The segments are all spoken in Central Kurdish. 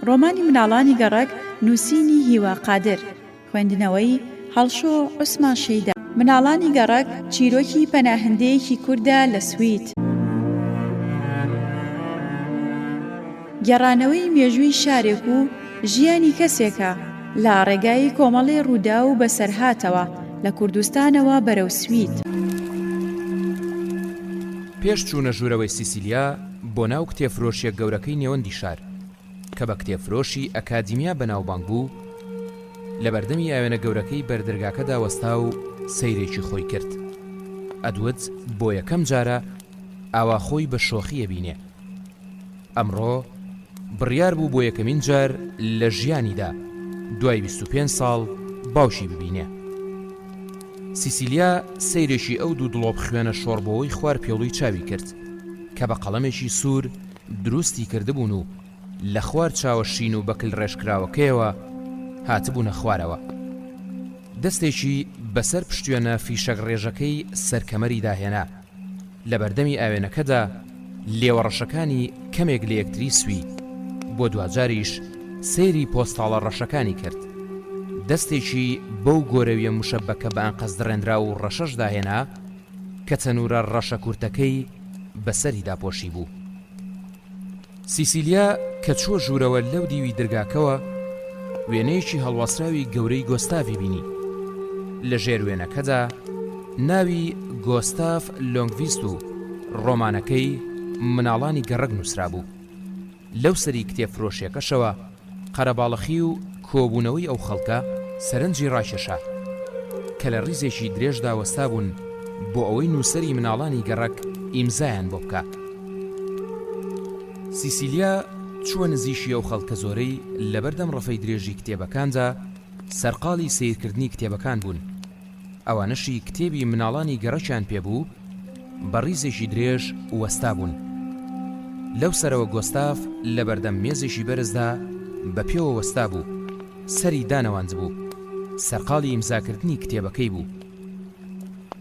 ڕۆمانی مناڵانی گەڕەک نووسینی هیوا قادر، خوێندنەوەی هەڵشۆ عوسمان شەیدا. مناڵانی گەڕەک چیرۆکی پەناهندەیەکی کوردە لە سوید. گەڕانەوەی مێژووی شارێک و ژیانی کەسێکە لە ڕێگای کۆمەڵی ڕوودا و بەسەرهاتەوە لە کوردستانەوە بەرەو سوید. پێش چوونە ژوورەوەی سیسیلیا بۆ ناو کتێفرۆشیە گەورەکەی نێوەندی شار کە بە کتێفرۆشی ئەکادیمیا بەناوبانگ بوو، لە بەردەمی ئاوێنە گەورەکەی بەردەرگاکەدا وەستا و سەیرێکی خۆی کرد. ئەدوت بۆ یەکەم جارە ئاوا خۆی بە شۆخیە بینێ. ئەمڕۆ بڕیار بوو بۆ یەکەمین جار لە ژیانیدا دوای 25 ساڵ باوشی ببینێ. سیسیلیا سەیرێکی ئەو دوو دڵۆپ خوێنە شۆڕبەوەی خوار پێڵووی چاوی کرد کە بە قەڵەمێکی سوور دروستی کردبوون و لە خوار چاوە شین و بەکل ڕێژکراوەکەیەوە هاتبوونە خوارەوە. دەستێکی بەسەر پشتوێنە فیشەک ڕێژەکەی سەرکەمەری داهێنا. لە بەردەمی ئاوێنەکەدا لێوەڕەشەکانی کەمێک لە یەکتری سوی. بۆ دوجاریش سەیری پۆستاڵە ڕەشەکانی کرد. دەستێکی بەو گۆرەویە موشەبەکە بە ئەنقەزدڕێنرا و ڕەشەش داهێنا کە تەنورە ڕەشە کورتەکەی بەسەری داپۆشی بوو. سیسیلیا کە چووە ژوورەوە لەو دیوی دەرگاکەوە وێنەیەکی هەڵواسراوی گەورەی گۆستافی بینی. لە ژێر وێنەکەدا ناوی گۆستاف لۆنگڤیست و ڕۆمانەکەی مناڵانی گەڕەک نووسرا بوو. لەو سەری کتێفرۆشیەکەشەوە قەرەباڵەخی و کۆبوونەوەی ئەو خەڵکە سەرنجی ڕاکێشا کە لە ڕیزێکی درێژدا وەستا بوون بۆ ئەوەی نووسەری مناڵانی گەڕەک ئیمزایان بۆ بکە. سیسیلیا چووە نزیشی ئەو خەڵکە زۆرەی لەبەردەم ڕەفەی درێژی کتێبەکاندا سەرقاڵی سیرکردنی کتێبەکان بوون. ئەوانەشی کتێبی مناڵانی گەڕەکیان پێبوو بە ڕیزێکی درێژ وەستا بوون. لەو سەرەوە گۆستاف لە بەردەم مێزێکی بەرزدا بە پێوە وەستا بوو، سەری دانەوانج بوو، سەرقاڵی ئیمزاکردنی کتێبەکەی بوو.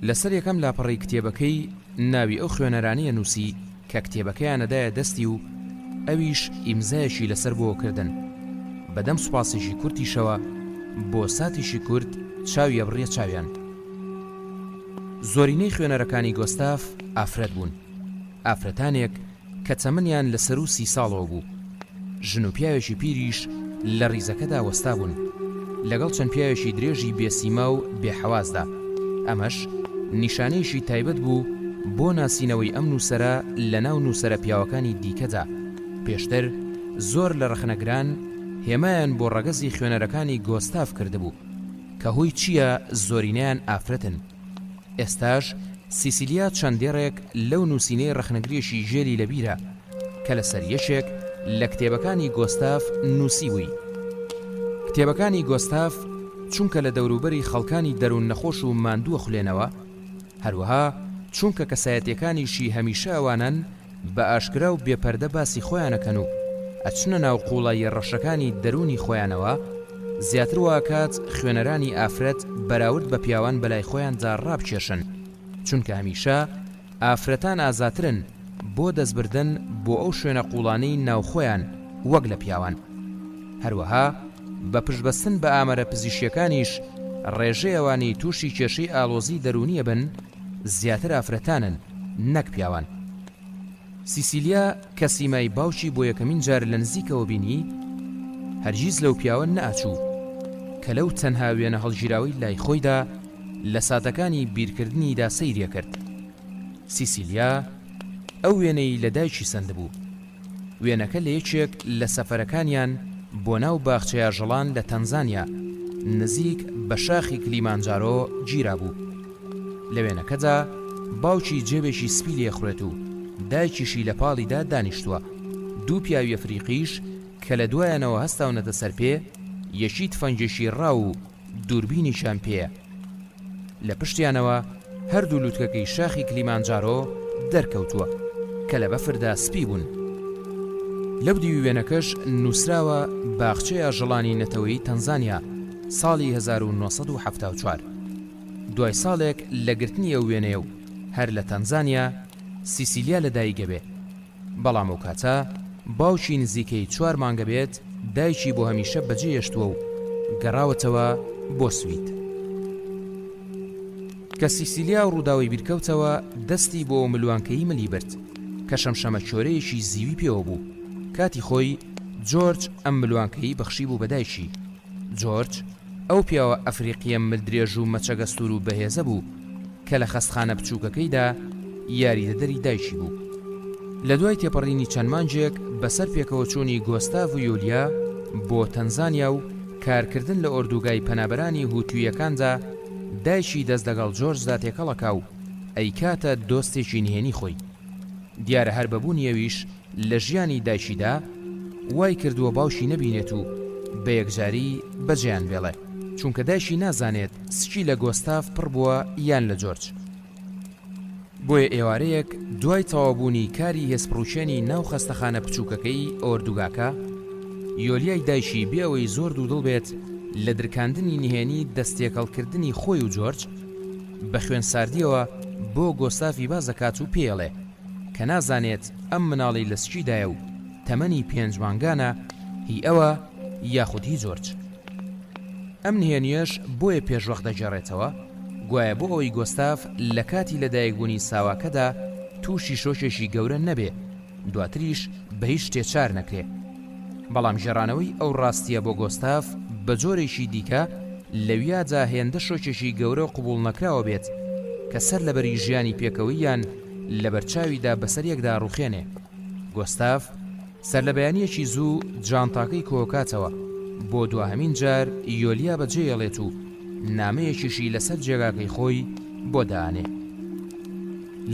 لەسەر یەکەم لاپەڕی کتێبەکەی ناوی ئەو خوێنەرانەیە نووسی کە کتێبەکەیانەدایە دەستی و ئەویش ئیمزایەکی لەسەر بۆ کردن. بەدەم سوپاسێکی کورتیشەوە بۆ ساتیشی کورت چاویە بڕیە چاویان. زۆرینەی خوێنەرەکانی گۆستاف ئافرەت بوون، ئافرەتانێک کە تەمەنیان لە سەر و 30 ساڵەوە بوو. ژن و پیاوێکی پیریش لە ڕیزەکەدا وەستا بوون لەگەڵ چەند پیاوێکی درێژی بێسیما و بێحەوازدا. ئەمەش نیشانەیەکی تایبەت بوو بۆ ناسینەوەی ئەم نووسەرە لە ناو نووسەرە پیاوەکانی دیکەدا. پێشتر زۆر لە ڕەخنەگران هێمایان بۆ ڕەگەزی خوێنەرەکانی گۆستاف کردبوو کە هۆی چییە زۆرینەیان ئافرەتن. ئێستاش سیسیلیا چەندێڕێک لەو نووسینەی ڕەخنەگریەشی ژێری لەبیرە کە لەسەر یەشێک لە کتێبەکانی گۆستاف نووسی بووی. کتێبەکانی گۆستاف چونکە لە دەوروبەری خەڵکانی دەروون نەخۆش و ماندووە خوێنەوە، هەروەها چونکە کەسایەتیەکانیشی هەمیشە ئەوانن بە ئاشکرا و بێپەردە باسی خۆیانەکەن و ئەچنە ناو قوڵایی ڕەشەکانی دەرونی خۆیانەوە، زیاتر واکات خوێنەرانی ئافرەت بەراورد بە پیاوان بەلای خۆیاندا ڕابکێشن، چونکە هەمیشە ئافرەتان ئازاترن بۆ دەستبردن بۆ ئەو شوێنە قوڵانەی ناوخۆیان وەک لە پیاوان. هەروەها بە پشتبەستن بە ئامەرە پزیشکیەکانیش ڕێژەیەوانی تووشی کێشەی ئالۆزی دەرونیە بن زیاتر ئافرەتانن نەک پیاوان. سیسیلیا کە سیمای باوکی بۆ یەکەمین جار لە نزیکەوە بینی هەرگیز لەو پیاوە نەئاچوو کە لەو تەنها وێنە هەڵگیراوی لای خۆیدا لە ساتەکانی بیرکردنیدا سەیرە کرد. سیسیلیا ئەو وێنەی لە دایکی سند بوو. وێنەکە لە یەکێک لە سەفەرەکانیان بۆ ناو باخچەیە ژەڵان لە تەنزانیا نزیک بە شاخی کلیمانجارۆ گیرا بوو. لە وێنەکەدا باوکی جێبێکی سپی لێخورێت و دایکیشی لە پاڵیدا دانیشتووە. دوو پیاوی ئەفریقیش کە لە دوایانەوە هەستاونەتە سەر پێ، یەکی تفەنگێکی ڕاو و دووربینیشان پێیە. لە پشتیانەوە هەردوو لووتکەکەی شاخی کلیمانجارۆ دەرکەوتووە کە لە بەفردا سپی بوون. لەو دیوی وێنەکەش نووسراوە باخچەیە ژەڵانی نەتەوەی تەنزانیا ساڵی 1974. دوای ساڵێک لە گرتنی ئەو وێنەیە و هەر لە تەنزانیا سیسیلیا لەدایکە بێ، بەڵام ئەو کاتە باوکی نزیکەی 4 مانگە بێت دایکی بۆ هەمیشە بەجێهێشتووە و گەڕاوەتەوە بۆ سوید. کە سیسیلیا و ڕووداوی بیرکەوتەوە دەستی بۆ ملوانکەی ملی برد کە شەمشەمە چۆرەیەکی زیوی پێوە بوو. کاتی خۆی جۆرج ئەم ملوانکەی بەخشی بوو بەدایشی. جۆرج ئەو پیاوە ئەفریقیە ملدرێژ و مەچەگەستور و بەهێزە بوو کە لە خەستخانە بچووکەکەیدا یاریدەدەری دایکی بوو. لە دوای تێپەڕینی چەند مانجێک بەسەر پێکەوە چوونی گۆستاڤ و یۆلیا بۆ تەنزانیا و کارکردن لە ئۆردوگای پەنابەرانی هوتویەکاندا دایکی دەست لەگەڵ جۆرجدا تێکەڵەکا و ئەیکاتە دۆستێکی نهێنی خۆی. دیارە هەر بەبوونیەویش لە ژیانی دایکیدا وای کردووە باوشی نەبینێت و بە یەکجاری بەجیان بێڵێ، چونکە دایشی نازانێت سکی لە گۆستاڤ پڕ بووە یان لە جۆرج. بۆیە ئێوارەیەک دوای تەواوبوونی کاری هێزپڕوشێنی ناو خەستەخانە بچووکەکەی ئۆردوگاکە، یۆلیای دایشی بێەوەی زۆر دوودڵ بێت لە درکاندنی نهێنی دەستێکەڵکردنی خۆی و جۆرج بە خوێن ساردیەوە بۆ گۆستافی بازەکات و پێڵێ کە نازانێت ئەم مناڵی لە سکیدایە و تەمەنی 5 مانگانە، هی ئەوە یاخود هی جۆرج. ئەم نهێنیەش بۆیە پێشوەخت دەگەڕێتەوە، گوایە بۆ ئەوەی گۆستاڤ لە کاتی لەدایکبوونی ساواکەدا تووشی شۆشێکی گەورە نەبێ، دواتریش بە هیچ تێچار نەکرێ. بەڵام ژێڕانەوەی ئەو ڕاستیە بۆ گۆستاڤ بە جۆرێکی دیکە لەویادا هێندە شۆکێکی گەورە و قبوڵ نەکراوە بێت کە سەر لەبەری ژیانی پێکەوەیان لە بەرچاویدا بەسەریەکدا ڕوخێنێ. گۆستاڤ سەر لە بەیانیەکی زوو جانتاکەی کۆکاتەوە بۆ دواهەمین جار یۆلیا بەجێهێڵێت و نامەیەکیشی لەسەر جێگاکەی خۆی بۆ دانێ.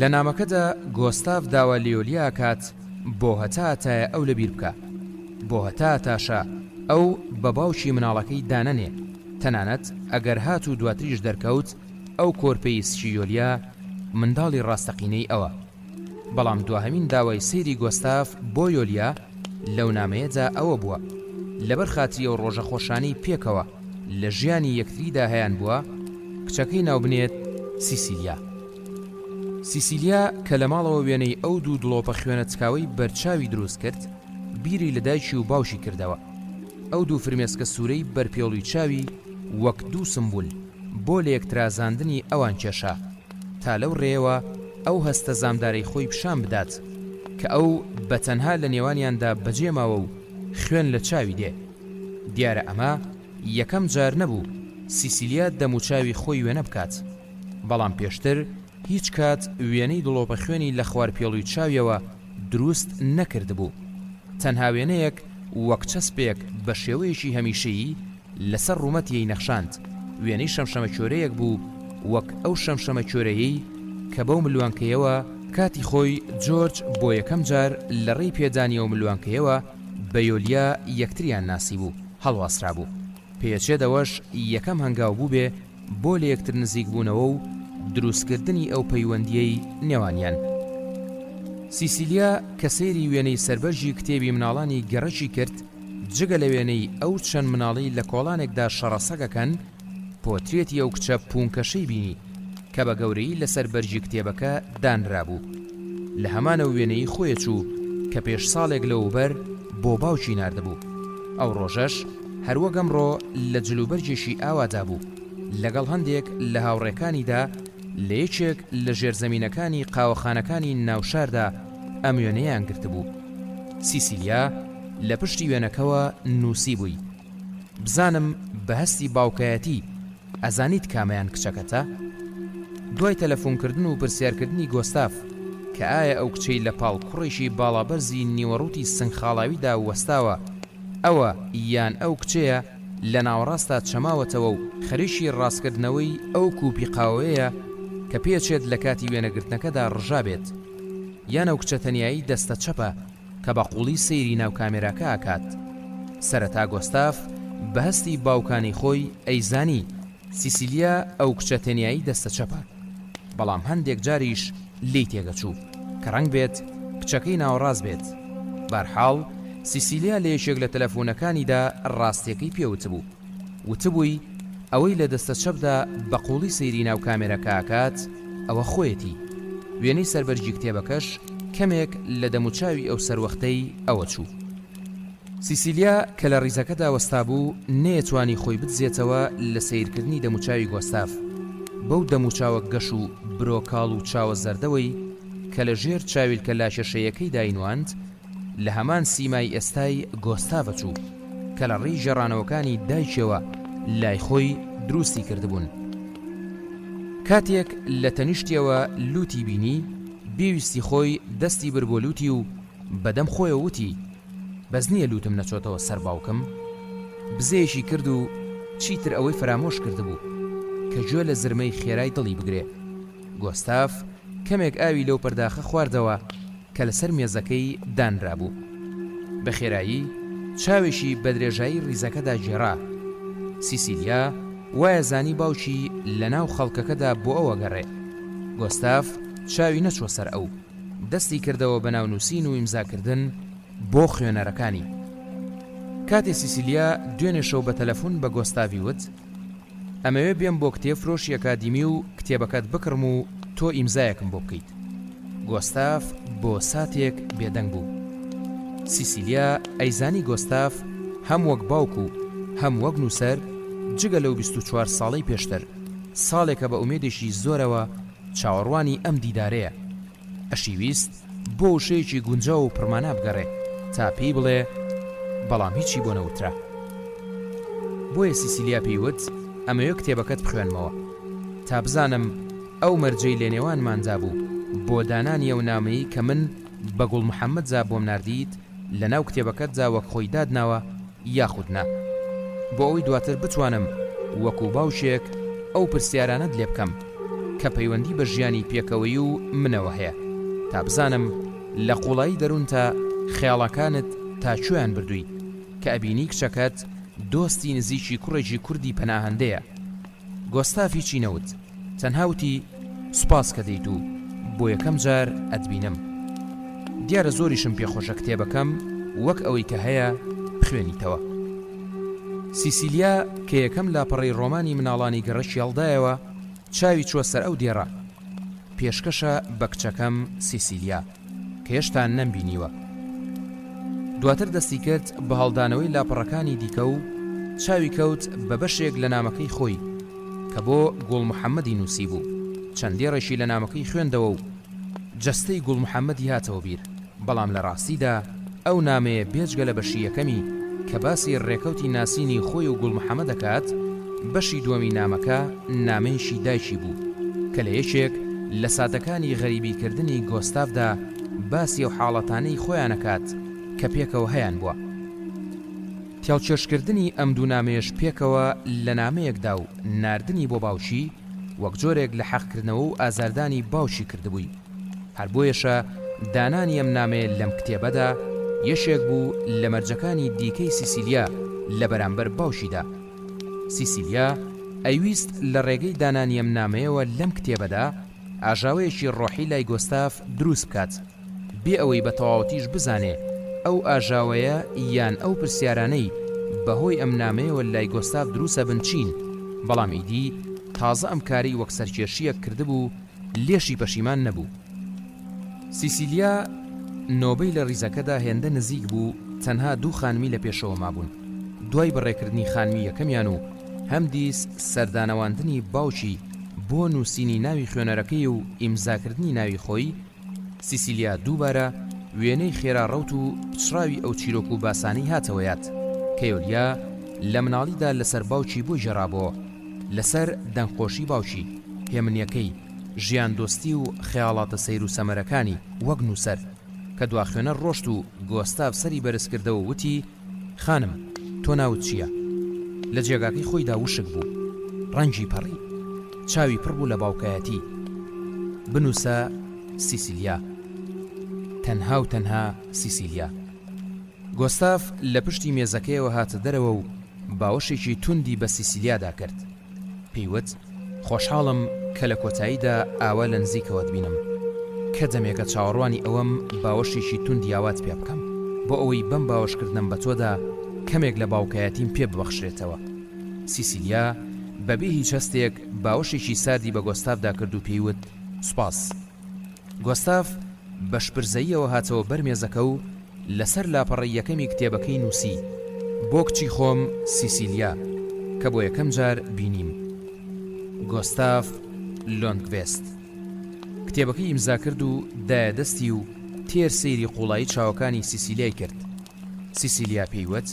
لە نامەکەدا گۆستاڤ داوا لە یۆلیا کات بۆ هەتاتایە ئەو لەبیر بکە، بۆ هەتا تاشە ئەو بە باوکی مناڵەکەی دانەنێ، تەنانەت ئەگەر هات و دواتریش دەرکەوت ئەو کۆرپەی سکی یۆلیا منداڵی ڕاستەقینەی ئەوە. بەڵام دواهەمین داوای سەیری گۆستاڤ بۆ یۆلیا لەو نامەیەدا ئەوە بووە لەبەر خاتری ئەو ڕۆژە خۆشانی پێکەوە لە ژیانی یەکتریدا هەیان بووە کچەکەی ناوبنێت سیسیلیا. سیسیلیا کە لە ماڵەوە وێنەی ئەو دوو دڵۆپە خوێنە چکاوەی بەرچاوی دروست کرد، بیری لە دایکی و باوشی کردەوە. ئەو دوو فرمێسکە سوورەی بەرپێڵوی چاوی وەک دوو سمبول بۆ لە یەکترازاندنی ئەوان کێشا تا لەو ڕێەوە ئەو هەستە زامدارەی خۆی پیشان بدات کە ئەو بەتەنها لە نێوانیاندا بەجێماوە و خوێن لە چاوی دێ. دیارە ئەمە یەکەم جار نەبوو سیسیلیا دەموچاوی خۆی وێنە بکات، بەڵام پێشتر هیچ کات وێنەی دڵۆپە خوێنی لە خوارپێڵوی چاویەوە دروست نەکرد بوو. تەنها وێنەیەک وەک چەسپێک بە شێوەیەکی هەمیشەیی لەسەر ڕوومەتیەی نەخشاند، وێنەی شەمشەمە کۆرەیەک بوو وەک ئەو شەمشەمە کۆرەیەی کە بەو ملوانکەیەوە کاتی خۆی جۆرج بۆ یەکەم جار لە ڕێی پێدانی و ملوانکەیەوە بە یۆلیا یەکتریان ناسی بوو، هەڵواسرا بوو. پێچێدەوەش یەکەم هەنگاو بوو بێ بۆ لە یەکتر نزیک بوونەوە و دروستکردنی ئەو پەیوەندیەی نێوانیان. سیسیلیا کە سەیری وێنەی سەربەرژی کتێبی مناڵانی گەڕەکی کرد، جگە لە وێنەی ئەو چەند مناڵی لە کۆڵانێکدا شەڕەسەگەکەن، پۆترێتی ئەو کچە پونکەشەی بینی کە بە گەورەی لەسەر بەرجی کتێبەکە دانرابوو. لە هەمانە وێنەی خۆیە چوو کە پێش ساڵێک لەوبەر بۆ باوکی ناردەبوو. ئەو ڕۆژەش هەروەک ئەمڕۆ لە جلوبەرجێکی ئاوادا بوو، لەگەڵ هەندێک لە هاوڕێکانیدا لە یەکێک لە ژێرزەمینەکانی قاوەخانەکانی ناوشاردا ئەم وێنەیان گرتبوو. سیسیلیا لە پشتی وێنەکەوە نووسی بووی: بزانم بە هەستی باوکایەتی ئەزانیت کامەیان کچەکەتە؟ دوای تەلەفۆنکردن و پرسیارکردنی گۆستاڤ کە ئایا ئەو کچەی لە پاڵ کوڕێکی باڵابەرزی نیوەڕوتی سنگخاڵاویدا وەستاوە ئەوە یان ئەو کچەیە لە ناوەڕاستا چەماوەتەوە و خەریکی ڕاستکردنەوەی ئەو کوپی قاوەیە کە پێچێت لە کاتی وێنەگرتنەکەدا ڕژابێت، یان ئەو کچە تەنیایی دەستە چەپە کە بە قوڵی سەیری ناو کامێراکە ئاکات. سەرەتا گۆستاڤ بە هەستی باوکانی خۆی ئەیزانی سیسیلیا ئەو کچە تەنیایی دەستە چەپە، بەڵام هەندێک جاریش لی تێگەچوو کە ڕەنگ بێت کچەکەی ناوەڕاست بێت. بەرحاڵ سیسیلیا لە یەکێک لە تەلەفۆنەکانیدا ڕاستیەکەی پێوتبوو، وتبووی ئەوەی لە دەستە چەپدا بە قوڵی سەیری ناو کامێرەکە ئاکات ئەوە خۆیەتی. وێنەی سەربەرجی کتێبەکەش کەمێک لە دەموچاوی ئەو سەروەختەی ئەوە چوو. سیسیلیا کە لە ڕیزەکەدا وەستا بوو نەیەتوانی خۆی بدزێتەوە لە سیرکردنی دەموچاوی گۆستاف. بەو دەموچاوە گەش و برۆکاڵ و چاوە زەردەوەی کە لە ژێر چاویلکە لاشەشەیەکەی داینواند لە هەمان سیمای ئێستای گۆستافە چوو کە لە ڕێی ژێڕانەوەکانی دایکیەوە لای خۆی دروستی کردبوون. کاتێک لە تەنیشتیەوە لوتی بینی بێویستی خۆی دەستی بر بۆ لوتی و بەدەم خۆیەوە وتی بەس نییە لوتم نەچۆتەوە سەر باوکم. بزەیەشی کرد و چیتر ئەوەی فرامۆش کردبوو کە گوێ لە زرمەی خێرای دڵی بگرێ. گۆستاف کەمێک ئاوی لەو پەرداخە خواردەوە کە لەسەر مێزەکەی دانرابوو. بە خێرایی چاوێکی بە درێژایی ڕیزەکەدا گێڕا. سیسیلیا وایە زانی باوکی لە ناو خەڵکەکەدا بۆ ئەوە گەڕێ. گۆستاف چاوی نەچوە سەر ئەو، دەستی کردەوە بە ناو نووسین و ئیمزاکردن بۆ خوێنەرەکانی. کاتێ سیسیلیا دوێنێ شەو بە تەلەفۆن بە گۆستاوی وت ئەمەوێ بێم بۆ کتێبفرۆشی ئەکادیمی و کتێبەکەت بکڕم و تۆ ئیمزایەکم بۆ بکەیت. گۆستاف بۆ ساتێک بێدەنگ بوو. سیسیلیا ئەیزانی گۆستاف هەم وەک باوک و هەم وەک نووسەر جگە لەو 24 ساڵەی پێشتر ساڵێکە بە ئومێدێکی زۆرەوە چاوەڕوانی ئەم دیدارەیە. ئەشیویست بۆ وشەیەکی گونجاو و پڕمانە بگەڕێ تا پێی بڵێ بەڵام هیچی بۆ نەوترا. بۆیە سیسیلیا پێیوت ئەمەوێ کتێبەکەت بخوێنمەوە تا بزانم ئەو مەرجەی لە نێوانماندا بوو بۆ دانانی ئەو نامەیە کە من بە گوڵ محەممەدزا بۆم نردیت لە ناو کتێبەکەتدا وەک خۆی دادناوە یاخود نا، بۆ ئەوەی دواتر بتوانم وەکو باوشێک ئەو پرسیارانت لێ بکەم کە پەیوەندی بە ژیانی پێکەوەی و منەوە هەیە تا بزانم لە قوڵایی دەروونتە خەیاڵەکانت تا کوێیان بردووی کە ئەبینی کچەکەت دۆستی نزیکی کوڕێکی کوردی پەناهەندەیە. گۆستافی چی نەوت، تەنها وتی سوپاس کە دەیت و بۆ یەکەم جار ئەتبینم. دیارە زۆریشم پێخۆشە کتێبەکەم وەک ئەوەی کە هەیە بخوێنیتەوە. سیسیلیا کە یەکەم لاپەڕی ڕۆمانی مناڵانی گەڕەشی هەڵدایەوە چاوی چوە سەر ئەو دێڕە. پێشکەشە بە کچەکەم سیسیلیا کە هێشتا نەمبینیوە. دواتر دەستی کرد بە هەڵدانەوەی لاپەڕەکانی دیکە و چاوی کەوت بە بەشێک لە نامەکەی خۆی کە بۆ گوڵ محەممەدی نووسی بوو. چەندێ ڕێشی لە نامەکەی خوێندەوە و جەستەی گوڵ محەممەدی هاتەوە بیر، بەڵام لە ڕاستیدا ئەو نامەیە بێجگە لە بەشی یەکەمی کە باسی ڕێکەوتی ناسینی خۆی و گوڵ محەممەد دەکات، بەشی دووەمی نامەکە نامەیەشی دایکی بوو کە لە یەکێک لە ساتەکانی غەریبیکردنی گۆستافدا باسی ئەو حاڵەتانەی خۆیانەکات کە پێکەوە هەیان بووە. تیاوچێشکردنی ئەم دوو نامەیەش پێکەوە لە نامەیەکدا و ناردنی بۆ باوشی وەک جۆرێک لە حەقکردنەوە و ئازاردانی باوشی کردبووی. هەر بۆیەشە دانانی ئەم نامەیە لەم کتێبەدا یەشێک بوو لە مەرجەکانی دیکەی سیسیلیا لە بەرامبەر باوشیدا. سیسیلیا ئەیویست لە ڕێگەی دانانی ئەم نامەیەوە لەم کتێبەدا ئاژاوەیەکی ڕۆحی لای گۆستاف دروست بکات بێ ئەوەی بە تەواوەتیش بزانێ ئەو ئاژاوەیە یان ئەو پرسیارانەی بەهۆی ئەم نامەیەوە لای گۆستاف دروسە بنچین، بەڵام ئیدی تازە ئەم کاری وەک سەرکێشیەک کردبوو لێشی پەشیمان نەبوو. سیسیلیا نۆبەی لە ڕیزەکەدا هێندە نزیک بوو تەنها دوو خانمی لە پێشەوە مابوون. دوای بەڕێکردنی خانمی یەکەمیان و هەم دیس سەردانەواندنی باوکی بۆ نووسینی ناوی خوێنەرەکەی و ئیمزاکردنی ناوی خۆی، سیسیلیا دووبارە وێنەی خێرا ڕەوت و پچراوی ئەو چیرۆک و باسانەی هاتەوەیات کە یۆلیا لە مناڵیدا لەسەر باوکی بۆ ژێڕابەوە، لەسەر دەنگخۆشی باوکی، هێمنیەکەی، ژیان دۆستی و خەیاڵاتە سەیر و سەمەرەکانی وەک نووسەر کە دوا خوێنەر ڕۆشت و گۆستاف سەری بەرز کردەوە وتی خانم تۆ ناوت چییە؟ لە جێگاکەی خۆیدا وشک بوو، ڕەنگی پەڕی، چاوی پڕ بوو لە باوکایەتی. بنووسە سیسیلیا، تەنها و تەنها سیسیلیا. گۆستاف لە پشتی مێزەکەیەوە هاتە دەرەوە و باوەشێکی توندی بە سیسیلیادا کرد. پێیوت خۆشحاڵم کە لە کۆتاییدا ئاوا لە نزیکەوەت بینم کە دەمێکە چاوەڕوانی ئەوەم باوەشێکی توندی ئاوات پێ بکەم بۆ ئەوەی بەم باوەشکردنم بە تۆدا کەمێک لە باوکایەتیم پێ ببەخشرێتەوە. سیسیلیا بەبێ هیچ هەستێک باوەشێکی ساردی بە گۆستافدا کرد و پێیوت سوپاس. گۆستاف بە شپرزەییەوە هاتەوە بەر مێزەکە و لەسەر لاپەڕی یەکەمی کتێبەکەی نووسی بۆ کچی خۆم سیسیلیا کە بۆ یەکەم جار بینیم. گۆستاف لۆنگڤێست. کتێبەکەی ئیمزا کرد و دایەدەستی و تێر سەیری قوڵایی چاوەکانی سیسیلیای کرد. سیسیلیا پێیوت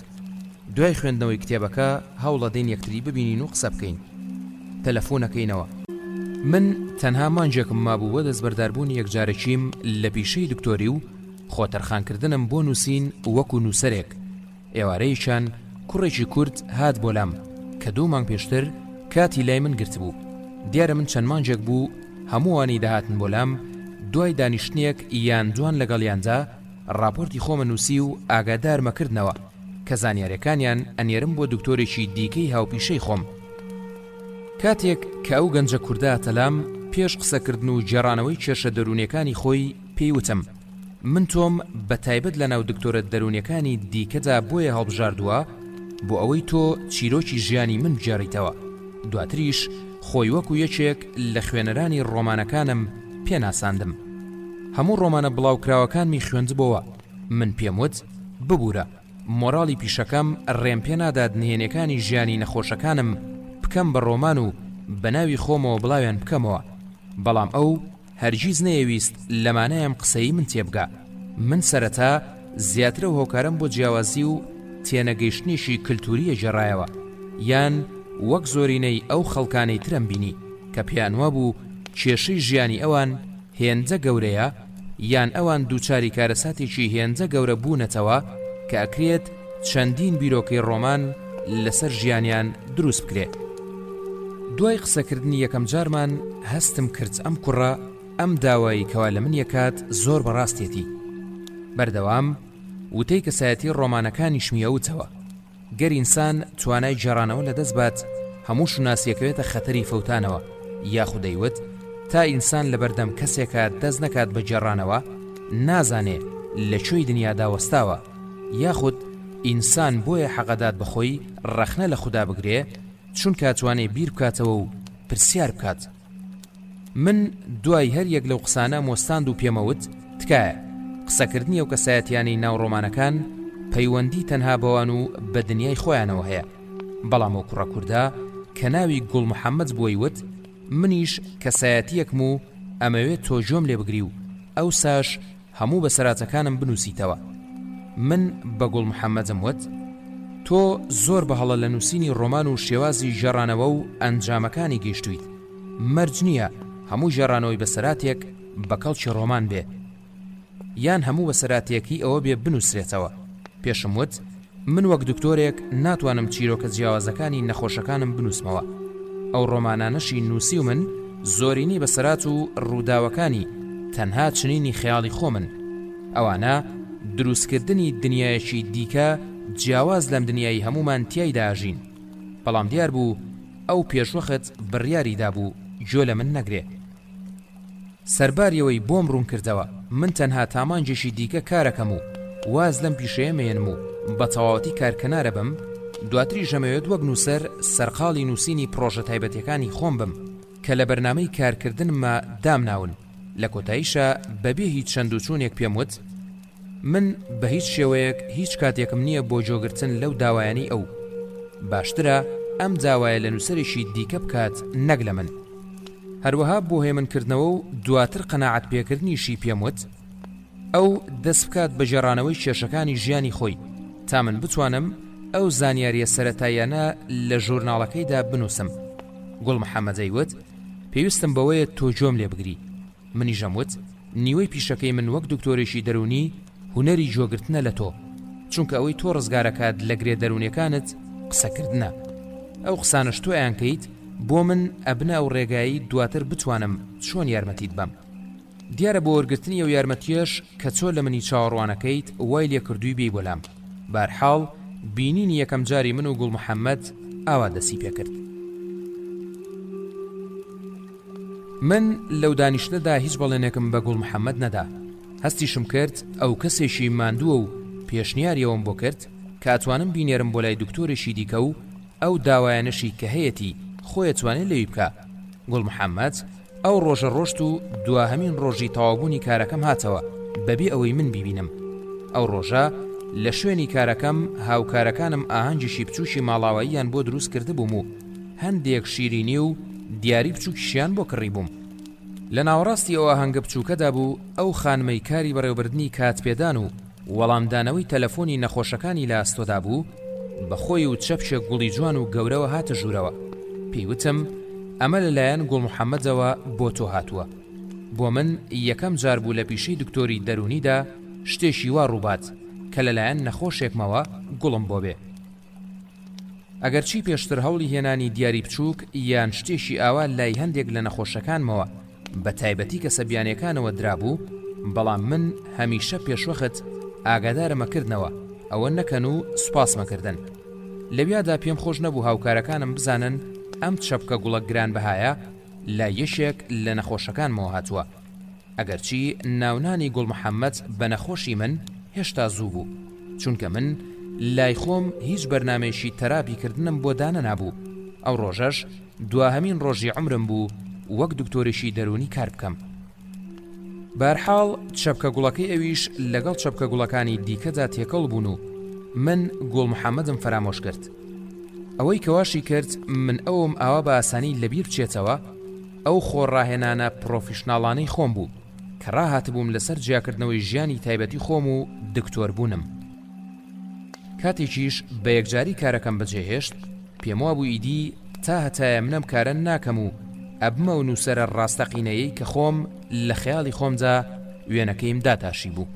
دوای خوێندنەوەی کتێبەکە هەوڵەدەین یەکتری ببینین و قسە بکەین. تەلەفۆنەکەینەوە. من تەنها مانجێکم مابوو بۆ دەستبەرداربوونی یەکجارەکیم لە پیشەی دکتۆری و خۆتەرخانکردنم بۆ نووسین وەکو نووسەرێک. ئێوارەیەکیان کوڕێکی کورد هات بۆ لام کە 2 مانگ پێشتر کاتی لای من گرت بوو. دیارە من چەند مانجێک بوو هەمووانی داهاتن بۆ لام دوای دانیشتنێک یان دوان لەگەڵیاندا راپۆرتی خۆمە نووسی و ئاگادارمەکردنەوە کە زانیاریەکانیان ئەنێرم بۆ دکتۆرێکی دیکەی هاوپیشەی خۆم. کاتێک کە ئەو گەنجە کوردە تەلام پێش قسەکردن و جێڕانەوەی کێشە دەرونیەکانی خۆی پێیوتم من تۆم بە تایبەت لە ناو دکتۆرە دەرونیەکانی دیکەدا بۆیە هەڵبژاردووە بۆ ئەوەی تۆ چیرۆکی ژیانی من بجێڕیتەوە. دواتریش خۆی وەکو یەکێک لە خوێنەرانی ڕۆمانەکانم پێناساندم. هەموو ڕۆمانە بڵاوکراوەکانمی خوێندبەوە. من پێم وت ببوورە مۆراڵی پیشەکەم ڕێم پێ نادات نهێنیەکانی ژیانی نەخۆشەکانم بکەم بە ڕۆمان و بە ناوی خۆمەوە بڵاویان بکەمەوە. بەڵام ئەو هەرگیز نەیەویست لەمانەیەم قسەی من تێبگا. من سەرەتا زیاترە و هۆکارم بۆ جیاوازی و تێنەگەیشتنیشی کللتوریە جێڕایەوە یان وەک زۆرینەی ئەو خەڵکانەی ترم بینی کە پێیانوا بوو کێشەی ژیانی ئەوان هێندە گەورەیە یان ئەوان دووچاری کارەساتێکی هێندە گەورە بوونەتەوە کە ئەکرێت چەندین بیرۆکەی ڕۆمان لەسەر ژیانیان دروست بکرێ. دوای قسەکردنی یەکەم جارمان هەستم کرد ئەم کوڕە ئەم داوایی کەوا لە من یەکات زۆر بەڕاستێتی. بەردەوام وتەی کەسایەتی ڕۆمانەکانی شمیەوتەوە گەر ئینسان توانای جێڕانەوە لە دەست بات هەموو شوناسیەکەوێتە خەتەری فەوتانەوە یاخودەیوت تا ئینسان لە بەردەم کەسێکە دەست نەکات بە جێڕانەوە نازانێ لەکوێی دنیادا وەستاوە یاخود ئینسان بۆیە حەقەدات بەخۆی ڕەخنە لە خوددا بگرێ چونکە توانێ بیر بکاتەوە و پرسیار بکات. من دوای هەر یەک لەو قسانە مۆستاند و پێمەوت تکایە قسەکردنی ئەو کەسایەتیانی ناو ڕۆمانەکان پەیوەندی تەنها بەوان و بە دنیای خۆیانەوە هەیە. بەڵام ئەو کوڕە کووردا کە ناوی گوڵ محەممەد بۆی وت منیش کەسایەتیەکم و ئەمەوێت تۆ جۆم لێ بگری و ئەو ساش هەموو بەسەراتەکانم بنووسیتەوە. من بە گوڵ محەممەدم وت تۆ زۆر بەهەڵە لە نووسینی ڕۆمان و شێوازی ژێڕانەوە و ئەنجامەکانی گەیشتویت. مەرج نییە هەموو ژێڕانەوەی بەسەراتێک بە کەڵکی ڕۆمان بێ یان هەموو بەسەراتێکی ئەوە بێ بنووسرێتەوە. پێشم وت من وەک دکتۆرێک ناتوانم چیرۆکە جیاوازەکانی نەخۆشەکانم بنووسمەوە. ئەو ڕۆمانانەشی نووسی و من زۆرینی بەسەرات و ڕووداوەکانی تەنها چنینی خەیاڵی خۆمن. ئەوانە دروستکردنی دنیایەکی دیکە جیاواز لەم دنیای هەمومان تیایدا ئاژین. بەڵام دیار بوو ئەو پێشوەخت بڕیاریدا بوو جۆ لە من نەگرێ. سەرباریەوەی بۆم ڕوون کردەوە من تەنها تامانجێکی دیکە کارەکەم و واز لەم پیشەیە مێنم و بە تەواوەتی کارکەنارە بم. دواتری ژەمەوێت وەک نووسەر سەرقاڵی نووسینی پرۆژە تایبەتیەکانی خۆم بم کە لە بەرنامەی کارکردنمە دامناون. لە کۆتاییشە بەبێ هیچ چەند و چوونێک پێم وت من بە هیچ شێوەیەک هیچ کاتێکم نییە بۆ جۆگرتن لەو داوایانی ئەو. باشترە ئەم داوایە لە نووسەرێکی دیکە بکات نەک لە من. هەروەها بۆ هێمنکردنەوە و دواتر قەناعەت پێکردنیشی پێم وت ئەو دەست بکات بە جێڕانەوەی کێشەکانی ژیانی خۆی تا من بتوانم ئەو زانیاریە سەرەتاییانە لە ژورناڵەکەیدا بنووسم. گوڵ محەممەدەی وت پێویستم بەوەیە تۆ جۆم لێ بگری. منی ژەموت نیوەی پیشەکەی من وەک دکتۆرێکی دەرونی هونەری جۆگرتنە لە تۆ چونکە ئەوەی تۆ ڕزگارەکات لە گرێ دەرونیەکانت قسەکردنە. ئەو قسانش تۆیان کەیت بۆ من ئەبنە ئەو ڕێگایی دواتر بتوانم چۆن یارمەتیت بەم. دیارە بۆ وەرگرتنی ئەو یارمەتیەش کە چۆ لە منی چاوەڕوانەکەیت وای لێ کردووی بێ بۆلام. بارحاڵ بینینی یەکەم جاری من و گوڵ محەممەد ئاوا دەسی پێکرد. من لەو دانیشتەدا هیچ بەڵێنێکم بە گوڵ محەممەد نەدا. هەستیشم کرد ئەو کەسێکی ماندووە و پێشنیاریەوەم بۆ کرد کە ئەتوانم بینێرم بۆ لای دکتۆرێکی دیکە و ئەو داوایانەشی کە هەیەی خۆی توانێت لەوی بکە. گوڵ محەممەد ئەو ڕۆژە ڕۆشت و دواهەمین ڕۆژی تەواوبوونی کارەکەم هاتەوە بەبێ ئەوەی من بیبینم. ئەو ڕۆژە لە شوێنی کارەکەم هاوکارەکانم ئاهەنگیشی بچووشی ماڵاواییان بۆ دروست کرده بووم و هەندێک شیرینی و دیاری بچووکیشیان بۆ کڕی بووم. لە ناوەڕاستی ئەو ئاهەنگە بچووکەدا بوو ئەو خانمەی کاری بەڕێوەبردننی کاتپێدان و وەڵامدانەوەی تەلەفۆنی نەخۆشەکانی لە ئاستۆدا بوو، بەخۆی و چەپشێک گوڵی جوان و گەورەوە هاتە ژوورەوە. پێیوتم ئەمە لەلایەن گوڵ محەممەدەوە بۆ تۆ هاتووە. بۆ من یەکەم جار بوو لە پیشەی دکتۆری دەرونیدا شتێکی وا ڕووبات کە لەلایەن نەخۆشێکمەوە گوڵم بۆ بێ. ئەگەرچی پێشتر هەوڵی هێنانی دیاری بچووک یان شتێکی ئاوا لای هەندێک لە نەخۆشەکانمەوە بە تایبەتی کە سەبیانەکانەوە درابوو، بەڵام من هەمیشە پێشوەخت ئاگادارمەکردنەوە ئەوە نەکەن و سوپاسمەکردن. لەویادا پێم خۆش نەبوو هاوکارەکانم بزانن ئەم چەپکە گوڵە گران بەهایە لا یەشێک لە نەخۆشەکانمەوە هاتووە. ئەگەرچی ناونانی گوڵ محەممەد بە نەخۆشی من هێشتا زوو بوو، چونکە من لای خۆم هیچ بەرنامەیەشی تەرابیکردنم بۆ دانە نابوو. ئەو ڕۆژەش دواهەمین ڕۆژی عمرم بوو وەک دکتۆریشی دەرونی کار بکەم. بەرحاڵ چەپکە گوڵەکەی ئەویش لەگەڵ چەپکە گوڵەکانی دیکەدا تێکەڵ بوون و من گوڵ محەممەدم فرامۆش کرد. ئەوەی کەواشی کرد من ئەوم ئاوا بە ئاسانی لەبیر بچێتەوە ئەو خۆڕاهێنانە پرۆفیشناڵانەی خۆم بوو کە ڕاهاتبووم لەسەر جیاکردنەوەی ژیانی تایبەتی خۆم و دکتۆر بوونم. کاتێکیش بە یەکجاری کارەکەم بەجێهێشت، پێم وا بوو ئیدی تا هەتایە منەم کارە ناکەم و ئەبمە و نووسەرە ڕاستەقینەیەی کە خۆم لە خەیاڵی خۆمدا وێنەکەیم داتاشی بوو.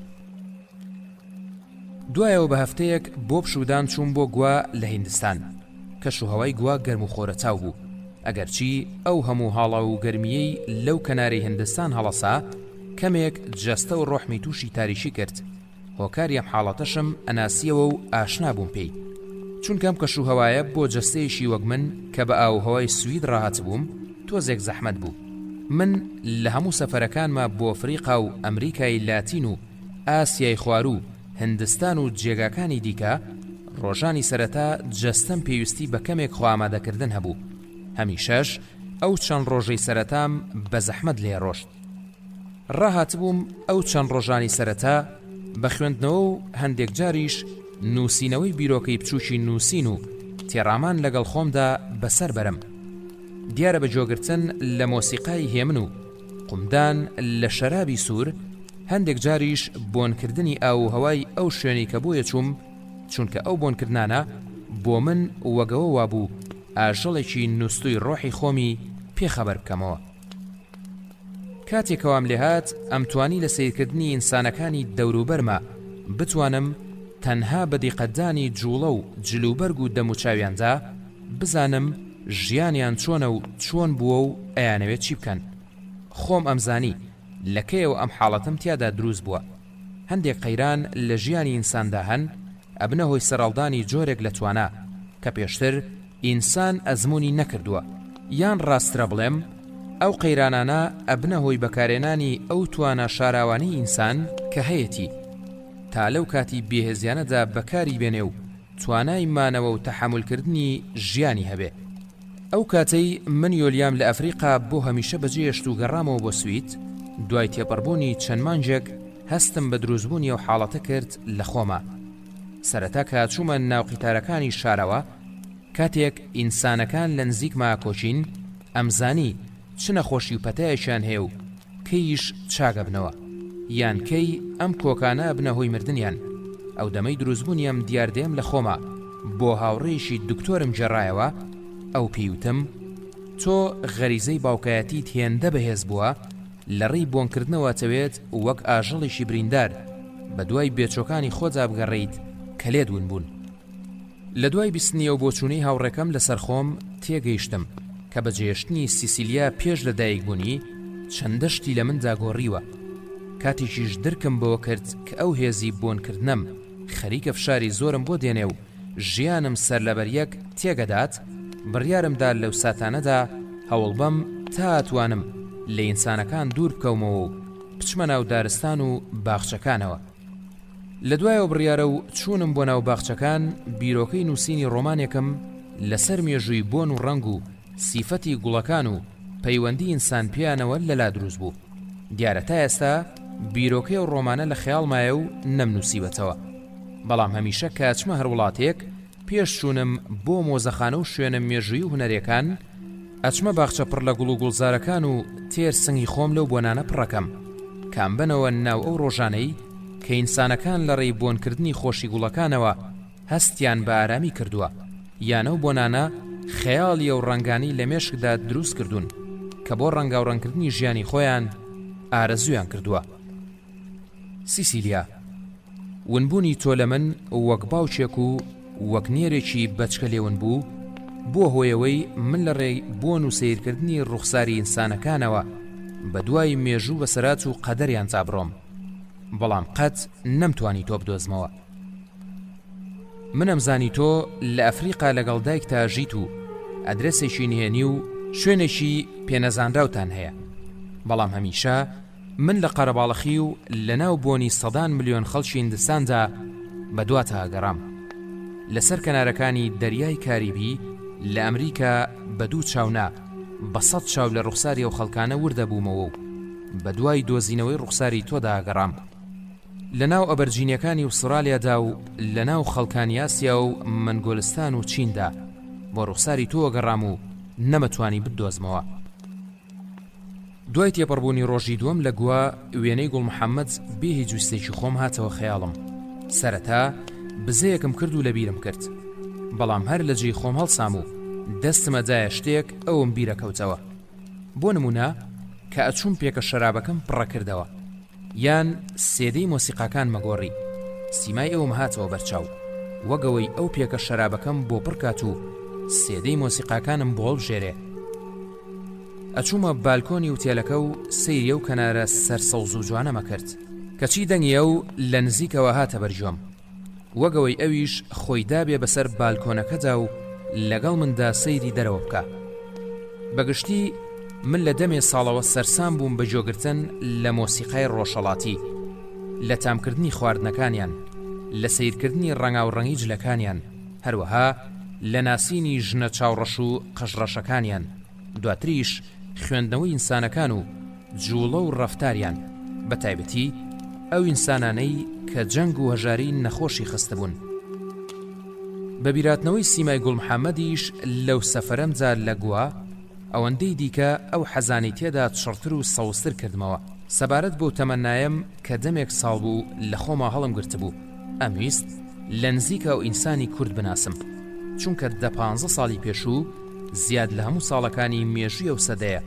دوایەوە بە هەفتەیەک بۆ پشودان چوون بۆ گوا لە هیندستان، کەش و هەوای گوا گەرم و خۆرەچاو بوو. ئەگەرچی ئەو هەموو هاڵە و گەرمیەی لەو کەناری هیندستان هەڵەسا، کەمێک جەستە و ڕۆحمی تووشی تاریشی کرد. هۆکاری ئەم حاڵەتەشم ئەناسیەوە و ئاشنا بووم پێی، چونکەم کەش و هەوایە بۆ جەستەیەشی وەک من کە بە ئاو هەوای سوید ڕاهات بووم تۆزێک زەحمەت بوو. من لە هەموو سەفەرەکانمە بۆ ئەفریقا و ئەمریکای لاتین و ئاسیای خوار و هندستان و جێگاکانی دیکە ڕۆژانی سەرەتا جەستەم پێویستی بە کەمێک خۆئامادەکردن هەبوو. هەمیشەش ئەو چەند ڕۆژەی سەرەتام بە زەحمەت لێ ڕۆشت. ڕاهات بووم ئەو چەند ڕۆژانی سەرەتا بە خوێندنەوە و هەندێک جاریش نووسینەوەی بیرۆکەی بچووکی نووسین و تێڕامان لەگەڵ خۆمدا بەسەر بەرم. دیارە بە جۆگرتن لە مۆسیقای هێمن و قومدان لە شەرابی سوور، هەندێک جاریش بۆنکردنی ئاو هەوای ئەو شوێنی کە بۆیە چووم، چونکە ئەو بۆنکردانە بۆ من وەگەوە وابوو ئاژەڵێکی نووستوی ڕۆحی خۆمی پێخەبەر بکەمەوە. کاتێکەوەم لێهات ئەمتوانی لە سیرکردنی ئینسانەکانی دەوروبەرمە بتوانم تەنها بە دیقەتدانی جوڵە و جلوبەرگ و دەموچاویاندا بزانم ژیانیان چۆنە و چۆن بووە و ئەیانەوێت چی بکەن. خۆم ئەمزانی لەکەیەوە ئەم حاڵەتم تیادا دروست بووە. هەندێک قەیران لە ژیانی ئینساندا هەن ئەبنە هۆی سەرەڵدانی جۆرێک لە توانە کە پێشتر ئینسان ئەزمموی نەکردووە، یان ڕاسترە بڵێم ئەو قەیرانانە ئەبنە هۆی بەکارێنانی ئەو توانە شاراوانی ئینسان کە هەیەی تا لەو کاتی بێهێزیانەدا بەکاری بێنێ و توانای مانەوە و تەحملکردنی ژیانی هەبێ. ئەو کاتەی من یۆلیام لە ئەفریقا بۆ هەمیشە بەجێهێشت و گەڕامەوە بۆ سوید، دوای تێپەڕبوونی چەند مانجێک هەستم بە دروستبوونی ئەو حاڵەتە کرد لە خۆمە. سەرەتا کە چوومە ناو قیتارەکانی شارەوە، کاتێک ئینسانەکان لە نزیکما کۆچین، ئەمزانی چ نەخۆشی و پەتایەکیان هەیە و کەیش چاگە بنەوە، یان کەی ئەم کۆکانە بنە هۆی مردنیان. ئەو دەمەی دروستبوونیم دیاردێم لە خۆمە بۆ هاوڕێیشی دکتۆرم جێڕایەوە. ئەو پێیوتم تۆ غەریزەی باوکایەتی هێندە بەهێز بووە، لە ڕێی بۆنکردنەوە تەوێت وەک ئاژەڵێکی بریندار بە دوای بێچۆکانی خۆجا بگەڕێیت کە لێدون بوون. لە دوای بیستنیە و بۆچوونەی هاوڕێکەم لەسەر خۆم تێگەیشتم کە بە جێشتنی سیسیلیا پێش لە دایکبوونی چەندە شتی لە مندا گۆڕیوە. کاتێکیش درکم بەوە کرد کە ئەو هێزی بۆنکردنەم خەریکە فشاری زۆرم بۆ دێنێ و ژیانم سەر لەبەریەک تێگەدات، بڕیارمدا لەو ساتانەدا هەوڵ بەم تا ئەتوانم لە ئینسانەکان دوور بکەومەوە و بچمە ناو دارستان و باخچەکانەوە. لە دوایەوە بڕیارە و چوونم بۆ ناو باخچەکان، بیرۆکەی نووسینی ڕۆمانێکم لەسەر مێژووی بۆن و ڕنگ و سیفەتی گوڵەکان و پەیوەندی ئینسان پێیانەوە لەلا دروست بوو. دیارە تا ئێستا بیرۆکەی و ڕۆمانە لە خەیاڵمایە و نەمنووسیوەتەوە، بەڵام هەمیشە کە ئەچمە هەر وڵاتێک پێش چوونم بۆ مۆزەخانە و شوێنە مێژووی و هونەرەکان، ئەچمە باخچە پڕ لە گوڵ و گوڵزارەکان و تێر سنگی خۆم لەو بۆنانە پڕەکەم، کام بنەوە ناو ئەو ڕۆژانەی کە ئینسانەکان لە ڕێی بۆنکردنی خۆشی گوڵەکانەوە هەستیان بە ئارامی کردووە، یانە و بۆنانە خەیاڵی و ڕەنگانی لە مێشکدا دروست کردوون کە بۆ ڕەنگاوڕەنکردنی ژیانی خۆیان ئارەزویان کردووە. سیسیلیا، ونبوونی تۆ لە من وەک باوچێک و وەک نێرێکی بەچکە لێون بوو بۆ هۆیەوەی من لە ڕێی بۆن و سیرکردنی ڕوخساری ئینسانەکانەوە بە دوای مێژوو بەسەرات و قەدەریان چابڕۆم، بەڵام قەت نەمتوانی تۆ بدۆزمەوە. منم زانی تۆ لە ئەفریقا لەگەڵ دایکتا ژیت و ئەدرەسێکی نهێنی و شوێنێکی پێنەزانراوتان هەیە، بەڵام هەمیشە من لە قەرەباڵەخی و لە ناو بۆنی سەدان ملیۆن خەڵکی هیندستاندا بە دواتە ئەگەڕام. لەسەر کەنارەکانی دەریای کاریبی لە ئەمریکا بە دوو چاونا بە 100 چاو لە ڕوخساری ئەو خەڵکانە وردە بوومەوە و بە دوای دۆزینەوەی ڕوخساری تۆدا ئەگەڕام. لە ناو ئەبەرجینیەکانی ئوسترالیادا و لە ناو خەڵکانی ئاسیا و منگۆلستان و چیندا بۆ ڕوخساری تۆ ئەگەڕام و نەمەتوانی بدۆزمەوە. دوای تێپەڕبوونی ڕۆژی دووەم لە گووا وێنەی گوڵ محەممەد بێ هیچ جوستێکی خۆم هاتەوە خەیاڵم. سەرەتا بزەیەکم کرد و لە بیرم کرد، بەڵام هەر لە جێی خۆم هەڵسام و دەستمەدایە شتێک ئەوم بیرەکەوتەوە. بۆ نمونە کە ئەچووم پێکە شەرابەکەم پڕەکردەوە، یان سێدەی مۆسیقاکان مەگۆڕی، سیمای ئەوم هاتەوە بەرچاو وەگەوەی ئەو پێکە شەرابەکەم بۆ پڕکات و سێدەی مۆسیقاکانم بۆ هەڵبژێرێ. ئەچوومە بالکۆنی وتێلەکە و سەیریە و کەنارە سەرسەوز و جوانەمە کرد، کەچی دەنگیە و لە نزیکەوە هاتە بەرجۆم، وەگەوەی ئەویش خۆی دابێ بەسەر بالکۆنەکەدا و لەگەڵ مندا سەیری دەرەوە بکە. بەگشتی من لە دەمێ ساڵەوە سەرسام بووم بە جۆگرتن لە مۆسیقای ڕۆژهەڵاتی، لە تامکردنی خواردنەکانیان، لە سیرکردنی ڕەنگا و ڕەنگی جلەکانیان، هەروەها لە ناسینی ژنە چاوڕەش و قەژڕەشەکانیان، دواتریش خوێندنەوەی ئینسانەکان و جوڵە و ڕەفتاریان، بە تایبەتی ئەو ئینسانانەی کە جەنگ و هەژاری نەخۆشی خستبوون. بە بیراتنەوەی سیمای گوڵ محەممەدیش لەو سەفەرەمجا لە گووا ئەوەندەی دیکە ئەو حەزانی تێدا چڕتر و سەوستر کردمەوە. سەبارەت بۆ تەمەنایم کە دەمێک ساڵ بوو لە خۆما هەڵم گرتبوو، ئەمویست لە نزیکە و ئینسانی کورد بناسم، چونکە 15 ساڵی پێشوو زیاد لە هەموو ساڵەکانی مێژووی ئەو سەدەیە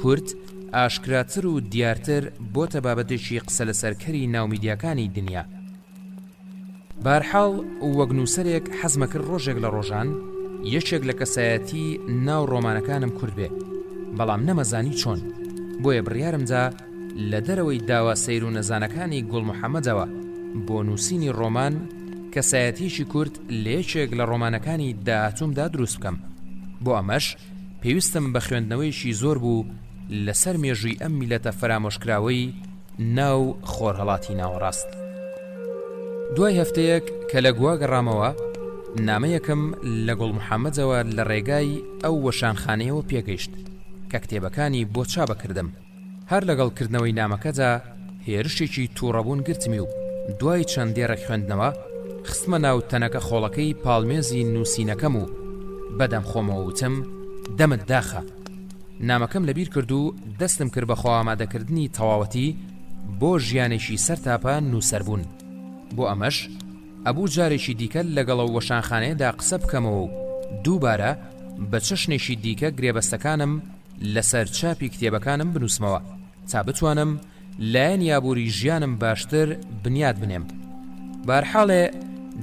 کورد ئاشکراتر و دیارتر بۆتە بابەتێکی قسە لەسەرکەری ناومیدیاکانی دنیا. بارحاڵ وەک نووسەرێک حەزمە کرد ڕۆژێک لە ڕۆژان یەکێک لە کەسایەتی ناو ڕۆمانەکانم کورد بێ، بەڵام نەمەزانی چۆن، بۆیە بڕیارمدا لە دەرەوەی داوا سەیر و نەزانەکانی گوڵ محەممەدەوە بۆ نووسینی ڕۆمان کەسایەتیشی کورد لە یەکێک لە ڕۆمانەکانی داهاتوومدا دروست بکەم. بۆ ئەمەش پێویستم بە خوێندنەوەیشی زۆر بوو لەسەر مێژووی ئەم میلەتە فرامۆشکراوەی ناو خۆرهەڵاتی ناوەڕاست. دوای هەفتەیەک کە لە گوا گەڕامەوە، نامەیەکم لە گوڵ محەممەدەوە لە ڕێگای ئەو وەشانخانەیەوە پێگەیشت کە کتێبەکانی بۆ چابە کردم. هەر لەگەڵکردنەوەی نامەکەدا هێرشێکی تووڕەبوون گرتمی و دوای چەند دێڕێک خوێندنەوە خستمە ناو تەنەکە خۆڵەکەی پاڵمێزی نووسینەکەم و بەدەم خۆمەوە وتم دەمت داخە. نامەکەم لەبیر کرد و دەستم کرد بە خۆ ئامادەکردنی تەواوەتی بۆ ژیانێکی سەرتاپە نووسەربوون. بۆ ئەمەش ئەبوو جارێکی دیکە لەگەڵەوە وەشانخانەیەدا قسە بکەمەوە و دووبارە بە چەشنێکی دیکە گرێبەستەکانم لەسەر چاپی کتێبەکانم بنووسمەوە تا بتوانم لایەن یابووری ژیانم باشتر بنیاد بنێم. بارحاڵێ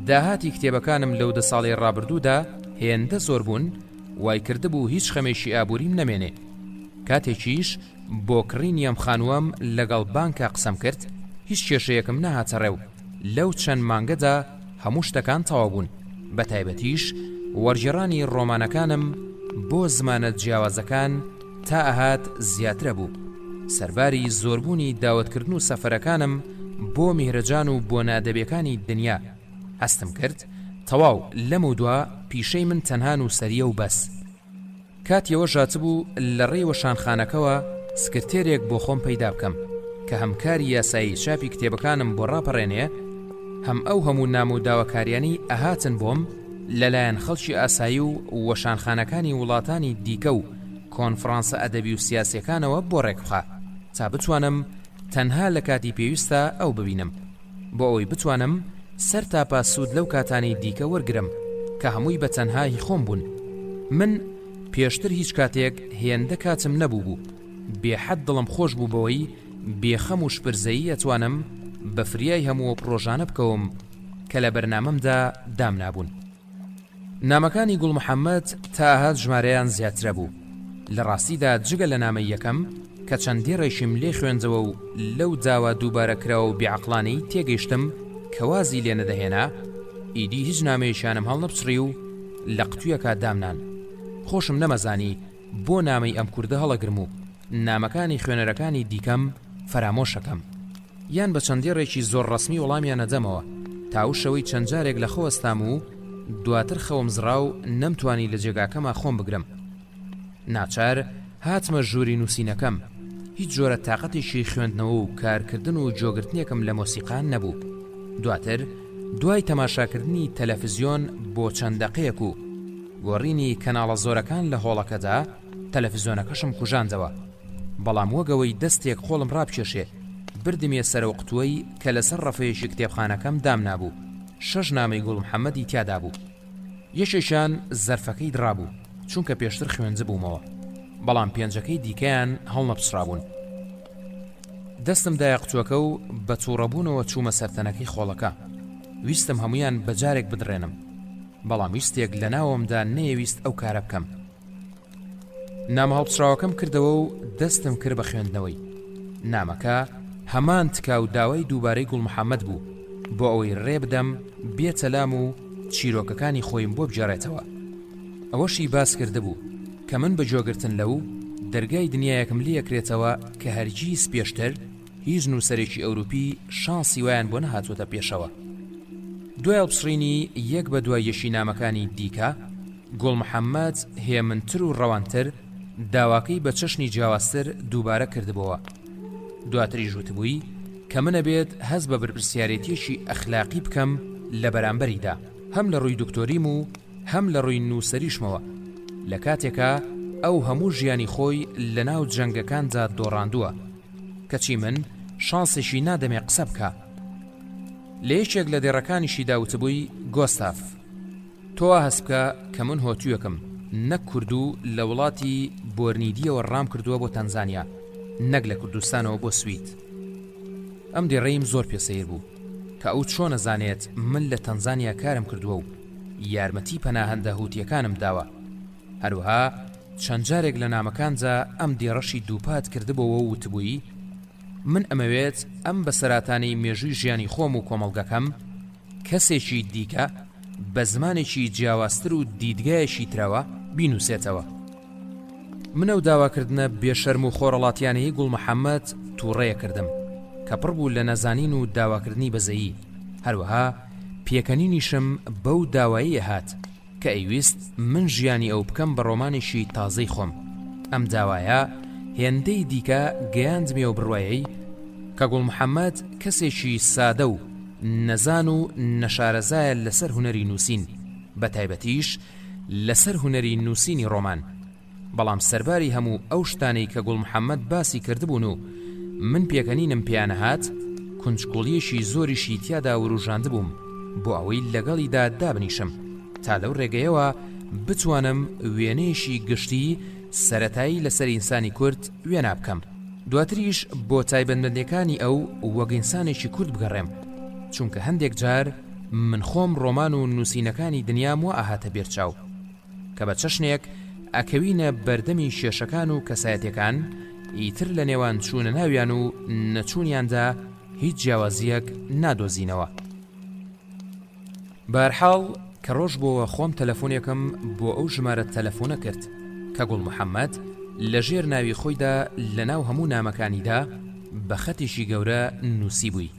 داهاتی کتێبەکانم لەو 10 ساڵی ڕابردوودا هێندە زۆر بوون، وای کردبوو هیچ خەمێکی ئابووریم نەمێنێ. کاتێکیش بۆ کڕینی ئەم خانووەم لەگەڵ بانکە قسەم کرد، هیچ کێشەیەکم نەهاتە ڕێو. لەو چەند مانگەدا هەموو شتەکان تەواو بوون، بە تایبەتیش وەرجێڕانی ڕۆمانەکانم بۆ زمانە جیاوازەکان تا ئەهات زیاترە بوو. سەرباری زۆربوونی داوەتکردن و سەفەرەکانم بۆ میهرەجان و بۆ نادەبیەکانی دنیا هەستم کرد تەواو لەم و دوا پیشەی من تەنها نووسەریە و بەس. کاتیەوە ژاتبوو لە ڕێی وەشانخانەکەوە سکرتێرێک بۆ خۆم پەیدا بکەم، کە هەمکاری یاسایی چاپی کتێبەکانم بۆ ڕاپەڕێنێ، هەم ئەو هەموو نام و داواکاریانی ئەهاتن بۆم لەلایەن خەڵکی ئاسایی و وەشانخانەکانی وڵاتانی دیکە و کۆنفرانسە ئەدەبی و سیاسیەکانەوە بۆ ڕێکبخا تا بتوانم تەنها لە کاتی پێویستە ئەو ببینم، بۆ ئەوەی بتوانم سەر تاپا سوود لەو کاتانی دیکە وەرگرم کە هەمووی بە تەنهایی خۆم بوون. من پێشتر هیچ کاتێک هێندە کاتم نەبوو بوو، بێحەد دڵم خۆش بوو بەوەی بێخەم و شپرزەیی ئەتوانم بە فریای هەموو پرۆژانە بکەوم کە لە بەرنامەمدا دام نابوون. نامەکانی گوڵ محەممەد تا ئاهات ژمارەیان زیاترە بوو. لە ڕاستیدا جگە لە نامەی یەکەم کە چەندی ڕێشیم لێ خوێنجەوە و لەو داوا دووبارەکراوە و بیعقلانەی تێگەیشتم کە وازی لێ نەدەهێنا، ئیدی هیچ نامەیەشانم هەڵ نەپچڕی و لە قوتوویەکە دامنان. خۆشم نەمەزانی بۆ نامەی ئەم کوردە هەڵەگرم و نامەکانی خوێنەرەکانی دیکەم فەرامۆشەکەم، یان بە چەندی ڕێکی زۆر ڕەسمی وەڵامیان نەدەمەوە تا و شەوەی چەند جارێک لە خۆستام و دواتر خەوم زڕا و نەمتوانی لە جێگاکەما خۆم بگرم. ناچار هاتمە ژووری نووسینەکەم. هیچ جۆرە تااقەتێکی خوێندنەوە و کارکردن و جۆگرتنیەکەم لە مۆسیقان نەبوو. دواتر دوای تەماشاکردنی تەلەڤیزیۆن بۆ چەند دەقەیەک و گۆڕینی کەناڵە زۆرەکان لە هۆڵەکەدا تەلەڤیزیۆنەکەشم کوژاندەوە، بەڵام وەگەوەی دەستێک خۆڵم ڕابکێشێ بردمیە سەرەوە قوتووەی کە لەسەر ڕەفەیەشی کتێبخانەکەم دام نابوو. 6 نامەی گوڵ محەممەدی تیادا بوو. یەشێشان زەرفەکەی درابوو چونکە پێشتر خوێنجە بوومەوە، بەڵام پێنجەکەی دیکەیان هەڵ نەپسرابوون. دەستم دایە قوتووەکە و بە تووڕەبوونەوە چوومە سەرتەنەکەی خۆڵەکە. ویستم هەمویان بەجارێک بدڕێنم، بەڵام ویستێک لە ناوەمدا نەیەویست ئەو کارە بکەم. نامە هەڵپسراوەکەم کردەوە و دەستم کرد بە خوێندنەوەی. نامەکە هەمان تکا و داوای دووبارەی گوڵ محەممەد بوو بۆ ئەوەی ڕێ بدەم بێتە لام و چیرۆکەکانی خۆیم بۆ بجارێتەوە. ئەوەشی باس کرده بوو کە من بە جۆگرتن لەو دەرگای دنیایەکم لێکرێتەوە کە هەرگیز پێشتر هیچ نووسەرێکی ئەوروپی شانسی وایان بۆ نەهاتوۆتە پێشەوە. دوای هەڵبسڕینی یەک بە دوای یەشی نامەکانی دیکە، گوڵ محەممەد هێمنتر و ڕەوانتر داواکەی بە چەشنی جیاوازتر دووبارە کردبەوە. دواتری ژووتبووی کە منە بێت هەز بە بەرپرسیارەتیەکی ئەخلاقی بکەم لە بەرامبەریدا، هەم لە ڕووی دکتۆریم و هەم لە ڕووی نووسەریشمەوە، لە کاتێکە ئەو هەموو ژیانی خۆی لە ناو جەنگەکاندا دۆڕاندووە کەچی من شانسێکی نادەمێ قسە بکە. لە یەکێک لە دێڕەکانیشی داوتبووی گۆستاف، تۆ هەست بکە کە من هۆتوویەکم، نەک کوردو لە وڵاتی بۆرنیدیەوە ڕام کردووە بۆ تەنزانیا، نەک لە کوردستانەوە بۆ سوید. ئەم دێڕەیم زۆر پێسەیر بوو کە ئەو چۆن نەزانێت من لە تەنزانیا کارم کردووە و یارمەتی پەناهەندە هوتیەکانم داوە. هەروەها چەند جارێک لە نامەکانجا ئەم دێڕەشی دووپات کردبەوە و وتبووی من ئەمەوێت ئەم بە سەراتانەی مێژووی ژیانی خۆم و کۆمەڵگەکەم کەسێکی دیکە بە زمانێکی جیاوازتر و دیدگایەکی ترەوە بینوسێتەوە. منە و داواکردنە بێشەرم و خۆڕەڵاتیانەی گوڵ محەممەد تووڕەیە کردم کە پڕ بوو لە نەزانین و داواکردنی بەزەیی. هەروەها پێکەنینیشم بەو داواییە هات کە ئەیویست من ژیانی ئەو بکەم بە ڕۆمانێکی تازەی خۆم. ئەم داوایە هێندەی دیکە گەیاندمێ و بڕوایەی کە گوڵ محەممەد کەسێکی سادە و نەزان و نەشارەزایە لەسەر هونەری نووسین، بە تایبەتیش لەسەر هونەری نووسینی ڕۆمان. بەڵام سەرباری هەموو ئەو شتانەی کە گوڵ محەممەد باسی کردبوون و من پێکەنینم پیانەهات، کونجکۆڵیەشی زۆریشی تیادا وروژاند بووم بۆ ئەوەی لەگەڵیدا دابنیشم تا لەو ڕێگەیەوە بتوانم وێنەیەشی گشتی سەرەتایی لەسەر ئینسانی کورد وێنا بکەم. دواتریش بۆ تایبەتمەندەکانی ئەو وەک ئینسانێکی کورد بگەڕێم، چونکە هەندێک جار من خۆم ڕۆمان و نووسینەکانی دنیام وە ئاهاتە بێرچاو کە بە چەشنێک ئەکەوینە بەردەمی شێشەکان و کەسایەتەکان، ئیتر لە نێوان چوونە ناویان و نەچوونیاندا هیچ جیاوازیەک نادۆزینەوە. بەرحاڵ کە ڕۆژ بۆوە خۆم تەلەفۆنێکم بۆ ئەو ژمارە تەلەفۆنە کرد کە گوڵ محەممەد لە ژێر ناوی خۆیدا لە ناو هەموو نامەکانیدا بە خەتێکی گەورە نووسی بووی.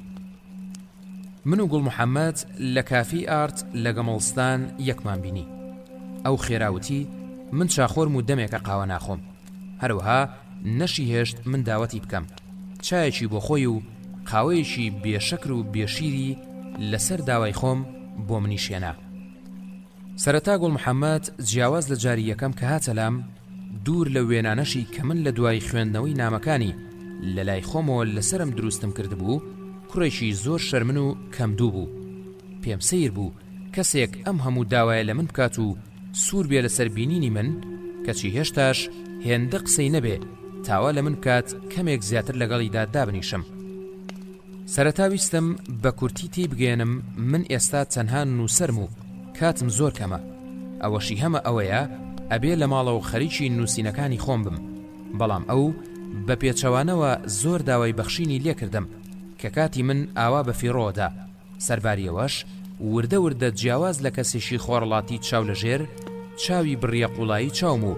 من و گوڵ محەممەد لە کافی ئارت لە گەمەڵستان یەکمان بینی. ئەو خێراوتی من چاخۆرم و دەمێکە قاوە ناخۆم، هەروەها نەشی هێشت من داوەتی بکەم، چایەکی بۆ خۆی و قاوەیەکی بێشەکر و بێشیری لەسەر داوای خۆم بۆ منیشێنا. سەرەتا گوڵ محەممەد جیاواز لە جاری یەکەم کە هاتە لام دوور لە وێنانەشی کە من لە دوای خوێندنەوەی نامەکانی لە لای خۆمەوە لەسرم دروستم کردبوو، کوڕێکی زۆر شەرمن و کەمدوو بوو. پێم سیر بوو کەسێک ئەم هەموو داوایە لە من بکات و سوور بێ لەسەر بینینی من، کەچی هێشتاش هێندە قسەی نەبێ تاوا لە من کات کەمێک زیاتر لەگەڵیدا دابنیشم. سەرەتا ویستم بە کورتی تێی بگێنم من ئێستا تەنها نووسەرم و کاتم زۆر کەمە، ئەوەشی هەمە ئەوەیە ئەبێ لە ماڵەوە خەریکی نووسینەکانی خۆم بم. بەڵام ئەو بە پێچەوانەوە زۆر داوای بەخشینی لێکردم کە کاتی من ئاوا بە فیڕۆدا. سەرباریەوەش وردە وردە جیاواز لە کەسێکی خۆڕڵاتی چاو لە ژێر چاوی بڕیە قوڵایی چاوم و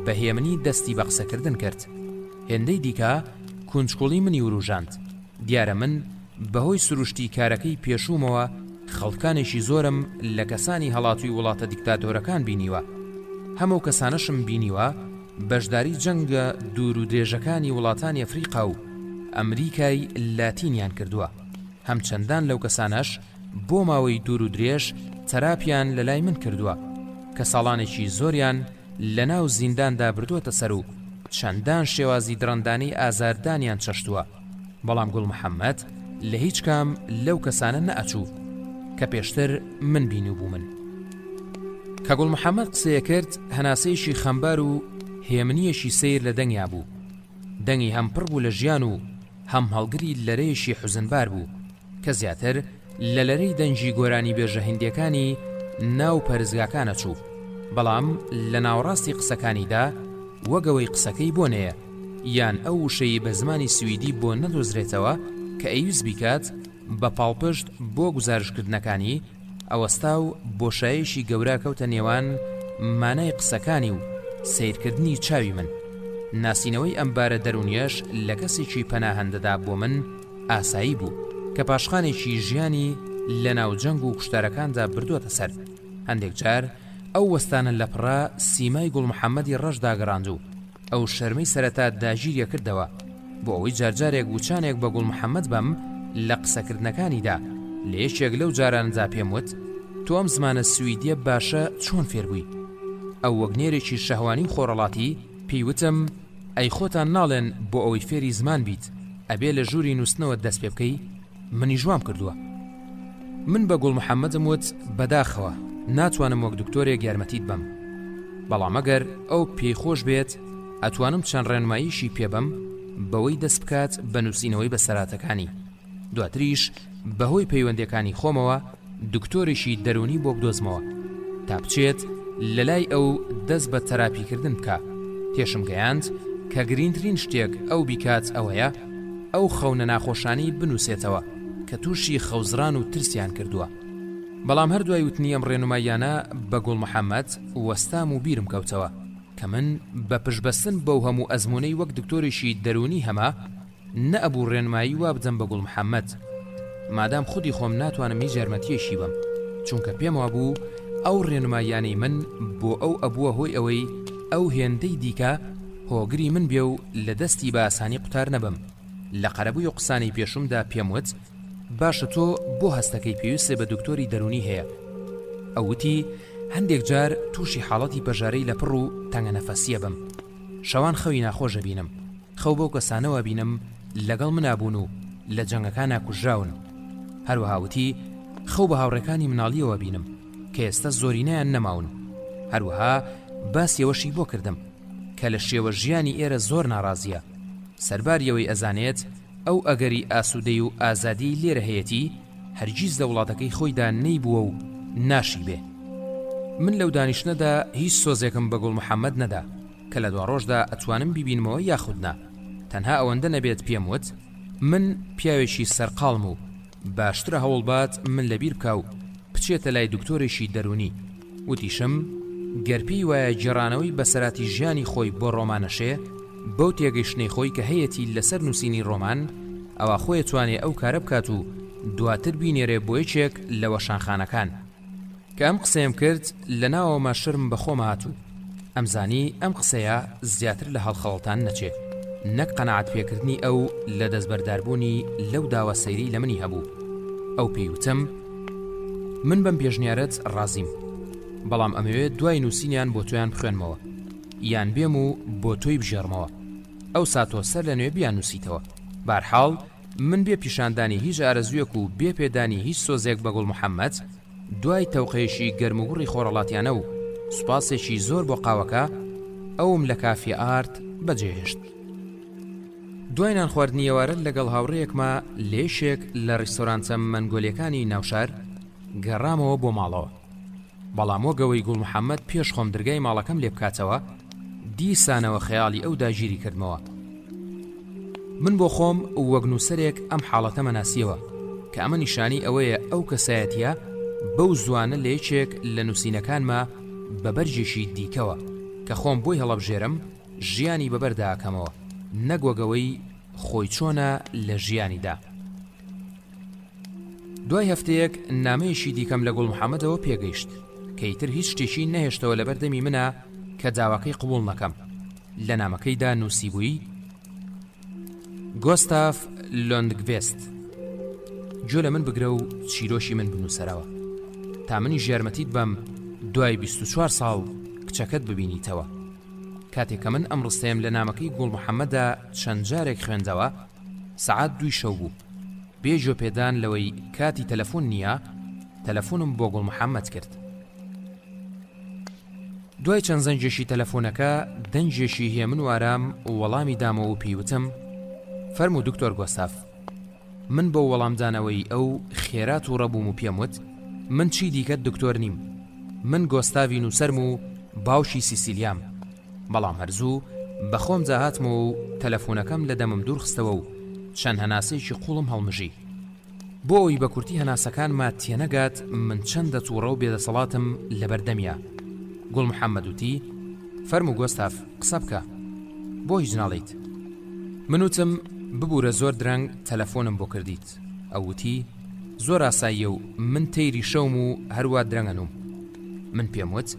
بەهێمنی دەستی بە قسەکردن کرد. هێندەی دیکە کونجکوڵی منی وروژاند. دیارە من بەهۆی سروشتی کارەکەی پێشوومەوە خەڵکانێکی زۆرم لە کەسانی هەڵاتوی وڵاتە دیکتاتۆرەکان بینیوە. هەموو کەسانەشم بینیوە بەشداری جەنگە دوور و درێژەکانی وڵاتانی ئەفریقا و ئەمریکای لاتینیان کردووە. هەمچەندان لەو کەسانەش بۆ ماوەی دوور و درێژ تەراپیان لە لای من کردووە کە ساڵانێکی زۆریان لە ناو زینداندا بردووەتە سەر و چەندان شێوازی دڕندانەی ئازاردانیان چەشتووە. بەڵام گوڵ محەممەد لە هیچ کام لەو کەسانە نەئەچوو کە پێشتر من بینی بوو من. کە گوڵ محەممەد قسەیە کرد هەناسەیەکی خەمبار و هێمنیەشی سیر لە دەنگیا بوو. دەنگی هەم پڕ بوو لە ژیان و هەم هەڵگری لەرەیەشی حوزنبار بوو کە زیاتر لە لەرەی دەنجی گۆرانی بێژە هیندیەکانی ناو پەرزگاکانە چوو. بەڵام لە ناوڕاستی قسەکانیدا وەگەوەی قسەکەی بۆ نەیە یان ئەو وشەی بە زمانی سویدی بۆ نەدۆزرێتەوە کە ئەیویست بیکات بە پاڵپشت بۆ گزارشکردنەکانی ئەوەستا و بۆشایشی گەورە کەوتە نێوان مانای قسەکانی و سیرکردنی چاوی من. ناسینەوەی ئەمبارە دەرونیەش لە کەسێکی پەناهەندەدا بۆ من ئاسایی بوو کە پاشخانێکی ژیانی لە ناو جەنگ و کوشتارەکاندا بردووەتە سەر. هەندێک جار ئەو وەستانە لە پڕا سیمای گوڵ محەممەدی ڕەشداگەڕاند و ئەو شەرمەی سەرەتا داگیریە کردەوە بۆ ئەوەی جارجارێک وچانێک بە گوڵ محەممەد بەم لە قسەکردنەکانیدا. لە یەکێک لەو جاراندا پێم وت تۆ ئەم زمانە سویدیە باشە چۆن فێربووی؟ ئەو وەگنێرێکی شەهوانی و خۆڕەڵاتی پێیوتم ئەی خۆتان ناڵێن بۆ ئەوەی فێری زمان بیت ئەبێ لە ژووری نووسنەوە دەست پێ بکەی. منی ژوام کردووە. من بە گوڵ محەممەدم وت بەداخەوە ناتوانم وەک دکتۆرێک یارمەتیت بم، بەڵام ئەگەر ئەو پێی خۆش بێت ئەتوانم چەند ڕێنماییشی پێبم بەوەی دەست بکات بە نووسینەوەی بەسەراتەکانی. دواتریش بەهۆی پەیوەندیەکانی خۆمەوە دکتۆرێکی دەرونی بۆ بدۆزمەوە تا بچێت لە لای ئەو دەست بە تەراپیکردن بکە. تێشم گەیاند کە گرینترین شتێک ئەو بیکات ئەوەیە ئەو خەونە ناخۆشانی بنووسێتەوە کە تووشی خەوزران و ترسیان کردووە. بەڵام هەردوای وتنی ئەم ڕێنماییانە بە گوڵ محەممەد وەستام و بیرم کەوتەوە کە من بە پشبەستن بەو هەموو ئەزمونەی وەک دکتۆرێکی دەرونی هەما نەئەبوو ڕێنمایی وا بدەم بە گوڵ محەممەد مادام خودی خۆم ناتوانم هیچ یارمەتیەشی بم، چونکە پێم وابوو ئەو ڕێنماییانەی من بۆ ئەو ئەبووە هۆی ئەوەی ئەو هێندەی دیکە هۆگری من بێ و لە دەستی بە ئاسانی قوتار نەبم. لە قەرەبووی قسانی پێشومدا پێم وت باشە تۆ بۆ هەستەکەی پێویستە بە دکتۆری دەرونی هەیە. ئەوتی هەندێک جار تووشی حاڵەتی بەژارەی لە پڕ و تەنگە نەفەسیە بم، شەوان خەوی ناخۆشە بینم، خەو بەو کەسانەوە بینم لەگەڵ منابوون و لە جەنگەکانە کوژراون. هەروەها وتی خەو بە هاوڕێکانی مناڵیەوە بینم کە ئێستا زۆرینەیان نەماون. هەروەها باسیەوەشی بۆ کردم کە لە شێوە ژیانی ئێرە زۆر ناڕازیە، سەرباریەوەی ئەزانێت ئەو ئەگەری ئاسوودەی و ئازادی لێرە هەیەی هەرگیز لە وڵاتەکەی خۆیدا نەیبووە و ناشی بێ. من لەو دانیشتنەدا هیچ سۆزێکم بە گوڵ محەممەد نەدا کە لە دوا ڕۆژدا ئەتوانم بیبینمەوە یاخودنا. تەنها ئەوەندە نەبێت پێم وت من پیاوێکی سەرقاڵم و باشترە هەوڵبات من لەبیر بکە و بچێتە لای دکتۆرێکی دەرونی. وتیشم گەرپی وایە جێڕانەوەی بەسەراتی ژیانی خۆی بۆ ڕۆمانەشێ بەو تێگەیشتنەی خۆی کە هەیەی لەسەر نووسینی ڕۆمان ئەوە خۆی توانێ ئەو کارە بکات و دواتر بینێرێ بۆ یەکێک لە وەشانخانەکان. کە ئەم قسەیم کرد لە ناوەما شرم بە خۆم هاتوو. ئەمزانی ئەم قسەیە زیاتر لە هەڵخەڵەتان نەچێ، نەک قەنەعەت پێکردنی ئەو لە دەستبەرداربوونی لەو داوە سەیری لە منی هەبوو. ئەو پێیوتم من بەم پێشنیارەت ڕازیم، بەڵام ئەمەوێت دوای نووسینیان بۆ تۆیان بخوێنمەوە یان بێم و بۆ تۆی بژێڕمەوە. ئەو ساتۆ سەر لە نوێ بیان نووسیتەوە. بارحاڵ من بێ پیشاندانی هیچ ئارەزوویەک و بێ پێدانی هیچ سۆزێک بە گوڵ محەممەد دوای تەوقەیەشی گەرموگوڕی خۆڕەڵاتیانە و سوپاسێکی زۆر بۆ قاوەکە ئەوم لە کافی ئارت بەجێهێشت. دوای نان خواردنی ئێوارە لەگەڵ هاوڕێیەکمە لێشێک لە ڕیستۆرانتە مەنگۆلیەکانی ناوشار گەڕامەوە بۆ ماڵەوە. بەڵام وەگەوەی گوڵ محەممەد پێش خۆم دەرگای ماڵەکەم لێ بکاتەوە دیسانەوە خەیاڵی ئەو داگیری کردمەوە. من بۆ خۆم وەک نووسەرێک ئەم حاڵەتەمە ناسیەوە کە ئەمە نیشانی ئەوەیە ئەو کەسایەتیە بەو زوانە لە یەکێک لە نووسینەکانمە بەبەرجێشی دیکەوە کە خۆم بۆی هەڵەبژێرم ژیانی بەبەرداکەمەوە، نەگوەگەوەی خۆی چۆنە لە ژیانیدا. دوای هەفتەیەک نامەیەشی دیکەم لە گوڵ محەممەدەوە پێگەیشت کە ئیتر هیچ شتێکی نەهێشتەوە لە بەردەمی منە کە داواکەی قبول نەکەم. لە نامەکەیدا نووسیبووی گۆستاف لۆندگڤێست گوێ لە من بگرە و چیرۆشی من بنووسەرەوە تا منی ژێرمەتیت بەم دوای 24 ساڵ کچەکەت ببینیتەوە. کاتێک کە من ئەم ڕستەیەم لە نامەکەی گوڵ محەممەدا چەند جارێک خوێندەوە سەعات 2 شەو بوو. بێژۆ پێدان لەوەی کاتی تەلەفۆن نییە تەلەفۆنم بۆ گوڵ محەممەد کرد. دوای چەند زەنجێشی تەلەفۆنەکە دەنجێشی هێ من وارام وەڵامی دامەوە و پێیوتم فەرموو دکتۆر گۆستاف، من بۆ وەڵامدانەوەی ئەو خێرات و ڕەبووم و پێم وت من چی دیکەت دکتۆر نیم، من گۆستاڤی نووسەرم و باوشی سیسیلیام، بەڵام هەرزوو بەخۆم جاهاتمەوە و تەلەفۆنەکەم لە دەمم دوور خستەوە و چەند هەناسەیەکی قوڵم هەڵمژی. بۆ ئەوی بە کورتی هەناسەکانمە تێنەگات من چەندە تووڕە و بێدەسەڵاتم لە بەردەمیە. گوڵ محەممەد وتی فەرموو گۆستاف قسە بکە، بۆ هیچ ناڵیت. منوتم ببوورە زۆر درەنگ تەلەفۆنم بۆ کردیت. ئەوتی زۆر ئاساییە و من تەیری شەوم و هەروە درەنگەنوم. من پێم وت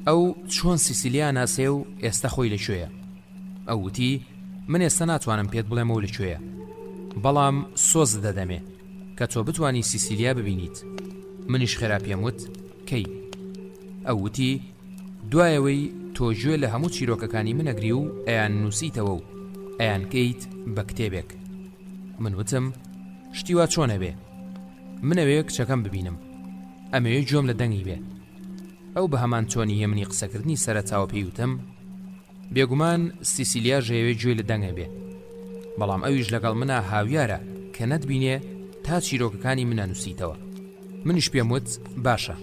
ئەو چۆن سیسیلیا ناسێ و ئێستا خۆی لەکوێیە. ئەوتی من ئێستا ناتوانم پێت بڵێمەوە لەکوێیە، بەڵام سۆز دەدەمێ کە تۆ بتوانی سیسیلیا ببینیت. منیش خێرا پێم وت کەی. ئەوتی دوایەوەی تۆ گوێ لە هەموو چیرۆکەکانی منەگری و ئەیان نووسیتەوە و ئەیان کەیت بە کتێبێک. من وتم شتی وا چۆنە بێ، منەوێ کچەکەم ببینم، ئەمەوێ گوێم لە دەنگی بێ. ئەو بە هەمان تۆنی هێمنی قسەکردنی سەرەتاوە پێیوتم بێگومان سیسیلیا ژەیەوێ گوێ لە دەنگە بێ، بەڵام ئەویش لەگەڵ منە هاویارە کە نەتبینێ تا چیرۆکەکانی منە نووسیتەوە. منیش پێم وت باشە،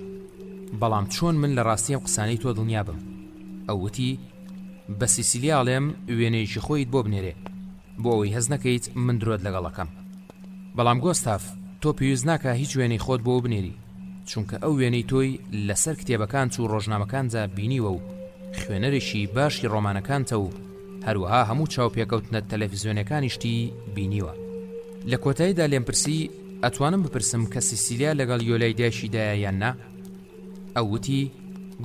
بەڵام چۆن من لە ڕاستی ئەم قسانەی تۆ دڵنیا بم. ئەوتی بە سیسیلیاڵێم وێنەیەکی خۆیت بۆ بنێرێ بۆ ئەوەی هەز نەکەیت من درۆت لەگەڵەکەم. بەڵام گۆستاف تۆ پێویست ناکە هیچ وێنەی خۆت بۆ بنێری، چونکە ئەو وێنەی تۆی لەسەر کتێبەکان و ڕۆژنامەکاندا بینیوە و خوێنەرێکی باشی ڕۆمانەکانتە و هەروەها هەموو چاوپێکەوتنە تەلەڤیزیۆنەکانیشتی بینیوە. لە کۆتاییدا لێم پرسی ئەتوانم بپرسم کە سیسیلیا لەگەڵ یۆلای دایشیدایە یان نا؟ ئەوتی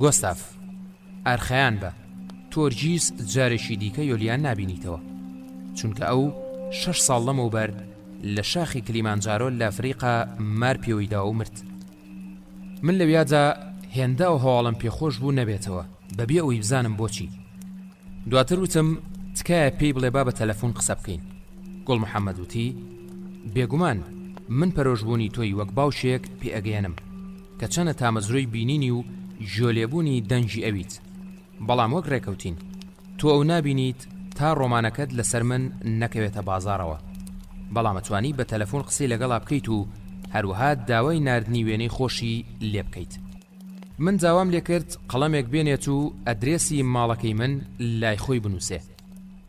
گۆستاف ئارخەیان بە تۆرجیس جارێکی دیکە یۆلیان نابینیتەوە، چونکە ئەو 6 ساڵ لەمەوبەر لە شاخی کلیمانجارۆ لە ئەفریقا مار پێوەیدا و مرد. من لەویادا هێندا و هەواڵم پێخۆش بوو نەبێتەوە بەبێ ئەوی بزانم بۆچی. دواتر وتم تکایە پێی بڵێ با بە تەلەفۆن قسە بکەین. گوڵ محەممەد وتی بێگومان من پەرۆژبوونی تۆی وەک باوشێک پێ ئەگەێنم کە چەنە تامەزرۆی بینینی و ژۆلێبوونی دەنجی ئەویت، بەڵام وەک ڕێکەوتین تۆ ئەو نابینیت تا ڕۆمانەکەت لەسەر من نەکەوێتە بازارەوە، بەڵام ئەتوانی بە تەلەفۆن قسەی لەگەڵا بکەیت و هەروەها داوای ناردنی وێنەی خۆشی لێ بکەیت. من داوام لێ کرد قەڵەمێک بێنێت و ئەدرێسی ماڵەکەی من لای خۆی بنووسێ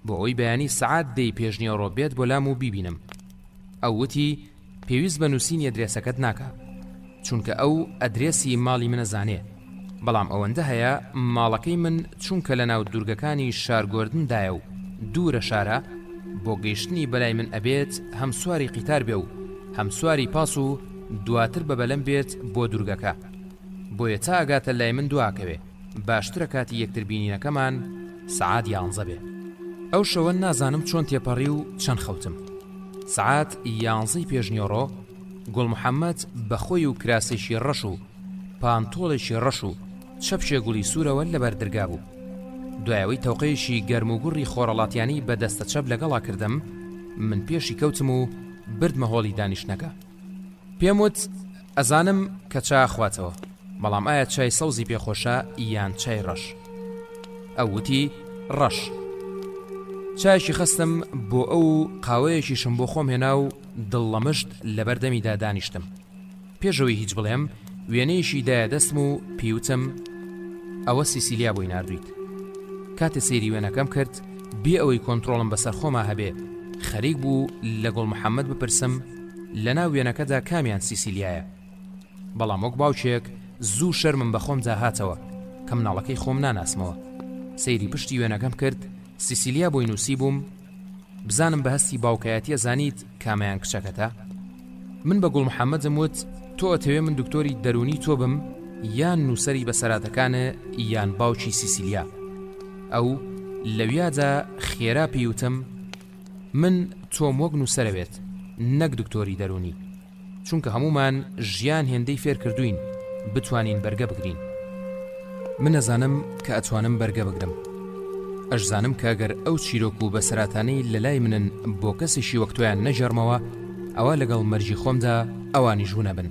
بۆ ئەوی بەیانی سەعات دەی پێشنیەوە بێت بۆ لام و بیبینم. ئەو وتی پێویست بە نووسینی ئەدرێسەکەت ناکە، چونکە ئەو ئەدرێسی ماڵی منە زانێ، بەڵام ئەوەندە هەیە ماڵەکەی من چونکە لە ناو دوورگەکانی شارگۆردندایە و دوورە شارە بۆ گەیشتنی بەلای من ئەبێت هەم سواری قیتار بێ و هەم سواری پاس و دواتر بە بەلەم بێت بۆ دوورگەکە، بۆیە تا ئەگاتە لای من دواکەوێ باشترە کاتی یەکتر بینینەکەمان سەعات 11 بێ. ئەو شەوە نازانم چۆن تێپەڕی و چەند خەوتم. سعات 11 پێشنیۆڕۆ گوڵمحەممەد بەخۆی و کراسێکی ڕەش و پانتۆڵێکی ڕەش و چەپشێ گوڵی سوورەوە لەبەر دەرگا بوو. دوایەوەی تەوقەیەشی گەرم و گوڕی خۆڕەڵاتیانی بە دەستە چەپ لەگەڵا کردم، من پێشی کەوتم و بردمە هۆڵی دانیشتنەکە. پێم وت ئەزانم کە چا خواتەوە، بەڵام ئایا چای سەوزی پێخۆشە یان چای ڕەش؟ ئەو وتی ڕەش. چایشی خستم بۆ ئەو قاوەیەکیشم بۆ خۆم هێنا و دڵ لە مشت لەبەردەمیدا دانیشتم. پێشەوەی هیچ بڵێم وێنەیەشی دایە دەستم و پیوتم ئەوە سیسیلیا بۆی ناردویت. کاتێ سەیری وێنەکەم کرد بێ ئەوەی کۆنتڕۆڵم بەسەر خۆما هەبێ خەریک بوو لە گوڵمحەممەد بپرسم لە ناو وێنەکەدا کامیان سیسیلیایە. بەڵام وەک باوچێک زوو شەرمم بە خۆم جاهاتەوە کە مناڵەکەی خۆم ناناسمەوە. سەیری پشتی وێنەکەم کرد، سیسیلیا بۆی نووسی بووم. بزانم بە هەستی باوکایەتیە زانیت کامیان کچەکەتە؟ من بە گوڵمحەممەدم وت تۆ ئەتەوێ من دکتۆری دەرونی تۆ بم یان نووسەری بەسەراتەکانە یان باوکی سیسیلیا؟ ئەو لەویادا خێرا پیوتم من تۆم وەک نووسەرەوێت نەک دکتۆری دەرونی، چونکە هەمومان ژیان هێندەی فێر کردوین بتوانین بەرگە بگرین. من ئەزانم کە ئەتوانم بەرگە بگرم. ئەشزانم کە ئەگەر ئەو چیرۆک و بەسەراتانەی لەلای منن بۆ کەسێکی وەک تۆیان نەژێڕمەوە ئەوە لەگەڵ مەرجی خۆمدا ئەوانی ژوونە بن.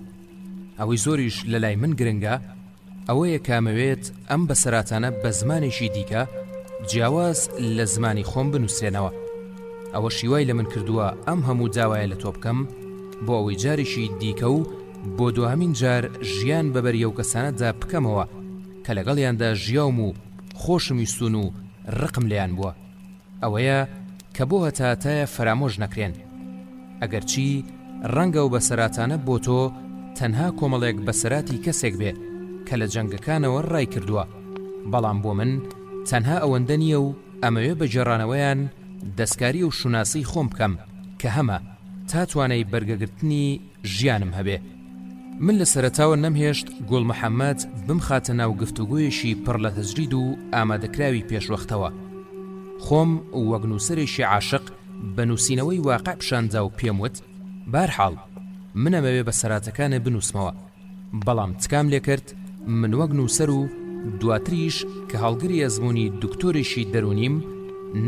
ئەوەی زۆریش لەلای من گرنگە ئەوەیە کامەوێت ئەم بەسەراتانە بە زمانێکی دیکە جیاواز لە زمانی خۆم بنووسێنەوە. ئەوە شیوای لە من کردووە ئەم هەموو داوایە لە تۆ بکەم بۆ ئەوەی جارێکی دیکە و بۆ دوهەمین جار ژیان بەبەریە و کەسانەتدا بکەمەوە کە لەگەڵیاندا ژیاوم و خۆشم ویستون و ڕقم لیان بووە. ئەوەیە کە بۆ هەتاتایە فرامۆژ نەکرێن. ئەگەرچی ڕەنگە و بەسەراتانە بۆ تۆ تەنها کۆمەڵێک بەسەراتی کەسێک بێ کە لە جەنگەکانەوە ڕای کردووە، بەڵام بۆ من تەنها ئەوەندە نییە و ئەمەوێ بە جێڕانەوەیان دەستکاری و شوناسی خۆم بکەم کە هەمە تا توانای بەرگەگرتنی ژیانم هەبێ. من لە سەرەتاوە نەمهێشت گوڵمحەممەد بمخاتە ناو گفتوگۆیەشی پڕ لە تەجرید و ئامادەکراوی پێشوەختەوە. خۆم وەک نووسەرێکی عاشق بە نووسینەوەی واقع پیشاندا و پێم وت بارحاڵ منەمەوێ بەسەراتەکانە بنووسمەوە، بەڵام تکام لێ کرد من وەک نووسەر و دواتریش کە هەڵگری ئەزمموی دکتۆرێکی دەرونیم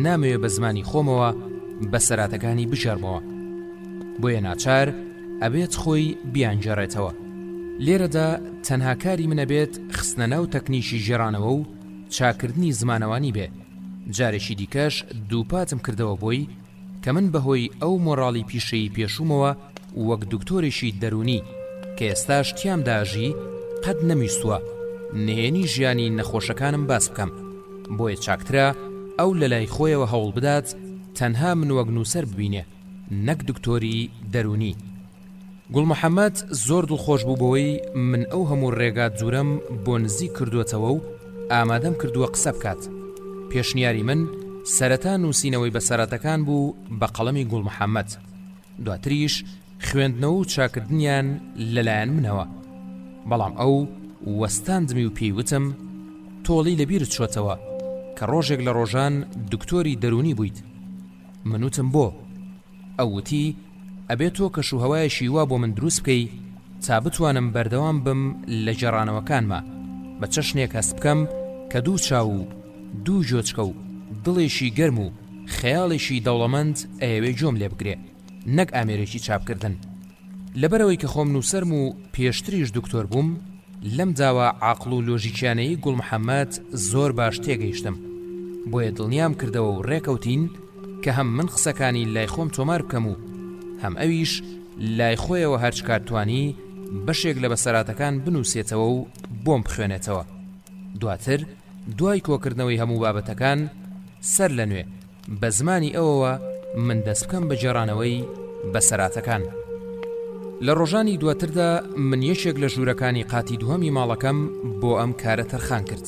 نامەوێ بە زمانی خۆمەوە بەسەراتەکانی بژارمەوە، بۆیە ناچار ئەبێت خۆی بیانجێڕێتەوە. لێرەدا تەنها کاری منە بێت خستنە ناو تەکنیشی ژێڕانەوە و چاکردنی زمانەوانی بێ. جارێکی دیکەش دووپاتم کردەوە بۆی کە من بەهۆی ئەو مۆڕاڵی پیشەی پێشومەوە وەک دکتۆرێکی دەرونی کە ئێستاش تیامداژی قەت نەمیستووە نهێنی ژیانی نەخۆشەکانم باس بکەم. بۆیە چاکترا ئەو لە لای خۆیەوە هەوڵ بدات تەنها من وەک نووسەر ببینێ نەک دکتۆری دەرونی. گوڵمحەممەد زۆر دڵخۆش بوو بەوەی من ئەو هەموو ڕێگا جوورم بۆ نزیک کردووەتەوە و ئامادەم کردووە قسە بکات. پێشنیاری من سەرەتا نووسینەوەی بەسەراتەکان بوو بە قەڵەمی گوڵمحەممەد، دواتریش خوێندنەوە و چاکردنیان لەلایەن منەوە. بەڵام ئەو وەستاندمی و پێیوتم تۆڵی لەبیرت چۆتەوە کە ڕۆژێک لە ڕۆژان دکتۆری دەرونی بوویت. منوتم بۆ؟ ئەو وتی ئەبێت تۆ کەشوهەوایەشی وا بۆ من دروست بکەی تا بتوانم بەردەوام بم لە جێڕانەوەکانمە بە چەشنێک هەست بکەم کە دوو چاو و دوو جۆچکە و دڵێکی گەرم و خەیاڵێکی دەوڵەمەند ئەیەوێ جۆم لێ بگرێ نەک ئامێرێکی چاپکردن. لەبەرەوەی کە خۆم نووسەرم و پێشتریش دکتۆر بووم لەم داوە عاقڵ و لۆژیکیانەی گوڵمحەممەد زۆر باش تێگەیشتم، بۆیە دڵنیام کردەوە و ڕێکەوتین کە هەم من قسەکانی لای خۆم تۆمار بکەم و هەم ئەویش لای خۆیەوە هەرچ کارتوانی بەشێک لە بەسەراتەکان بنووسێتەوە و بۆم بخوێنێتەوە. دواتر دوای کۆکردنەوەی هەموو بابەتەکان سەر لە نوێ بە زمانی ئەوەوە من دەست بکەم بە جێڕانەوەی بەسەراتەکان. لە ڕۆژانی دواتردا من یەکێک لە ژوورەکانی قاتی دووهەمی ماڵەکەم بۆ ئەم کارە تەرخان کرد،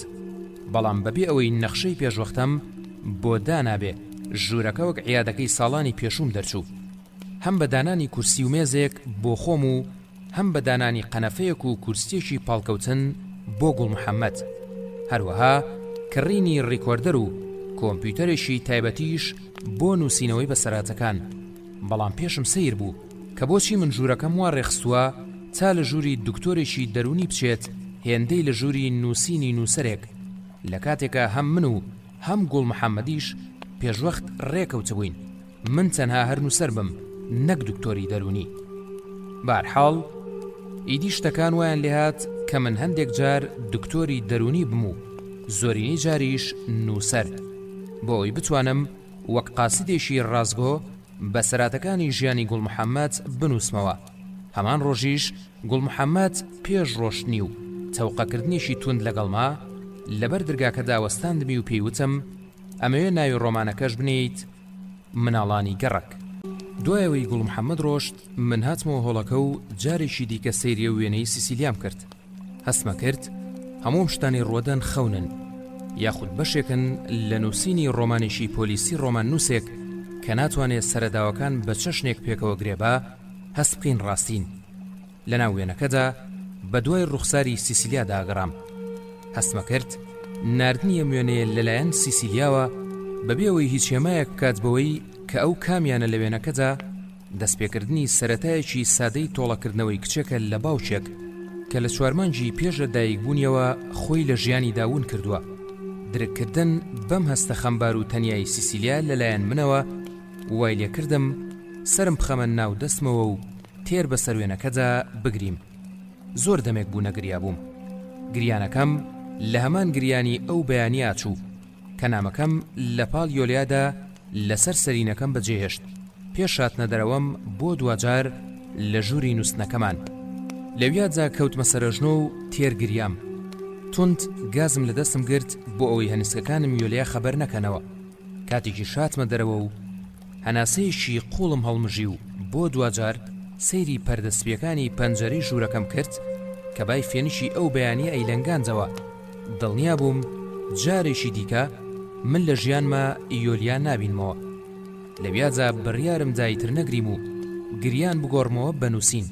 بەڵام بەبێ ئەوەی نەخشەی پێشوەختەم بۆ دانابێ ژوورەکە وەک عیادەکەی ساڵانی پێشوم دەرچوو، هەم بە دانانی کورسی و مێزێک بۆ خۆم و هەم بە دانانی قەنەفەیەک و کورسیەکی پاڵکەوتن بۆ گوڵمحەممەد، هەروەها کڕینی ڕیکۆردەر و کۆمپیوتەرێکی تایبەتیش بۆ نووسینەوەی بەسەراتەکان، بەڵام پێشم سیر بوو کە بۆچی من ژوورەکەم وا ڕێخستووە تا لە ژووری دکتۆرێکی دەرونی بچێت هێندەی لە ژووری نووسینی نووسەرێک، لە کاتێکە هەم من و هەم گوڵ محەممەدیش پێشوەخت ڕێکەوتە بووین، من تەنها هەر نووسەر بم نەک دکتۆری دەرونی. بارحاڵ ئیدی شتەکان وایان لێهات کە من هەندێک جار دکتۆری دەرونی بم و زۆرینەی جاریش نووسەر، بۆ ئەوی بتوانم وەک قاسیدێکی ڕازگۆ بەسەراتەکانی ژیانی گوڵ محەممەد بنووسمەوە. هەمان ڕۆژیش گوڵ محەممەد پێش ڕۆشتنی و تەوقەکردنیشی توند لەگەڵما لەبەر دەرگاکە داوەستاندمی و پێیوتم ئەمەوێ ناوی ڕۆمانەکەش بنیت مناڵانی گەڕک. دوایەوەی گوڵ محەممەد ڕۆشت من هاتمەوە هۆڵەکە و جارێکی دیکە سەیریە وێنەی سیسیلیام کرد. هەستمە کرد هەموم شتانی ڕۆدەن خەونن یاخود بەشێکن لە نووسینی ڕۆمانێکی پۆلیسی ڕۆمان نووسێک کە ناتوانێت سەرەداوەکان بە چەشنێک پێکەوە گرێبا هەست بکەین ڕاستین. لە ناو وێنەکەدا بە دوای ڕوخساری سیسیلیا داگەڕام. هەستمە کرد ناردنیە وێنەیە لەلایەن سیسیلیاوە بەبێەوەی هیچ هێمایەک بکات بەوەی کە ئەو کامیانە لە وێنەکەدا دەستپێکردنی سەرەتایەکی سادەی تۆڵەکردنەوەی کچێکە لە باوچێک کە لە چوارمانجی پێشە دایکبوونیەوە خۆی لە ژیانی داون کردووە. درکردن بەم هەستە خەمبار و تەنیایی سیسیلیا لەلایەن منەوە وای لێکردم سرم بخەمە ناو دەستمەوە و تێر بە سەروێنەکەدا بگریم. زۆر دەمێک بوو نەگریا بووم. گریانەکەم لە هەمان گریانی ئەو بەیانیا چوو کە نامەکەم لە پاڵ یۆلیادا لەسەر سەرینەکەم بەجێهێشت پێش هاتنە دەرەوەم بۆ دوجار لە ژووری نووسنەکەمان. لەویادجا کەوتمە سەرژنۆ و تێرگریام. تند گازم لە دەستم گرت بۆ ئەوەی هەنسکەکانم یۆلیا خەبەر نەکەنەوە. کاتێکی شاتمە دەرەوە و هەناسەیەکی قوڵم هەڵمژی و بۆ دوجار سەیری پەردەسپیەکانی پەنجەرەی ژوورەکەم کرد کە بای فێنشی ئەو بەیانیە ئەیلەنگانجەوە. دڵنیا بووم جارێکی دیکە من لە ژیانمە یۆلیا نابینمەوە. لەویادا بڕیارم دایتر نەگریم و گریان بگۆڕمەوە بە نووسین،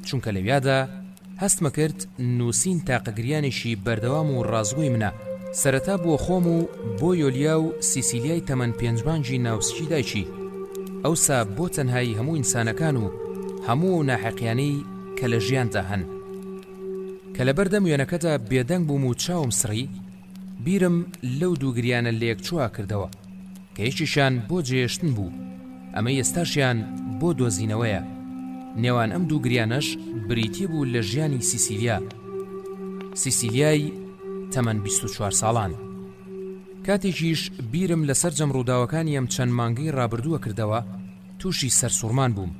چونکە لەویادا هەستمە کرد نووسین تاقەگریانێکی بەردەوام و ڕازگۆی منە سەرەتا بۆ خۆم و بۆ یۆلیا و سیسیلیای تەمەن پێنجمانجی ناوسکی دایکی، ئەوسا بۆ تەنهایی هەموو ئینسانەکان و هەموو ناحەقیانەی کە لە ژیاندا هەن. کە لەبەردەم وێنەکەدا بێدەنگ بووم و چاوم سڕی، بیرم لەو دوو گریانە لە یەکچووا کردەوە کە یەکیشیان بۆ جێهێشتن بوو، ئەمە ئێستاشیان بۆ دۆزینەوەیە. نێوان ئەم دوو گریانەش بریتی بوو لە ژیانی سیسیلیا، سیسیلیای تەمەن 24 ساڵان. کاتێکیش بیرم لەسەر جەم ڕووداوەکانی ئەم چەند مانگەی ڕابردووە کردەوە تووشی سەرسوڕمان بووم.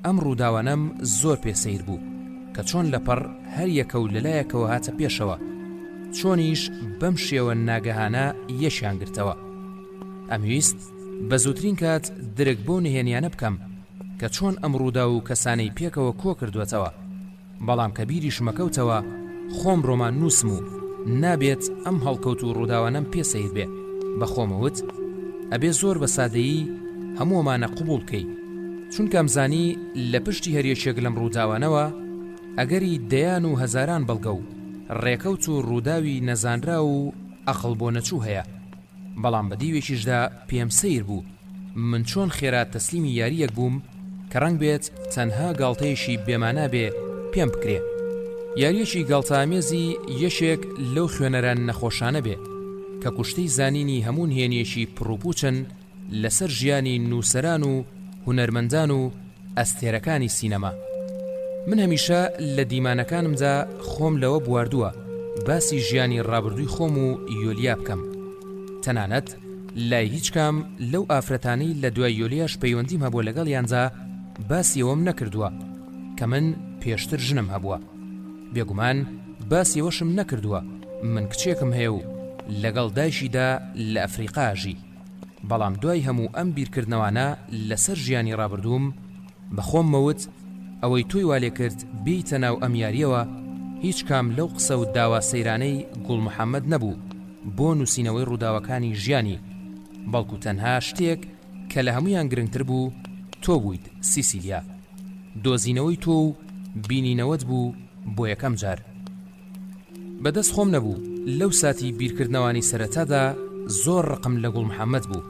ئەم ڕووداوانەم زۆر پێسەیر بوو کە چۆن لەپەڕ هەر یەکە و لەلایەکەوە هاتە پێشەوە، چۆنیش بەم شێوە ناگەهانە یەشیان گرتەوە. ئەمویست بە زووترین کات درک بۆ نهێنیانە بکەم کە چۆن ئەم ڕوودا و کەسانەی پێکەوە کۆ کردوێتەوە، بەڵام کە بیریش مەکەوتەوە خۆم ڕۆمان نووسم و نابێت ئەم هەڵکەوت و ڕووداوانەم پێسەیر بێ. بە خۆمەوت ئەبێ زۆر بە سادەیی هەمووەمانە قبوڵ بکەی، چونکە ئەمزانی لە پشتی هەریەکێک لەم ڕووداوانەوە ئەگەری دەیان و هەزاران بەڵگە و ڕێکەوت و ڕووداوی نەزانرا و ئەقڵ بۆ نەچوو هەیە. بەڵام بە دیوێکیشدا پێم سیر بوو من چۆن خێرات تەسلیمی یاریەک بووم کە ڕەنگ بێت تەنها گاڵتەیەشی بێمانە بێ پێم بکرێ. یاریەکی گاڵتەئامێزی یەشێک لەو خوێنەران نەخۆشانە بێ کە کوشتەی زانینی هەموو نهێنیەشی پڕوپوچن لەسەر ژیانی نووسەران و هونەرمەندان و ئەستێرەکانی سینەما. من هەمیشە لە دیمانەکانمدا خۆم لەوە بواردووە باسی ژیانی ڕابردووی خۆم و یۆلیا بکەم. تەنانەت لای هیچ کام لەو ئافرەتانەی لە دوای یۆلیاش پەیوەندیم هەبووە لەگەڵ یانجا باسی ئەوەم نەکردووە کە من پێشتر ژنم هەبووە. بێگومان باسی ئەوەشم نەکردووە من کچێکم هەیە و لەگەڵ دایشیدا لە ئەفریقاژی. بەڵام دوای هەموو ئەم بیرکردنەوانە لەسەر ژیانی ڕابردووم بە خۆم مەوت ئەوەی تۆی والێ کرد بیتە ناو ئەم یاریەوە هیچ کام لەو قسە و داوا سەیرانەی گوڵ محەممەد نەبوو بۆ نووسینەوەی ڕووداوەکانی ژیانی، بەڵکو تەنها شتێک کە لە هەمویان گرنگتر بوو تۆ بوویت سیسیلیا. دۆزینەوەی تۆ و بینینەوەت بوو بۆ یەکەم جار. بەدەست خۆم نەبوو لەو ساتی بیرکردنەوانی سەرەتادا زۆر ڕقم لە گوڵ محەممەد بوو،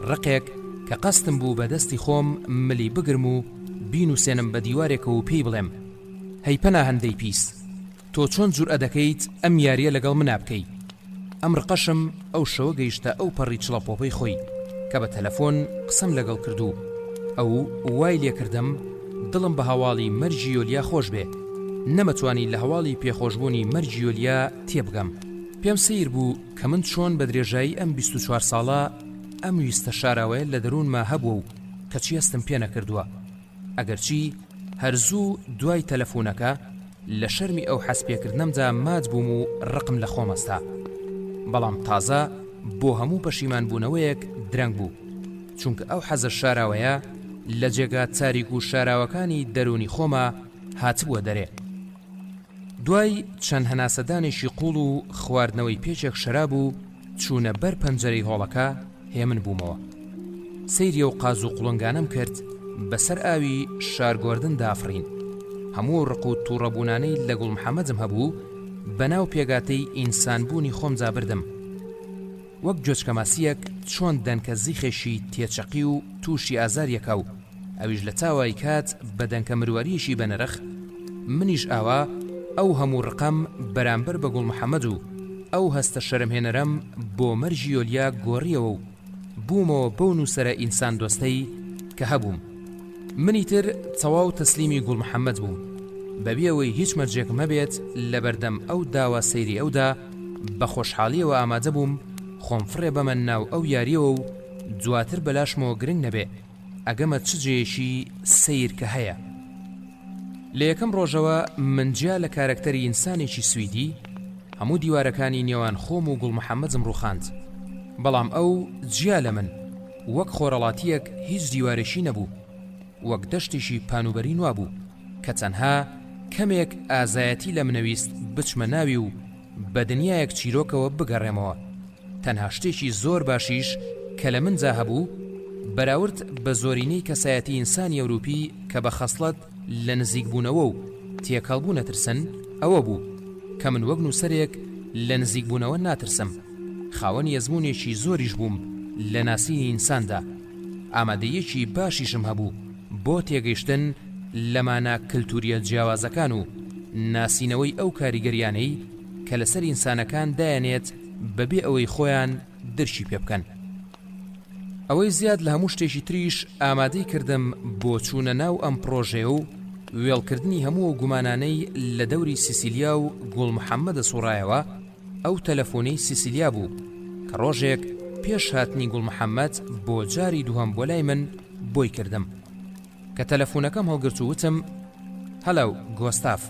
ڕقێک کە قەستم بوو بە دەستی خۆم ملی بگرم و بینوسێنم بە دیوارێکە و پێی بڵێم هەی پەنا هەندەی پیس، تۆ چۆن جورئە دەکەیت ئەم یاریە لەگەڵ منا بکەی؟ ئەم ڕقەشم ئەو شەوە گەیشتە ئەو پەڕی چڵەپۆپەی خۆی کە بە تەلەفۆن قسەم لەگەڵ کردو، ئەو وای لێکردم دڵم بە هەواڵی مەرجی یۆلیا خۆش بێ، نەمەتوانی لە هەواڵی پێخۆشبوونی مەرجی یۆلیا تێبگەم. پێم سیر بوو کە من چۆن بە درێژایی ئەم 24 ساڵە ئەم ویستە شاراوەیە لە دەروونما هەبووە و کەچی هەستم پێ نەکردووە، ئەگەرچی هەرزوو دوای تەلەفۆنەکە لە شەرمی ئەو حەسپێکردنەمدا مات بووم و ڕقم لە خۆمەستا، بەڵام تازە بۆ هەموو پەشیمان بوونەوەیەک درەنگ بوو، چونکە ئەو حەزە شاراوەیە لە جێگا تاریک و شاراوەکانی دەرونی خۆمە هاتبووە دەرێ. دوای چەند هەناسەدانێکی قوڵ و خواردنەوەی پێچێک شەراب و چوونە بەر پەنجەرەی هۆڵەکە هێمن بوومەوە. سەیری و قاز و قوڵنگانم کرد بەسەر ئاوی شارگۆردن دافڕین. هەموو ڕق و تووڕەبوونانەی لە گوڵ محەممەدم هەبوو بەناو پێگاتەی ئینسانبوونی خۆمجا بردم، وەک جۆچکەماسیەک چۆن دەنکە زیخێشی تێچەقی و تووشی ئازاریەکە و ئەویش لە تاوای کات بە دەنکە مرواریشی بەنەرخ، منیش ئاوا ئەو هەموو ڕقەم بەرامبەر بە گوڵ محەممەد و ئەو هەستە شەرمهێنەرەم بۆ مەرجی یۆلیا گۆڕیەوە و بوومەوە بەو نووسەرە ئینسان دۆستەی کە هەبووم. منی تر تەواو تەسلیمی گوڵ محەممەد بووم، بەبیەوەی هیچ مەرجێک مەبێت لە بەردەم ئەو داوا سەیری ئەودا بە خۆشحاڵیەوە ئامادە بووم خۆم فڕێ بەمە ناو ئەو یاریەوە و دواتر بەلاشمەوە گرنگ نەبێ ئەگەمە چ جێیەشی سیر کە هەیە. لە یەکەم ڕۆژەوە من جیا لە کارکتەری ئینسانێکی سویدی هەموو دیوارەکانی نێوان خۆم و گوڵ محەممەدم ڕووخاند، بەڵام ئەو جیا لە من وەک خۆڕەڵاتیەک هیچ دیوارێکی نەبوو، وەک دەشتێکی پانوبەری نوا بوو کە تەنها کەمێک ئازایەتی لە منەویست بچمە ناوی و بە دنیایەک چیرۆکەوە بگەڕێمەوە. تەنها شتێکی زۆر باشیش کە لە منجا هەبوو بەراورد بە زۆرینەی کەسایەتی ئینسانی ئەوروپی کە بە خەسڵەت لە نزیکبوونەوە و تێکەڵبوو نەترسن ئەوە بوو کە من وەک نووسەرێک لە نزیکبوونەوە ناترسم، خاوەنی ئەزمونێکی زۆریش بووم لە ناسینی ئینساندا، ئامادەیەکی باشیشم هەبوو بۆ تێگەیشتن لەمانە کللتوریە جیاوازەکان و ناسینەوەی ئەو کاریگەریانەی کە لەسەر ئینسانەکان دایانێت بەبێ ئەوەی خۆیان درشی پێ بکەن. ئەوەی زیاد لە هەموو شتێکی تریش ئامادەی کردم بۆ چوونە ناو ئەم پرۆژێ و وێڵکردنی هەموو گومانانەی لە دەوری سیسیلیا و گوڵ محەممەدە سوڕایەوە. ئەو تەلەفۆنەی سیسیلیا بوو کە ڕۆژێک پێش هاتنی گوڵ محەممەد بۆ جاری دووهەم بۆ لای من بۆی کردم کە تەلەفۆنەکەم هەڵگرت و وتم هەلو گۆستاف،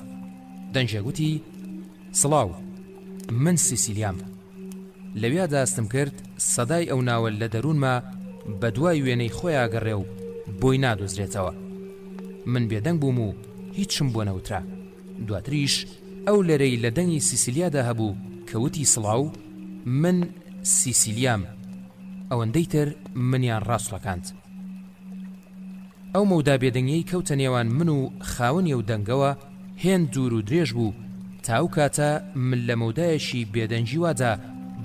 دەنجە گوتی سڵاو من سیسیلیام. لەویا داستم کرد سەدای ئەو ناوە لە دەروونما بە دوای وێنەی خۆی ئاگەڕێ و بۆی نادۆزرێتەوە. من بێدەنگ بووم و هیچم بۆ نەوترا. دواتریش ئەو لەرەی لە دەنگی سیسیلیادا هەبوو کەوتی سڵاو من سیسیلیام، ئەوەندەی تر منیان ڕاستڵەکاند. ئەو مەودا بێدەنگیەی کەوتە نێوان من و خاوەنی ئەو دەنگەوە هێن دوور و درێژ بوو تا ئەو کاتە من لە مەودایەشی بێدەنجی وادا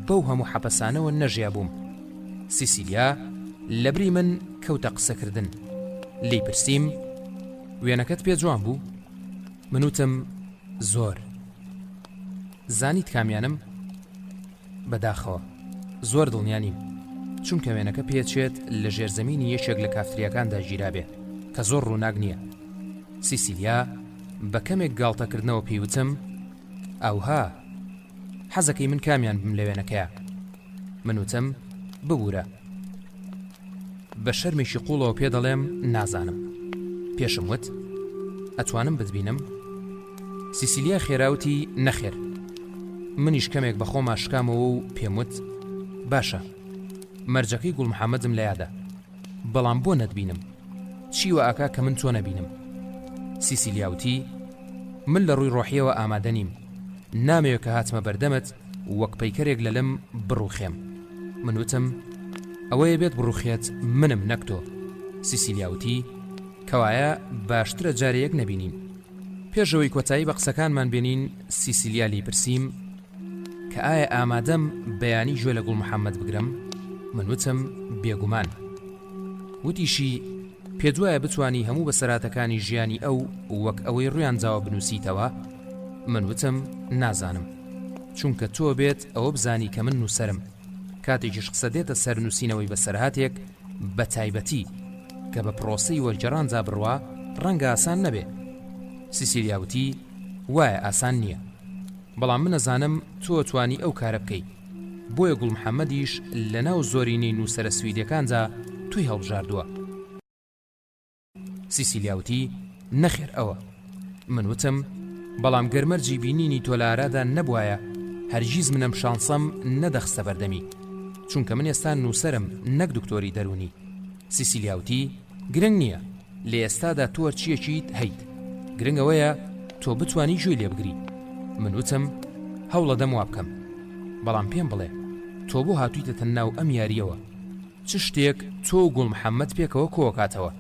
بەو هەموو حەپەسانەوە نەژیا بووم. سیسیلیا لەبری من کەوتە قسەکردن، لی پرسیم وێنەکەت پێ جوان بوو؟ منوتم زۆر. زانیت کامیانم؟ بەداخەوە زۆر دڵنیانیم، چونکە وێنەکە پێچێت لە ژێرزەمینی یەکێک لە کافتریاکاندا ژیرابێ کە زۆر ڕووناک نییە. سیسیلیا بە کەمێک گاڵتەکردنەوە پێیوتم ئەوها حەزەکەی من کامیان بم لە وێنەکەیە؟ منوتم ببوورە. بە شەرمێکی قوڵەوە پێ دەڵێم نازانم. پێشم وت ئەتوانم بتبینم؟ سیسیلیا خێراوتی نەخێر. منیش کەمێک بە خۆم ئاشکامەوە و پێم وت باشە، مەرجەکەی گوڵ محەممەدم لە یادە، بەڵام بۆ نەتبینم چیوە ئاکا کە من تۆ نەبینم؟ سیسیلیاوتی من لە ڕووی ڕۆحیەوە ئامادە نیم، نامەوێت کە هاتمە بەردەمت وەک پەیکەرێک لە لەم بڕوخێم. منوتم ئەوەیە بێت بڕوخێت منم نەک تۆ. سیسیلیاوتی کەوایە باشترە جارێک نەبینین. پێشەوەی کۆتایی بە قسەکانمان بێنین سیسیلیا لی پرسیم کە ئایا ئامادەم بەیانی گوێ لە گوڵ محەممەد بگرم؟ من وتم بێگومان. وتیشی پێت وایە بتوانی هەموو بەسەراتەکانی ژیانی ئەو وەک ئەوەی ڕویان جاوە بنووسیتەوە؟ من وتم نازانم، چونکە تۆ بێت ئەوە بزانی کە من نووسەرم. کاتێکیش قسە دێتە سەر نووسینەوەی بەسەرهاتێک بە تایبەتی کە بە پرۆسەی وەرجەڕانجا بڕوا ڕەنگە ئاسان نەبێ. سیسیلیا وتی وایە ئاسان نییە، بەڵام من ئەزانم تۆ توانی ئەو کارە بکەیت. بۆیە گوڵ محەممەدیش لە ناو زۆرینەی نووسەرە سویدەکانجا توی هەڵبژاردووە. سیسیلیا وتی نەخێر ئەوە. من وتم بەڵام گەرمەرجی بینینی تۆ لە ئارادا نەبوایە هەرگیز منم شانسەم نەدەخستە بەردەمی، چونکە من ئێستا نووسەرم نەک دکتۆری دەرونی. سیسیلیا وتی گرنگ نییە، لە ئێستادا تۆ چیەکیت هەیت، گرنگ ئەوەیە تۆ بتوانی گوێ لێ بگری. من وتم هەوڵە دەم وا بکەم، بەڵام پێم بڵێ تۆ بۆ هاتوویتە ناو ئەم یاریەوە، چ شتێک تۆ و گوڵ محەممەد پێکەوە کۆکاتەوە؟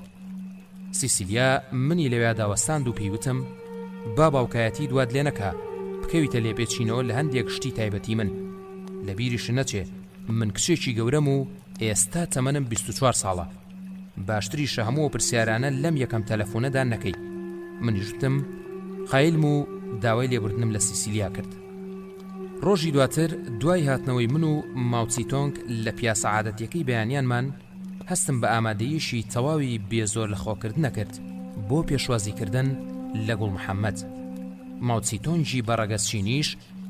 سیسیلیا منی لەوێ داوەستاند و پێیوتم با باوکایەتی دوات لێ نەکا بکەویتە لێپێچینەوە لە هەندێک شتی تایبەتی من. لە بیریش نەچێ من کچێکی گەورەم و ئێستا تەمەنم 24 ساڵە. باشتریشە هەموو پرسیارانە لەم یەکەم تەلەفۆنەدا نەکەی. منیشتم خایلم و داوای لێبوردنم لە سیسیلیا کرد. ڕۆژی دواتر دوای هاتنەوەی من و ماوچیتۆنگ لە پیاسە عادەتیەکەی بەیانیانمان هەستم بە ئامادەیەشی تەواوی بێزۆر لە خۆکردن نەکرد بۆ پێشوازیکردن لە گوڵ محەممەد. ماوچیتۆنگی بەڕەگەزچینیش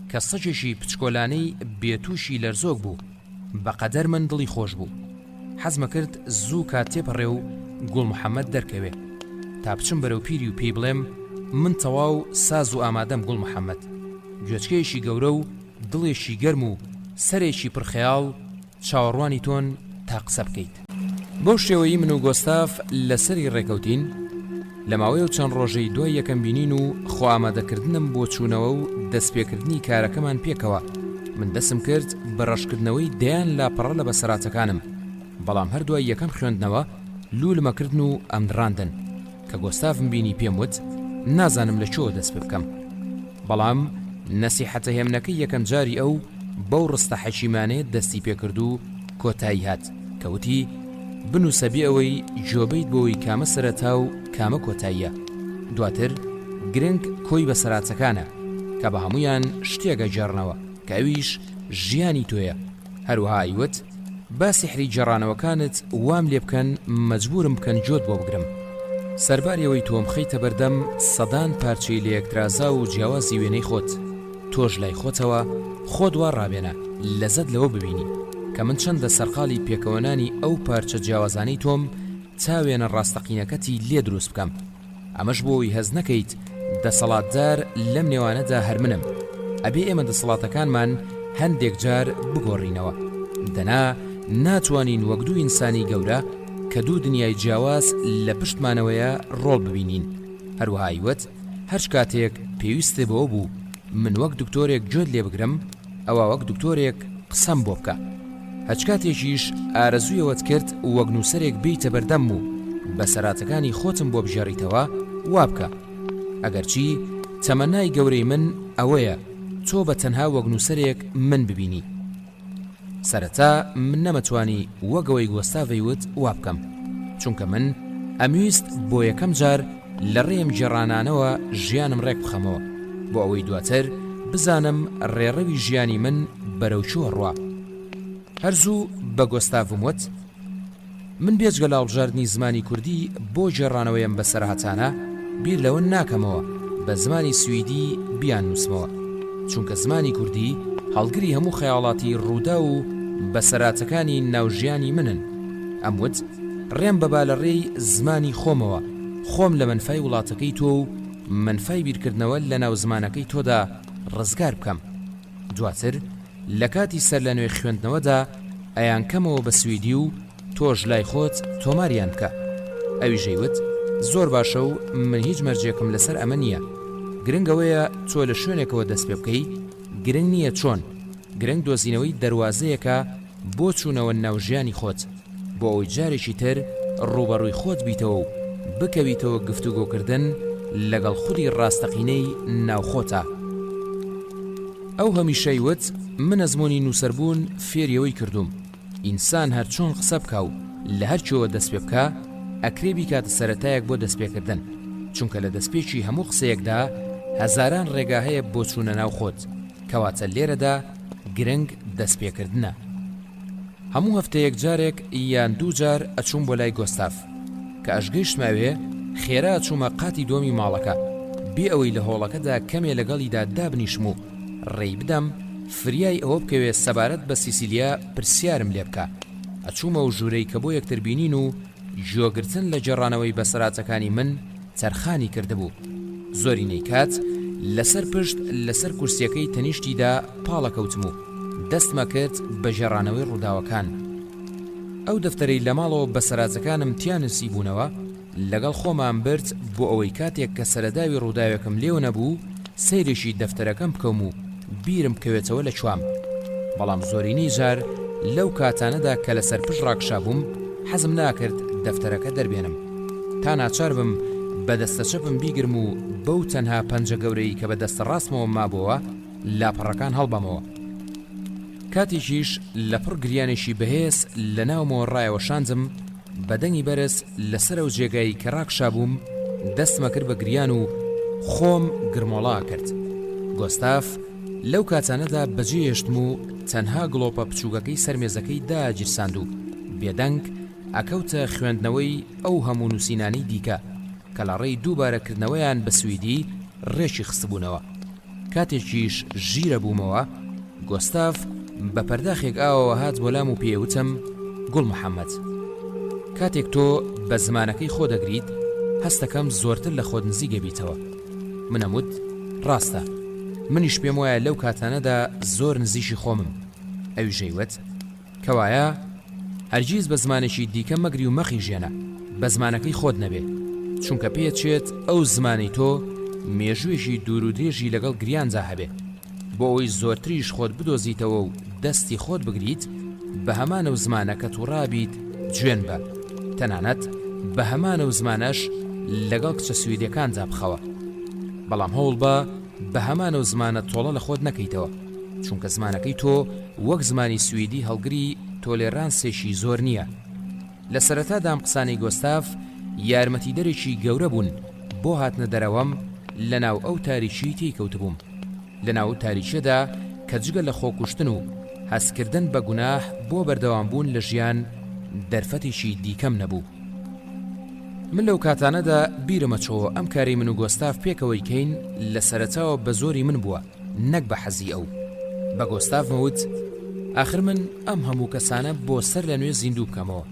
کە سەجێکی پچکۆلانەی بێتوشی لەرزۆک بوو بەقەدەر من دڵی خۆش بوو. حەزمە کرد زوو کات تێپەڕێ و گوڵ محەممەد دەرکەوێ تا بچم بەرەو پیری و پێی بڵێم من تەواو ساز و ئامادەم گوڵ محەممەد، گوێچکەیەکی گەورە و دڵێکی گەرم و سەرێکی پرخەیاڵ چاوەڕوانی تۆن تا قسە بکەیت. بەو شێوەیی من و گۆستاف لەسەری ڕێکەوتین. لە ماوەیە چەند ڕۆژەی دوای یەکەم بینین و خۆ ئامادەکردنم بۆ چوونەوە و دەستپێکردنی کارەکەمان پێکەوە. من دەسم کرد بە ڕەشکردنەوەی دەیان لاپەڕە لە بەسەراتەکانم، بەڵام هەردوای یەکەم خوێندنەوە لولمەکردن و ئەمدڕاندن کە گۆستافم بینی پێم وت نازانم لە چۆ دەست پێ بکەم. بەڵام نەسیحەتە هێمنەکەی یەکەم جاری ئەو بەو ڕستە حەکیمانەیە دەستی پێکرد و کۆتایی هات کەوتی بنووسە بێ ئەوەی جۆبەیت بۆەوەی کامە سەرەتا و کامە کۆتاییە. دواتر گرنگ کۆی بەسەراتەکانە کە بە هەمویان شتێگە جێڕنەوە کە ئەویش ژیانی تۆیە. هەروەها ئەیوت با سیحری جێڕانەوەکانت وام لێ بکەن مەجبورم بکەن جۆت بۆ بگرم. سەرباریەوەی تۆم خەیتە بەردەم سەدان پارچەی لە یەکترازا و جیاوازی وێنەی خۆت، تۆش لای خۆتەوە خۆت وا ڕابێنە لەزەت لەوە ببینی کە من چەندە سەرقاڵی پێکەوەنانی ئەو پارچە جیاوازانەی تۆم تا وێنە ڕاستەقینەکەتی لێ دروست بکەم. ئەمەش بۆەوەی هەز نەکەیت دەسەڵاتدار لەم نێوانەدا هەرمنم، ئەبێ ئێمە دەسەڵاتەکانمان هەندێک جار بگۆڕینەوە. دەنا ناتوانین وەک دوو ئینسانی گەورە کە دوو دنیای جیاواز لە پشتمانەوەیە ڕۆڵ ببینین. هەروەها ئەیوت هەر کاتێک پێویستە بەوە بوو من وەک دکتۆرێک گوێت لێ بگرم ئەوە وەک دکتۆرێک قسەم بۆ بکە. هەچ کاتێکیش ئارەزوویەوەت کرد وەک نووسەرێک بیتە بەردەم و بەسەراتەکانی خۆتم بۆ بژێڕیتەوە وا بکە. ئەگەرچی تەمەنای گەورەی من ئەوەیە تۆ بە تەنها وەک نووسەرێک من ببینی. سەرەتا من نەمەتوانی وەگەوەی گۆستافەی وت وا بکەم، چونکە من ئەمویست بۆ یەکەم جار لە ڕێم جێڕانانەوە ژیانم ڕێک بخەمەوە بۆ ئەوەی دواتر بزانم ڕێڕەوی ژیانی من بەرەو چووە ڕوا. هەرزوو بە گۆستافم وت من بێجگە لە هەڵبژاردنی زمانی کوردی بۆ جێڕانەوەیم بەسەرهاتانە بیر لەوە ناکەمەوە بە زمانی سویدی بیان نووسمەوە، چونکە زمانی کوردی هەڵگری هەموو خەیاڵاتی ڕوودا و بەسەراتەکانی ناوژیانی منن. ئەم وت ڕێم بەبا لە ڕێی زمانی خۆمەوە خۆم لە منفای وڵاتەکەی تۆ و منفای بیرکردنەوە لە ناو زمانەکەی تۆدا ڕزگار بکەم. دواتر لە کاتی سەر لە نوێ خوێندنەوەدا ئەیان کەمەوە بە سویدی و تۆش لای خۆت تۆماریان بکە. ئەوی ژەیوت زۆر باشە و من هیچ مەرجێکم لەسەر ئەمە نییە. گرنگەوەیە تۆ لە شوێنێکەوە دەست پێ بکەی، گرنگ نییە چۆن، گرنگ دۆزینەوەی دەواازەیەکە بۆ چوونەوە ناوژیانی خۆت بۆ ئەوەی جارێکی تر ڕوبەڕووی خۆت بیتەوە و بکەویتەوە گفتوگۆکردن لەگەڵ خودی ڕاستەقینەی ناوخۆتە. ئەو هەمیشەی وت من ئەزمۆنی نووسەربوون فێریەوەی کردوم ئینسان هەرچۆن قسە بکە و لە هەرچیەوە دەست پێ بکە ئەکرێ بیکاتە سەرەتایەک بۆ دەستپێکردن چونکە لە دەستپێکی هەموو قسەیەکدا هەزاران ڕێگا هەیە بۆ چوونە ناو خۆت کەواتە لێرەدا گرنگ دەستپێکردنە. هەموو هەفتەیەک جارێک یان دوو جار ئەچووم بۆ لای گۆستاف کە ئەشگەیشتماوێ خێرا ئەچوومە قاتی دۆمی ماڵەکە بێ ئەوەی لە هۆڵەکەدا کەمێ لەگەڵیدا دابنیشم و ڕێی بدەم فریای ئەوە بکەوێ سەبارەت بە سیسیلیا پرسیارم لێ بکە. ئەچوومە و ژوورەی کە بۆ یەکتر بینین و ژۆگرتن لە جێڕانەوەی بەسەراتەکانی من تەرخانی کردبوو. زۆرینەی کات لەسەر پشت لەسەر کورسیەکەی تەنیشتیدا پاڵەکەوتم و دەستمە کرد بە ژێڕانەوەی ڕووداوەکان. ئەو دەفتەرەی لە ماڵەوە بەسەراتەکانم تیانسی بوونەوە لەگەڵ خۆمان برد بۆ ئەوەی کاتێک کە سەرەداوی ڕووداوەکەم لێو نەبوو سەیرێکی دەفتەرەکەم بکەم و بیرم بکەوێتەوە لە چوام. بەڵام زۆرینەی جار لەو کاتانەدا کە لەسەر پشت ڕاکشابووم حەزم ناکرد دەفتەرەکە دەربێنم تا ناچار بم بە دەستە چەپم بیگرم و بەو تەنها پەنجە گەورەی کە بە دەستە ڕاستمەوە مابووە لاپەڕەکان هەڵبەمەوە. کاتێکیش لە پڕ گریانێکی بەهێز لە ناومەوە ڕایەوە شانجم بەدەنگی بەرز لەسەر ئەو جێگایی کە ڕاکشابووم دەستمە کرد بە گریان و خۆم گرمۆڵا کرد. گۆستاف لەو کاتانەدا بەجێهێشتم و تەنها گڵۆپە بچووکەکەی سەرمێزەکەی داگیرساند و بێدەنگ ئەکەوتە خوێندنەوەی ئەو هەموو نووسینانەی دیکە کە لە ڕێی دووبارەکردنەوەیان بە سویدی ڕێشی خستبوونەوە. کاتێکیش ژیرە بوومەوە گۆستاف بە پەرداخێک ئاوەوە هات بۆ لام و پێوتم گوڵ محەممەد کاتێک تۆ بە زمانەکەی خۆ دەگریت هەستەکەم زۆرتر لە خۆت نزیگە بیتەوە. منەموت ڕاستە منیش پێم وایە لەو کاتانەدا زۆر نزیشی خۆمم. ئەوی ژەیوت کەوایە هەرگیز بە زمانێکی دیکە مەگری و مەخی ژێنە بە زمانەکەی خۆت نەبێ چونکە پێچێت ئەو زمانی تۆ مێژوێژی دوور و درێژی لەگەڵ گریانجا هەبێ بۆ ئەوی زۆرتریش خۆت بدۆزیتەوە و دەستی خۆت بگریت بە هەمانە و زمانەکە تووڕابیت گوێن بە تەنانەت بە هەمانە و زمانەش لەگەڵ کچە سویدەکانجا بخەوە. بەڵام هەوڵ بە بە هەمانە و زمانە تۆڵە لە خۆت نەکەیتەوە چونکە زمانەکەی تۆ وەک زمانی سویدی هەڵگری تۆلێرانسێکی زۆر نییە. لە سەرەتادام قسانەی گۆستاف یارمەتیدەرێکی گەورە بوون بۆ هاتنە دەرەوەم لە ناو ئەو تاریکی تێکەوتبووم لە ناو تاریچەدا کە جگە لە خۆکوشتن و هەستکردن بە گوناح بۆ بەردەوامبوون لە ژیان دەرفەتێکی دیکەم نەبوو. من لەو کاتانەدا بیرمەچەوە ئەم کاری من و گۆستاف پێکەوەی کەین لە سەرەتاوە بە زۆری من بووە نەک بە حەزی ئەو. بە گۆستاف مەوت ئاخر من ئەم هەموو کەسانە بۆ سەر لە نوێ زیندوو بکەمەوە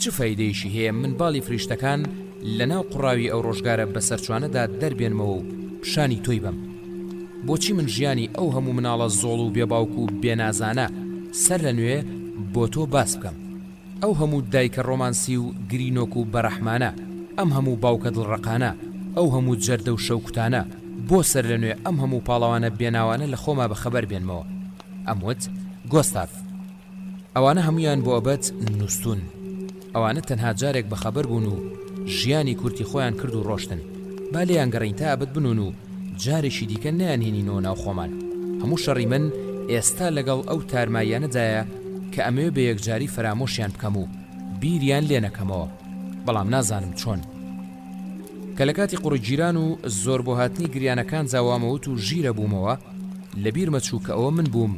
چ فەیدەیەشی هەیە من باڵی فریشتەکان لە ناو قوڕاوی ئەو ڕۆژگارە بە سەرچوانەدا دەربێنمەوە و پیشانی تۆی بم. بۆچی من ژیانی ئەو هەموو مناڵە زۆڵ و بێباوک و بێنازانە سەر لە نوێ بۆ تۆ باس بکەم؟ ئەو هەموو دایکە ڕۆمانسی و گرینۆک و بەرەحمانە ئەم هەموو باوکە دڵڕقانە ئەو هەموو جەردە و شەوکوتانە بۆ سەر لە نوێ ئەم هەموو پاڵەوانە بێناوانە لە خۆما بەخەبەر بێنمەوە. ئەموت گۆستاف ئەوانە هەمویان بۆ ئەبەت نووسون. ئەوانە تەنها جارێک بەخەبەر بوون و ژیانی کورتی خۆیان کرد و ڕۆشتن. با لێیان گەڕین تا ئەبەت بنون و جارێکی دیکە نەیانهێنینەوە ناو خۆمان. هەموو شەڕی من ئێستا لەگەڵ ئەو تارمایانەدایە کە ئەمەوێ بە یەکجاری فەرامۆشیان بکەم و بیریان لێ نەکەمەوە بەڵام نازانم چۆن. کە لە کاتی قوڕگیران و زۆر بۆ هاتنی گریانەکان زاوامەوت و ژیرە بوومەوە لە بیرمە چوو کە ئەوە من بووم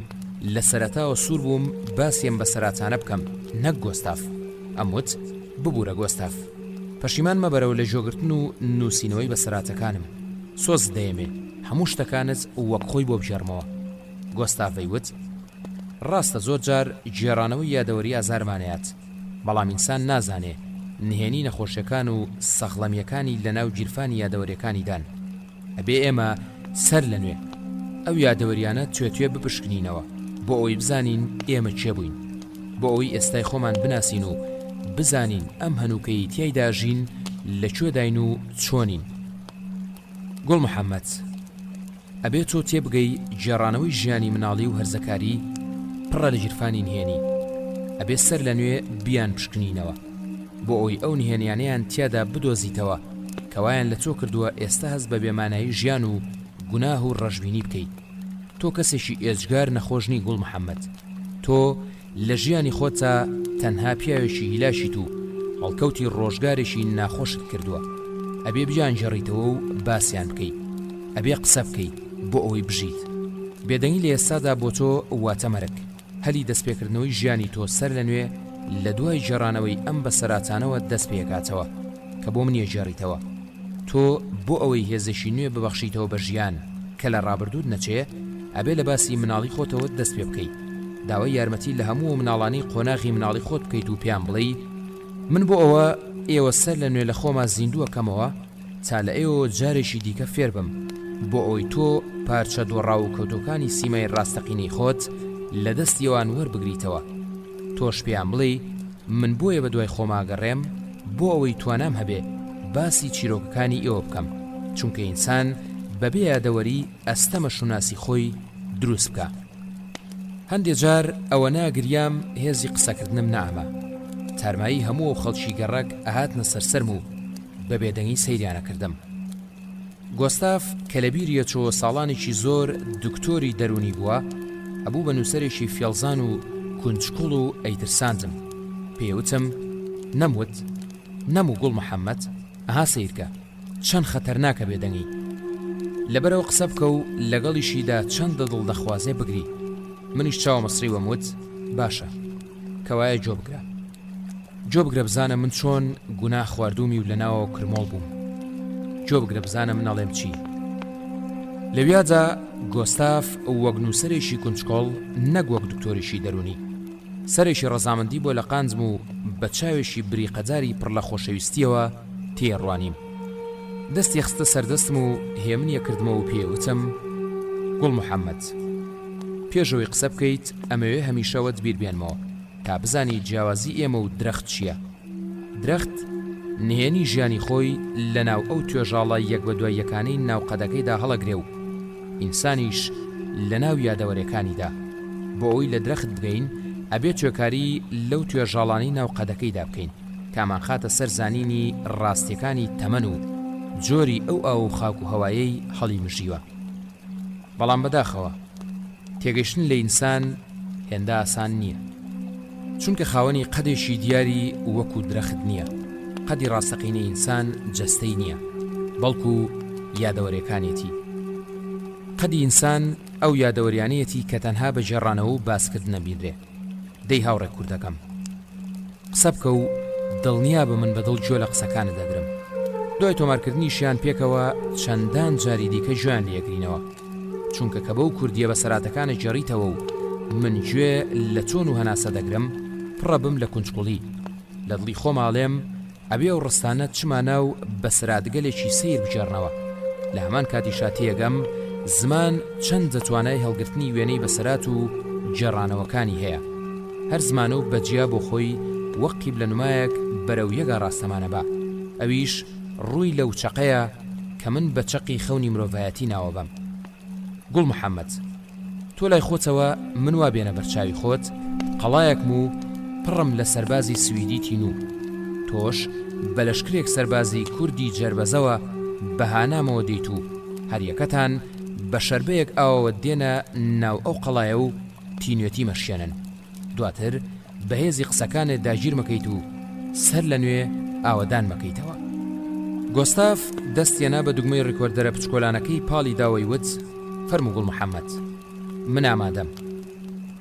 لە سەرەتاوە سوور بووم باسیێم بە سەراتانە بکەم نەک گۆستاف. ئەموت ببوورە گۆستاف پەشیمان مەبەرەوە لە ژۆگرتن و نووسینەوەی بە سەراتەکانم. سۆز دەیەمێ هەموو شتەکانت وەک خۆی بۆ بژێڕمەوە. گۆستافەی وت ڕاستە زۆر جار گێڕانەوەی یادەوەری ئازارمانەیات بەڵام ئینسان نازانێ نهێنی نەخۆشیەکان و سەخڵەمیەکانی لە ناو گیرفانی یادەوەریەکانیدان. ئەبێ ئێمە سەر لە نوێ ئەو یادەوەریانە توێ بپشکنینەوە بۆ ئەوەی بزانین ئێمە چێ بووین بۆ ئەوەی ئێستای خۆمان بناسین و بزانین ئەم هەنووکەی تیایدا ژین لەکوێداین و چۆنین. گوڵ محەممەد ئەبێ تۆ تێبگەی گێڕانەوەی ژیانی مناڵی و هەرزەکاری پڕە لە گیرفانی نهێنی. ئەبێ سەر لە نوێ بیان پشکنینەوە بۆ ئەوی ئەو نهێنیانەیان تیادا بدۆزیتەوە کەوایان لە تۆ کردووە ئێستا هەست بە بێمانایی ژیان و گوناه و ڕەشبینی بکەیت. تۆ کەسێکی ئێجگار نەخۆشنی گوڵ محەممەد. تۆ لە ژیانی خۆتە تەنها پیاوێکی هیلاشیت و هەڵکەوتی ڕۆژگارێکی ناخۆشت کردووە. ئەبێ بیانجێڕیتەوە و باسییان بکەیت، ئەبێ قسە بکەیت بۆ ئەوەی بژیت. بێدەنگی لە ئێستادا بۆ تۆ واتە مەرگ. هەلی دەستپێکردنەوەی ژیانی تۆ سەر لە نوێ لە دوای جێڕانەوەی ئەم بەسەراتانەوە دەست پێکاتەوە کە بۆ منیە ژێڕیتەوە. تۆ بۆ ئەوەی هێزشی نوێ ببەخشیتەوە بە ژیان کە لە ڕابردوود نەچێ، ئەبێ لە باسی مناڵی خۆتەوە دەست پێ بکەیت. داوای یارمەتی لە هەموو مناڵانی قۆناغی مناڵی خۆت بکەیت و پێیان بڵێ من بۆ ئەوە ئێوە سەر لە نوێ لە خۆما زیندووەکەمەوە تا لە ئێوە جارێکی دیکە فێر بم بۆ ئەوەی تۆ پارچە دۆڕاو و کەوتەکانی سیمای ڕاستەقینەی خۆت لە دەستیەوان وەربگریتەوە. تۆش پێیان بڵێ من بۆیە بە دوای خۆما گەڕێم بۆ ئەوەی توانام هەبێ باسی چیرۆکەکانی ئێوە بکەم، چونکە ئینسان بەبێ یادەوەری ئەستەمە شوناسی خۆی دروست بکە. هەندێک جار ئەوە ناگریام هێزی قسەکردنم نامە. تارمایی هەموو خەڵکی گەڕک ئەهاتنە سەرسەرم و بە بێدەنگی سەیریانە کردم. گۆستاف کە لە بیریە چۆ ساڵانێکی زۆر دکتۆری دەرونی بووە، ئەبوو بە نووسەرێکی فێڵزان و کونجکوڵ و ئەیترساندم. پێوتم نەموت نەموو گوڵ محەممەد، ئەها سیرکە چەند خەتەرناکە بێدەنگی. لەبەرەوە قسە بکە و لەگەڵیشیدا چەندە دڵ دەخوازێ بگری. منیش چاوە مەسری وەموت باشە کەوایە جۆ بگرە، جۆ بگرە بزانە من چۆن گونا خواردومی و لە ناوە کرمۆڵ بووم، جۆ بگرە بزانە مناڵێم چی. لەویادا گۆستاف وەک نووسەرێکی کونجکۆڵ نەک وەک دکتۆریشی دەرونی سەرێکی ڕەزامەندی بۆ لە قانزم و بە چاوێکی بریقەداری پڕ لە خۆشەویستیەوە تێڕوانیم. دەستی خستە سەردەستم و هێمنیە کردمەوە و پێوتم گوڵ محەممەد، پێشەوەی قسە بکەیت ئەمەوێ هەمیشەوەت بیر بێنمەوە تا بزانی جیاوازی ئێمە و درەخت چییە. درەخت نهێنی ژیانی خۆی لە ناو ئەو توێژاڵە یەک بە دوای یەکانەی ناوقەدەکەیدا هەڵەگرێ و ئینسانیش لە ناو یادەوەرەکانیدا. بۆ ئەوی لە درەخت بگەین ئەبێ توێکاری لەو توێژاڵانی ناوقەدەکەیدا بکەین کامان خاتە سەر زانینی ڕاستیەکانی تەمەن و جۆری ئەو ئاو خاک و هەوایەی هەڵی مژیوە. بەڵام بەداخەوە تێگەشتن لە ئینسان هێندە ئاسان نییە، چونکە خاوەنی قەدێکی دیاری وەکو درەخت نییە. قەدی ڕاستەقینەی ئینسان جەستەی نییە، بەڵکو یادەوەریەکانێتی. قەدی ئینسان ئەو یادەوەریانەتی کە تەنها بە جێڕانەوە و باسکردنە بیدرێ. دەی هاوڕێک کوردەکەم، قسە بکە و دڵنیا بە من بەدڵ گوێ لە قسەکانت دەگرم. دوای تۆمارکردنیشیان پێکەوە چەندان جاری دیکە گوێیان لێگرینەوە، چونکە کە بەو کوردیە بەسەراتەکانە جێڕیتەوە و من گوێ لە چۆن و هەناسە دەگرم پڕە بم لە کونجکوڵی. لە دڵی خۆماڵێم ئەبێ ئەو ڕستانە چمانە و بەسەراتگەلێکی سیر بجێڕنەوە. لە هەمان کاتیشا تێگەم زمان چەند دەتوانای هەڵگرتنی وێنەی بەسەرات و جێڕانەوەکانی هەیە. هەر زمانە و بەجیا بۆ خۆی وەقی لە نمایەک بەرەو یەگا ڕاستەمانە بە، ئەویش ڕووی لەو چەقەیە کە من بە چەقی خەونی مرۆڤایەتی ناوە بەم. گوڵ محەممەد، تۆ لای خۆتەوە من وا بێنە بەرچاوی خۆت قەڵایەکم و پڕم لە سەربازی سویدی تینوو. تۆش بە لەشکرێک سەربازی کوردی جەربەزەوە بەهانامەوە دەیت و هەریەکەتان بە شەربەیەک ئاوەوە دێنە ناو ئەو قەڵایە و تینوێتی مەشێنن. دواتر بەهێزی قسەکانت داگیر مەکەیت و سەر لە نوێ ئاوەدان مەکەیتەوە. گۆستاف دەستێنا بە دوگمەی ڕیکۆردەرە پچکۆلانەکەی پاڵی داوەی وت فەرموو گوڵ محەممەد، من ئامادەم.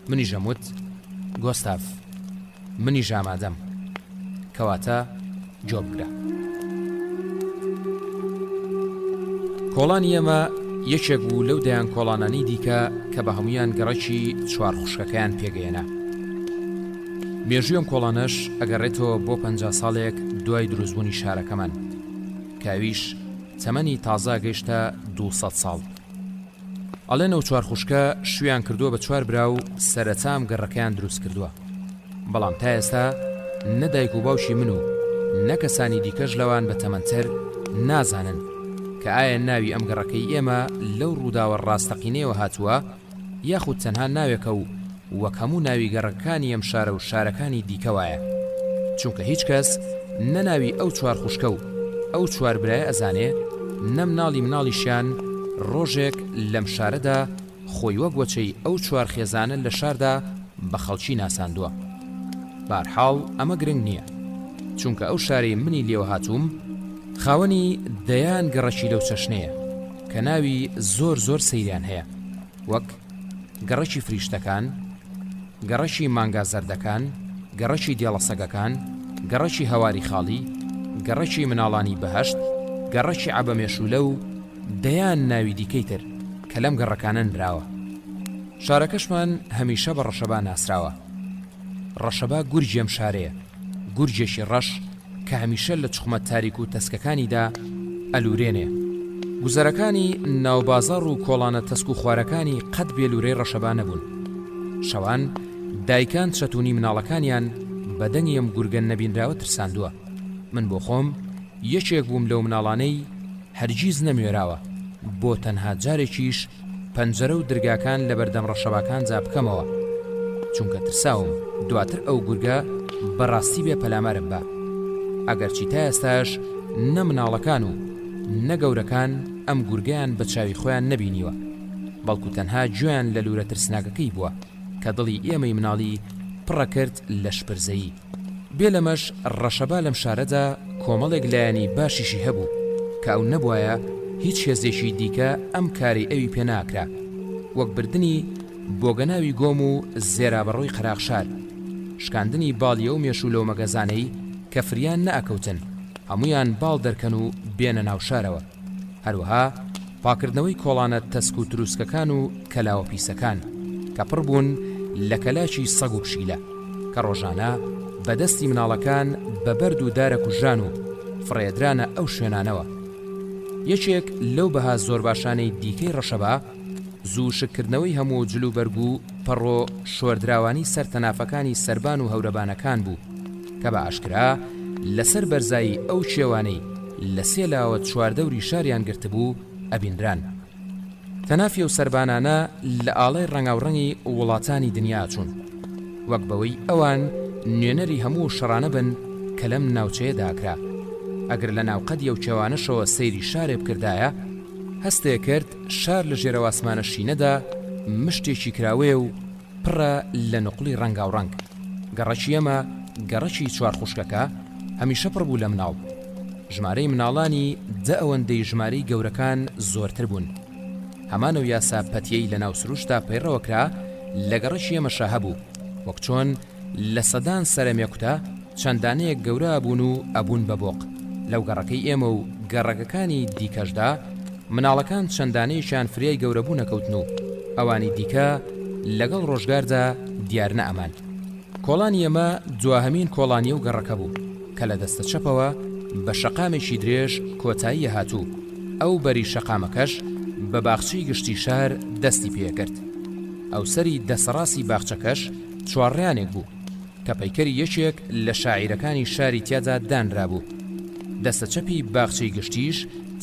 منی ژەموت گۆستاف، منی ژامادەم، کەواتە جۆ بگرە. کۆڵانی ئێمە یەکێک بوو لەو دەیان کۆڵانانی دیکە کە بە هەمویان گەڕەکی چوار خوشکەکەیان پێگەیەنە. مێژووی ئەم کۆڵانەش ئەگەڕێتەوە بۆ 50 ساڵێک دوای دروستبوونی شارەکەمان، کاویش تەمەنی تازا گەیشتە 200 ساڵ. ئەڵێنەوە چوار خوشکە شویان کردووە بە چوار برا و سەرەتام گەڕەکەیان دروست کردووە. بەڵام تا ئێستا نەدایک و باوشی من و نەکەسانی دیکەش لەوان بە تەمەنتر نازانن کە ئایا ناوی ئەم گەڕەکەی ئێمە لەو ڕووداوە ڕاستەقینەوە هاتووە یاخود تەنها ناوێکە و وەک هەموو ناوی گەڕەکانی ئەم شارە و شارەکانی دیکەوایە، چونکە هیچ کەس نەناوی ئەو چوار خوشکە و ئەو چوار برایە ئەزانێ، نەم ناڵی مناڵیشیان ڕۆژێک لەم شارەدا خۆی وەک وەچەی ئەو چوار خێزانە لە شاردا بە خەڵکی ناساندووە. بارحاڵ ئەمە گرنگ نییە، چونکە ئەو شارەی منی لێوە هاتووم خاوەنی دەیان گەڕەکی لەو چەشنەیە کە ناوی زۆر سەیریان هەیە، وەک گەڕەکی فریشتەکان، گەڕەکی مانگا زەردەکان، گەڕەکی دێڵە سەگەکان، گەڕەکی هەواری خاڵی، گەڕەکی مناڵانی بەهەشت، گەڕەکی عەبەمێشولە و دەیان ناوی دیکەی تر کە لەم گەڕەکانن براوە. شارەکەشمان هەمیشە بە ڕەشەبا ناسراوە. ڕەشەبا گورجی ئەم شارەیە، گورجێکی ڕەش کە هەمیشە لە چوخمە تاریک و تەسکەکانیدا ئەلوورێنێ. گوزەرەکانی ناوبازاڕ و کۆڵانە تەسک و خوارەکانی قەت بێلوورەی ڕەشەبا نەبوون. شەوان دایکان چەتونی مناڵەکانیان بەدەنگی ئەم گورگەن نەبینراوە ترساندووە. من بۆ خۆم یەکێک بووم لەو مناڵانەی هەرگیز نەمێراوە بۆ تەنها جارێکیش پەنجەرە و درگاکان لە بەردەم ڕەشەباکان جا بکەمەوە، چونکە ترساوم دواتر ئەو گورگە بەڕاستی بێ پەلامارم بە. ئەگەرچی تا ئێستاش نە مناڵەکان و نە گەورەکان ئەم گورگیان بە چاوی خۆیان نەبینیوە، بەڵکو تەنها گوێیان لە لورە ترسناکەکەی بووە کە دڵی ئێمەی مناڵی پڕە کرد لە شپرزەیی. بێ لەمەش ڕەشەبا لەم شارەدا کۆمەڵێک لایەنی باشیشی هەبوو کە ئەو نەبوایە هیچ هێزێکی دیکە ئەم کاری ئەوی پێ ناکرا، وەک بردننی بۆگەناوی گۆم و زێرابەڕۆی قەراغشار، شکاندنی باڵیە و مێشولە و مەگەزانەی کە فریان نەئەکەوتن هەمویان باڵ دەرکەن و بێنە ناو شارەوە. هەروەها پاکردنەوەی کۆڵانە تەسک و تروسکەکان و کەلاوە پیسەکان کە پڕ بوون لە کەلاکی سەگ و پشیلە کە ڕۆژانە بەدەستی مناڵەکان بە بەرد و دارە کوژان و فڕێدرانە ئەو شوێنانەوە. یەکێک لەو بەها زۆر باشانەی دیکەی ڕەشەبا زوو شکردنەوەی هەموو جلو بەرگ و پەڕۆ شۆردراوانی سەر تەنافەکانی سەربان و هەورەبانەکان بوو کە بە ئاشکرا لەسەر بەرزایی ئەو کێوانەی لە سێ لاوە چواردەوری شاریان گرتبوو ئەبینران. تەنافی و سەربانانە لە ئاڵای ڕەنگاوڕەنگی وڵاتانی دنیا چوون، وەک بەوەی ئەوان نوێنەری هەموو شەڕانە بن کە لەم ناوچەیەداکرا. ئەگەر لە ناوقەدی ئەو کێوانەشەوە سەیری شارێ بکردایە، هەستێ کرد شار لە ژێرە ئاسمانە شینەدا مشتێکی کراوێ و پڕە لە نوقڵی ڕەنگاوڕەنگ. گەڕەکی ئەمە گەڕەکی چوار خوشکەکە هەمیشە پڕ بوو لە مناڵ. ژمارەی مناڵانی دە ئەوەندەی ژمارەی گەورەکان زۆرتر بوون. هەمانە و یاسا پەتیەی لە ناو سروشتا پەیڕەوەکرا لە گەڕەکی ئەمەشە هەبوو، وەک چۆن لە سەدان سەرەمێکوتە چەندانەیەک گەورە بوون و ئەبوون بە بۆق. لەو گەڕەکەی ئێمە و گەڕەکەکانی دیکەشدا مناڵەکان چەندانەیەکیان فریای گەورەبوو نەکەوتن و ئەوانی دیکە لەگەڵ ڕۆژگاردا دیار نەئەمان. کۆڵانی ئەمە دواهەمین کۆڵانیە و گەڕەکە بوو کە لە دەستە چەپەوە بە شەقامێکی درێژ کۆتاییە هاتوو. ئەو بەری شەقامەکەش بە باخچەی گشتی شار دەستی پێکرد. ئەو سەری دەسەڕاستی باخچەکەش چوارڕیانێک بوو کە پەیکەری یەکێک لە شاعیرەکانی شاری تیادا دانرابوو. دەستە چەپی باخچەی گشتیش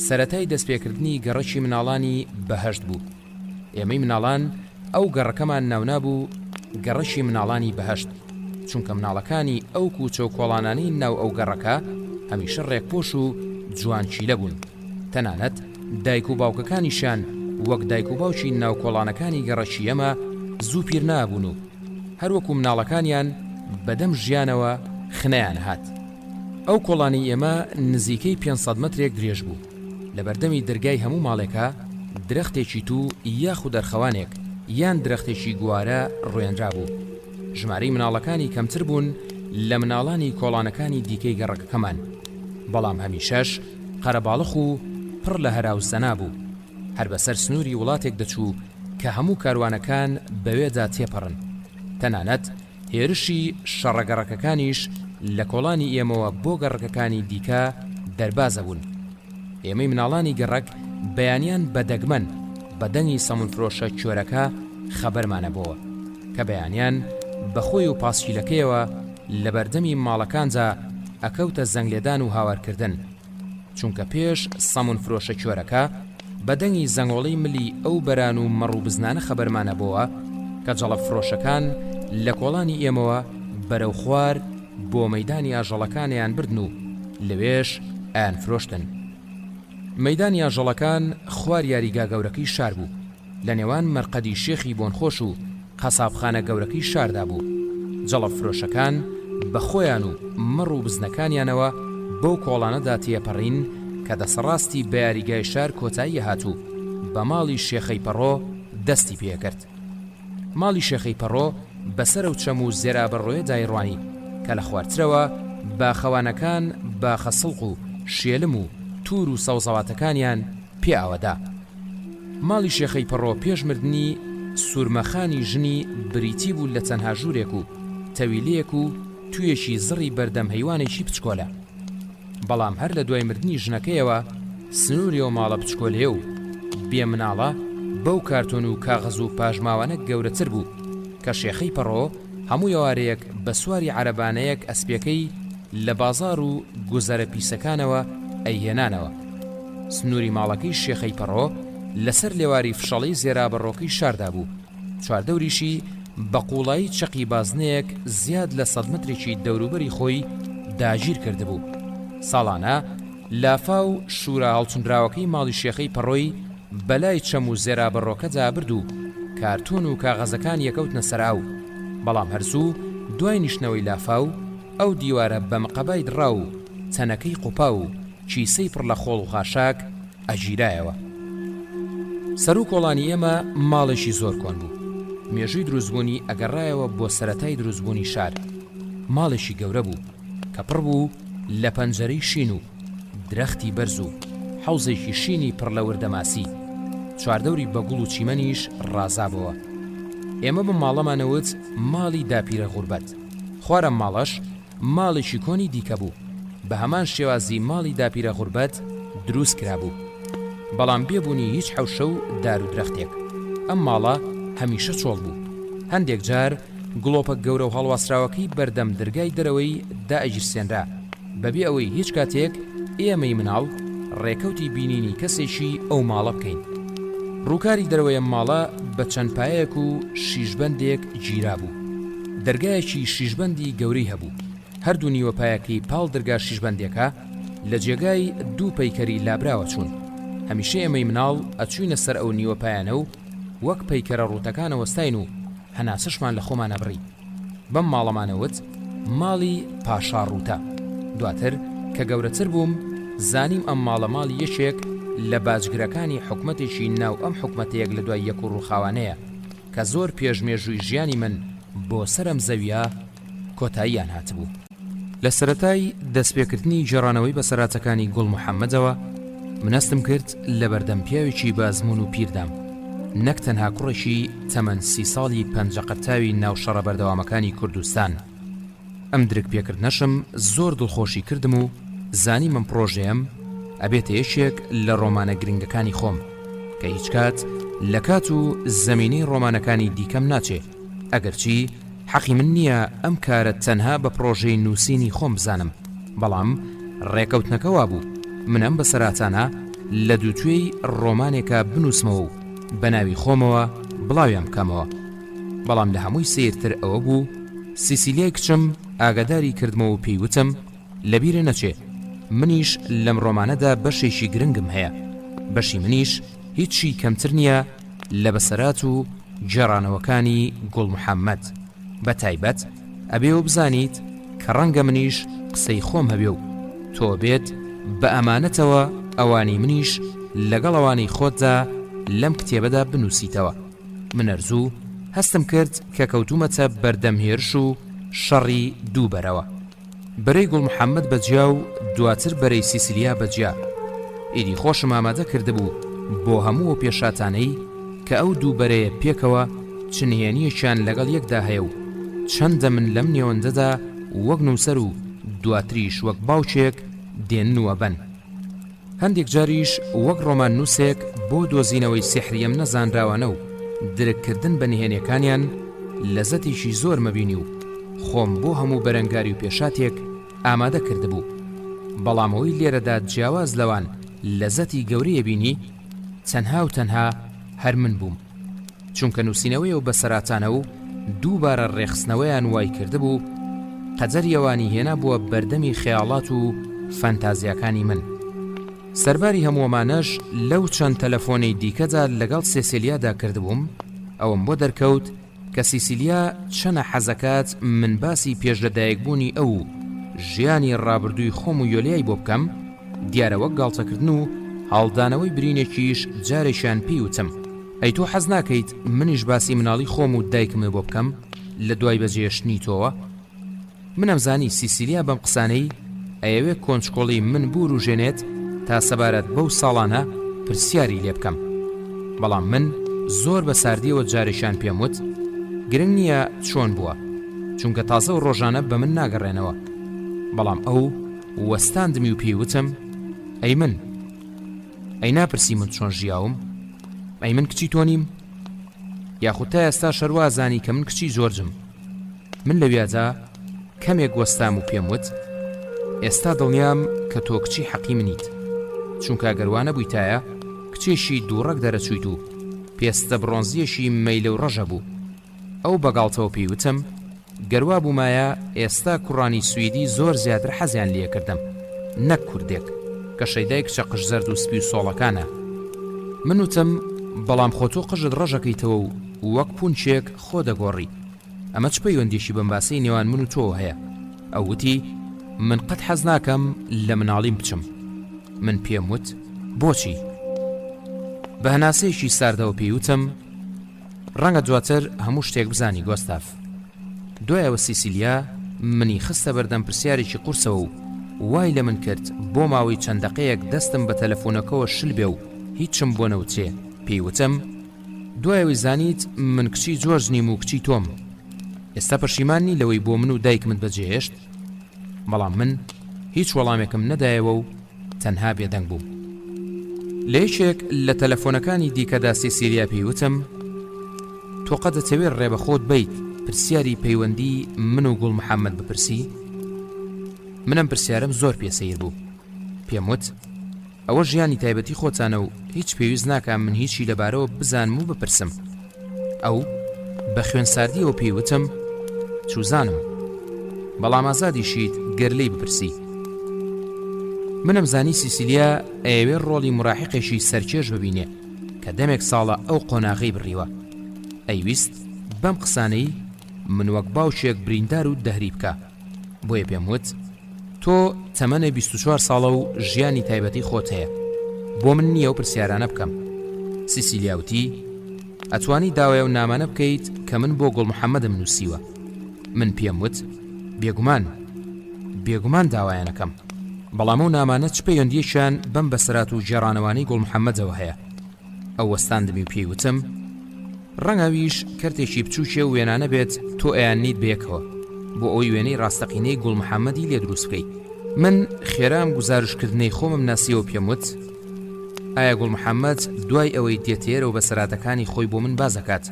سەرەتای دەستپێکردنی گەڕەکی مناڵانی بەهەشت بوو. ئێمەی مناڵان ئەو گەڕەکەمان ناونابوو گەڕەشی مناڵانی بەهەشت، چونکە مناڵەکانی ئەو کوچە و کۆڵانانی ناو ئەو گەڕەکە هەمیشە ڕێکپۆش و جوانچیلە بوون. تەنانەت دایک و باوکەکانیشان وەک دایک و باوکی ناو کۆڵانەکانی گەڕەکی ئەمە زوو پیر نابوون و هەروەکو مناڵەکانیان بەدەم ژیانەوە خنەیان هات. ئەو کۆڵانی ئێمە نزیکەی 500 مەترێک درێژ بوو. لە بەردەمی دەرگای هەموو ماڵێکە درەختێکی تو یاخو دەرخەوانێک یان درەختێکی گوارە ڕوێنرا بوو. ژمارەی مناڵەکانی کەمتر بوون لە مناڵانی کۆڵانەکانی دیکەی گەڕەکەکەمان، بەڵام هەمیشەش قەرەباڵخ و پڕ لە هەراوسەنا بوو. هەر بەسەر سنووری وڵاتێک دەچوو کە هەموو کاروانەکان بەوێدا تێپەڕن. تەنانەت هێرشی شەڕەگەڕەکەکانیش لە کۆڵانی ئێمەوە بۆ گەڕەکەکانی دیکە دەربازە بوون. ئێمەی مناڵانی گەڕەک بەیانیان بەدەگمەن بەدەنگی سەمونفرۆشە کوێرەکە خەبەرمانە بۆوە کە بەیانیان بەخۆی و پاسکیلەکەیەوە لە بەردەمی ماڵەکانجا ئەکەوتە زەنگلێدان و هاوارکردن، چونکە پێش سەمونفرۆشە کوێرەکە بەدەنگی زەنگۆڵی ملی ئەو بەران و مەڕ و بزنانە خەبەرمانە بۆوە کە جەڵە فرۆشەکان لە کۆڵانی ئێمەوە بەرەو خوار بۆ مەیدانی ئاژەڵەکانیان بردن و لەوێش ئایان فرۆشتن. مەیدانی ئاژەڵەکان خوار یاریگا گەورەکەی شار بوو لە نێوان مەرقەدی شێخی بۆنخۆش و قەسابخانە گەورەکەی شاردا بوو. جەڵەب فرۆشەکان بە خۆیان و مەڕ و بزنەکانیانەوە بەو کۆڵانەدا تێپەڕین کە دەسەڕاستی بە یاریگای شار کۆتایی هاتوو بە ماڵی شێخەی پەڕۆ دەستی پێکرد. ماڵی شێخەی پەڕۆ بەسەر و چەم و زێرابەڕۆیە دایڕوانی کە لە خوارترەوە باخەوانەکان باخەسڵق و شێلم و توور و سەوزەواتەکانیان پێ ئاوەدا. ماڵی شێخەی پەڕۆ پێشمردنی سوورمەخانی ژنی بریتی بوو لە چەندها ژوورێک و تەویلەیەک و توێشی زڕی بەردەم هەیوانێکی پچکۆلە. بەڵام هەر لە دوای مردنی ژنەکەیەوە سنووریەوە ماڵە پچکۆلێ و بێمناڵە بەو کارتۆن و کاغەز و پاژماوانە گەورەتر بوو کە شێخەی پەڕۆ هەموو ئەوارەیەک بە سواری عەرەبانەیەک ئەسپیەکەی لە بازار و گوزەرە پیسەکانەوە ئەیهێنانەوە. سنووری ماڵەکەی شێخەی پەڕۆ لەسەر لێواری فشەڵی زێرابەڕۆکەی شاردا بوو. چواردەوریشی بە قوڵایی چەقی بازنەیەک زیاد لە 100 مترێکی دەوروبەری خۆی داگیر کردبوو. ساڵانە لافا و شورا هەڵچونراوەکەی ماڵی شێخەی پەڕۆی بەلای چەم و زێرابەڕۆکەدا برد و کارتۆن و کاغەزەکان یەکەوتنە سەراو. بەڵام هەرزوو دوای نیشتنەوەی لافا و ئەو دیوارە بە مقەبای دڕا و چەنەکەی قوپا و چیسەی پڕ لە خۆڵ و خاشاک ئەگیرایەوە. سەر و کۆڵانی ئێمە ماڵێکی زۆر کۆن بوو. مێژووی دروستبوونی ئەگەڕایەوە بۆ سەرەتای دروستبوونی شار. ماڵێکی گەورە بوو کە پڕ بوو لە پەنجەرەی شین و درەختی بەرز و حەوزێکی شینی پڕ لە وردەماسی. چواردەوری بە گوڵ و چیمەنیش ڕازابەوە. ئێمە بە ماڵەمانەوت ماڵی داپیرە غوربەت. خوارە ماڵەش ماڵێکی کۆنی دیکە بوو بە هەمان شێوازی ماڵی داپیرە غوربەت دروست کرابوو. بەڵام بێبوونی هیچ حەوشە و دار و درەختێک. ئەم ماڵە هەمیشە چۆڵ بوو. هەندێک جار گڵۆپە گەورە و هەڵواسراوەکەی بەردەم دەرگای دەرەوەی دائەگیرسێنرا بەبێ ئەوەی هیچ کاتێک ئێمەی مناڵ ڕێکەوتی بینینی کەسێکی ئەو ماڵە بکەین. ڕووکاری دەرەوەی ماڵە بە چەند پایەک و شیشبەندێک گیرا بوو. دەرگایەکی شیشبەندی گەورەی هەبوو. هەردوو نیوەپایەکەی پاڵ دەرگا شیشبەندێکە لە جێگای دوو پەیکەری لابراوە چوون. هەمیشە ئێمەی مناڵ ئەچوینە سەر ئەو نیوەپایانە و وەک پەیکەرە ڕووتەکانە وەستاین و هەناسەشمان لە خۆمانە بڕی. بەم ماڵەمانەوت ماڵی پاشا ڕووتە. دواتر کە گەورەتر بووم زانیم ئەم ماڵە ماڵی یەکێک لە باجگرەکانی حکومەتێکی ناو ئەم حکومەتەیەک لە دوای یەک و ڕووخاوانەیە کە زۆر پێشمێژووی ژیانی من بۆ سەرم زەویە کۆتاییان هاتبوو. لە سەرەتای دەستپێکردنی جێڕانەوەی بە سەراتەکانی گوڵ محەممەدەوە منەستم کرد لە بەردەم پیاوێکی بازمون و پیردام، نەک تەنها کوڕێکی تەمەەن 30 ساڵی پەنجەقەتاوی ناوشەڕە بەردەوامەکانی کوردستان. ئەم درک پێکردنەشم زۆر دڵخۆشی کردم و زانی من پرۆژەیەم ئەبێتە یەکێک لە ڕۆمانە گرنگەکانی خۆم کە هیچ کات لە کات و زەمینەی ڕۆمانەکانی دیکەم ناچێ، ئەگەرچی حەقی من نییە ئەم کارە تەنها بە پرۆژەی نووسینی خۆم بزانم، بەڵام ڕێکەوتنەکەوا بوو من ئەم بەسەراتانە لە دووتوێی ڕۆمانێکە بنووسمەوە و بە ناوی خۆمەوە بڵاویان بکەمەوە. بەڵام لە هەمووی سیرتر ئەوە بوو سیسیلیای کچم ئاگاداری کردمەوە و پێیوتم لەبیرە نەچێ منیش لەم ڕۆمانەدا بەشێکی گرنگم هەیە، بەشی منیش هیچی کەمتر نییە لە بەسەرات و جێڕانەوەکانی گوڵ محەممەد. بە تایبەت ئەبێوە بزانیت کە ڕەنگە منیش قسەی خۆم هەبێ و تۆ بێت بە ئەمانەتەوە ئەوانی منیش لەگەڵ ئەوانی خۆتدا لەم کتێبەدا بنووسیتەوە. من ئەرزوو هەستم کرد کە کەوتومەتە بەردەمهێرش و شەڕی دووبەرەوە، بەرەی گوڵ محەممەد بەجیا و دواتر بەرەی سیسیلیا بەجیا. ئیدی خۆشم ئامادە کردبوو بۆ هەموو پێشاتانەی کە ئەو دووبەرەیە پێکەوە چنهێنیەکیان لەگەڵ یەکدا هەیە و چەندە من لەم نێوەندەدا وەک نووسەر و دواتریش وەک باوچێک دێننوە بەن. هەندێک جاریش وەک ڕۆمان نووسێک بۆ دۆزینەوەی سحریم نەزانراوانە و درککردن بە نهێنیەکانیان لەزەتێکی زۆر مەبینی و خۆم بۆ هەموو بەرەنگاری و پێشاتێک ئامادە کردبوو. بەڵامەوەی لێرەدا جیاواز لەوان لەزەتی گەورەیە بینی تەنها و تەنها هەر من بووم، چونکە نووسینەوەی و بەسەراتانە و دووبارە ڕێخستنەوەیان وای کردبوو قەدەریەوانی هێنا بووە بەردەمی خەیاڵات و فەنتازیاکانی من. سەرباری هەمووەمانەش لەو چەند تەلەفۆنەی دیکەدا لەگەڵ سیسیلیادا کردبووم ئەوم بۆ دەرکەوت کە سیسیلیا چەنە حەزەکات من باسی پێش لەدایکبوونی ئەو ژیانی ڕابردووی خۆم و یۆلیای بۆ بکەم. دیارە وەک گاڵتەکردن و هەڵدانەوەی برینێکیش جارێکیان پێی وتم ئەی تۆ حەز ناکەیت منیش باسی مناڵی خۆم و دایکمە بۆ بکەم لە دوای بەجێشتنی تۆوە؟ منم زانی سیسیلیا بەم قسانەی ئەیەوێ کۆنچکۆڵی من بوروژێنێت تا سەبارەت بەو ساڵانە پرسیاری لێ بکەم. بەڵام من زۆر بە ساردیەوە جارێکیان پێم وت گرنگ نییە چۆن بووە، چونکە تازە و ڕۆژانە بە من ناگەڕێنەوە. بەڵام ئەو وەستاندمی و پێی وتم ئەی من، ئەی ناپرسی من چۆن ژیاوم؟ ئەی من کچی تۆ نیم؟ یاخود تا ئێستا شەروازانی کە من کچی جۆرجم؟ من لەوێدا کەمێک وەستام و پێم وت ئێستا دڵنیام کە تۆ کچی حەقی منیت، چونکە گەروانە بوویتایە کچێشی دووڕەک دەرەچوویت و پێستە بڕۆنزیەشی مەیلە و ڕەژە بوو. ئەو بەگاڵتەوە پێی وتم گەروا بوومایە ئێستا کوڕانی سویدی زۆر زیاتر حەزیان لێ کردم نەک کوردێک کە شەیدای کچە قژ زەرد و سپی و سۆڵەکانە. من وتم بەڵام خۆ تۆ قژت ڕەژەکەیتەوە و وەک پونچێک خۆ دەگۆڕی، ئەمە چ پەیوەندیشی بەمباسی نێوان من و تۆ هەیە؟ ئەو وتی من قەت حەز ناکەم لە مناڵیم بچم. من پێم وت بۆچی؟ بە هەناسەیەکی ساردەوە پێی وتم ڕەنگە دواتر هەموو شتێک بزانی گۆستاف. دوایەوە سیسیلیا منی خستە بەردەم پرسیارێکی قورسەوە و وای لە من کرد بۆ ماوەی چەند دەقەیەک دەستم بە تەلەفۆنەکەەوە شل بێ و هیچم بۆ نەوتێ. پێی وتم دوایەوەی زانیت من کچی جۆرج نیم و کچی تۆم، ئێستا پەشیمانی لەوەی بۆ من و دایکمت بەجێهێشت؟ بەڵام من هیچ وەڵامێکم نەدایەوە و تەنها بێدەنگ بووم. لە یەکێک لە تەلەفۆنەکانی دیکەدا سیسیلیا پێی وتم تۆ قەت دەتەوێت ڕێبەخۆت بیت پرسیاری پەیوەندی من و گوڵ محەممەد بپرسی؟ منم پرسیارم زۆر پێسەیر بوو. پێم وت ئەوە ژیانی تایبەتی خۆتانە و هیچ پێویست ناکەم من هیچی لەبارەوە بزانم و بپرسم. ئەو بە خوێن ساردیەوە پێی وتم چوزانم، بەڵام ئازادیشیت گەرلەی بپرسی. منم زانی سیسیلیا ئەوێ ڕۆڵی مراحقێکی سەرکێش ببینێ کە دەمێک ساڵە ئەو قۆناغی بڕیوە. ئەیویست بەم قسانەی من وەک باوشێک بریندار و دەهری بکە. بۆیە پێم وت تۆ تەمەنە 24 ساڵە و ژیانی تایبەتی خۆت هەیە، بۆ من نییە و پرسیارانە بکەم. سیسیلیا وتی ئەتوانی داوای و نامانە بکەیت کە من بۆ گوڵ محەممەدم نووسیوە. من پێم وت بێگومان داوایانەکەم، بەڵام ئەو نامانە چ پەیوەندیەکیان بەم بەسەرات و جێڕانەوانی گوڵ محەممەدەوە هەیە؟ ئەو وەستاندمی و پێی وتم ڕەنگەویش کەرتێکی بچووکێ و وێنانە بێت تۆ ئەیان نیت بەیەکەوە بۆ ئەوی وێنەی ڕاستەقینەی گوڵ محەممەدی لێ دروست بکەیت. من خێرام گزارشکردنەی خۆمم ناسیەوە پێم وت ئایا گوڵ محەممەد دوای ئەوەی دێتێرە و بەسەراتەکانی خۆی بۆ من بازەکات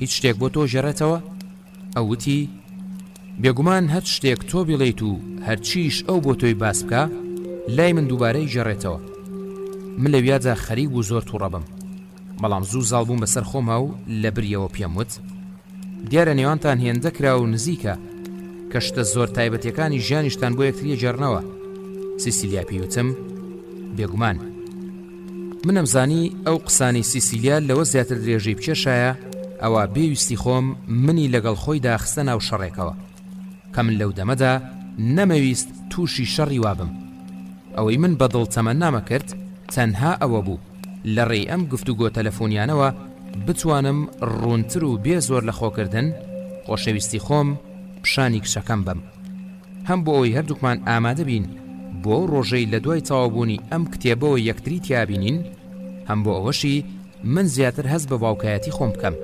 هیچ شتێک بۆ تۆ ژێڕێتەوە؟ ئەو وتی بێگومان هەر شتێک تۆ بڵێیت و هەرچیش ئەو بۆ تۆی باس بکە لای من دووبارەی ژێڕێتەوە. من لەویادا خەریک و زۆر تووڕەبم، بەڵام زوو زاڵ بووم بەسەر خۆما و لە بریەوە پێم وت دیارە نێوانتان هێندەکرا و نزیکە کە شتە زۆر تایبەتیەکانی ژیانیشتان بۆ یەکتری جێڕنەوە. سیسیلیا پێی وتم بێگومان. منم زانی ئەو قسانی سیسیلیا لەوە زیاتر درێژەی بکێشایە ئەوە بێویستی خۆم منی لەگەڵ خۆی داخستە ناو شەڕێکەوە کە من لەو دەمەدا نەمەویست تووشی شەڕی وابم. ئەوەی من بەدڵ تەمەنامە کرد تەنها ئەوە بوو لە ڕێی ئەم گفتوگۆ تەلەفۆنیانەوە بتوانم ڕوونتر و بێ زۆر لە خۆکردن خۆشەویستی خۆم پیشانی کچەکەم بم، هەم بۆ ئەوی هەردووکمان ئامادە بین بۆ ڕۆژەی لە دوای تەواوبوونی ئەم کتێبەوە یەکتری تیابینین، هەم بۆ ئەوەشی من زیاتر هەست بە باوکایەتی خۆم بکەم.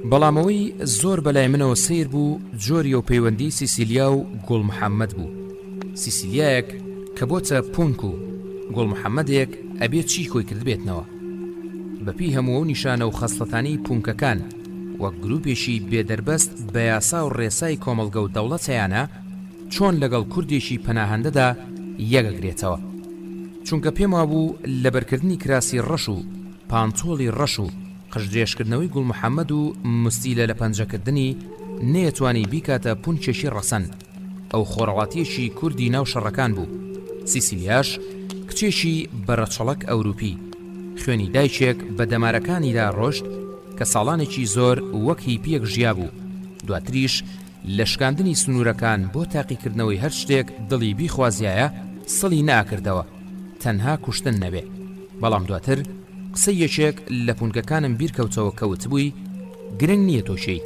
بەڵامەوەی زۆر بەلای منەوە سیر بوو جۆری و پەیوەندی سیسیلیا و گوڵ محەممەد بوو. سیسیلیایەک کە بۆتە پونک و گوڵ محەممەدێک ئەبێت چی خۆی کرد بێتنەوە. بەپی هەموو ئەو نیشانە و خەسڵەتانی پونکەکان وەک گروپێکی بێدەربەست بە یاسا و ڕێسای کۆمەڵگە و دەوڵەتیانە چۆن لەگەڵ کوردێکی پەناهەندەدا یەکەگرێتەوە. چونکە پێم وابوو لەبەرکردنی کراسی ڕەش و پانتۆڵی ڕەش و قژدرێژکردنەوەی گوڵ محەممەد و مستیلە لە پەنجەکردنی نەیەتوانی بیکاتە پونچێکی ڕەسەن. ئەو خۆڕەڵاتیەکی کوردی ناو شەڕەکان بوو. سیسیلیاش کچێکی بەڕەچەڵک ئەوروپی خوێنی دایکێک بە دەمارەکانیدا ڕۆشت کە ساڵانێکی زۆر وەک هیپیەک ژیا بوو. دواتریش لە شکاندنی سنوورەکان بۆ تاقیکردنەوەی هەر شتێک دڵی بیخوازیایە سڵی ناکردەوە تەنها کوشتن نەبێ. بەڵام دواتر قسەی یەکێک لە پونکەکانم بیرکەوتەوە کەوت بووی گرنگ نییە تۆشیت،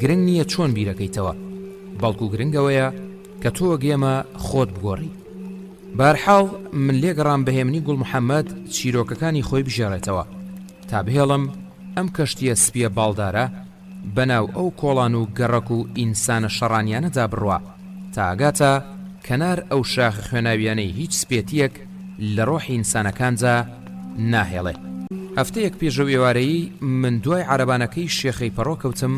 گرنگ نییە چۆن بیرەکەیتەوە، بەڵکو گرنگەوەیە کە تۆ گێمە خۆت بگۆڕی. بارحاڵ من لێگەڕام بەهێمنی گوڵ محەممەد چیرۆکەکانی خۆی بژێڕێتەوە تا بهێڵم ئەم کەشتیە سپیە باڵدارە بەناو ئەو کۆڵان و گەڕەک و ئینسانە شەڕانیانەدا بڕوە تا ئاگاتە کەنار ئەو شاخە خوێناویانەی هیچ سپێتیەک لە ڕۆحی ئینسانەکانجا ناهێڵێ. هەفتەیەک پێشەو ئێوارەیی من دوای عەرەبانەکەی شێخەی پەڕۆ کەوتم.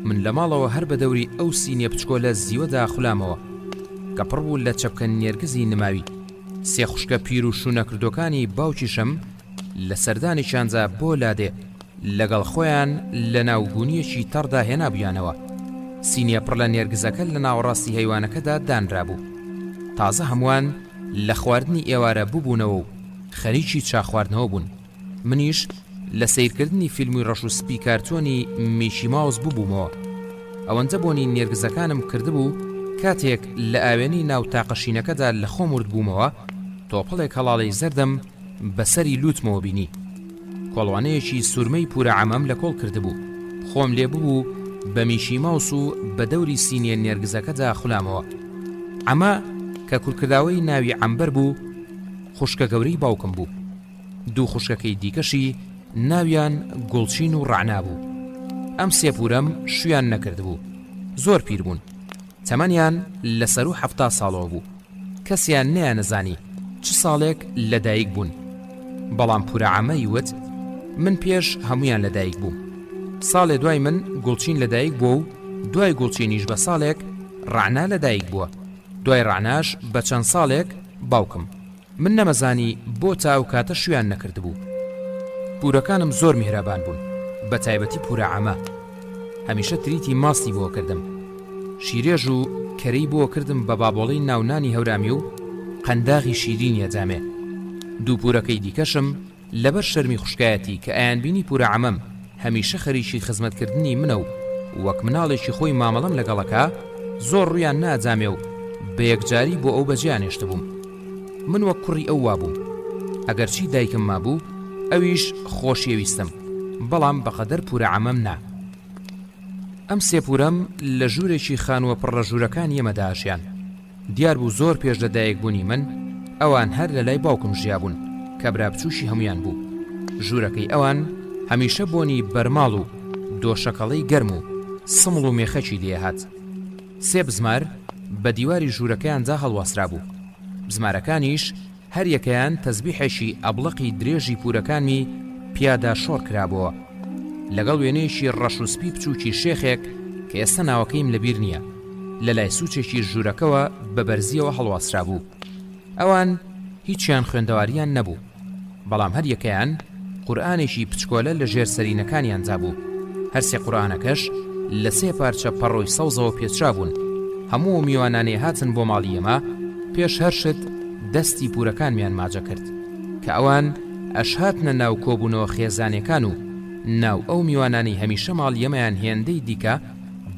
من لە ماڵەوە هەر بە دەوری ئەو سینیە بچکۆلە زیوەدا خولامەوە کە پڕ بوو لە چەپکە نێرگزی نماوی. سێ خوشکە پیر و شوونەکردەکانی باوکیشم لە سەردانیشانجا بۆ لادێ لەگەڵ خۆیان لە ناوگونیەکی تەڕدا هێنابیانەوە. سینیە پڕ لە نێرگزەکە لە ناوەڕاستی هەیوانەکەدا دانرابوو. تازە هەمووان لە خواردنی ئێوارە ببوونەوە و خەریکی چاخواردنەوە بوون. منیش لە سیرکردنی فیلمی ڕەش و سپی کارتۆنی میشی ماوس ببوومەوە. ئەوەندە بۆنی نێرگزەکانم کردبوو کاتێک لە ئاوێنی ناو تاقەشینەکەدا لە خۆم ورد بوومەوە تۆپڵێک هەڵاڵەی زەردەم بەسەری لوتمەوە بینی. کۆڵوانەیەکی سوورمەی پورە عەمەم لە کۆڵ کردبوو. خۆم لێ ببوو بە میشی ماوس و بە دەوری سینیە نێرگزەکەدا خولامەوە. ئەمە کە کورکرداوەی ناوی عەمبەر بوو خوشکە گەورەی باوکم بوو. دوو خوشکەکەی دیکەشی ناویان گوڵچین و ڕعنا بوو. ئەم سێپورەم شویان نەکردبوو. زۆر پیر بوون. تەمەنیان لەسەر و 70 ساڵەوە بوو. کەسیان نەیانەزانی چ ساڵێک لەدایک بوون. بەڵام پورە عەمەی وت من پێش هەمویان لەدایک بووم. ساڵێ دوای من گوڵچین لەدایک بووە و دوای گوڵچینیش بە ساڵێک ڕعنا لەدایک بووە. دوای ڕعناش بە چەند ساڵێک باوکم. من نەمەزانی بۆ تا ئەو کاتە شویان نەکردبوو. پورەکانم زۆر میهرەبان بوون، بە تایبەتی پورە عەمە. هەمیشە تریتی ماستی بۆ کردم. شیرێژ و کەرەی بۆ کردم بە بابۆڵەی ناونانی هەورامی و قەنداغی شیرینیە جامێ. دوو پورەکەی دیکەشم لەبەر شەرمی خوشکایەتی کە ئایان بینی پورە عەمەم هەمیشە خەریکی خزمەتکردنی منە و وەک مناڵێکی خۆی مامەڵەم لەگەڵەکە زۆر ڕویان ناجامێ و بە یەکجاری بۆ ئەو بەجیانێشتە بووم. من وەک کوڕی ئەو وابووم. ئەگەرچی دایکم مابوو ئەویش خۆشیەویستم، بەڵام بەقەدەر پورە عەمەم نا. ئەم سێپورەم لە ژوورێکی خانووە پڕ لە ژوورەکانی ئێمەداژیان. دیار بوو زۆر پێش لە دایک بوونی من ئەوان هەر لە لای باوکم ژیابوون کە برابچووشی هەمویان بوو. ژوورەکەی ئەوان هەمیشە بۆنی بەرماڵ و دۆشەکەڵەی گەرم و سمڵ و مێخەکی لێهات. سێ بزمار بە دیواری ژوورەکەیانجا هەڵواسرا بوو. بزمارەکانیش هەر یەکەیان تەزبیحێکی ئەبڵقی درێژی پورەکانمی پیادا شۆڕ کرابەوە لەگەڵ وێنەیەکی ڕەش و سپی بچووکی شێخێک کە ئێستا ناوەکەیم لەبیر نییە لە لای سوچێکی ژوورەکەوە بە بەرزیەوە هەڵواسرا بوو. ئەوان هیچیان خوێندەواریان نەبوو، بەڵام هەر یەکەیان قورئانێکی پچکۆلە لە ژێر سەرینەکانیانجا بوو. هەرسێ قورئانەکەش لە سێ پارچە پەڕۆی سەوزەوە پێچرا بوون. هەموو میوانانێ هاتن بۆ ماڵی ئێمە پێش هەرشت دەستی پورەکانمیان ماجە کرد کە ئەوان ئەشهاتنە ناو کۆبوونەوە خێزانەکان و ناو ئەو میوانانی هەمیشە ماڵی ئێمەیان هێندەی دیکە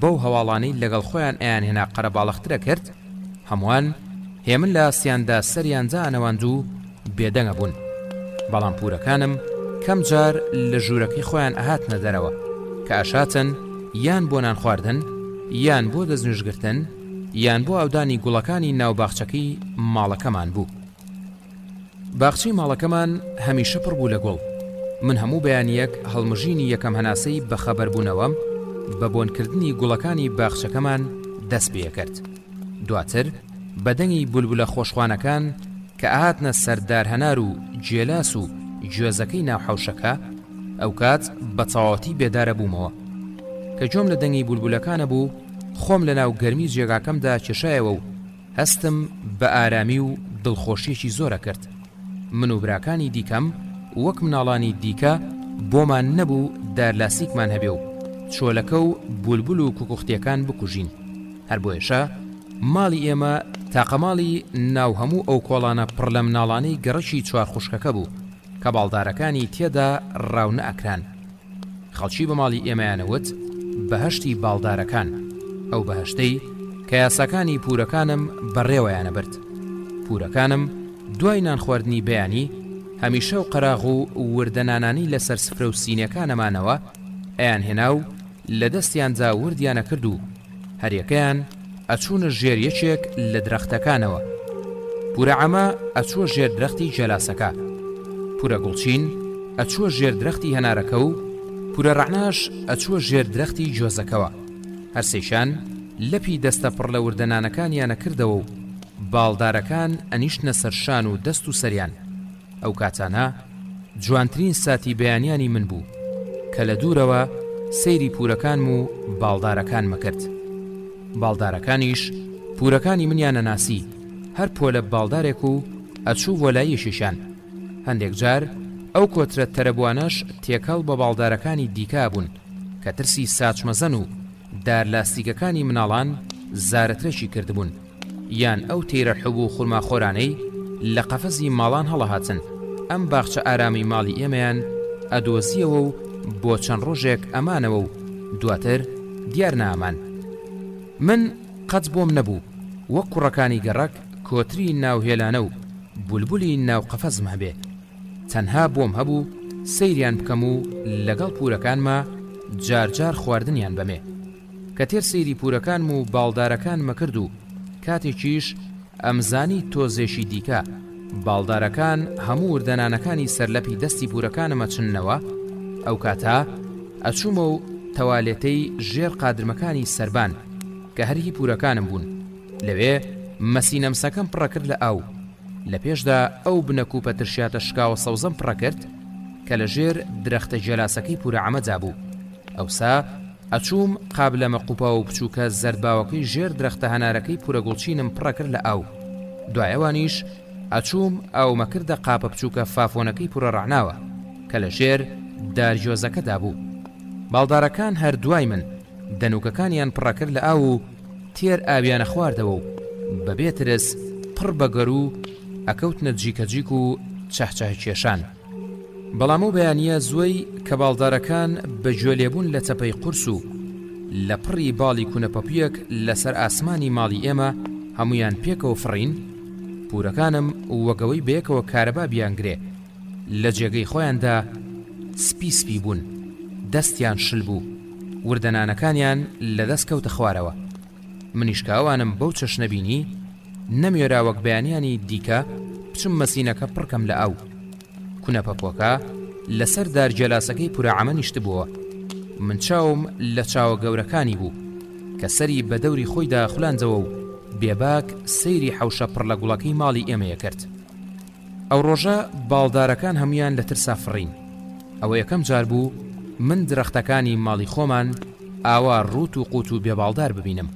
بەو هەواڵانەی لەگەڵ خۆیان ئەیان هێنا قەرەباڵەخترە کرد. هەمووان هێمن لە ئاسیاندا سەریانجا ئەنەواند و بێدەنگە بوون. بەڵام پورەکانم کەم جار لە ژوورەکەی خۆیان ئەهاتنە دەرەوە کە ئەشاتن یان بۆ نان خواردن، یان بۆ دەستنوێژگرتن، یان بۆ ئەودانی گوڵەکانی ناو باخچەکەی ماڵەکەمان بوو. باخچەی ماڵەکەمان هەمیشە پڕ بوو لە گوڵ. من هەموو بەیانیەک هەڵمژینی یەکەم هەناسەی بە خەبەربوونەوەم بە بۆنکردنی گوڵەکانی باخچەکەمان دەست پێ کرد. دواتر بەدەنگی بولبولە خۆشخوانەکان کە ئاهاتنە سەردار هەنار و جێلاس و گوێزەکەی ناوحەوشەکە ئەو کات بە تەواوەتی بێدارە بوومەوە کە جۆم لە دەنگی بولبولەکانە بوو. خۆم لە ناو گەرمی جێگاکەمدا کێشایەوە و هەستم بە ئارامی و دڵخۆشیێکی زۆرە کرد. من و براکانی دیکەم وەک مناڵانی دیکە بۆمان نەبوو دارلاسیکمان هەبێ و چۆلەکە و بولبول و کوکوختیەکان بکوژین. هەر بۆیەشە ماڵی ئێمە تاقەماڵی ناو هەموو ئەو کۆڵانە پڕ لە مناڵانەی گەڕەشی چوار خوشکەکە بوو کە باڵدارەکانی تێدا ڕاو نەئەکران. خەڵکی بە ماڵی ئێمەیانەوت بەهەشتی باڵدارەکان، ئەو بەهەشتەی کە یاساکانی پورەکانم بەڕێوەیانە برد. پورەکانم دوای نان خواردنی بەیانی هەمیشە و قەراغ و وردەنانانی لەسەر سفرە و سینەکانەمانەوە ئەیان هێنا و لە دەستیانجا وردیانە کرد و هەریەکەیان ئەچوونە ژێر یەکێک لە درەختەکانەوە. پورە عەمە ئەچووە ژێر درەختی جەلاسەکە، پورە گوڵچین ئەچووە ژێر درەختی هەنارەکە و پورە ڕەعناش ئەچووە ژێر درەختی جۆزەکەوە. هەرسێشان لەپی دەستە پڕ لە وردەنانەکانیانە کردەوە و باڵدارەکان ئەنیشتنە سەر شان و دەست و سەریان. ئەو کاتانە جوانترین ساتی بەیانیانی من بوو کە لە دوورەوە سەیری پورەکانم و باڵدارەکانمە کرد. باڵدارەکانیش پورەکانی منیانە ناسی، هەر پۆلە باڵدارێک و ئەچوو بۆ لای یەشیشان. هەندێک جار ئەو کۆترە تەرەبوانەش تێکەڵ بە باڵدارەکانی دیکا بوون کە ترسی ساچمەزەن و دار لاستیکەکانی مناڵان زارەترەشی کردبوون، یان ئەو تێرە حوبوو خورماخۆرانەی لە قەفەزی ماڵان هەڵەهاتن ئەم باخچە ئارامی ماڵی ئێمەیان ئەدۆزیەوە و بۆ چەند ڕۆژێک ئەمانەوە و دواتر دیار نامان. من قەت بۆم نەبوو وەک کوڕەکانی گەڕک کۆتری ناوهێلانە و بولبولی ناو قەفەزم هەبێ. تەنها بۆم هەبوو سەیریان بکەم و لەگەڵ پورەکانمە جارجار خواردنیان بەمێ. کە تێر سەیری پورەکانم و باڵدارەکانمە کرد و کاتێکیش ئەمزانی تۆزێشی دیکە باڵدارەکان هەموو وردەنانەکانی سەرلەپی دەستی پورەکانمە چننەوە، ئەو کاتا ئەچوومە و تەوالێتەی ژێر قادرمەکانی سەربان کە هەرهی پورەکانم بوون. لەوێ مەسینەمسەکەم پڕەکرد لە ئاو، لە پێشدا ئەو بنەکوپە ترشیاتە شکاوە سەوزەم پڕەکرد کە لە ژێر درەختە جەلاسەکەی پورە عەمەجا بوو. ئەوسا ئەچووم قابلەمە قوپا و بچووکە زەرباوەکەی ژێر درەختە هەنارەکەی پورە گوڵچینم پڕەکرد لە ئاو. دوایەوانیش ئەچووم ئەومە کردە قاپە بچووکە فافۆنەکەی پورە ڕەعناوە کە لە ژێر دارجۆزەکەدا بوو. باڵدارەکان هەر دوای من دەنوکەکانیان پڕەکرد لە ئاو و تێر ئاویانە خواردەوە و بەبێ ترس پڕ بەگەر و ئەکەوتنە جیکەجیک و چەحچەح کێشان. بەڵام ئەو بەیانیە زۆی کە باڵدارەکان بە گوێلێبوون لە چەپەی قورس و لە پڕی باڵی کوونەپەپویەک لەسەر ئاسمانی ماڵی ئێمە هەمویان پێکەوە فڕین. پورەکانم وەگەوەی بەیەکەوە کارەبا بیانگرێ لە جێگەی خۆیاندا سپی بوون، دەستیان شل بوو، وردەنانەکانیان لە دەست کەوتە خوارەوە. منیشکاوانم بەو چەشنە بینی نەمێرا وەک بەیانیانی دیکە بچم مەسینەکە پڕکەم لە ئاو. کوونەپەپۆکە لەسەر دارجێلاسەکەی پورە عەمە نیشت بووە. من چاوم لە چاوە گەورەکانی بوو کە سەری بە دەوری خۆیدا خولاندەوە و بێباک سەیری حەوشە پڕ لە گوڵەکەی ماڵی ئێمەیە کرد. ئەو ڕۆژە باڵدارەکان هەمویان لە ترسا فڕین. ئەوە یەکەم جار بوو من درەختەکانی ماڵی خۆمان ئاوا ڕوت و قوت و بێباڵدار ببینم.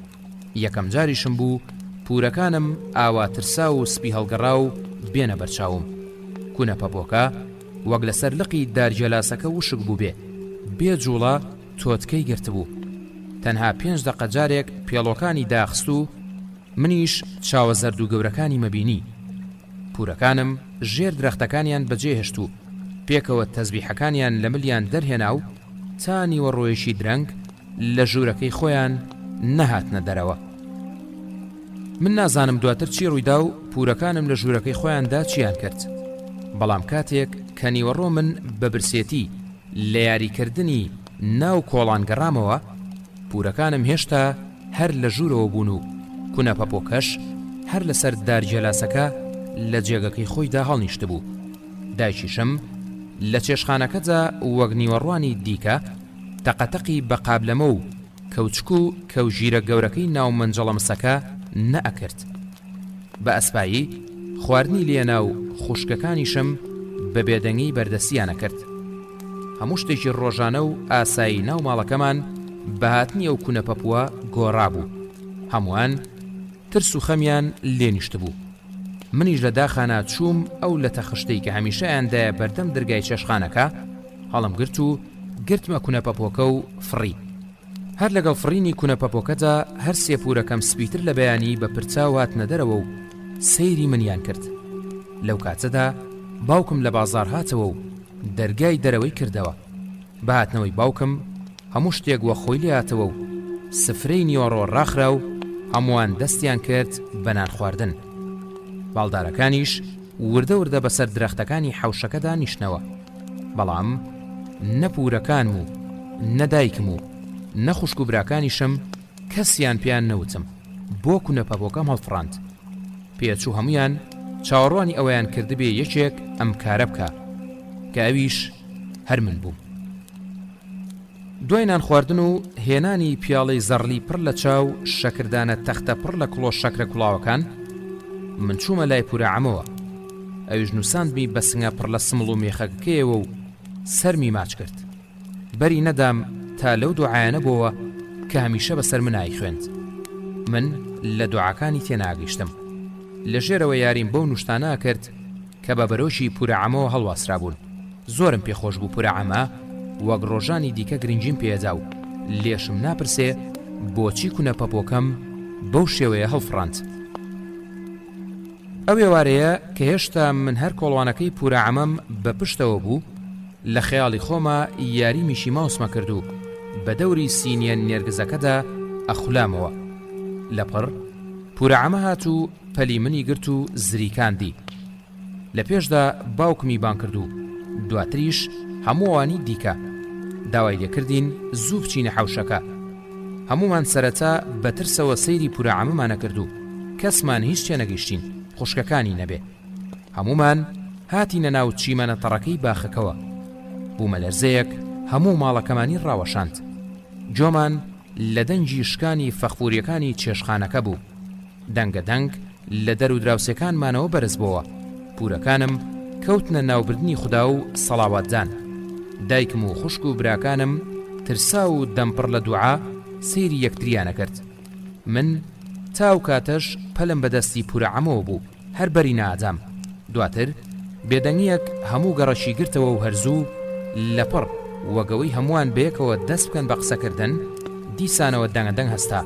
یەکەم جاریشم بوو پورەکانم ئاوا ترسا و سپی هەڵگەڕا و بێنە بەرچاوم. کوونەپەپۆکە وەک لەسەر لقی دارجێلاسەکە وشک بوو بێ جوڵە تۆتکەی گرتبوو. تەنها 5 دقە جارێک پێڵۆکانی داخست و منیش چاوە زەرد و گەورەکانی مەبینی. پورەکانم ژێر درەختەکانیان بەجێهێشت و پێکەوە تەزبیحەکانیان لە ملیان دەرهێنا و تا نیوەڕۆیەشی درەنگ لە ژوورەکەی خۆیان نەهاتنە دەرەوە. من نازانم دواتر چی ڕوویدا و پورەکانم لە ژوورەکەی خۆیاندا چیان کرد. بەڵام کاتێک کە نیوەڕۆ من بە برسێتی لە یاریکردنی ناو کۆڵان گەڕامەوە، پورەکانم هێشتا هەر لە ژوورەوە بوون و کوونەپەپۆکەش هەر لەسەر دارجێلاسەکە لە جێگەکەی خۆیدا هەڵنیشت بوو. دایکیشم لە چێشخانەکەدا وەک نیوەڕوانی دیکە تەقەتەقی بە قابلەمە و کەوچک و کەوژیرە گەورەکەی ناو منجەڵەمسەکە نەئەکرد. بە ئەسپایی خواردنی لێنا و خوشکەکانیشم بە بێدەنگی بەردەستیانە کرد. هەموو شتێکی ڕۆژانە و ئاسایی ناو ماڵەکەمان بەهاتنی ئەو کوونەپەپووە گۆڕابوو. هەمووان ترس و خەمیان لێنیشت بوو. منیش لە داخانە چووم ئەو لە تەخشتەی کە هەمیشەیاندایە بەردەم دەرگای چێشخانەکە هەڵم گرت و گرتمە کوونەپەپۆکە و فڕی. هەر لەگەڵ فڕینی کونەپەپۆکەدا هەر سێپورەکەم سپیتر لە بەیانی بە پرچاو هاتنە دەرەوە و سەیری منیان کرد. لەو کاتەدا باوکم لە بازار هاتەوە و دەرگای دەرەوەی کردەوە. بە هاتنەوەی باوکم هەموو شتێک وە خۆی لێ هاتەوە و سفرەی نیۆڕۆ ڕاخرا و هەمووان دەستیان کرد بە نان خواردن. باڵدارەکانیش وردە وردە بەسەر درەختەکانی حەوشەکەدا نیشتنەوە. بەڵام نەپورەکان و نەدایکم و نەخوشک و براکانیشم کەسیان پیان نەوتم بۆ کونەپەپۆکەم هەڵفڕاند. پێچوو هەمویان چاوەڕوانی ئەوەیان کردبێ یەکێک ئەم کارە بکە کە ئەویش هەر من بووم. دوای نان خواردن و هێنانی پیاڵەی زەڕلی پڕ لە چاو شەکردانە تەختە پڕ لە کڵۆ شەکرە کوڵاوەکان من چوومە لای پورەعەمەوە. ئەویش نووساندمی بە سنگە پڕ لە سمڵ و مێخەکەکەیەوە و سەرمی ماچ کرد. بەری نەدام تا لەو دوعایانە بۆوە کە هەمیشە بەسەر منایی خوێند. من لە دوعاکانی تێناگەیشتم. لە ژێرەوە یاریم بەو نوشتانە کرد کە بە بەرۆشی پورەعەمەوە هەڵواسرا بوون. زۆرم پێخۆش بوو پورەعەمە وەک ڕۆژانی دیکە گرنگیم پێدا و لێشم ناپرسێ بۆچی کونەپەپۆکەم بەو شێوەیە هەڵفڕاند. ئەو ێوارەیە کە هێشتا من هەر کۆڵوانەکەی پورەعەمەم بە پشتەوە بوو لە خەیاڵی خۆمە یاری میشی ماوسمە کردو بە دەوری سینیە نێرگزەکەدا ئەخولامەوە. لەپڕ پورەعەمە هات و پەلی منی گرت و زریکاندی. لە پێشدا باوکمی بان کردو دواتریش هەمووانی دیکە داوای لێکردین زوو بچینە حەوشەکە. هەمومان سەرەتا بەترسەوە سەیری پورەعەمەمانە کردو کەسمان هیچ شتێ نەگەیشتین خوشکەکانی نەبێ. هەمومان هاتینە ناو چیمەنە تەڕەکەی باخەکەوە. بوومە لەرزەیەک هەموو ماڵەکەمانی ڕاوەشاند. جۆمان لە دەنجی شکانی فەخفوریەکانی چێشخانەکە بوو. دەنگە دەنگ لە دەر و دراوسەکانمانەوە بەرز بووە. پورەکانم کەوتنە ناوبردنی خوددا و سەڵاواتدان. دایکم و خوشک و براکانم ترسا و دەمپڕ لە دوعا سەیری یەکتریانە کرد. من تاو کاتەش پەلم بەدەستی پورەعەمەوە بوو هەر بەری نادام. دواتر بێدەنگیەک هەموو گەڕەشی گرتەوە و هەرزوو لەپڕ وەگەوەی هەمووان بەیەکەوە دەست بکەن بە قسەکردن دیسانەوە دەنگەدەنگ هەستا.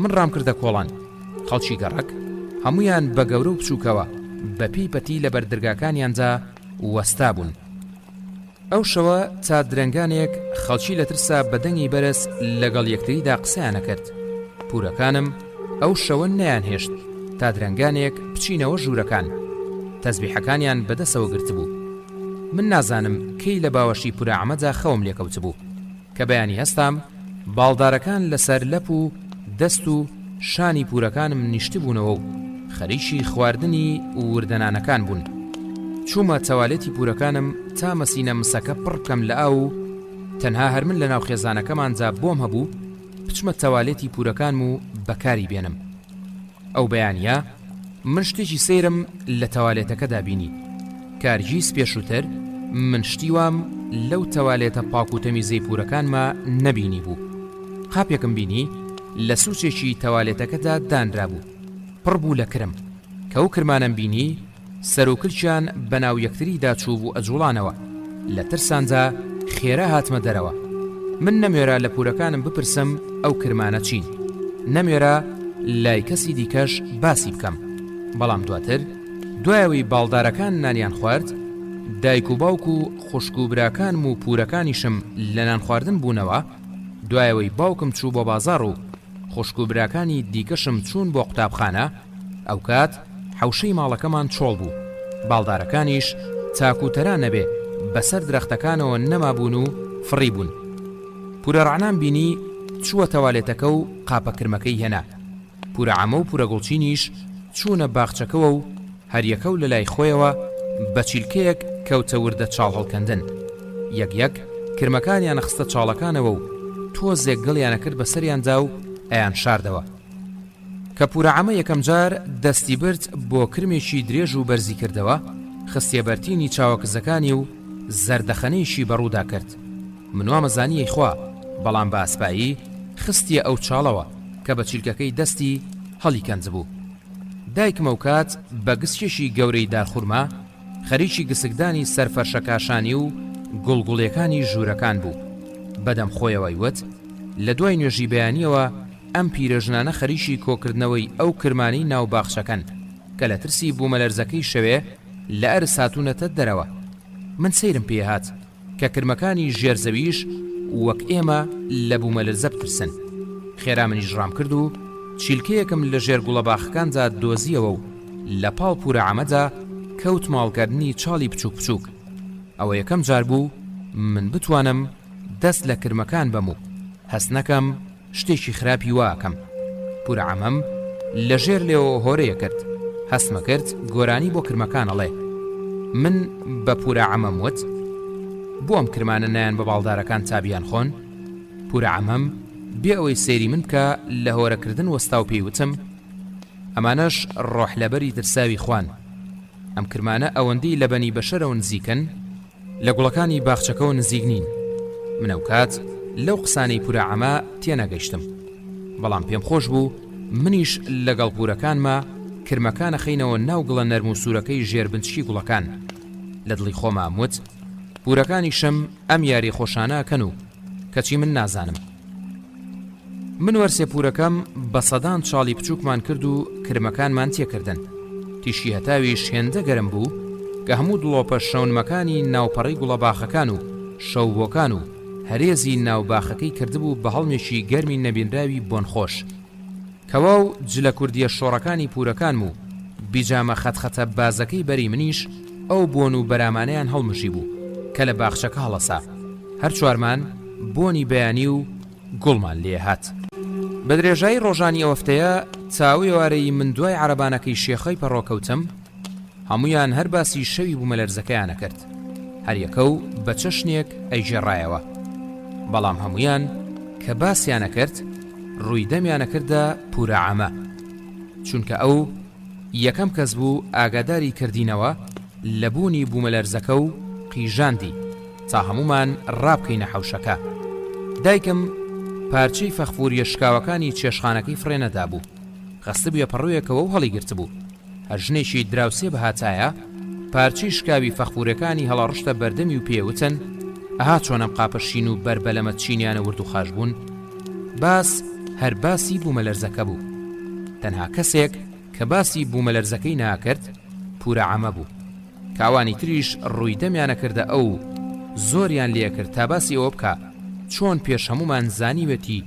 من ڕام کردە کۆڵان. خەڵکی گەڕک هەمویان بە گەورە و بچووکەوە بە پێی پەتی لە بەردرگاکانیانجا وەستا بوون. ئەو شەوە تا درەنگانێک خەڵکی لە ترسا بەدەنگی بەرز لەگەڵ یەکتریدا قسەیانە کرد. پورەکانم ئەو شەوە نەیان هێشت تا درەنگانێک بچینەوە ژوورەکان. تەزبیحەکانیان بەدەسەوە گرت بوو. من نازانم کەی لە باوەشی پورەعەمەدا خەوم لێکەوت بوو کە بەیانی هەستام باڵدارەکان لەسەر لەپ و دەست و شانی پورەکانم نیشت بوونەوە و خەریکی خواردنی وردەنانەکان بوون. چوومە تەوالێتی پورەکانم تا مەسینە مسەکە پڕ بکەم لە ئاو و تەنها هەر من لە ناو خێزانەکەمانجا بۆم هەبوو بچمە تەوالێتی پورەکانم و بەکاری بێنم. ئەو بەیانیە من شتێکی سەیرم لە تەوالێتەکەدا بینی. کارگیز پێشووتر من شتی وام لەو تەوالێتە پاک و تەمیزەی پورەکانمە نەبینی بوو. قاپێکم بینی لە سوچێکی تەوالێتەکەدا دانرا بوو پڕ بوو لە کرم کە ئەو کرمانم بینی سەرۆکلچیان بەناو یەکتریدا چوو بوو ئەجوڵانەوە. لە ترسانجا خێرا هاتمە دەرەوە. من نەمێرا لە پورەکانم بپرسم ئەو کرمانە چین، نەمێرا لای کەسی دیکەش باسی بکەم. بەڵام دواتر دوایەوەی باڵدارەکان نانیان خوارد، دایک و باوک و خوشک و براکانم و پورەکانیشم لە نان خواردن بوونەوە. دوایەوەی باوکم چوو بۆ بازاڕ و خوشک و براکانی دیکەشم چوون بۆ قوتابخانە. ئەو کات حەوشەی ماڵەکەمان چۆڵ بوو. باڵدارەکانیش تاکوتەران نەبێ بەسەر درەختەکانەوە نەمابوون و فڕی بوون. پورەڕعنان بینی چووە تەوالێتەکە و قاپەکرمەکەی هێنا. پورەعەمە و پورەگوڵچینیش چوونە باخچەکەوە و هەریەکەو لە لای خۆیەوە بە چیلکەیەک کەوتە وردە چاڵ هەڵکەندن. یەک کرمەکانیان خستە چاڵەکانەوە و تۆزێک گەڵیانە کرد بە سەریاندا و ئەیان شاردەوە. کە پورەعەمە یەکەم جار دەستی برد بۆ کرمێکی درێژ و بەرزی کردەوە، خستیە بەرتینی چاوەکزەکانی و زەردەخەنەیشی بەڕوودا کرد. منوامەزانیەی خوا، بەڵام بە ئاسپایی خستیە ئەو چاڵەوە کە بە چیلکەکەی دەستی هەڵی کەنج بوو. دایکم ئەو کات بە گسکێشی گەورەی دارخورما خەریکی گسکدانی سەرفەرشەکاشانی و گوڵگوڵیەکانی ژوورەکان بوو. بەدەم خۆیەوەی وت: لە دوای نوێژی بەیانیەوە ئەم پیرەژنانە خەریکی کۆکردنەوەی ئەو کرمانەی ناوباخشەکەن کە لە ترسی بوومەلەرزەکەی شەوێ لە ئەرس هاتوونەتە دەرەوە. من سەیرم پێهات کە کرمەکانی ژێرزەویش وەک ئێمە لە بوومەلەرزە بترسن. خێرا منیش ڕام کرد و چیلکەیەکم لە ژێر گوڵەباخەکاندا دۆزیەوە و لە پاڵ پورە عەمەدا کەوت ماڵکردنی چاڵی بچووک بچووک. ئەوە یەکەم جار بوو من بتوانم دەست لە کرمەکان بەم و هەست نەکەم شتێکی خراپی واکەم. پورە عەمەم لە ژێر لێەوە هۆرەیە کرد، هەستمە کرد گۆرانی بۆ کرمەکان ئەڵێ. من بە پورە عەمەم وت بۆ ئەم کرمانە نایان بە باڵدارەکان چابیان خۆن. پورە عەمەم بێ ئەوەی سەیری من بکە لە هۆرەکردن وەستا و پێیوتم ئەمانەش ڕۆح لەبەری ترساوی خوان. ئەم کرمانە ئەوەندەی لە بەنی بەشەرەوە نزیکن لە گوڵەکانی باخچەکەەوە نزیک نین. منەو کات لەو قسانەی پورە عەمە تێنەگەیشتم، بەڵام پێم خۆش بوو منیش لەگەڵ پورەکانمە کرمەکانە خەینەوە ناو گڵە نەرم و سوورەکەی ژێربنچی گوڵەکان. لە دڵی خۆمە وت پورەکانیشم ئەم یاری خۆشانەکەن و کەچی من نازانم. من وەرسێ پورەکەم بە سەدان چاڵی بچووکمان کرد و کرمەکانمان تێکردن. تیشی هەتاویش هێندە گەرم بوو کە هەموو دڵۆپە شەونمەکانی ناوپەڕی گوڵەباخەکان و شەوبۆکان و هەرێزی ناوباخەکەی کردبوو بە هەڵمێکی گەرمی نەبینراوی بۆن خۆش. کەوا و جلە کوردیە شۆڕەکانی پورەکان و بیجامە خەتخەتە بازەکەی بەری منیش ئەو بۆن و بەرامانەیان هەڵمژی بوو کە لە باخچەکە هەڵەسا. هەر چوارمان بۆنی بەیانی و گوڵمان لێ هات. بە درێژایی ڕۆژانی ئەوەفتەیە چاوی ئێوارەی من دوای عەرەبانەکەی شێخەی پەڕۆکەوتم، هەمویان هەر باسی شەوی بوومەلەرزەکەیانە کرد. هەر یەکە و بە چەشنێک ئەیژێڕایەوە، بەڵام هەمویان کە باسییانە کرد ڕووی دەمیانە کردە پورە عەمە، چونکە ئەو یەکەم کەس بوو ئاگاداری کردینەوە لە بوونی بوومەلەرزەکە و قیژاندی تا هەمومان ڕابکەینە حەوشەکە. دایکم پارچەی فەخفوریە شکاوەکانی چێشخانەکەی فرێنەدا بوو، خەستە بووە پەڕۆیەکەوە و هەڵی گرت بوو. هەر ژنێکی دراوسێ بەهاتایە پارچەی شکاوی فەخفورەکانی هەڵەڕشتە بەردەمی و پێوتن ئەها چۆنەم قاپەشین و بەربەلەمە چینیانە ورد و خاش بوون. باس هەر باسی بوومەلەرزەکە بوو. تەنها کەسێک کە باسی بوومەلەرزەکەی ناکرد پورە عەمە بوو. کاوانی تریش ڕووی دەمیانە کردە ئەو زۆریان لێ کرد تا باسی ئەوە بکە چۆن پێش هەمومان زانیوێتی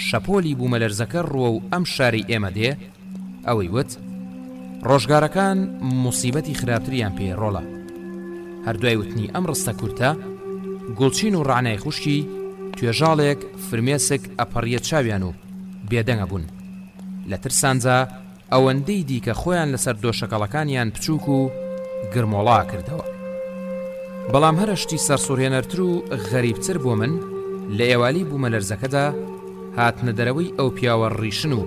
شەپۆلی بوومەلەرزەکە ڕووە و ئەم شاری ئێمە دێ. ئەوەی وت ڕۆژگارەکان موسیبەتی خراپتریان پێ ڕۆڵە. هەردوای وتنی ئەم ڕستە کورتە گوڵچین و ڕعنای خوشکی توێژاڵێک فرمێسک ئەپەڕیە چاویان و بێدەنگە بوون. لە ترسانجا ئەوەندەی دیکە خۆیان لەسەر دۆشەکەڵەکانیان بچووک و گرمۆڵا کردەوە. بەڵام هەرشتی سەرسوڕهێنەرتر و غەریبتر بۆ من لە ئێوالی بوومەلەرزەکەدا هاتنەدەرەوەی ئەو پیاوە ڕیشن و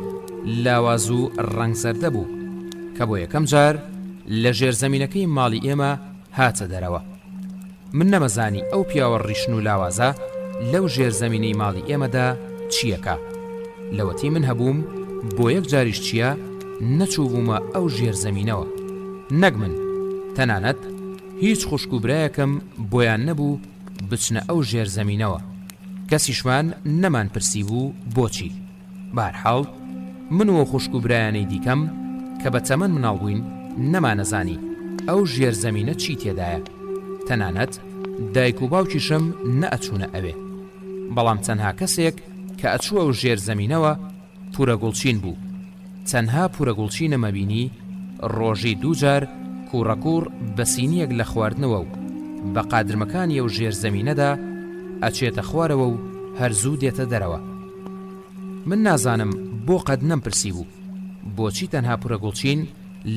لاواز و ڕەنگزەردە بوو کە بۆ یەکەم جار لە ژێرزەمینەکەی ماڵی ئێمە هاتە دەرەوە. من نەمەزانی ئەو پیاوە ڕیشن و لاوازە لەو ژێرزەمینەی ماڵی ئێمەدا چیەکە. لەوەتی من هەبووم بۆ یەک جاریش چییە نەچوو بوومە ئەو ژێرزەمینەوە. نەک من تەنانەت هیچ خوشک و برایەکەم بۆیان نەبوو بچنە ئەو ژێرزەمینەوە. کەسیشمان نەمان پرسی بوو بۆچی. بەهەرحاڵ من و خوشک و برایانەی دیکەم کە بە تەمەن مناڵ بووین نەمانەزانی ئەو ژێرزەمینە چی تێدایە. تەنانەت دایک و باوکیشم نەئەچوونە ئەوێ. بەڵام تەنها کەسێک کە ئەچووە ئەو ژێرزەمینەوە پورە گوڵچین بوو. تەنها پورە گوڵچینە مەبینی ڕۆژی دووجار کوڕەکوڕ بە سینیەک لە خواردنەوە و بە قادرمەکانی ئەو ژێرزەمینەدا ئەچێتە خوارەوە و هەرزوو دێتە دەرەوە. من نازانم بۆ قەت نەمپرسی بوو بۆچی تەنها پورە گوڵچین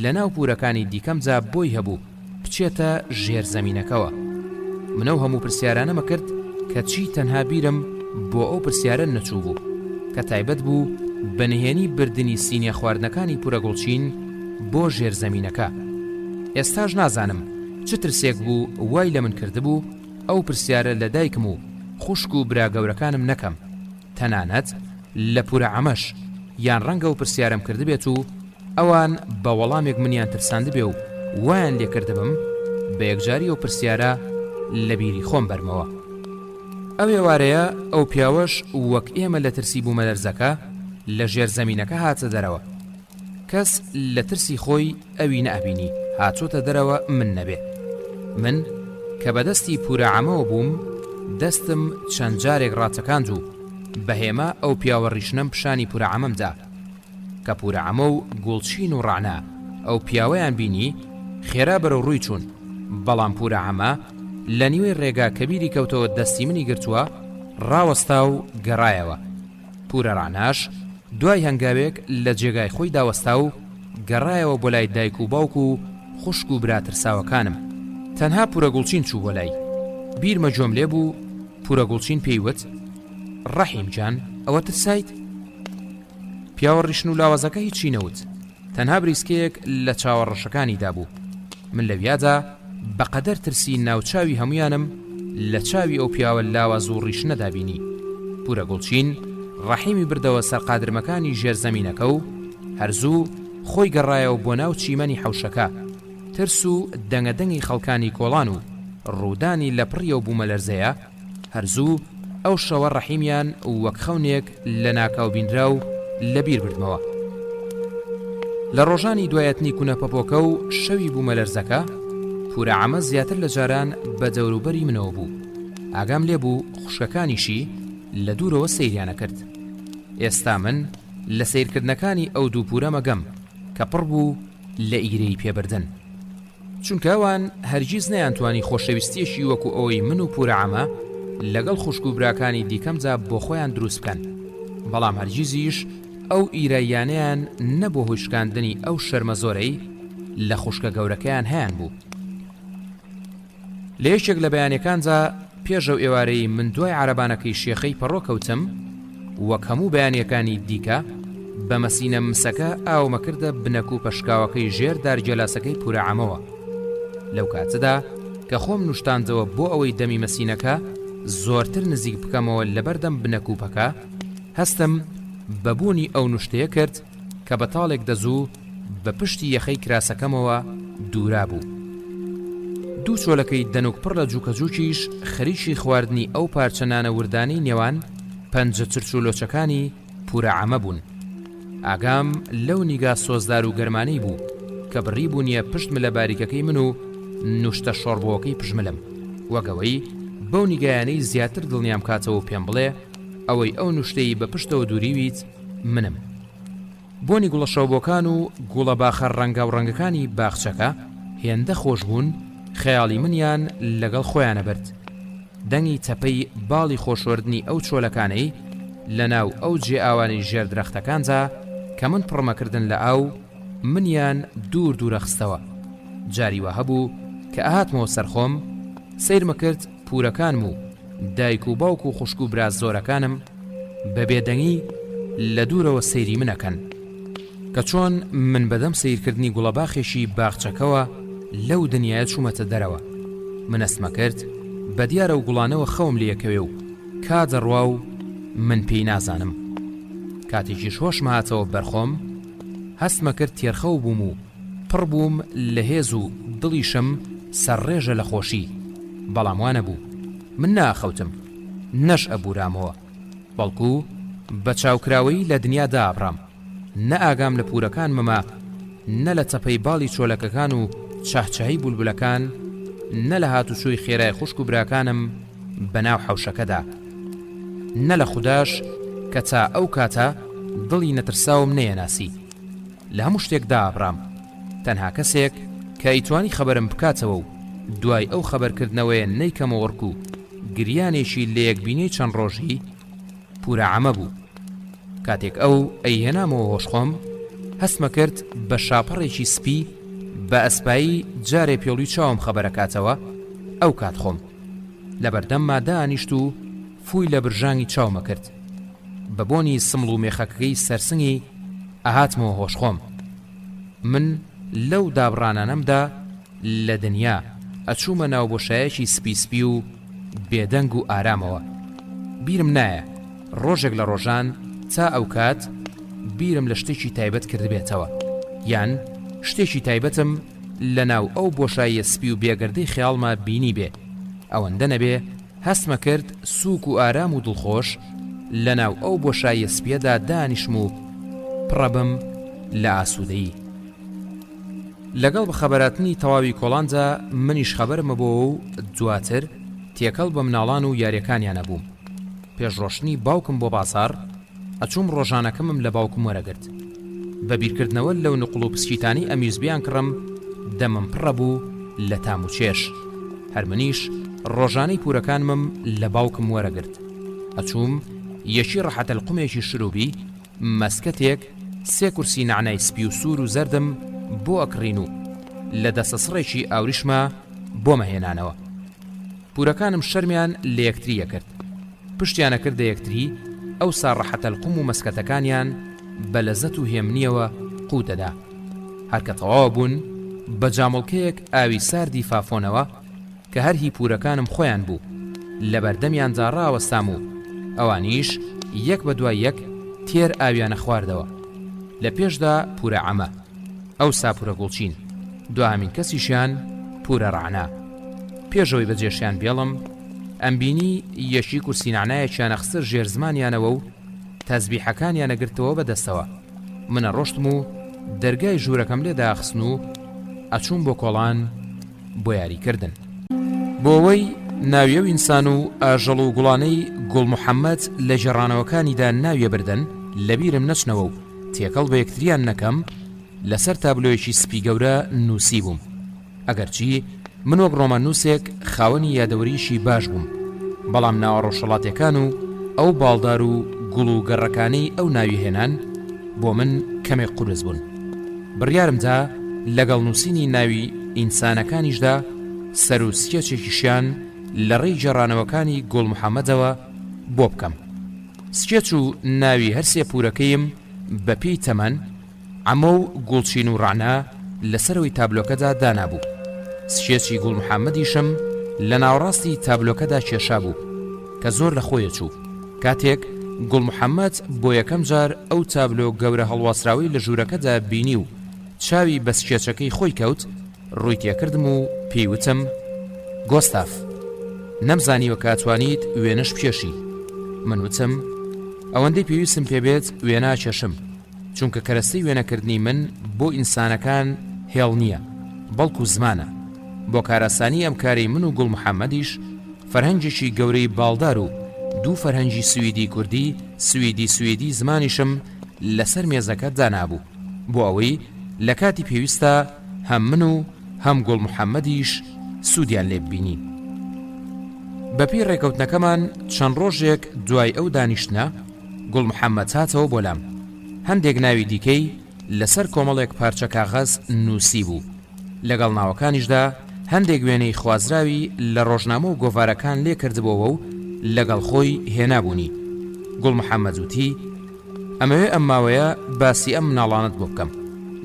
لە ناو پورەکانی دیکەمجا بۆی هەبوو بچێتە ژێرزەمینەکەوە. منە و هەموو پرسیارانەمە کرد کە چی تەنها بیرم بۆ ئەو پرسیارە نەچوو بوو کە تایبەت بوو بەنهێنی بردننی سینیە خواردنەکانی پورە گوڵچین بۆ ژێرزەمینەکە. ئێستاش نازانم چ ترسێک بوو وای لە من کردبوو ئەو پرسیارە لە دایکم و خوشک و براگەورەکانم نەکەم. تەنانەت لە پورە عەمەش یان ڕەنگە و پرسیارم کردبێت و ئەوان بە وەڵامێک منیان ترساندبێ و وایان لێ کردبم بە یەکجاری و پرسیارە لە بیری خۆم بەرمەوە. ئەو ێوارەیە ئەو پیاوەش وەک ئێمە لە ترسی بوومە لەرزەکە لە ژێر زەمینەکە هاتە دەرەوە. کەس لە ترسی خۆی ئەوی نەئەبینی هاتوۆتە دەرەوە من نەبێ. من کە بەدەستی پورەعەمەوە بووم دەستم چەند جارێک ڕاتەکاند و بەهێمە ئەو پیاوە ڕیشنەم پیشانی پورەعەمەمدا کە پورەعەمە و گوڵچین و ڕعنا ئەو پیاوەیان بینی خێرا بەرەو ڕووی چوون. بەڵام پورەعەمە لە نیوەی ڕێگا کەبیری کەوتەوە دەستی منی گرتووە ڕاوەستا و گەڕایەوە. پورە ڕعناش دوای هەنگاوێک لە جێگای خۆی داوەستا و گەڕایەوە بۆ لای دایک و باوک و خوشک و براترساوەکانم. تەنها پورە گوڵچین چوو بۆ لای. بیرمە جۆم لێ بوو. پورە گوڵچین پێیوت: ڕەحیم جان ئەوە ترسایت؟ پیاوە ڕیشن و لاوازەکە هیچی نەوت، تەنها بریسکەیەک لە چاوەڕەشەکانیدا بوو. من لەویادا بەقەدەر ترسی ناوچاوی هەمویانم لە چاوی ئەو پیاوە لاواز و ڕیشنەدا بینی. پورە گوڵچین ڕەحیمی بردەوە سەر قادرمەکانی ژێر زەمینەکە و هەرزوو خۆی گەڕایەوە بۆ ناو چیمەنی حەوشەکە. ترس و دەنگەدەنگی خەڵکانی کۆڵان و ڕوودانی لە پڕیە و بوومە لەرزەیە هەرزوو ئەو شەوە ڕەحیمیان وەک خەونێک لە ناکاو بینرا و لەبیر بردمەوە. لە ڕۆژانی دوایەتنی کوونەپەپۆکە و شەوی بوومە لەرزەکە پورەعەمە زیاتر لە جاران بە دەوروبەری منەوە بوو. ئاگام لێ بوو خوشکەکانیشی لە دوورەوە سەیریانە کرد. ئێستا من لە سیرکردنەکانی ئەو دوو پورە مەگەم کە پڕ بوو لە ئیرەی پێبردن، چونکە ئەوان هەرگیز نەیانتوانی خۆشەویستیەشی وەکو ئەوەی من و پورەعەمە لەگەڵ خوشک و براکانی دیکەمجا بۆ خۆیان دروست بکەن. بەڵام هەرگیزیش ئەو ئیراییانیان نەبوو هۆی شکاندنی ئەو شەرمە زۆرەی لە خوشکە گەورەکەیان هەیان بوو. لە یەکێک لە بەیانەکانجا پێش ئەو ئێوارەی من دوای عەرەبانەکەی شێخەی پەڕۆ کەوتم وەک هەموو بەیانیەکانی دیکە بە مەسینە مسەکە ئاومە کردە بنەک و پەشکاوەکەی ژێر دارجەلاسەکەی پورەعەمەوە. لەو کاتەدا کە خۆم نوشتاندەوە بۆ ئەوەی دەمی مەسینەکە زۆرتر نزیک بکەمەوە لەبەردەم بنەکوپەکە، هەستم بەبوونی ئەو نوشتەیە کرد کە بەتاڵێک دەزوو بە پشتی یەخەی کراسەکەمەوە دوورا بوو. دوو چۆلەکەی دەنوک پڕ لە جووکەجووکیش خەریکی خواردنی ئەو پارچەنانە وردانی نێوان پەنجە چرچولۆچەکانی پورەعەمە بوون. ئاگام لەو نیگا سۆزدار و گەرمانەی بوو کە بڕی بوونیە پشتم لە باریکەکەی من و نوشتە شۆڕبۆکەی پژملم، وەگەوەی بەو نیگایانەی زیاتر دڵنیام کاتەوە پێم بڵێ ئەوەی ئەو نوشتەی بە پشتەوە دووریویت منم. بۆنی گوڵە شەوبۆکان و گوڵە باخە ڕەنگە و ڕەنگەکانی باخچەکە هێندە خۆش بوون، خەیاڵی منیان لەگەڵ خۆیانە برد. دەنگی تەپەی باڵی خۆشوەردنی ئەو چۆلەکانەی لە ناو ئەو جێ ئاوانی ژێر درەختەکانجا کە من پڕمەکردن لە ئاو منیان دوور دوورە خستەوە. جاری وە هەبوو کە ئاهاتمەوە سەرخۆم سیرمە کرد پورەکانم و دایک و باوک و خوشک و براز زۆرەکانم بە بێدەنگی لە دوورەوە سەیری منەکەن کە چۆن من بەدەم سیرکردنی گوڵەباخێشی باخچەکەوە لەو دنیایە چوومەتە دەرەوە. من ئەسمە کرد بە دیارە و گوڵانەوە خەوم لێکەوێ و کادەڕوا و من پێی نازانم. کاتێکی شۆشمە هاتەوە بەرخۆم هەستمە کرد تێرخە و بووم و پڕ بووم لە هێز و دڵیشم سەرڕێژە لە خۆشی. بەڵام وانە بوو من ناخەوتم نەش ئەبورامەوە، بەڵکو بە چاوکراوەی لە دنیادا ئابڕام. نە ئاگام لە پورەکان مەما، نە لە چەپەی باڵی چۆلەکەکان و چاهچەهی بولبولەکان، نە لە هاتوچۆی خێرای خوشک و براکانم بەناو حەوشەکەدا، نە لە خوداش کە تا ئەو کاتە دڵی نەترساوم نەیەناسی. لە هەموو شتێکدا ئابڕام. تەنها کەسێک کە ئەیتوانی خەبەرم بکاتەوە و دوای ئەو خەبەرکردنەوەیە نەیکەمەوە وەرک و گریانێکی لە یەکبینەی چەند ڕۆژی پورەعەمە بوو. کاتێک ئەو ئەیهێنامەوە هۆشخۆم هەستمە کرد بە شاپەڕێکی سپی بە ئەسپایی جارێ پێڵوی چاوم خەبەرەکاتەوە. ئەو کات خۆم لە بەردەمما دانیشت و فووی لە برژانگی چاومە کرد. بە بۆنی سمڵ و مێخەکەی سەرسنگی ئاهاتمەوە هۆشخۆم. من لەو دابڕانانەمدا لە دنیا ئەچوومە ناو بۆشایەکی سپی و بێدەنگ و ئارامەوە. بیرم نایە ڕۆژێک لە ڕۆژان تا ئەو کات بیرم لە شتێکی تایبەت کردبێتەوە، یان شتێکی تایبەتم لە ناو ئەو بۆشاییە سپی و بێگەردەی خەیاڵما بینی بێ، ئەوەندە نەبێ هەستمە کرد سووک و ئارام و دڵخۆش لەناو ئەو بۆشاییە سپیەدا دانیشم و پڕەبم لە ئاسوودەیی. لەگەڵ بە خەبەراتنی تەواوی کۆڵاندا منیش خەبەرمە بۆەوە و دواتر تێکەڵ بە مناڵان و یاریەکانیانە بووم. پێشڕۆشتنی باوکم بۆ بازار ئەچووم ڕۆژانەکەمم لە باوکم وەرەگرت. بە بیرکردنەوە لەو نقڵ و پسکیتانی ئەمیزبیان کڕم دەمم پڕە بوو لە تام و چێش. هەرمنیش ڕۆژانەی پورەکانمم لە باوکم وەرەگرت. ئەچووم یەکی ڕەحەتەلقومێکی شروبی مەسکەتێک 3 کورسی نعنای سپی و سوور و زەردم بۆ ئەکڕین و لە دەسەسڕێکی ئاوریشمە بۆمە هێنانەوە. پورەکانم شەرمیان لە یەکتریە کرد. پشتیانە کردە یەکتری ئەو سا ڕەحەتەلقوم و مەسکەتەکانیان بە لەزەت و هێمنیەوە قوتەدا. هەرکە تەواو بوون بە جامڵکەیەک ئاوی ساردی فافۆنەوە کە هەرهی پورەکانم خۆیان بوو لە بەردەمیاندا ڕاوەستام و ئەوانیش یەک بە دوای یەک تێر ئاویانە خواردەوە. لە پێشدا پورە عەمە، ئەو سا پورە گوڵچین، دوامین کەسیشیان پورە ڕعنا. پێشەوەی بەجێشیان بێڵم ئەمبینی یەشی کورسی نعنایەکیانە خستر ژێر زمانیانەوە و تەزبیحەکانیانە گرتەوە بەدەستەوە. منە ڕۆشتم و دەرگای ژوورەکەم لێ داخستن و ئەچووم بۆ کۆڵان بۆ یاریکردن. بۆەوەی ناویە و ئینسان و ئاژەڵ و گوڵانەی گوڵ محەممەد لە جێڕانەوەکانیدا ناویە بردن لەبیرم نەچنەوە و تێکەڵ بە یەکتریان نەکەم لەسەر تابلۆیەکی سپی گەورە نووسی بووم. ئەگەرچی من وەک ڕۆمان نووسێک خاوەنی یادەوەریشی باش بووم، بەڵام ناوەڕۆژەڵاتەکان و ئەو باڵدار و گوڵ و گەڕەکانەی ئەو ناوی هێنان بۆ من کەمێک قورس بوون. بڕیارمدا لەگەڵ نووسینی ناوی ئینسانەکانیشدا سەر و سکێچێکیشیان لە ڕێی جێڕانەوەکانی گوڵ محەممەدەوە بۆ بکەم. سکێچ و ناوی هەرسێ پورەکەیم بە پێی تەمەن ئەمە و گوڵچین و ڕعنا لەسەرەوەی تابلۆکەدا دانابوو. سکێچی گوڵ محەممەدیشم لە ناوەڕاستی تابلۆکەدا کێشا بوو کە زۆر لە خۆیە چوو. کاتێک گوڵ محەممەد بۆ یەکەم جار ئەو تابلۆ گەورە هەڵواسراوی لە ژوورەکەدا بینی و چاوی بە سکێچەکەی خۆی کەوت، ڕووی تێکردم و پێیوتم: گۆستاف، نەمزانیوە کاتوانیت وێنەش پێشی. من وتم: ئەوەندەی پێویستم پێبێت وێنە کێشم، چونکە کەرەستەی وێنەکردنی من بۆ ئینسانەکان هێڵ نییە، بەڵکو زمانە. بۆ کارەسانی ئەم کارەی من و گوڵ محەممەدیش فەرهەنگێکی گەورەی باڵدار و دوو فەرهەنگی سویدی کوردی سویدی زمانیشم لەسەر مێزەکە دانابوو، بۆ ئەوەی لە کاتی پێویستە هەم من و هەم گوڵ محەممەدیش سوودیان لێ ببینی. بەپی ڕێکەوتنەکەمان چەند ڕۆژێک دوای ئەو دانیشتنە گوڵ محەممەد هاتەوە بۆلام. هەندێک ناوی دیکەی لەسەر کۆمەڵێک پارچە کاغەز نووسی بوو. لەگەڵ ناوەکانیشدا هەندێک وێنەی خوازراوی لە ڕۆژنامە و گۆڤارەکان لێ کردبەوە و لەگەڵ خۆی هێنابوونی. گوڵ محەممەد وتی: ئەمەوێ ئەم ماوەیە باسی ئەم مناڵانت بۆ بکەم.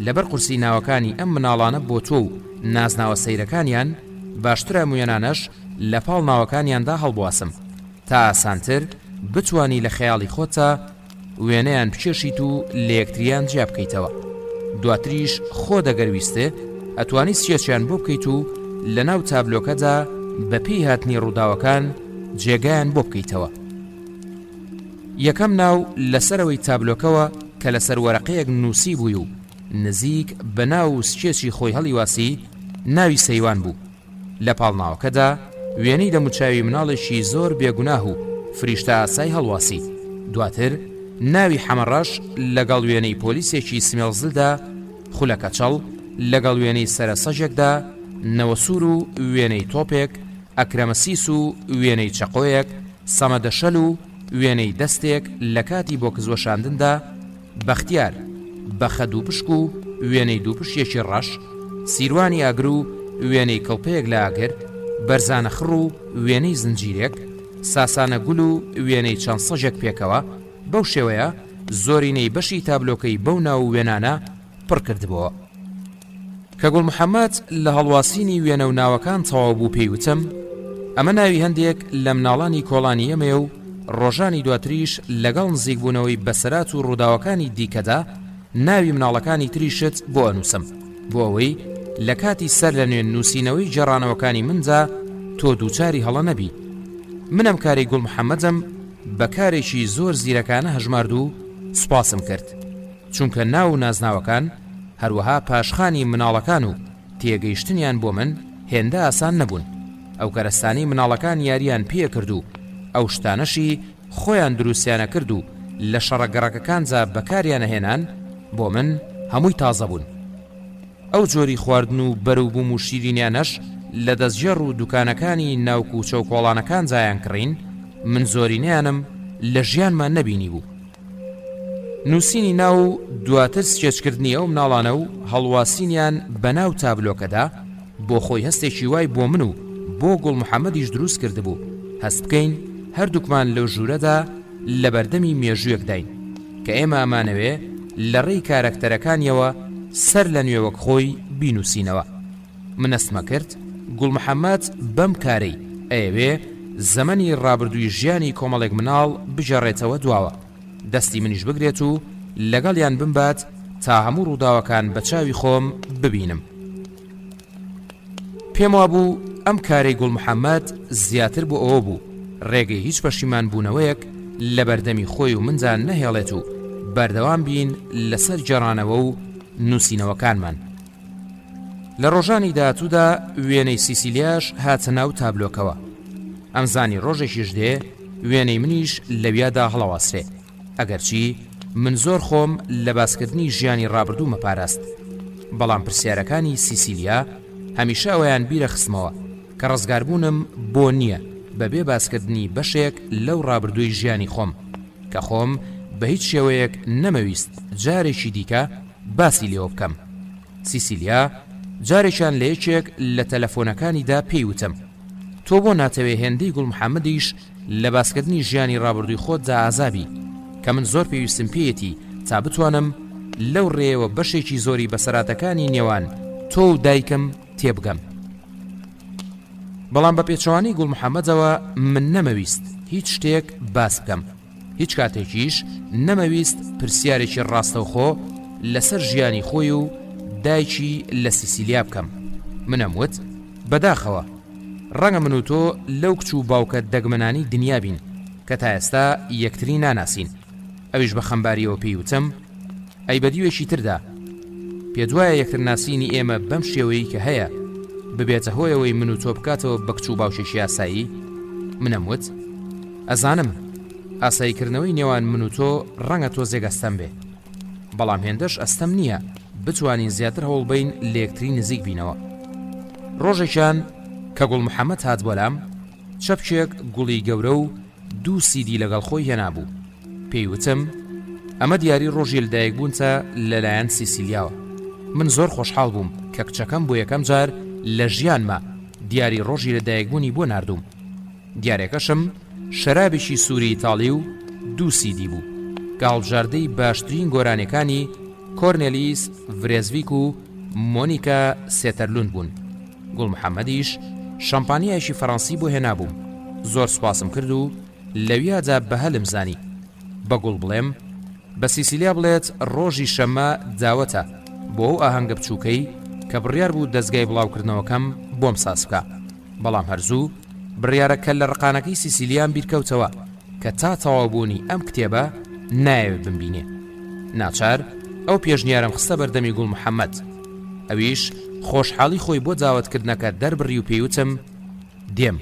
لەبەر قورسی ناوەکانی ئەم مناڵانە بۆ تۆ و نازناوە سەیرەکانیان باشترە موێنانەش لە پاڵ ناوەکانیاندا هەڵبواسم تا ئاسانتر بتوانی لە خەیاڵی خۆتە وێنەیان بچێشیت و لە یەکتریان جیا بکەیتەوە. دواتریش خۆ دەگەرویستێ ئەتوانی سکێچیان بۆ بکەیت و لە ناو تابلۆکەدا بە پێی هاتنی ڕووداوەکان جێگایان بۆ بکەیتەوە. یەکەم ناو لەسەرەوەی تابلۆکەوە کە لەسەر وەرەقەیەک نووسی بووی و نزیک بە ناو سکێچی خۆی هەڵیواسی ناوی سەیوان بوو. لە پاڵناوەکەدا وێنەی دەموچاوی مناڵێکی زۆر بێگوناه و فریشتە ئاسای هەڵواسی. دواتر ناوی حەمەڕەش لەگەڵ وێنەی پۆلیسێکی سمێڵزلدا، خولەکە چەڵ لەگەڵ وێنەی سەرسەجێکدا، نەوەسوور و وێنەی تۆپێک، ئەکرەمەسیس و وێنەی چەقۆیەک، سەمەدەشەل و وێنەی دەستێک لە کاتی بۆ کزوەشاندندا، بەختیار بەخە دووپشک و وێنەی دووپشتێکی ڕەش، سیروانی ئاگر و وێنەی کەڵپەیەک لە ئاگر، بەرزانە خڕ و وێنەی زنجیرێک، ساسانە گول و وێنەی چەند سەژێک پێکەوە. بەو شێوەیە زۆرینەی بەشی تابلۆکەی بەو ناو وێنانە پڕ کردبەوە. کە گوڵ محەممەد لە هەڵواسینی وێنە و ناوەکان تەواو بوو پێیوتم: ئەمە ناوی هەندێک لە مناڵانی کۆڵانی ئەمەیە و ڕۆژانی دواتریش لەگەڵ نزیک بوونەوەی بەسەرات و ڕووداوەکانی دیکەدا ناوی مناڵەکانی تریشت بۆ ئەنووسم، بۆ ئەوەی لە کاتی سەر لە نوێن نووسینەوەی جێڕانەوەکانی مندا تۆ دووچاری هەڵە نەبی. منم کاری گوڵ محەممەدم بە کارێکی زۆر زیرەکانە هەژمارد و سوپاسم کرد چونکە ناو و نازناوەکان هەروەها پاشخانی مناڵەکان و تێگەیشتنیان بۆ من هێندە ئاسان نەبوون. ئەو کەرەستانی مناڵەکان یاریان پێ کرد و ئەو شتانەشی خۆیان دروستیانە کرد و لە شەڕەگەڕەکەکانجا بەکاریانە هێنان بۆ من هەمووی تازە بوون. ئەو جۆری خواردن و بەروبووم و شیرینیانەش لە دەستجێڕ و دوکانەکانی ناوکو و چەوکۆڵانەکان جایان کڕین من زۆرینیانم لە ژیانمان نەبینی بوو. نووسینی ناو دواتر سکێچکردنی ئەو مناڵانە و هەڵواسینیان بە ناو تابلۆکەدا بۆ خۆی هەستێکی وای بۆ من و بۆ گوڵ محەممەدیش دروست کردبوو هەست بکەین هەردووکمان لەو ژوورەدا لە بەردەمی مێژوویەک داین کە ئێمە ئەمانەوێ لە ڕێی کارەکتەرەکانیەوە سەر لە نوێوەک خۆی بینوسینەوە. منەستمە کرد گوڵ محەممەد بەم کارەی ئەیەوێ زەمەنی ڕابردووی ژیانی کۆمەڵێک مناڵ بژەڕێتەوە دواوە دەستی منیش بگرێت و لەگەڵیان بمبات تا هەموو ڕووداوەکان بە چاوی خۆم ببینم. پێم وابوو ئەم کارەی گوڵ محەممەد زیاتر بۆ ئەوە بوو ڕێگەی هیچ پەشیمان بوونەوەیەک لە بەردەمی خۆی و منجان نەهێڵێت و بەردەوام بین لەسەر جێڕانەوە و نووسینەوەکانمان. لە ڕۆژانی داهاتوودا وێنەی سیسیلیاش هاتە ناو تابلۆکەوە. ئەمزانی ڕۆژێکیش دێ وێنەی منیش لەویادا هەڵەواسرێ ئەگەرچی من زۆر خۆم لە باسکردنی ژیانی ڕابردوو مەپاراست بەڵام پرسیارەکانی سیسیلیا هەمیشە ئەویان بیرە خستمەوە کە ڕزگاربوونم بۆ نییە بەبێ باسکردنی بەشێک لەو ڕابردووی ژیانی خۆم کە خۆم بە هیچ شێوەیەک نەمەویست جارێکی دیکە باسی لێوە بکەم. سیسیلیا جارێکیان لە یەکێک لە تەلەفۆنەکانیدا پێیوتم تۆ بۆ ناتەوێ هێندەی گوڵ محەممەدیش لە باسکردنی ژیانی ڕابردووی خۆتدا ئازابی کە من زۆر پێویستم پێیەتی تا بتوانم لەو ڕێوە بەشێکی زۆری بەسەراتەکانی نێوان تۆ و دایکم تێبگەم. بەڵام بە پێچەوانی گوڵ محەممەدەوە من نەمەویست هیچ شتێک باس بکەم هیچ کاتێکیش نەمەویست پرسیارێکی ڕاستەوخۆ لەسەر ژیانی خۆی و دایکی لە سیسیلیا بکەم. منەموت بەداخەوە ڕەنگە من و تۆ لەو کچ و باوکە دەگمەنانی دنیا بین کە تا ئێستا یەکتری ناناسین. ئەویش بە خەمباریەوە پێیوتم ئەی بەدیوێکی تردا پێدوایە یەکتر ناسینی ئێمە بەم شێوەیە کە هەیە ببێتە هۆیەوەی من و تۆ بکاتەوە بە کچ و باوشێکی یاسایی. منەموت ئەزانم ئاساییکردنەوەی نێوان من و تۆ ڕەنگە تۆ زێگەستەم بێ بەڵام هێندەش ئەستەم نییە بتوانین زیاتر هەوڵبین لە یەکتری نزیک بینەوە. ڕۆژێکیان کە گوڵ محەممەد هات بۆلام چەپچێک گوڵی گەورە و 2 سیدی لەگەڵ خۆی هێنابوو. پێیوتم ئەمە دیاری ڕۆژی لەدایکبوونتە لەلایەن سیسیلیاوە. من زۆر خۆشحاڵ بووم کە کچەکەم بۆ یەکەم جار لە ژیانمە دیاری ڕۆژی لەدایکبوونی بۆ ناردووم. دیارێکەشم شەرابێکی سووری ئیتاڵی و 2 سیدی بوو کە هەڵبژاردەی باشترین گۆرانەکانی کۆرنێلیس ڤرێزڤیک و مۆنیکا سێتەرلوند بوون. گوڵ محەممەدیش شەمپانیایشی فەڕەنسی بۆ هێنابووم. زۆر سوپاسم کرد و لەویادا بە هەلم زانی بە گوڵ بڵێم بە سیسیلیا بڵێت ڕۆژی شەمە داوەتە بۆ ئەو ئاهەنگە بچووکەی کە بڕیار بوو دەستگای بڵاوکردنەوەکەم بۆم ساز بکە. بەڵام هەرزوو بڕیارەکە لە ڕقانەکەی سیسیلیان بیرکەوتەوە کە تا تەواوبوونی ئەم کتێبە نایەوێت بمبینێ. ناچار ئەو پێشنیارم خستە بەردەمی گوڵ محەممەد. ئەویش خۆشحاڵی خۆی بۆ داوەتکردنەکە دەربڕی و پێیوتم دێم.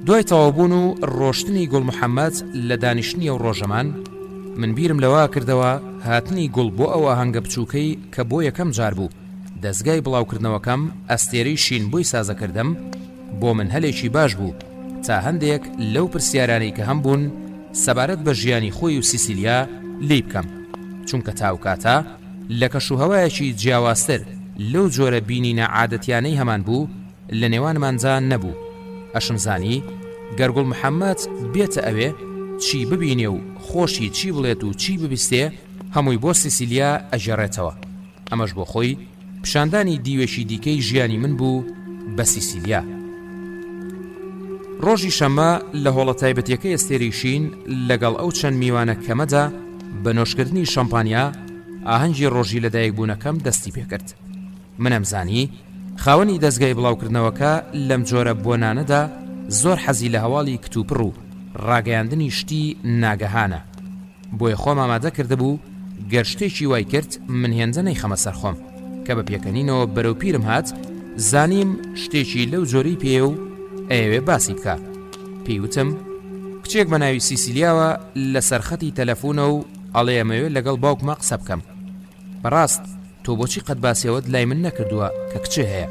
دوای تەواوبوون و ڕۆشتنی گوڵ محەممەد لە دانیشتنی ئەو ڕۆژەمان من بیرم لەوە کردەوە هاتنی گوڵ بۆ ئەو ئاهەنگە بچووکەی کە بۆ یەکەم جار بوو دەستگای بڵاوکردنەوەکەم ئەستێرەی شین بۆی سازەکردم بۆ من هەلێکی باش بوو تا هەندێک لەو پرسیارانەی کە هەم بوون سەبارەت بە ژیانی خۆی و سیسیلیا لی بکەم چونکە تاوکاتە لە کەشوهەوایەکی جیاوازتر لەو جۆرە بینینە عادەتیانەی هەمان بوو لە نێوانمانجا نەبوو. ئەشمزانی گەرگوڵ محەممەد بێتە ئەوێ چی ببینێ و خۆشی چی بڵێت و چی ببیستێ هەمووی بۆ سیسیلیا ئەژێڕێتەوە. ئەمەش بۆ خۆی پیشاندانی دیوێشی دیکەی ژیانی من بوو بە سیسیلیا. ڕۆژی شەمە لە هۆڵە تایبەتیەکەی ئەستێرەی شین لەگەڵ ئەو چەند میوانە کەمەدا بە نۆشکردنی شەمپانیا ئاهەنگی ڕۆژی لەدایکبوونەکەم دەستی پێکرد. منەمزانی خاوەنی دەستگای بڵاوکردنەوەکە لەم جۆرە بۆنانەدا زۆر حەزی لە هەواڵی کتوپڕ و ڕاگەیاندنی شتی ناگەهانە، بۆیە خۆم ئامادە کردبوو گەر شتێکی وای کرد من هێندە نەیخەمە سەر خۆم کە بە پێکەنینەوە بەرەو پیرم هات زانیم شتێکی لەو جۆرەی پێ و ئەوێ باسی بکە. پێیوتم کچێک بە ناوی سیسیلیاوە لە سەرخەتی تەلەفۆنە و ئەڵێ ئەمەوێت لەگەڵ باوکمە قسە بکەم. بەڕاست تۆ بۆچی قەت باسیەوەت لای من نەکردووە کە کچێ هەیە؟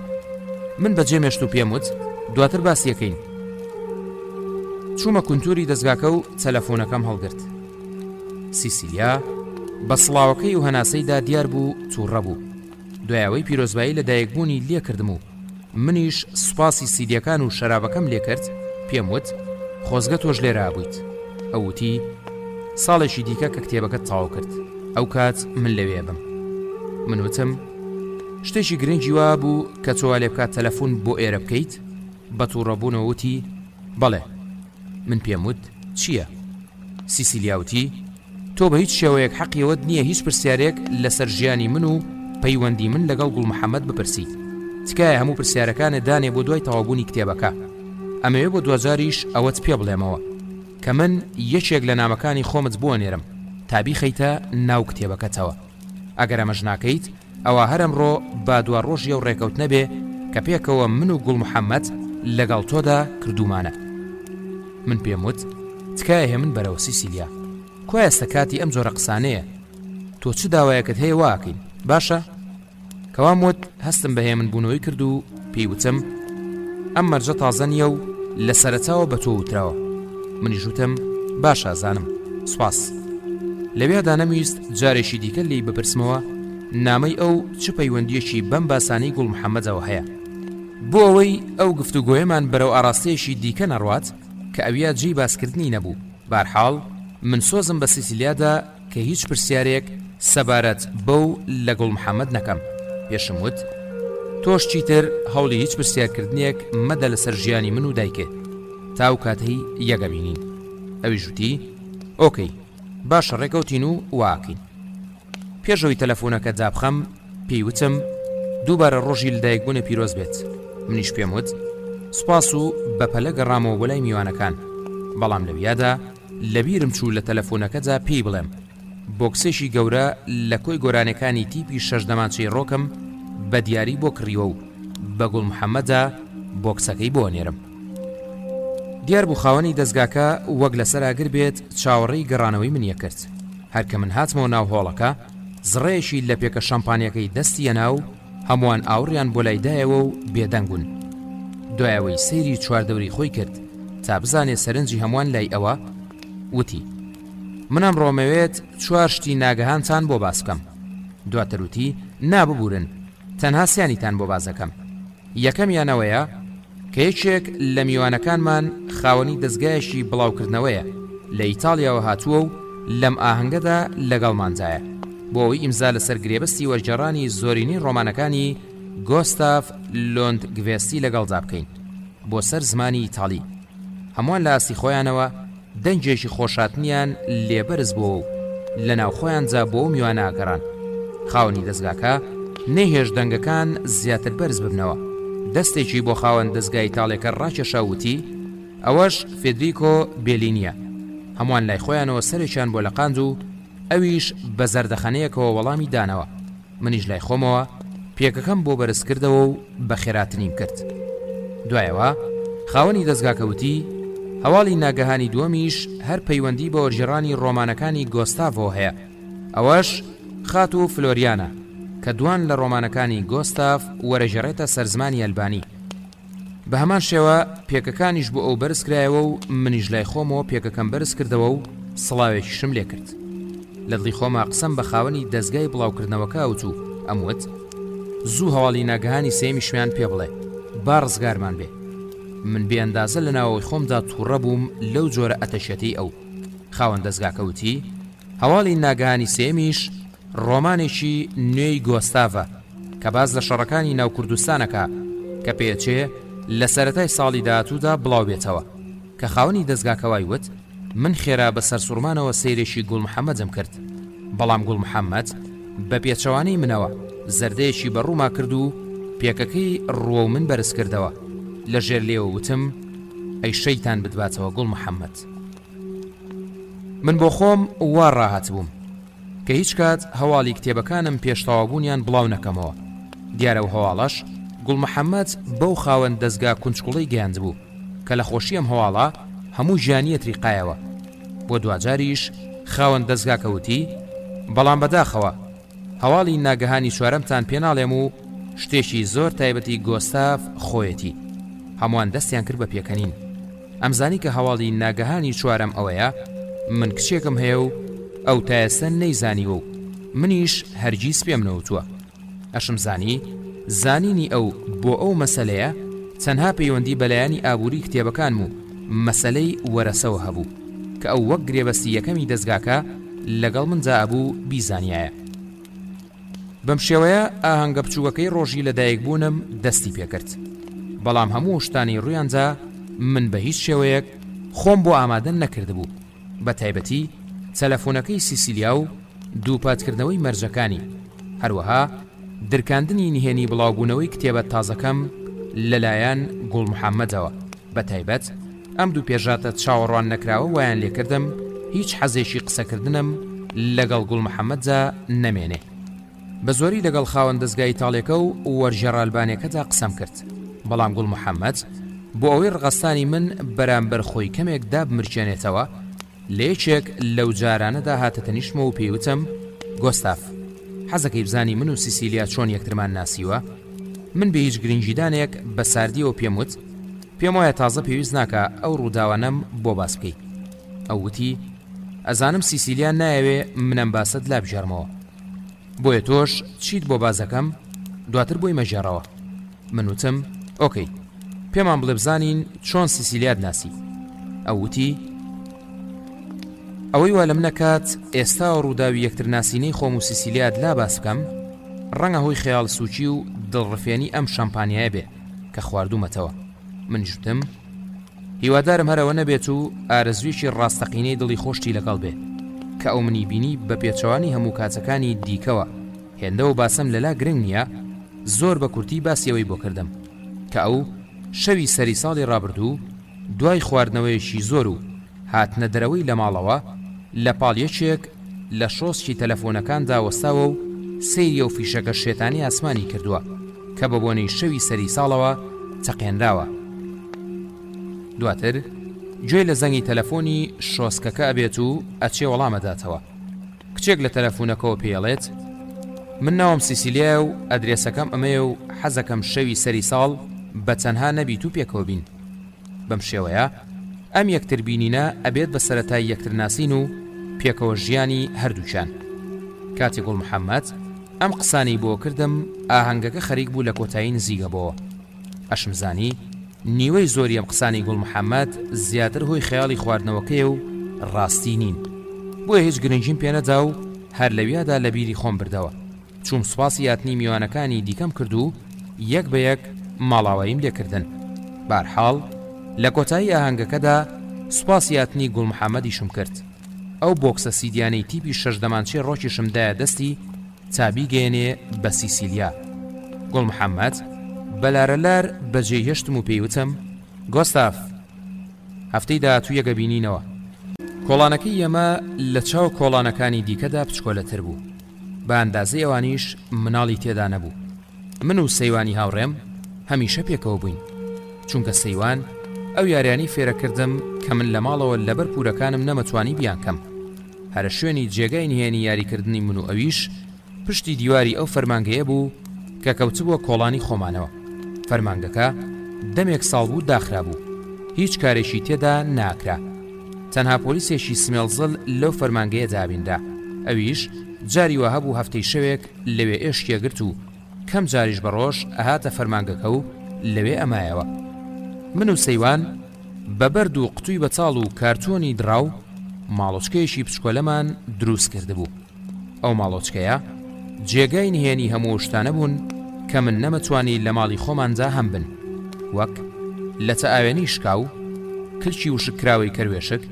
من بەجێ مێشت و پێم وت دواتر باسیەکەین. چوومە کونتوری دەستگاکە و تەلەفۆنەکەم هەڵگرت. سیسیلیا بە سڵاوەکەی و هەناسەیدا دیار بوو تووڕە بوو. دوایەوەی پیرۆزبایی لە دایکبوونی لێ کردم و منیش سوپاسی سیدیەکان و شەرابەکەم لێ کرد. پێم وت خۆزگە تۆش لێرە بوویت. ئەوتی ساڵێکی دیکە کە کتێبەکەت تاو کرد، ئەو کات من لەوێ بم. من وتم شتێکی گرنگی وا بوو کە تۆ لێ بکات تەلەفۆن بۆ ئێرە بکەیت. بە تووڕەبوونەوە وتی بەڵێ. من پێم وت چییە؟ سیسیلیاوتی تۆ بە هیچ شێوەیەک حەقیەوەت نییە هیچ پرسیارێک لەسەر ژیانی من و پەیوەندی من لەگەڵ گوڵ محەممەد بپرسیت. تکایە هەموو پرسیارەکانت دانێ بۆ دوای تەوابوونی کتێبەکە. ئەمەوێ بۆ دوجاریش ئەوەت پێ بڵێمەوە کە من یەکێک لە نامەکانی خۆمت بۆ نێرم تابی خەیتە ناو کتێبەکەتەوە. ئەگەر ئەمەش ناکەیت ئەوە هەر ئەمڕۆ با دووە ڕۆژی و ڕێکەوت نەبێ کە پێکەوە من و گوڵ محەممەد لەگەڵ تۆدا کردومانە. من پێم وت تکایە هێ من بەرەوە سیسیلیا، کۆ ئێستا کاتی ئەم جۆرە قسانەیە؟ تۆ چ داوایەکەت هەیە واکەین باشە؟ کەوام وت هەستم بە هێ من بوونەوەی کرد و پێی وتم ئەم مەرجە تازە نییە و لە سەرەتاوە بە تۆ وتراوە. منیش وتم باشە زانم، سوپاس. لەوێدا نەمویست جارێکی دیکە لێی بپرسمەوە نامەی ئەو چ پەیوەندیەکی بەم باسانەی گوڵ محەممەدەوە هەیە، بۆ ئەوەی ئەو گفتوگۆیەمان بەرەو ئاراستەیەشی دیکە نەڕوات کە ئەویا جێی باسکردنی نەبوو. بارحاڵ من سۆزم بە سیسیلیادا کە هیچ پرسیارێک سەبارەت بەو لە گوڵ محەممەد نەکەم. پێشم وت تۆش چیتر هەوڵی هیچ پرسیارکردنیەک مەدە لەسەر ژیانی من و دایکێ تا و کاتەی یەگەبینین. ئەوی ژووتی ئۆکەی باشە ڕێکەوتین و واکەین. پێشەوەی تەلەفۆنەکە دابخەم پێیوتم دووبارە ڕۆژی لەدایکبوونە پیرۆز بێت. منیش پێم وت سوپاس و بەپەلە گەڕامەوە بۆ لای میوانەکان. بەڵام لەویادا لەبیرم چوو لە تەلەفۆنەکەدا پێی بڵێم بۆکسێکی گەورە لە کۆی گۆرانەکانی تیپی 6 دەمانچەی ڕۆکم بە دیاری بۆ کڕیوە و بە گوڵ محەممەدا بۆکسەکەی بۆ نێرم. دیار بوو خاوەنی دەستگاکە وەک لەسەر ئاگر بێت چاوەڕێی گەڕانەوەی منیە کرد. هەرکە من هاتمەوە ناو هۆڵەکە زڕێشی لە پێکە شەمپانیەکەی دەستیە ناو هەمووان ئاوڕیان بۆ لایدایەوە و بێدەنگون. دوایەوەی سەیری چواردەوری خۆی کرد تا بزانێ سەرنجی هەمووان لای ئەوە. وتی منم ڕۆمەوێت 4 شتی ناگەهانتان بۆ باس بکەم. دواتر وتی ناببورن تەنها سیانیتان بۆ بازەکەم. یەکەمیانەوەیە کە یەکێک لە میوانەکانمان خاوەنی دەستگایەکی بڵاوکردنەوەیە لە ئیتاڵیاوە هاتووە و لەم ئاهەنگەدا لەگەڵماندایە بۆ ئەوەی ئیمزا لەسەر گرێبەستی وەرجێڕانی زۆرینەی ڕۆمانەکانی گۆستاف لۆندگڤێستی لەگەڵدا بکەین بۆ سەر زمانی ئیتاڵی. هەمووان لە ئاستی خۆیانەوە دەنجێکی خۆشاتنیان لێبەرز بووە و لە ناو خۆیانجا بۆ میوانە ئاگەڕان. خاوەنی دەستگاکە نەیهێش دەنگەکان زیاتر بەرز ببنەوە. دەستێکی بۆ خاوەن دەستگای ئیتاڵیەکە ڕاکێشاوتی ئەوەش فێدریکۆ بێلینیە. هەمووان لای خۆیانەوە سەرێکیان بۆ لەقاند و ئەویش بە زەردەخەنەیەکەوە وەڵامی دانەوە. منیش لای خۆمەوە پێکەکەم بۆ بەرز کردەوە و بە خێراتنیم کرد. دوایەوە خاوەنی دەستگاکەوتی هەواڵی ناگەهانی دووەمیش هەر پەیوەندی بە وەرجێڕانی ڕۆمانەکانی گۆستافۆ هەیە. ئەوەش خات و فلۆریانە کە دوان لە ڕۆمانەکانی گۆستاف وەرەژێڕێتە سەرزمانی ئەلبانی. بە هەمان شێوە پێکەکانیش بۆ ئەو بەرز کرایەوە و منیش لای خۆمەوە پێکەکەم بەرز کردەوە و سڵاوێکیشم لێ کرد. لە دڵی خۆما قسەم بە خاوەنی دەستگای بڵاوکردنەوەکە ئەوتوو ئەموت زوو هەواڵی ناگەهانی سێمی شویان پێ بڵێ با ڕزگارمان بێ. من بێئەندازە لە ناوەوەی خۆمدا تووڕە بووم لەو جۆرە ئەتەشەتی ئەو. خاوەن دەستگاکەوتی هەواڵی ناگەهانی سێمیش ڕۆمانێکی نوێی گۆستافە کە باز لە شەڕەکانی ناو کوردستانەکە کە پێچێ لە سەرەتای ساڵی داهاتوودا بڵاو بێتەوە. کە خاوەنی دەستگاکەوای وت من خێرا بە سەرسوڕمانەوە سەیرێکی گوڵ محەممەدم کرد. بەڵام گوڵ محەممەد بە پێچەوانەی منەوە زەردەیەکی بەڕووما کرد و پێکەکەی ڕووە و من بەرز کردەوە. لە ژێر لێوە وتم ئەی شەیتان بدباتەوە گوڵ محەممەد. من بۆ خۆم وا ڕاهات بووم کە هیچ کات هەواڵی کتێبەکانم پێشتەوابوونیان بڵاو نەکەمەوە. دیارە و هەواڵەش گوڵ محەممەد بەو خاوەن دەستگا کونجکوڵی گەیاند بوو کە لە خۆشی ئەم هەواڵە هەموو ژیانیەت ریقایەوە. بۆ دوجاریش خاوەن دەستگا کەوتی بەڵام بەداخەوە هەواڵی ناگەهانی چوارەمتان پێناڵێم و شتێکی زۆر تایبەتی گۆستاف خۆیەتی. هەمووان دەستیان کرد بە پێکەنین. ئەمزانی کە هەواڵی ناگەهانی چوارەم ئەوەیە من کچێکم هەیە و ئەو تا ئێستا نەیزانیوە و منیش هەرگیز پێم نەوتووە. ئەشم زانینی ئەو بۆ ئەو مەسەلەیە چەندها پەیوەندی بەلایانی ئابووری کتێبەکانم و مەسەلەی وەرەسەوە هەبوو کە ئەو وەک گرێبەستی یەکەمی دەستگاکە لەگەڵ منجا ئەبوو بیزانایە. بەم شێوەیە ئاهەنگە بچووەکەی ڕۆژی لەدایک بوونم دەستی پێکرد. بەڵام هەموو شتانی ڕوویانجا من بە هیچ شێوەیەک خۆم بۆ ئامادە نەکردبوو، بە تایبەتی تەلەفۆنەکەی سیسیلیا و دووپاتکردنەوەی مەرجەکانی، هەروەها درکاندنی نهێنی بڵاوبوونەوەی کتێبە تازەکەم لەلایەن گوڵ محەممەدەوە. بە تایبەت ئەم دوو پێژاتە چاوەڕوان نەکراوە وایان لێکردم هیچ حەزێکی قسەکردنم لەگەڵ گوڵ محەممەدجا نەمێنێ. بە زۆری لەگەڵ خاوەن دەستگای تاڵێکە و وەرژێڕالبانێکەدا قسەم کرد، بەڵام گوڵ محەممەد بۆ ئەوەی ڕغەستانی من بەرامبەر خۆی کەمێک دابمرچێنێتەوە لە یەکێک لەو جارانەدا هاتە تەنیشتمە و پێیوتم گۆستاف حەزەکەی بزانی من و سیسیلیا چۆن یەکترمان ناسیوە؟ من بە هیچ گرنگیدانێک بە ساردیەوە پێم وت پێم وایە تازە پێویست ناکە ئەو ڕووداوانەم بۆ باس بکەی. ئەو وتی ئەزانم سیسیلیا نایەوێ منەم باست لا بژێڕمەوە، بۆیە تۆش چیت بۆ بازەکەم دواتر بۆی مەژێڕەوە. من وتم ئۆکەی پێمان بڵێ بزانین چۆن سیسیلیات ناسی. ئەو وتی ئەوەی وا لەم نەکات ئێستا ڕووداوی یەکتر ناسینەی خۆم و سیسیلیات لا باس بکەم ڕەنگە هۆی خەیاڵ سوچی و دڵڕفێنی ئەم شەمپانیایە بێ کە خواردوومەتەوە. من ژوتم هیوادارم هەرەوە نەبێت و ئارەزویکی ڕاستەقینەی دڵی خۆشتی لەگەڵ بێ کە ئەو منی بینی بە پێچەوانی هەموو کاتەکانی دیکەوە هێندە و باسم لەلا گرنگ نییە. زۆر بە کورتی باسیەوەی بۆ کردم کە ئەو شەوی سەری ساڵی ڕابردوو دوای خواردنەوەیەکی زۆر و هاتنە دەرەوەی لە ماڵەوە لە پاڵیەکێک لە شۆسکی تەلەفۆنەکاندا وەستاوە و سەیری و فیشەکە شێتانی ئاسمانی کردووە کە بە بۆنەی شەوی سەری ساڵەوە تەقێنراوە. دواتر گوێ لە زەنگی تەلەفۆنی شۆسکەکە ئەبێت و ئەچێ وەڵامەداتەوە. کچێک لە تەلەفۆنەکەەوە پێڵێت من ناوم سیسیلیا و ئەدرێسەکەم ئەمەیە و حەزەکەم شەوی سەری ساڵ بە تەنها نەبیت و پێکەوە بین. بەم شێوەیە ئەم یەکتر بینینە ئەبێت بە سەرەتای یەکتر ناسین و پێکەوە ژیانی هەردووچان. کاتی گوڵ محەممەد ئەم قسانی بۆ کردم ئاهەنگەکە خەریک بوو لە کۆتایی نزیگەبەوە. ئەشم زانی نیوەی زۆری ئەم قسانی گوڵ محەممەد زیاتر هۆی خەیاڵی خواردنەوەکەی و ڕاستی نین، بۆیە هیچ گرنگیم پێنەدا و هەر لەویادا لە بیری خۆم بردەوە. چوم سوپاسی یاتنی میوانەکانی دیکەم کرد و یەک بە یەک ماڵاواییم لێکردن. بارحاڵ لە کۆتایی ئاهەنگەکەدا سوپاسی یاتنی گوڵ محەممەدیشم کرد. ئەو بۆکسە سیدیانەی تیپی شەشدەمانچێ ڕۆکیشمدایە دەستی چابی گەێنێ بە سیسیلیا. گوڵ محەممەد بەلارەلار بەجێ هێشتم و پێیوتم گۆستاف هەفتەی داهاتوو یەکە بینینەوە. کۆڵانەکەی ئێمە لە چاو کۆڵانەکانی دیکەدا پچکۆلەتر بوو، بە ئەندازەی ئەوانیش مناڵی تێدا نەبوو. من و سەیوانی هاوڕێم هەمیشە پێکەوە بووین، چونکە سەیوان ئەو یاریانی فێرەکردم کە من لە ماڵەوە لەبەر پورەکانم نەمەتوانی بیانکەم. هەرە شوێنی جێگای نهێنی یاریکردنی من و ئەویش پشتی دیواری ئەو فەرمانگەیە بوو کە کەوتبووە کۆڵانی خۆمانەوە. فەرمانگەکە دەمێک ساڵ بوو داخرا بوو، هیچ کارێکی تێدا ناکرا، تەنها پۆلیسێکی سمێڵزڵ لەو فەرمانگەیە دابیندا. ئەویش جاری وە هەبوو هەفتەی شەوێک لەوێ ئێشکێگرت و کەم جاریش بە ڕۆژ ئەهاتە فەرمانگەکە و لەوێ ئەمایەوە. من و سەیوان بە بەرد و قوتووی بەتاڵ و کارتۆنی دراو ماڵۆچکەیەکی پچکۆلەمان دروست کردبوو. ئەو ماڵۆچکەیە جێگای نهێنی هەموو شتانە بوون کە من نەمەتوانی لە ماڵی خۆمانجا هەم بن، وەک لەتە ئاوێنی شکاو، کلچی وشکراوی کەروێشک،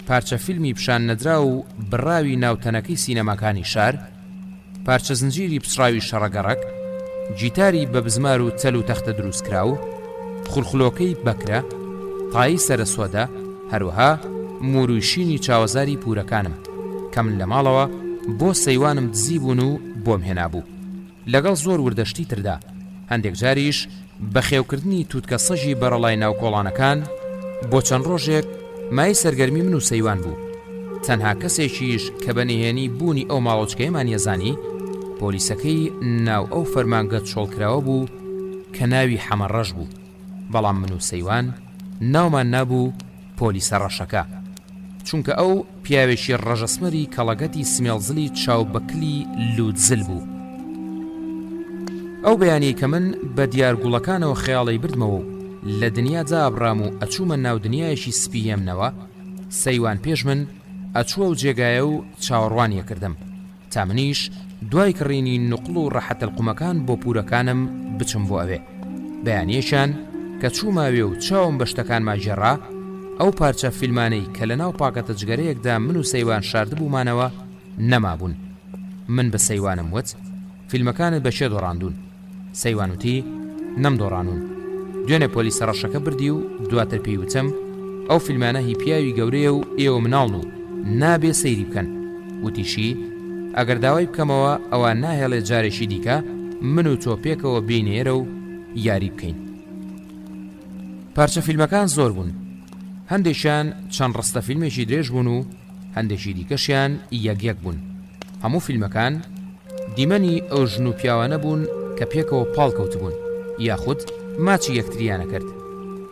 پارچە فیلمی پیشان نەدرا و بڕاوی ناوتەنەکەی سینەماکانی شار، پارچە زنجیری پسراوی شەڕەگەڕک، جیتاری بە بزمار و تەل و تەختە دروستکراو، خولخلۆکەی بەکرە، تایی سەرسوەدا هەروەها موروشینی چاوەزاری پورەکانم کە من لە ماڵەوە بۆ سەیوانم دزی بوون و بۆم هێنابوو. لەگەڵ زۆر وردەشتی تردا هەندێک جاریش بە خێوکردنی تووتکە سەژی بەرەڵای ناو کۆڵانەکان بۆ چەند ڕۆژێک مای سەرگەرمی من و سەیوان بوو. تەنها کەسێکیش کە بەنهێنی بوونی ئەو ماڵۆچکەیەمان یەزانی پۆلیسەکەی ناو ئەو فەرمانگە چۆڵکراوە بوو کە ناوی حەمەڕەش بوو، بەڵام من و سەیوان ناومان نابوو پۆلیسە ڕەشەکە، چونکە ئەو پیاوێکی ڕەژەسمەری کەڵەگەتی سمێڵزلی چاوبەکلی لودزل بوو. ئەو بەیانی کە من بە دیارگوڵەکانەوە خەیاڵی بردمەوە لە دنیا جابڕام و ئەچوومە ناو دنیایەکی سپی هێمنەوە، سەیوان پێش من ئەچووە و جێگایە و چاوەڕوانیە کردم تا منیش دوای کڕینی نوقڵ و ڕەحەتەلقومەکان بۆ پورەکانم بچم بۆ ئەوێ. بەیانیەشان کە چووماوێ و چاوم بە شتەکانمان ژێڕا، ئەو پارچە فیلمانەی کە لە ناو پاکەتە جگەرەیەکدا من و سەیوان شاردبوومانەوە نەمابوون. من بە سەیوانم وت فیلمەکانت بە شێ دۆڕاندون؟ سەیوان وتی نەمدۆڕانون. دوێنێ پۆلیسە ڕەشەکە بردی و دواتر پێی وتم ئەو فیلمانە هی پیاوی گەورەیە و ئێوە مناڵن و نابێ سەیری بکەن. وتیشی ئەگەر داوای بکەمەوە ئەوە ناهێڵێت جارێکی دیکە من و تۆ پێکەوە بینێرە و یاری بکەین. پارچە فیلمەکان زۆر بوون، هەندێکیان چەند ڕستە فیلمێکی درێژ بوون و هەندێکی دیکەشیان یەک بوون. هەموو فیلمەکان دیمەنی ئەو ژن و پیاوانە بوون کە پێکەوە پاڵکەوت بوون یاخود ماچی یەکتریانە کرد.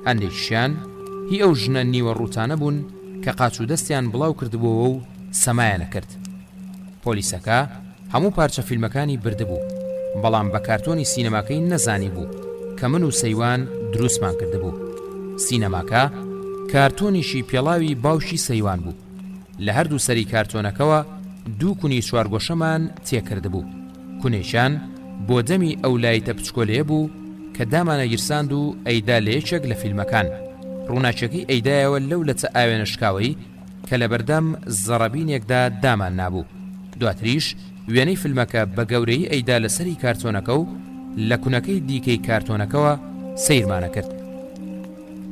هەندێکیشیان هی ئەو ژنە نیوە ڕووتانە بوون کە قاچ و دەستیان بڵاو کردبووەوە و سەمایانە کرد. پۆلیسەکە هەموو پارچە فیلمەکانی بردبوو، بەڵام بە کارتۆنی سینەماکەی نەزانی بوو کە من و سەیوان دروستمان کردبوو. سینەماکە کارتۆنیشی پێڵاوی باوشی سەیوان بوو. لە هەردوو سەری کارتۆنەکەوە دوو کونی چوارگۆشەمان تێکردبوو. کونێشان بۆ دەمی ئەو لایتە پچکۆلەیە بوو کە دامانە گیرساند و ئەیدا لە یەکێک لە فیلمەکان. ڕووناچەکەی ئەیدایەوە لەو لەچە ئاوێنە شکاوەی کە لە بەردەم زەڕەبینێکدا دامان نابوو. دواتریش وێنەی فیلمەکە بە گەورەی ئەیدا لەسەری کارتۆنەکە و لە کونەکەی دیکەی کارتۆنەکەوە سەیرمانە کرد.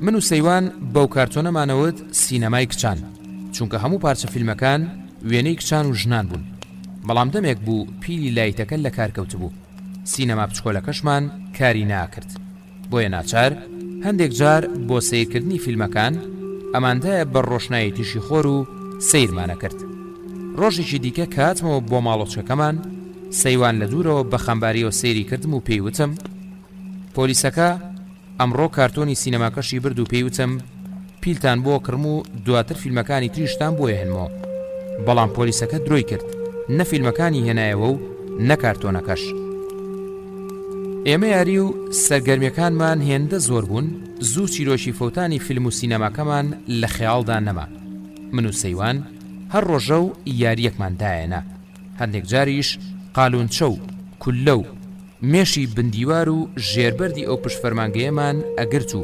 من و سەیوان بەو کارتۆنەمانەوت سینەمای کچان، چونکە هەموو پارچە فیلمەکان وێنەی کچان و ژنان بوون. بەڵام دەمێک بوو پیلی لایتەکە لە کارکەوت بوو، سینەما بچکۆلەکەشمان کاری ناکرد. بۆیە ناچار هەندێک جار بۆ سیرکردنی فیلمەکان ئەماندایە بە ڕۆشنایی تیشی خۆر و سیرمانە کرد. ڕۆژێکی دیکە کاتمەوە بۆ ماڵۆچەکەمان سەیوان لە دوورەوە بە خەمباریەوە سەیری کردم و پێیوتم پۆلیسەکە ئەمڕۆ کارتۆنی سینەماکەشی برد و پێیوتم پیلتان بۆ کڕم و دواتر فیلمەکانی تریشتان بۆ هێنمەوە. بەڵام پۆلیسەکە درۆی کرد، نە فیلمەکانی هێنایەوە و نە کارتۆنەکەش. ئێمە یاری و سەرگەرمیەکانمان هێندە زۆر بوون، زوو چیرۆشی فەوتانی فیلم و سینەماکەمان لە خەیاڵدا نەما. من و سەیوان هەر ڕۆژە و یاریەکمان دایەنا. هەندێک جاریش قالونچە و کولە و مێشی بندیوار و ژێربەردی ئەو پشتفەرمانگەیەمان ئەگرت و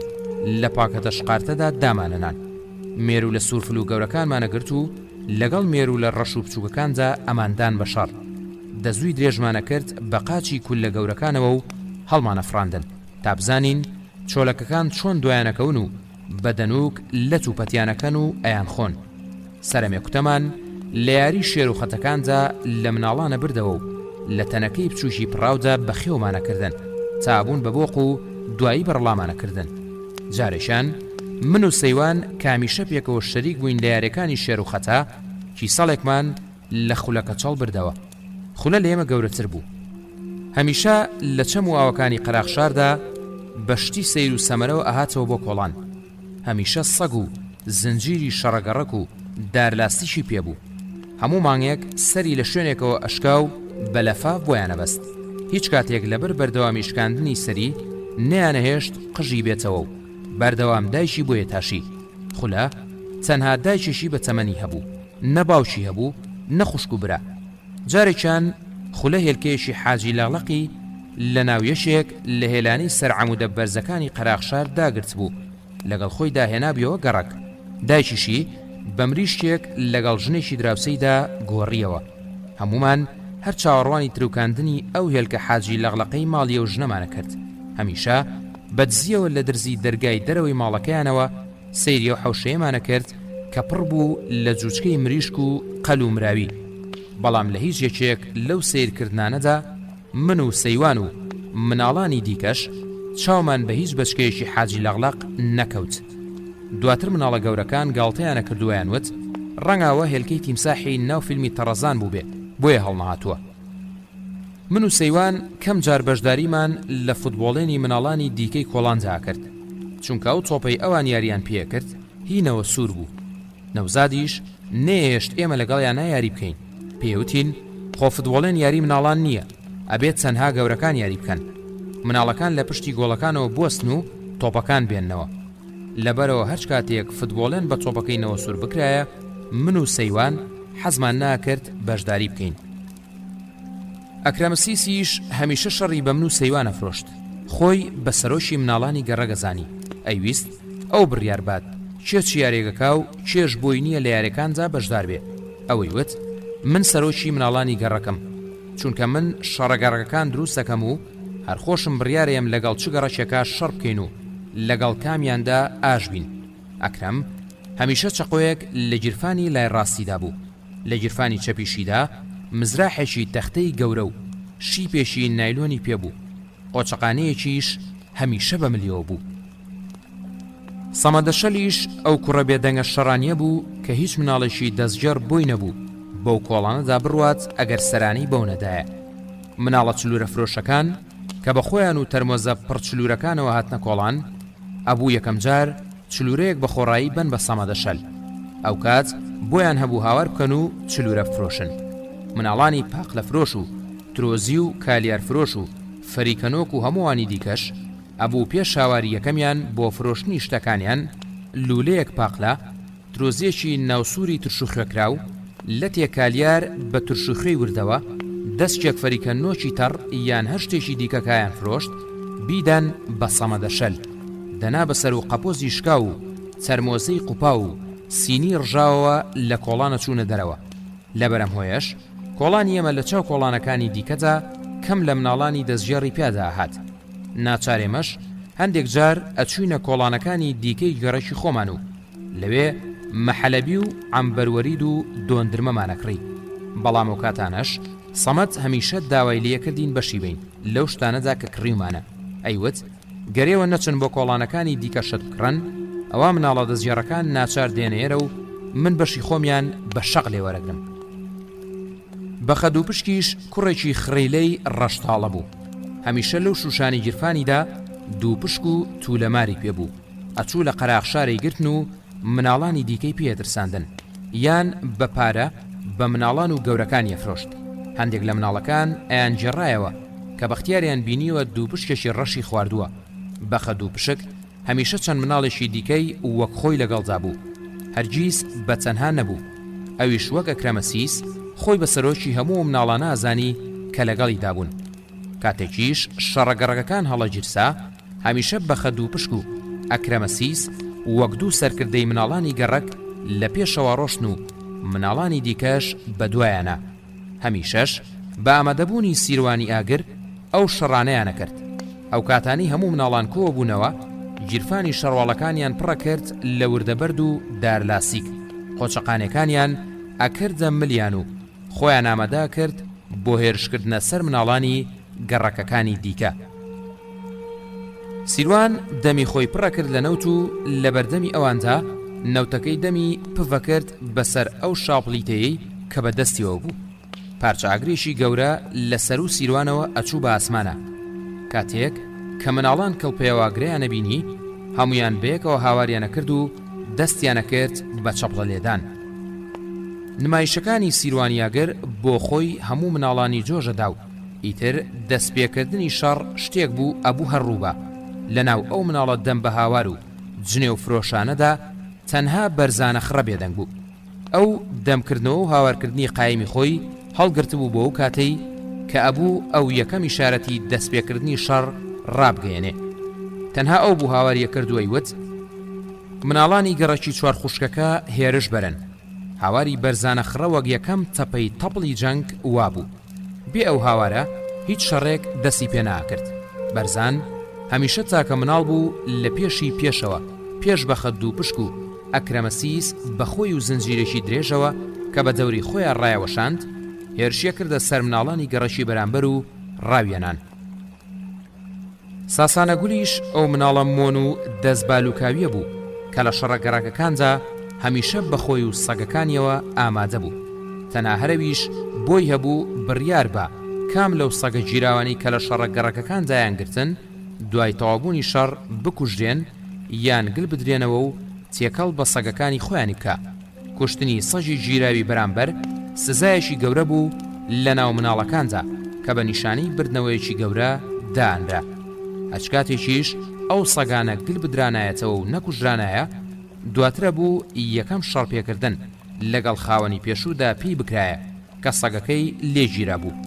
لە پاکەتە شقارتەدا دامانەنان. مێرو لە سوورفل و گەورەکانمانەگرت و لەگەڵ مێرو لە ڕەش و بچووکەکاندا ئەماندان بە شەڕ. دەزووی درێژمانە کرد بە قاچی کول لە گەورەکانەوە و هەڵمانە فراندن تا بزانین چۆلەکەکان چۆن دوایانەکەون و بەدەنووک لە تووپەتیانەکەن و ئەیان خۆن. سەرەمێ کوتەمان لە یاری شێر و خەتەکاندا لە مناڵانە بردەوە و لە تەنەکەی بچوشی پڕاودا بە خێومانەکردن تا بوون بە بۆق و دوایی بەرڵامانەکردن. جارێشان من و سەیوان کامیشە پێکەوە شەریک بووین لە یاریەکانی شێر و خەتە کی ساڵێکمان لە خولەکە چاڵ بردەوە. خولە لە ئێمە گەورەتر بوو. هەمیشە لە چەم و ئاوەکانی قەراقشاردا بەشتی سەیر و سەمەرەوە ئەهاتەوە بۆ کۆڵان. هەمیشە سەگ و زنجیری شەڕەگەڕەک و دارلاستیشی پێبوو. هەموو مانگێک سەری لە شوێنێکەوە ئەشکا و بەلەفا بۆیانە بەست. هیچ کاتێک لەبەر بەردەوامی شکاندنی سەری نەیانەهێشت قژی بێتەوە و بەردەوام دایشی بۆیە تاشی. خولە تەنها دایکێکی بە تەمەنی هەبوو، نە باوشی هەبوو، نە خوشک و برا. جارێکیان خولە هێلکەیەشی حاجی لاڵەقی لە ناویەشێک لە هێلانی سەر عەمودە بەرزەکانی قەراقشار داگرت بوو، لەگەڵ خۆی داهێنابیەوە گەڕک. دایکیشی بە مریشکێک لەگەڵ ژنێکی دراوسەیدا گۆڕیەوە. هەمومان هەر چاوەڕوانی تروکاندنی ئەو هێلکە حاجی لەغڵەقەی ماڵیە و ژنەمانە کرد. هەمیشە بەدزیەوە لە درزی دەرگای دەرەوەی ماڵەکەیانەوە سەیری و حەوشەیەمانە کرد کە پڕ بوو لە جوچکەی مریشک و قەل و مراوی. بەڵام لە هیچ یەکێک لەو سیرکردانەدا من و سەیوان و مناڵانی دیکەش چاومان بە هیچ بەچکەیەکی حاجی لەغڵق نەکەوت. دواتر مناڵە گەورەکان گاڵتەیانە کردوویان وت ڕەنگاوە هێلکەی تیمساحی ناو فیلمی تەڕەزان بوو بێ بۆیە هەڵنەهاتووە. من و سەیوان کەم جار بەشداریمان لە فوتبۆڵێنی مناڵانی دیکەی کۆڵانجا کرد چونکە ئەو تۆپەی ئەوان یاریان پێ کرد هینەوە سوور بوو. نەوزادیش نێشت ئێمە لەگەڵیان نایاری بکەین. پێوتین خۆ فوتبۆڵێن یاری مناڵان نییە، ئەبێت چەندها گەورەکان یاری بکەن. مناڵەکان لە پشتی گۆڵەکانەوە بوەستن و تۆپەکان بێننەوە. لەبەرەوە هەر کاتێک فوتبۆڵێن بە تۆپەکەینەوە سوور بکرایە من و سەیوان حەزمان ناکرد بەشداری بکەین. ئەکرەمسیسیش هەمیشە شەڕی بە من و سەیوانە فرۆشت. خۆی بە سەرۆشی مناڵانی گەڕەگەزانی ئەیویست ئەو بڕیار بات چێ یاریگەکا و چێش بۆی نییە لە یاریەکانجا بەشدار بێ. ئەوەی وت من سەرۆکی مناڵانی گەڕەکەم چونکە من شەڕەگەڕەکان دروست دەکەم و هەرخۆشم بڕیارەیەم لەگەڵ چ گەڕەکێکا شەڕ بکەین و لەگەڵ کامیاندا ئاش بین. ئەکرەم هەمیشە چەقۆیەک لە گیرفانی لای ڕاستیدا بوو. لە گیرفانی چەپیشیدا مزراحێکی تەختەی گەورە و شی پێشی نایلۆنی پێبوو. قۆچەقانەیەکیش هەمیشە بە ملیەوە بوو. سەمەدەشەلیش ئەو کوڕە بێدەنگە شەڕانیە بوو کە هیچ مناڵێکی دەستجەر بۆی نەبوو بەو کۆڵانەدا بڕوات ئەگەر سەرانی بەو نەدایە. مناڵە چلورە فرۆشەکان کە بە خۆیان و تەرمۆزە پڕچلورەکانەوە هاتنە کۆڵان ئەبوو یەکەم جار چلورەیەک بە خۆڕایی بن بە سەمەدەشەل. ئەو کات بۆیان هەبوو هاوار بکەن و چلورە بفرۆشن. مناڵانی پاق لە فرۆش و ترۆزی و کالیار فرۆش و فەریکەنۆک و هەمووانی دیکەش ئەبوو پێش هاواری یەکەمیان بۆ فرۆشتنی شتەکانیان لولەیەک پاقلا ترۆزیەکی ناوسووری ترشوخێکرا و لە تێکالیار بە ترشوخەی وردەوە دەستێک فەریکەنۆکی تەڕ یان هەر شتێکی دیکەکایان فرۆشت بیدەن بە سەمەدەشەل دەنا بەسەر و قەپۆزی شکا و چەرمۆزەی قوپا و سینی ڕژاوەوە لە کۆڵانە چوونە دەرەوە. لەبەرەم هۆیەش کۆڵانی ئێمە لە چاو کۆڵانەکانی دیکەدا کەم لە مناڵانی دەستگێڕی پیادا هات. ناچارێمەش هەندێک جار ئەچوینە کۆڵانەکانی دیکەی گەڕەکی خۆمان و لەوێ مەحەلەبی و عەمبەروەرید و دۆندرمەمانەکڕی. بەڵام ئەو کاتانەش سەمەد هەمیشە داوای لێکردین بەشی بین لەو شتانەدا کە کڕیمانە. ئەیوت گەرێوە نەچن بۆ کۆڵانەکانی دیکە شت بکڕن ئەوە مناڵە دەستگێڕەکان ناچار دێنێرە و من بەشی خۆمیان بە شەق لێوەرەگرم. بە خەد و پشکیش کوڕێکی خڕیلەی ڕەشتاڵە بوو. هەمیشە لەو شوشانی گیرفانیدا دوو پشک و توولەماری پێبوو. ئەچوو لە قەراغشارەی گرتن و مناڵانی دیکەی پێدرساندن یان بە پارە بە مناڵان و گەورەکان یەفرۆشت. هەندێک لە مناڵەکان ئەیان جێڕایەوە کە بەختیاریان بینیوە دوو پشکێکی ڕەشی خواردووە. بە خەد و پشک هەمیشە چەند مناڵێکی دیکەی وەک خۆی لەگەڵدا بوو. هەرگیز بە تەنها نەبوو. ئەویش وەک ئەکرەمەسیس خۆی بە سەرۆکی هەموو مناڵانە ئازانی کە لەگەڵی دابوون. کاتێکیش شەڕەگەڕەکەکان هەڵەگیرسا هەمیشە بە خەد و پشک و ئەکرەمەسیس وەک دوو سەرکردەی مناڵانی گەڕەک لە پێشەوە ڕۆشن و مناڵانی دیکەش بە دوایانە. هەمیشەش بە ئامادەبوونی سیروانی ئاگر ئەو شەڕانەیانە کرد. ئەو کاتانی هەموو مناڵان کۆوە بوونەوە گیرفانی شەڕواڵەکانیان پڕە کرد لە وردەبەرد و دارلاسیک. قۆچەقانەکانیان ئەکردە ملیان و خۆیان ئامادە کرد بۆ هێرشکردنە سەر مناڵانی گەڕەکەکانی دیکە. سیروان دەمی خۆی پڕە کرد لە نەوت و لە بەردەمی ئەواندا نەوتەکەی دەمی پڤە کرد بەسەر ئەو شاپڵیتەیەی کە بە دەستیەوە بوو. پارچە ئاگرێکی گەورە لەسەر و سیروانەوە ئەچوو بە ئاسمانە. کاتێک کە مناڵان کەڵپەیەواگرەیانە بینی هەمویان بەیەکەوە هاواریانە کرد و دەستیانە کرد بە چەپڵە لێدان. نمایشەکانی سیروانیاگەر بۆ خۆی هەموو مناڵانی جۆژەدا و ئیتر دەستپێکردنی شەڕ شتێک بوو ئەبوو هەرڕووبە. لەناو ئەو مناڵە دەم بە هاوار و جنێ و فرۆشانەدا تەنها بەرزانە خڕە بێدەنگ بوو. ئەو دەمکردنەوە و هاوارکردنی قایمی خۆی هەڵگرتبوو بۆ ئەو کاتەی کە ئەبوو ئەو یەکەم ئیشارەتی دەستپێکردنی شەڕ ڕابگەیەنێ. تەنها ئەو بوو هاواریە کردووەی وت مناڵانی گەڕەکی چوار خوشکەکە هێرش بەرن. هاواری بەرزانە خڕە وەک یەکەم تەپەی تەپڵی جەنگ وابوو. بێ ئەو هاوارە هیچ شەڕێک دەستی پێ ناکرد. بەرزان هەمیشە چاکە مناڵ بوو لە پێشی پێشەوە پێش بە خەد و پشک و ئەکرەمەسیس بەخۆی و زنجیرێکی درێژەوە کە بە دەوری خۆیان ڕایەوەشاند هێرشیە کردە سەر مناڵانی گەڕەشی بەرامبەر و ڕاوێنان. ساسانەگولیش ئەو مناڵە مۆن و دەستبالوکاویە بوو کە لە شەڕە گەڕاکەکاندا هەمیشە بەخۆی و سەگەکانیەوە ئامادە بوو. تەناهەرەویش بۆی هەبوو بڕیار بە کام لەو سەگە جیراوانی کە لە شەڕە گەڕاکەکاندایان گرتن دوای تەواوبوونی شەڕ بکوژدێن یان گل بدرێنەوە و تێکەڵ بە سەگەکانی خۆیانی بکە. کوشتنی سەژی جیراوی بەرامبەر سزایەکی گەورە بوو لە ناو مناڵەکاندا کە بە نیشانەی بردنەوەیەکی گەورە دانرا. ئەچکاتێکیش ئەو سەگانە گل بدرانایەتەوە و نەکوژرانایە دواترە بوو یەکەم شەڕپێکردن لەگەڵ خاوەنی پێشوودا پێی بکرایە کە سەگەکەی لێگیرا بوو.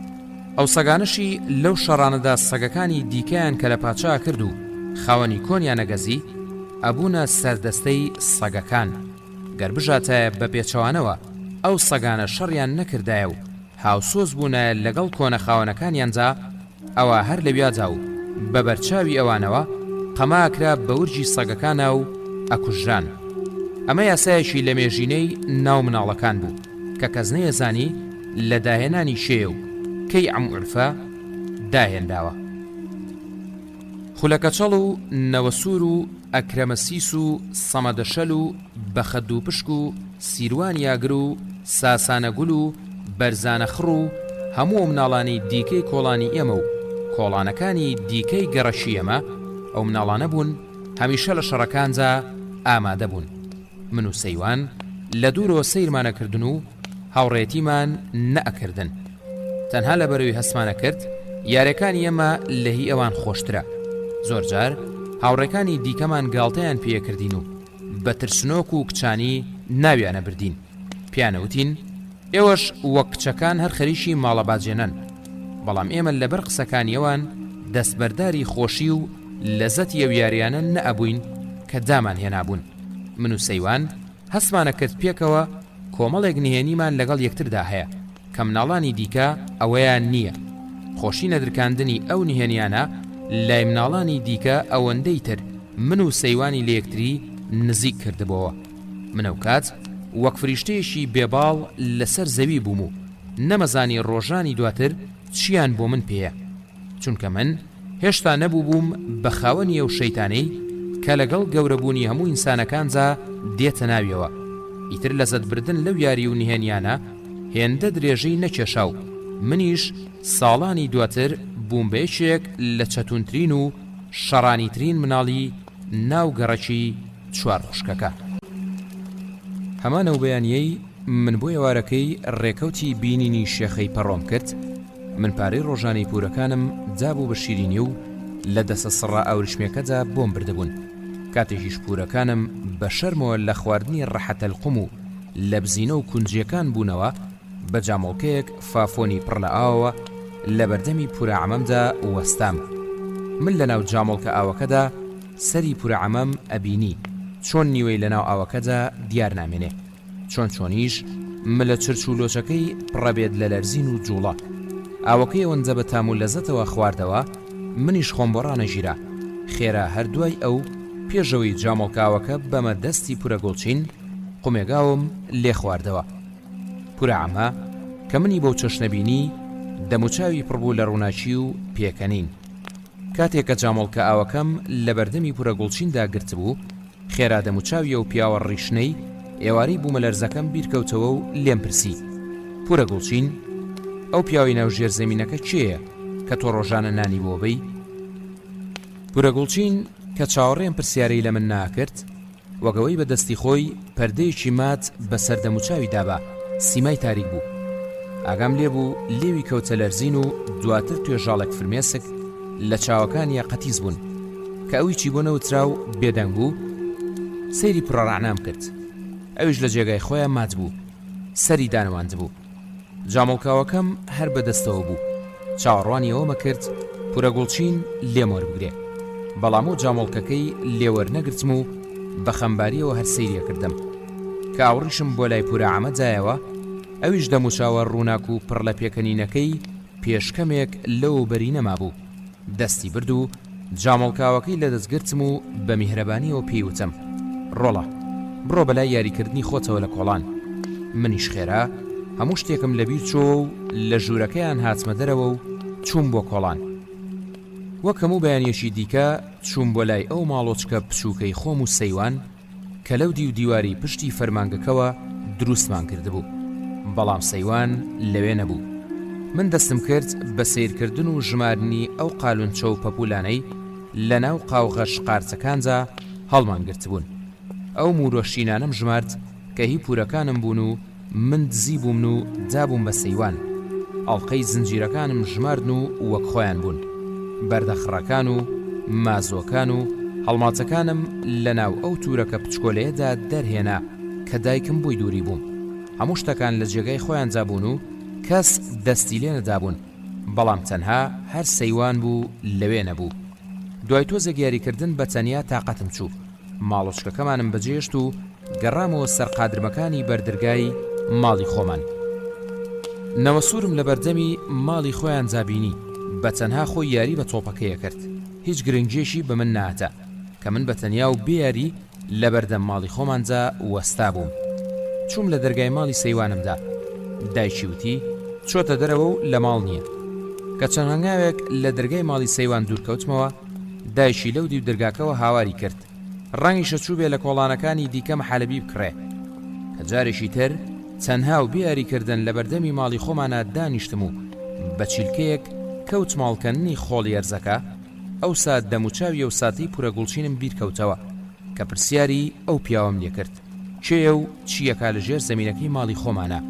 ئەو سەگانشی لەو شەڕانەدا سەگەکانی دیکەیان کە لە پاچا کرد و خاوەنی کۆنیان نەگەزی ئەبوونە سەردەستەی سەگەکان. گەر بژاتایە بە پێچەوانەوە ئەو سەگانە شەڕیان نەکردایە و هاوسۆز بوونە لەگەڵ کۆنە خاوەنەکانیانجا ئەوە هەر لەویاجا و بە بەرچاوی ئەوانەوە قەماکرا بە ورجی سەگەکانە و ئەکوژران. ئەمە یاسایەکی لە مێژینەی ناو مناڵەکان بوو کە کەس نەیەزانی لە داهێنانی شێ و کەی ئەم عورفە داهێنداوە. خولەکەچەڵ و نەوەسوور و ئەکرەمەسیس و سەمەدەشەل و بەخەد و پشک و سیروان یاگر و ساسانەگول و بەرزانەخڕ و هەموو مناڵانی دیکەی کۆڵانی ئێمە و کۆڵانەکانی دیکەی گەڕەشی ئێمە ئەو مناڵانە بوون هەمیشە لە شەڕەکانجا ئامادە بوون. من و سەیوان لە دوورەوە سەیرمانەکردن و هاوڕێتیمان نەئەکردن. تەنها لە بەرەوەی هەسمانە کرد یاریەکانی ئێمە لە هی ئەوان خۆشترە. زۆرجار هاوڕێکانی دیکەمان گاڵتەیان پێکردین و بە ترسنۆک و کچانی ناویانە بردین. پیانەوتین ئێوەش وەک کچەکان هەر خەریکی ماڵە باجێنن، بەڵام ئێمە لەبەر قسەکانی ئەوان دەستبەرداری خۆشی و لەزەتی ئەو یاریانە نەئەبووین کە دامان هێنابوون. من و سەیوان هەستمانە کرد پێکەوە کۆمەڵێک نهێنیمان لەگەڵ یەکتردا هەیە کە مناڵانی دیکە ئەوەیان نییە. خۆشی نەدرکاندنی ئەو نهێنیانە لای مناڵانی دیکە ئەوەندەی تر من و سەیوانی لە یەکتری نزیک کردبەوە. منە و کات وەک فریشتەیەشی بێباڵ لەسەر زەوی بووم و نەمەزانی ڕۆژانی دواتر چیان بۆ من پێیە، چونکە من هێشتا نەبوو بووم بە خاوەنی ئەو شەیتانەی کە لەگەڵ گەورەبوونی هەموو ئینسانەکانجا دێتە ناویەوە. ئیتر لەزەتبردن لەو یاری و نهێنیانە هێندە درێژەی نەکێشا و منیش ساڵانی دواتر بووم بەیەکێک لە چەتونترین و شەڕانیترین مناڵی ناو گەڕەکی چوار خوشکەکە. هەمانە و بەیانیەی من بۆ ئێوارەکەی ڕێکەوتی بینینی شێخەی پەڕۆم کرد. من پارەی ڕۆژانەی پورەکانم جابوو بە شیرینی و لە دەسە سڕا ئەوریشمێکەدا بۆم بردەبوون. کاتێکیش پورەکانم بە شەرمەوە لە خواردنی ڕەحەتەلقوم و لە بزینە و کونجیەکان بوونەوە بە جامۆڵکەیەک فافۆنی پڕ لە ئاوەوە لە بەردەمی پورە عەمەمدا وەستام. من لە ناو جامۆڵکە ئاوەکەدا سەری پورە عەمەم ئەبینی چۆن نیوەی لە ناو ئاوەکەدا دیار نامێنێ، چۆنیش ملە چرچ و لۆچەکەی پڕەبێت لە لەرزین و جوڵە. ئاوەکەی ئەوەنجە بە تام و لەزەتەوە خواردەوە منیش خۆم بۆ ڕانەژیرا. خێرا هەردوای ئەو پێشەوەی جامۆڵکاوەکە بەمە دەستی پورە گوڵچین قومێگاوم لێ خواردەوە. پورە عەمە کە منی بەو چەشنەبینی دەموچاوی پڕبوو لە ڕووناچی و پێکەنین. کاتێک کە جامۆڵکە ئاوەکەم لە بەردەمی پورە گوڵچیندا گرت بوو خێرا دەموچاویە و پیاوە ڕیشنەی ئێوارەی بوومە لەرزەکەم بیرکەوتەوە و لێم پرسی: پورە گوڵچین، ئەو پیاوی ناو ژێر زەمینەکە کێیە کە تۆ ڕۆژانە نانی بۆ بەی؟ پورە گوڵچین کە چاوەڕێم پرسیارەی لە من ناکرد وەگەوەی بە دەستی خۆی پەردەیەکی مات بەسەر دەموچاوی دابا سیمای تاریک بوو. ئاگام لێ بوو لێوی کەوتە لەرزین و دواتر توێژاڵێک فرمێسک لە چاوەکانیە قەتیز بوون کە ئەوی چی بۆ نەوترا و بێدەنگ بوو. سەیری پڕەڕعنام کرد. ئەویش لە جێگای خۆیان مات بوو، سەری دانەواند بوو. جامۆڵکاوەکەم هەر بەدەستەوە بوو. چاوەڕوانی ئەوەمە کرد پورە گوڵچین لێم وەربگرێ، بەڵام و جامۆڵکەکەی لێوەرنەگرتم و بە خەمباریەوە هەر سەیریە کردم. کە ئاوڕیشم بۆ لای پورە عەمە جایەوە ئەویش دەموچاوە ڕووناک و پڕ لە پێکەنینەکەی پێشکەمێک لەو بەری نەما بوو. دەستی برد و جامۆڵکاوەکەی لە دەستگرتم و بە میهرەبانیەوە پێیوتم: ڕۆڵە بڕۆ بەلای یاریکردنی خۆتەوە لە کۆڵان. منیش خێرا هەموو شتێکم لەبیر چۆ و لە ژوورەکەیان هاتمە دەرەوە و چووم بۆ کۆڵان. وەک هەموو بەیانیەشی دیکە چووم بۆ لای ئەو ماڵۆچکە بچووکەی خۆم و سەیوان کە لەو دی و دیواری پشتی فەرمانگەکەوە دروستمان کردبوو، بەڵام سەیوان لەوێ نەبوو. من دەستم کرد بە سیرکردن و ژمارنی ئەو قالونچە و پەپولانەی لە ناو قاوغەش قارچەکانجا هەڵمان گرتبوون. ئەو مورۆشینانم ژمارد کە هی پورەکانم بوون و من دزی بووم و دابووم بە سەیوان. ئەڵقەی زنجیرەکانم ژماردن و وەک خۆیان بوون. بەردەخڕەکان و مازۆکان و هەڵماچەکانم لە ناو ئەو تورەکە پچکۆلەیەدا دەرهێنا کە دایکم بۆی دووری بووم. هەموو شتەکان لە جێگەی خۆیان جابوون و کەس دەستی لێ نەدابوون، بەڵام تەنها هەر سەیوان بوو لەوێ نەبوو. دوای تۆزێک یاریکردن بە تەنیا تااقەتم چوو. ماڵۆچکەکەمانم بەجێشت و گەڕامەوە سەرقادرمەکانی بەردرگای ماڵی خۆمان. نەوەسوورم لە بەردەمی ماڵی خۆیان جابینی، بە تەنها خۆی یاری بە تۆپەکەیە کرد. هیچ گرنگجێشی بە من ناتە کە من بە تەنیا و بێیاری لە بەردەم ماڵی خۆمانجا وەستا بووم. چووم لە دەرگای ماڵی سەیوانمدا. دایکی وتی چۆتە دەرەوە و لە ماڵ نییە. کە چەند هەنگاوێک لە دەرگای ماڵی سەیوان دوورکەوتمەوە، دایشی لەو دی و دەرگاکەوە هاواری کرد ڕەنگیشە چوو بێ لە کۆڵانەکانی دیکە مەحەلەبی بکڕێ. کە جارێکی تر تەنها و بیاریکردن لە بەردەمی ماڵی خۆمانە دانیشتم و بە چیلکەیەک کەوت ماڵکەننی خۆڵی ئەرزەکە. ئەو سات دەموچاوی و ساتی پورە گوڵچینم بیرکەوتەوە کە پرسیاری ئەو پیاوەم لێ کرد چێە و چیەکە لە ژێر زەمینەکەی ماڵی خۆمانە.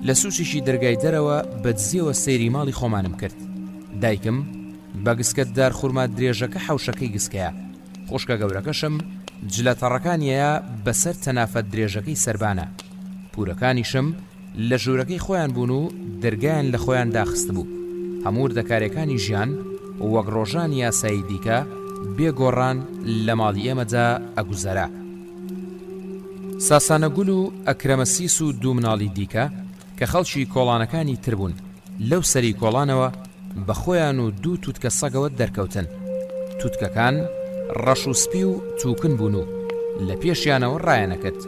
لە سوچیشی دەرگای دەرەوە بەدزیەوە سەیری ماڵی خۆمانم کرد. دایکم بە گسکەتدار خورما درێژەکە حەوشەکەی گسکەیە. خوشکە گەورەکەشم جلەتەڕەکانیەیە بەسەر تەنافەت درێژەکەی سەربانە. پورەکانیشم لە ژوورەکەی خۆیان بوون و دەرگایان لە خۆیان داخست بوو. هەموو دەکارەکانی ژیان وەک ڕۆژانی یاسایی دیکە بێگۆڕان لە ماڵی ئێمەدا ئەگوزەرا. ساسانەگول و ئەکرەمەسیس و دوو مناڵی دیکە کە خەڵکی کۆڵانەکانی تر بوون لەو سەری کۆڵانەوە بە خۆیان و دوو تووتکە سەگەوە دەرکەوتن. تووتکەکان ڕەش و سپی و تووکن بوون و لە پێشیانەوە ڕایەنەکرد.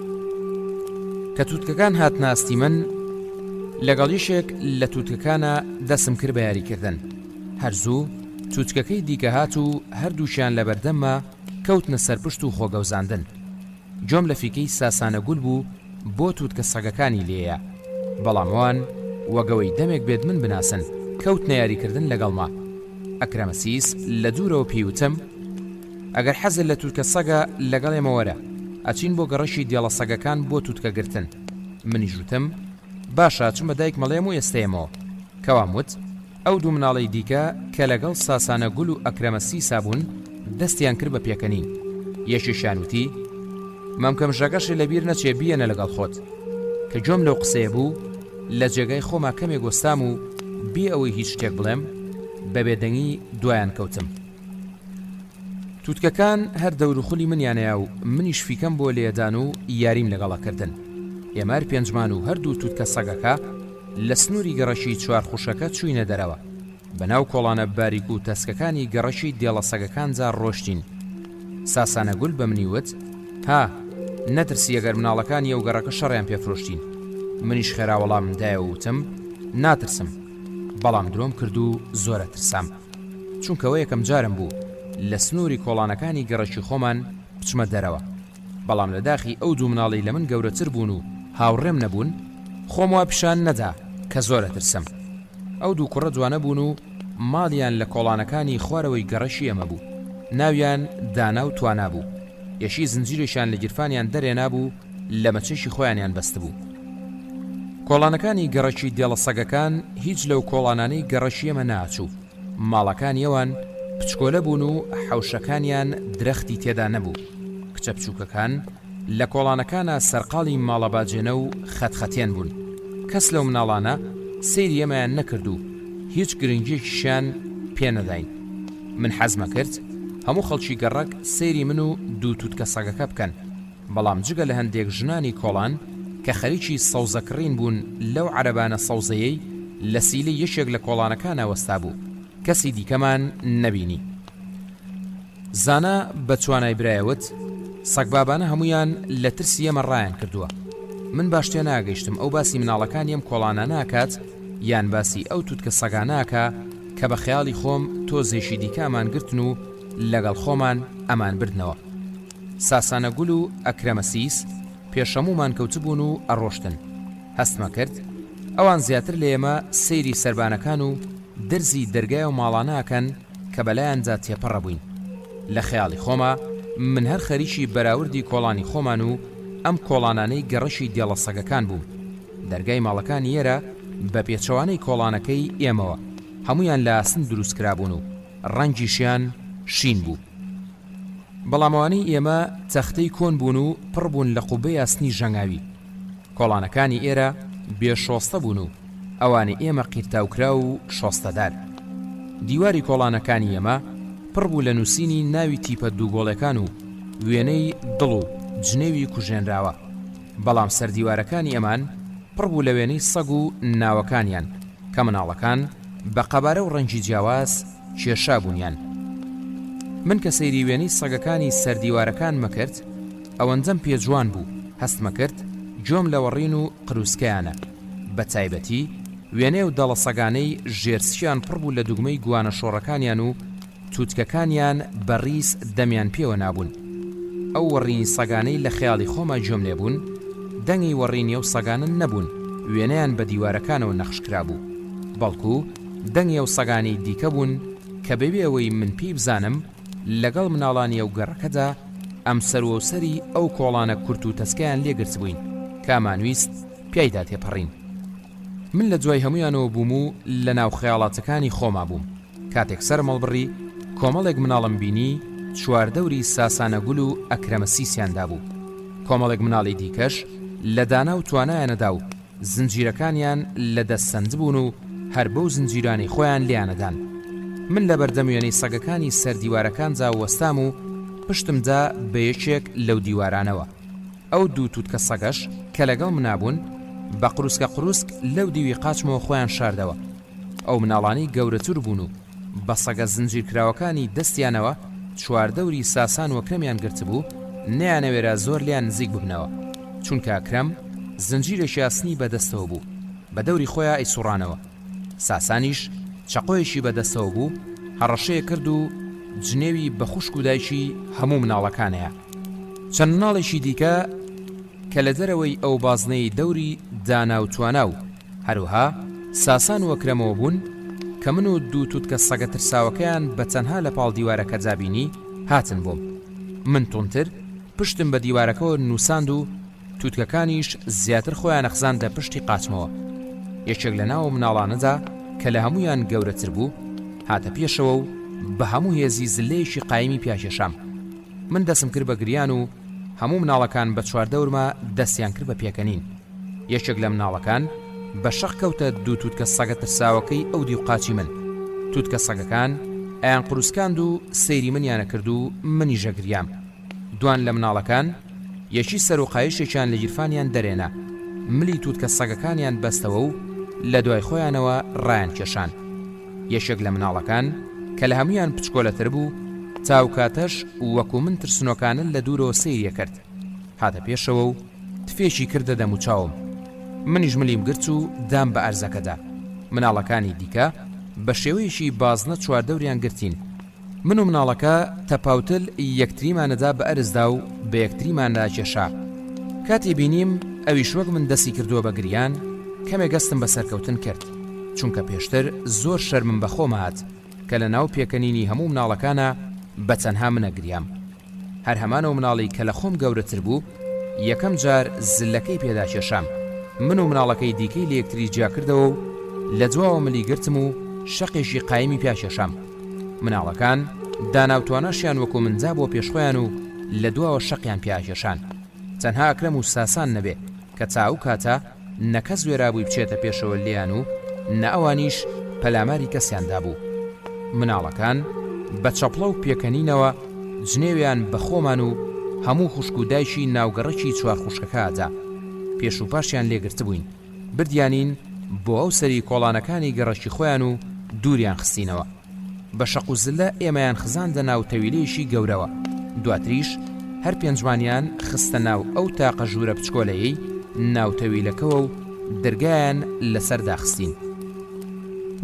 کە تووتکەکان هات ناستی من، لەگەڵیشێک لە تووتکەکانە دەسم کرد بە یاریکردن. هەرزوو تووتکەکەی دیکە هات و هەردووشیان لە بەردەممە کەوتنە سەرپشت و خۆگەوزاندن. جۆم لە فیکەی ساسانەگول بوو بۆ تووتکە سەگەکانی لێیە، بەڵام وان وەگەوەی دەمێک بێت من بناسن کەوتنە یاریکردن لەگەڵما. ئەکرەمەسیس لە دوورەوە پێیوتم ئەگەر حەزت لە تووتکە سەگە لەگەڵێمە وەرە، ئەچین بۆ گەڕەشی دیاڵە سەگەکان بۆ تووتکە گرتن. منی ژوتم باشە، چوومە دایک مەڵێم و ئێستەیەمەوە. کەوام وت ئەو دوو مناڵی دیکە کە لەگەڵ ساسانەگول و ئەکرەمەسیسا بوون دەستیان کرد بە پێکەنین. یەکێکیان وتی مەمکەم ژەگەشی لەبیر نەچێ بیەنە لەگەڵ خۆت. کە جۆم لەو قسەیە بوو لە جێگای خۆما کەمێک گۆستام و بێ ئەوەی هیچ شتێک بڵێم بە بێدەنگی دوایان کەوتم. تووتکەکان هەر دەوروخولی منیانەیە و منیش فیکەم بۆ لێدان و یاریم لەگەڵەکردن. ئێمار پێنجمان و هەردوو تووتکە سەگەکە لە سنووری گەڕەشی چوار خوشەکە چوینە دەرەوە. بەناو کۆڵانە باریک و تەسکەکانی گەڕەشی دێڵە سەگەکانجا ڕۆشتین. ساسانەگول بە منی وت ها نەترسی ئەگەر مناڵەکانی ئەو گەڕەکە شەڕیان پێفرۆشتین. منیش خێرا وەڵامم دایە و وتم ناترسم، بەڵام درۆم کرد و زۆرە ترسام، چونکەوە یەکەم جارم بوو لە سنووری کۆڵانەکانی گەڕەشی خۆمان بچمە دەرەوە. بەڵام لە داخی ئەو دوو مناڵی لە من گەورەتر بوون و هاوڕێم نەبوون، خۆم وا پیشان نەدا کە زۆرە ترسم. ئەو دوو کوڕە جوانە بوون و ماڵیان لە کۆڵانەکانی خوارەوەی گەڕەشی ئەمە بوو. ناویان دانا و توانا بوو. یەشی زنجیرێکیان لە گیرفانیان دەرێنا بوو، لە مەچەشی خۆیانیان بەست بوو. کۆڵانەکانی گەڕەشی دێڵە سەگەکان هیچ لەو کۆڵانانەی گەڕەشی ئەمە ناچوو. ماڵەکانی ئەوان پچکۆلە بوون و حەوشەکانیان درەختی تێدا نەبوو. کچە بچووکەکان لە کۆڵانەکانە سەرقاڵی ماڵەباجێنە و خەتخەتێن بوون. کەس لەو مناڵانە سەیری ئەمەیان نەکرد و هیچ گرنگیەکیشیان پێ نەداین. من حەزمە کرد هەموو خەڵکی گەڕەک سەیری من و دوو تووتکە سەگەکە بکەن، بەڵام جگە لە هەندێک ژنانی کۆڵان کە خەریکی سەوزەکڕین بوون لەو عەرەبانە سەوزەیەی لە سیلی یەشێک لە کۆڵانەکانە وەستا بوو، کەسی دیکەمان نەبینی. زانا بە توانای برایەوت سەگبابانە هەمویان لە ترسی ئێمە ڕایان کردووە. من باشتیان ناگەیشتم ئەو باسی مناڵەکانیم کۆڵانە ناکات یان باسی ئەو تووتکە سەگا ناکە کە بە خەیاڵی خۆم تۆزێشی دیکەمان گرتن و لەگەڵ خۆمان ئەمان بردنەوە. ساسانە گول و ئەکرەمەسیس پێشەمومان کەوتبوون و ئەڕۆشتن. هەستمە کرد ئەوان زیاتر لە ئێمە سەیری سەربانەکان و دەرزی دەرگای و ماڵانەکەن کە بەلایاندا تێپەڕە بووین. لە خەیاڵی خۆمە من هەر خەریکی بەراوردی کۆڵانی خۆمان و ئەم کۆڵانانەی گەڕەشی دێڵە سەگەکان بووم. دەرگای ماڵەکانی ئێرە بە پێچەوانەی کۆڵانەکەی ئێمەوە هەمویان لە ئاسن دروستکرابوون و ڕەنگیشیان شین بوو. بەڵامەوانی ئێمە تەختەی کۆن بوون و پڕ بوون لە قوبەی ئاسنی ژەنگاوی. کۆڵانەکانی ئێرە بێشۆستە بوون و ئەوانی ئێمە قیرتاوکرا و شۆستەدار. دیواری کۆڵانەکانی ئێمە پڕ بوو لە نووسینی ناوی تیپە دووگۆڵەکان و وێنەی دڵ و جنێوی کوژێنراوە. بەڵام سەردیوارەکانی ئەمان پڕ بوو لە وێنەی سەگ و ناوەکانیان کە مناڵەکان بە قەبارە و ڕەنگی جیاواز کێشا بوونیان. من کە سەیری وێنەی سەگەکانی سەردیوارەکان مەکرد ئەوەندەم پێجوان بوو هەستمە کرد جۆم لە وەڕین و قروسکەیانە. بە تایبەتی وێنەی و دەڵە سەگانەی ژێرسیان پڕ بوو لە دوگمەی گوانە شۆڕەکانیان و تووتکەکانیان بەڕیس دەمیان پێوە نابوون. ئەو وەڕینی سەگانەی لە خەیاڵی خۆمە جۆم لێبوون دەنگی وەڕینی ئەو سەگانن نەبوون وێنەیان بە دیوارەکانەوە نەخشکرا بوو، بەڵکو دەنگی ئەو سەگانی دیکە بوون کە بەبێ ئەوەی من پێی بزانم لەگەڵ مناڵانی ئەو گەڕەکەدا ئەم سەروەسەری ئەو کۆڵانە کورت و تەسکەیان لێگرت بووین کامانویست پیایدا تێپەڕین. من لە دوای هەمویانەوە بووم و لە ناو خەیاڵاتەکانی خۆما بووم. کاتێک سەر مەڵبڕی کۆمەڵێک مناڵم بینی چواردەوری ساسانە گول و ئەکرەمەسیسیاندا بوو. کۆمەڵێک مناڵی دیکەش لە دانا و توانایانەدا و زنجیرەکانیان لە دەستسەند بوون و هەر بەو زنجیرانی خۆیان لیانەدان. من لە بەردەم وێنەی سەگەکانی سەردیوارەکانجا وەستام و پشتمدا بە یەکێک لەو دیوارانەوە. ئەو دوو تووتکە سەگەش کە لەگەڵ منابوون بە قروسکە قروسک لەو دیوی قاچمەوە خۆیان شاردەوە. ئەو مناڵانی گەورەتر بوون و بە سەگە زنجیرکراوەکانی دەستیانەوە چواردەوری ساسان وەکرەمیان گرت بوو نەیانەوێرە زۆر لیان نزیک ببنەوە چونکە ئەکرەم زنجیرێکی ئاسنی بەدەستەوە بوو بە دەوری خۆیان ئەیسوڕانەوە. ساسانیش چەقۆیەکی بەدەستەوە بوو هەڕەشەیە کرد و جنێوی بە خوشک و دایکی هەموو مناڵەکانەیە. چەند مناڵێکی دیکە کە لە دەرەوەی ئەو بازنەی دەوری دانا و توانا و هەروها ساسان وەکرەمەوە بوون کە من و دوو تووتکە سەگە ترساوەکەیان بە تەنها لە پاڵ دیوارەکە جابینی هاتن بۆم. من تونتر پشتم بە دیوارەکەەوە نووساند و تووتکەکانیش زیاتر خۆیان نەخزاندە پشتی قاچمەوە. یەکێک لە ناو مناڵانەدا کە لە هەمویان گەورەتر بوو هاتە پێشەوە و بە هەموو هێزی زلەیەکی قایمی پیاکێشام. من دەسم کرد بە گریان و هەموو مناڵەکان بە چواردەورمە دەستیان کرد بە پێکەنین. یەکێک لە مناڵەکان بە شەق کەوتە دوو تووتکە سەگە ترساوەکەی ئەو دیوقاچی من. تووتکە سەگەکان ئەیان قروسکاند و سەیری منیانە کرد و منی ژەگریام. دوان لە مناڵەکان یەکی سەر و قایشێکیان لە گیرفانیان دەرێنا ملی تووتکە سەگەکانیان بەستەوە و لە دوای خۆیانەوە ڕایان کێشان. یەشێک لە مناڵەکان کە لە هەمویان پچکۆلەتر بوو تاو کاتەش وەکو من ترسنۆکانن لە دوورەوە سەیریە کرد. هاتە پێشەوە و تفێشی کردە دەم و چاوم. منیش ملیم گرت و دام بە ئەرزەکەدا. مناڵەکانی دیکە بە شێوەیەشی بازنە چواردەوریان گرتین. من و مناڵەکە تەپاوتل یەکتریمانەدا بە ئەرزدا و بە یەکتریماندا کێشا. کاتی بینیم ئەویش وەک من دەستی کردووە بە گریان کەمێک گەستم بە سەرکەوتن کرد چونکە پێشتر زۆر شەرمم بەخۆم هات کە لە ناو پێکەنینی هەموو مناڵەکانە بە تەنها منە گریام. هەر هەمانەوە مناڵی کە لە خۆم گەورەتر بوو یەکەم جار زلەکەی پێدا کێشام. من و مناڵەکەی دیکەی لە یەکتری جیا کردەوە و لە دواوە ملی گرتم و شەقێکی قایمی پیاکێشام. مناڵەکان داناوتوانەشیان وەکو منجا بۆ پێشخۆیان و لە دواوە شەقیان پیاکێشان. تەنها ئەکرەم و ساسان نەبێ کە تا ئەو کاتە نەکەس وێرابووی بچێتە پێشەوە لیان و نە ئەوانیش پەلاماری کەسیاندا بوو. مناڵەکان بە چەپڵە و پێکەنینەوە جنێویان بە خۆمان و هەموو خوشک و دایکی ناوگەڕەکی چوار خوشکەکەدا پێش و پاشیان لێگرت بووین. بردیانین بۆ ئەو سەری کۆڵانەکانی گەڕەکی خۆیان و دووریان خستینەوە. بە شەق و زلە ئێمەیان خزاندە ناو تەویلەیەشی گەورەوە. دواتریش هەر پێنجوانیان خستە ناو ئەو تاقە ژوورە بچکۆلەیەی ناوتەویلەکەوە و دەرگایان لەسەر داخستین.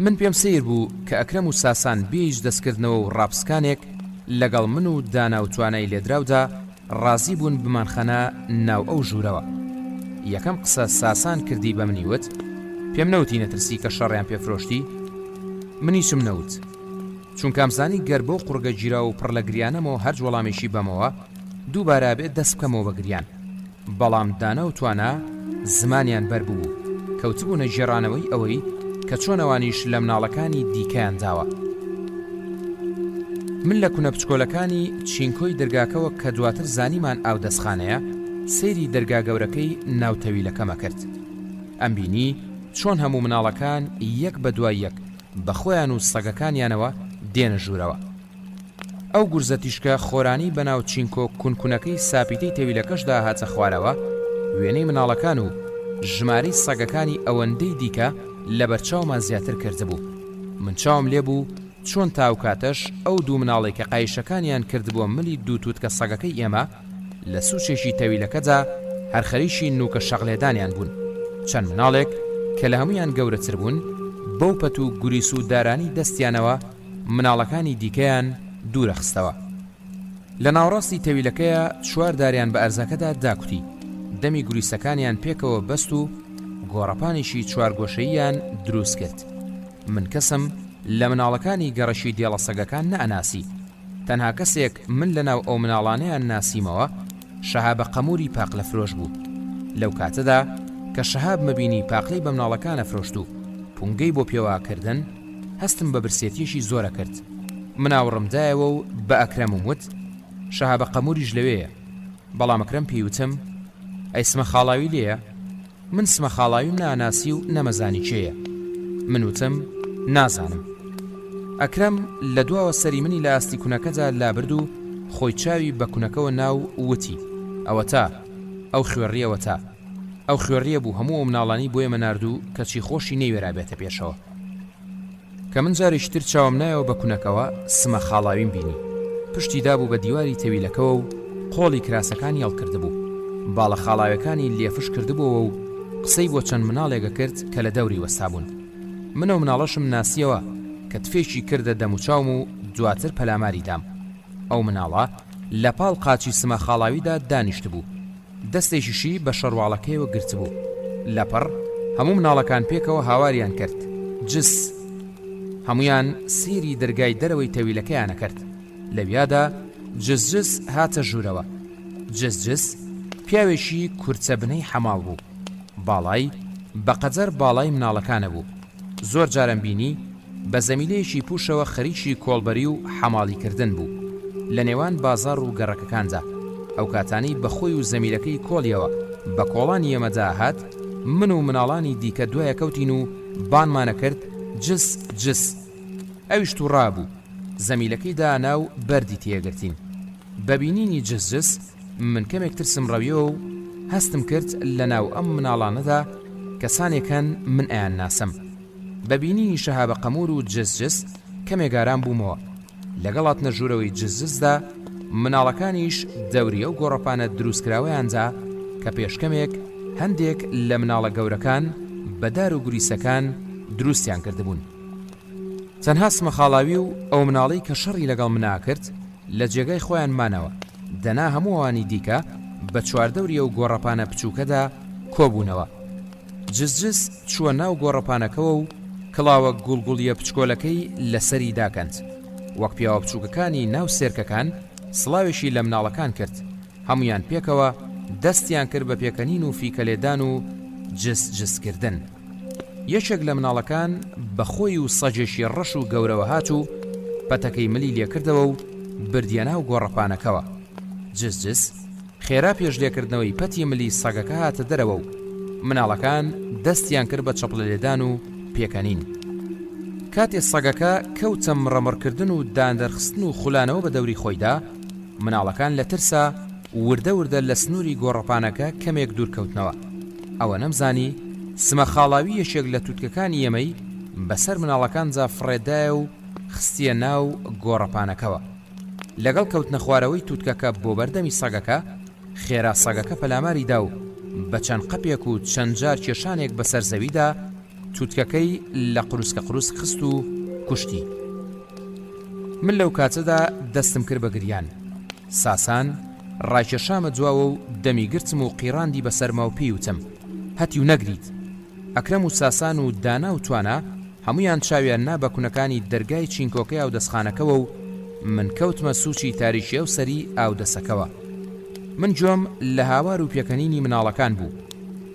من پێم سیر بوو کە ئەکرەم و ساسان بێژ دەستکردنەوە و ڕاپسکانێک لەگەڵ من و دانا و توانای لێدراودا ڕازی بوون بمانخەنە ناو ئەو ژوورەوە. یەکەم قسە ساسان کردی بە منی وت، پێم نەوتی نەترسی کە شەڕیان پێفرۆشتی؟ منیشم نەوت، چونکە ئەمزانی گەر بۆ قورگە گیرا و پڕ لە گریانەمەوە هەرج وەڵامێکی بەمەوە دووبارە بێت دەست بکەمەوە بە گریان. بەڵام دانا و توانا زمانیان بەربوو، کەوتبوونە ژێڕانەوەی ئەوەی کە چۆنەوانیش لە مناڵەکانی دیکەیان داوە. من لە کوونە بچکۆلەکانی چینکۆی دەرگاکەوە کە دواتر زانیمان ئاو دەستخانەیە سەیری دەرگا گەورەکەی ناوتەویلەکەمە کرد. ئەم بینی چۆن هەموو مناڵەکان یەک بە دوای یەک بە خۆیان و سەگەکانیانەوە دێنە ژوورەوە. ئەو گورزە تیشکە خۆرانی بەناو چینکۆ کونکونەکەی ساپیتەی تەویلەکەشدا هاتە خوارەوە، وێنەی مناڵەکان و ژمارەی سەگەکانی ئەوەندەی دیکە لە بەرچاومان زیاتر کردبوو. من چاوم لێبوو چۆن تاو کاتەش ئەو دوو مناڵی کە قایشەکانیان کردبووە ملی دووتوت کە سەگەکەی ئێمە لە سوچێکی تەویلەکەدا هەرخەریشی نوکە شەغلێدانیان بوون. چەند مناڵێک کە لە هەمویان گەورەتر بوون بەو پەت و گوریس و دارانی دەستیانەوە مناڵەکانی دیکەیان دوورە خستەوە. لە ناوڕاستی تەویلەکەیە چوار داریان بە ئەرزەکەدا داکوتی، دەمی گوریسەکانیان پێکەوە بەست و گۆڕەپانێکی چوارگۆشەییان دروست کرد. من کەسم لە مناڵەکانی گەڕەشی دێڵە سەگەکان نەئەناسی، تەنها کەسێک من لەناو ئەو مناڵانەیان ناسیمەوە شەهاب قەموری پاق لە فرۆش بوو. لەو کاتەدا کە شەهاب مەبینی پاقلەی بە مناڵەکانە فرۆشت و پونگەی بۆ پێواکردن، هەستم بە برسێتیەشی زۆرە کرد. مناوڕمدایەوە و بە ئەکرەمم وت، شەهاب قەموریش لەوەیە. بەڵام ئەکرەم پێیوتم، ئەی سمە خاڵاوی لێیە؟ من سمە خاڵاویم ناناسی و نەمەزانی چێیە. من وتم نازانم. ئەکرەم لە دواوە سەری منی لە ئاستی کوونەکەدا لابرد و خۆی چاوی بە کوونەکەوە ناو وتی، ئەوە تا ئەو خوێڕیەوە تا ئەو خوێڕیە بوو هەموو مناڵانی بۆیە مەناردوو کەچی خۆشی نەیوێرابێتە پێشەوە. کە من جارێکتر چاوم نایەوە بە کوونەکەوە سمە خاڵاویم بینی، پشتی دابوو بە دیواری تەویلەکەوە و قۆڵی کراسەکانی هەڵکردبوو، باڵە خاڵاوەکانی لێفش کردبووەوە و قسەی بۆ چەند مناڵێگە کرد کە لە دەوری وەستابوون. منە و مناڵەشم ناسیەوە کە تفێکی کردە دەم و چاوم و دواتر پەلاماری دام. ئەو مناڵە لە پاڵ قاچی سمە خاڵاویدا دانیشت بوو، دەستێکیشی بە شەرواڵەکەیەوە گرت بوو. لەپڕ هەموو مناڵەکان پێکەوە هاواریان کرد، جس هەمویان سیری دەرگای دەرەوەی تەویلەکەیانە کرد. لەویادا جس هاتە ژوورەوە. جس پیاوێکی کورچە بنەی حەماڵ بوو، باڵای بەقەجەر باڵای مناڵەکانە بوو. زۆر جارم بینی بە زەمیلەیەکی پوشەوە خەریکی کۆڵبەری و حەماڵیکردن بوو لە نێوان بازار و گەڕەکەکاندا. ئەو کاتانی بەخۆی و زەمیلەکەی کۆڵیەوە بە کۆڵانی ئێمەدا هات، من و مناڵانی دیکە دوایە کەوتین و بانمانە کرد جس. ئەویش تو ڕابوو، زەمیلەکەی داناو بەردی تێگرتین. بەبینینی جس من کەمێک ترسم ڕەویەوە و هەستم کرد لە ناو ئەم مناڵانەدا کەسانێکن من ئەیان ناسم. بەبینینی شەهاب قەمور و جس کەمێک ئارام بوومەوە. لەگەڵات نەژوورەوەی جسدا مناڵەکانیش دەوری ئەو گۆڕەپانە دروستکراوەیاندا کە پێشکەمێک هەندێک لە مناڵە گەورەکان بەدار و گوریسەکان دروستیان کردبوون. تەنها سمە خاڵاوی و ئەو مناڵی کە شەڕی لەگەڵ مناکرد لە جێگای خۆیان مانەوە، دەنا هەمووانی دیکە بە چواردەوری ئەو گۆڕەپانە بچووکەدا کۆبوونەوە. جس چووە ناو گۆڕەپانەکەوە و کڵاوە گوڵگوڵیە پچکۆلەکەی لەسەری داکەند. وەک پیاوە بچووکەکانی ناو سێرکەکان سڵاوێکی لە مناڵەکان کرد. هەمویان پێکەوە دەستیان کرد بە پێکەنین و فیکەلێدان و جسکردن. یەکێک لە مناڵەکان بەخۆی و سەجێکی ڕەش و گەورەوە هات و پەتەکەی ملی لێکردەوە و بردیە ناو گۆڕەپانەکەوە. جس خێرا پێش لێکردنەوەی پەتی ملی سەگەکە هاتە دەرەوە و مناڵەکان دەستیان کرد بە چەپڵەلێدان و پێکەنین. کاتێ سەگەکە کەوتە مڕەمڕکردن و داندەرخستن و خولانەوە بە دەوری خۆیدا، مناڵەکان لە ترسا وردە لە سنووری گۆڕەپانەکە کەمێک دوورکەوتنەوە. ئەوە نەمزانی سمە خاڵاوی یەشێک لە تووتکەکانی ئێمەی بەسەر مناڵەکانجا فڕێدایە و خستیە ناو گۆڕەپانەکەوە. لەگەڵ کەوتنە خوارەوەی تووتکەکە بۆ بەردەمی سەگەکە خێرا سەگەکە پەلاماری دا و بە چەند قەپێک و چەند جار کێشانێک بەسەر زەویدا تووتکەکەی لە قروسکە قروس خست و کوشتی. من لەو کاتەدا دەستم کرد بە گریان. ساسان ڕایکێشامە جواوە و دەمی گرتم و قیڕاندی بەسەرما و پێی وتم هەتی و نەگریت. ئەکرەم و ساسان و دانا و توانە هەمویان چاویان نا بە کوونەکانی دەرگای چینکۆکەی ئاودەستخانەکەەوە و من کەوتمە سوچی تاریشیە و سەری ئاودەسەکەوە. من جۆم لە هاوار و پێکەنینی مناڵەکان بوو.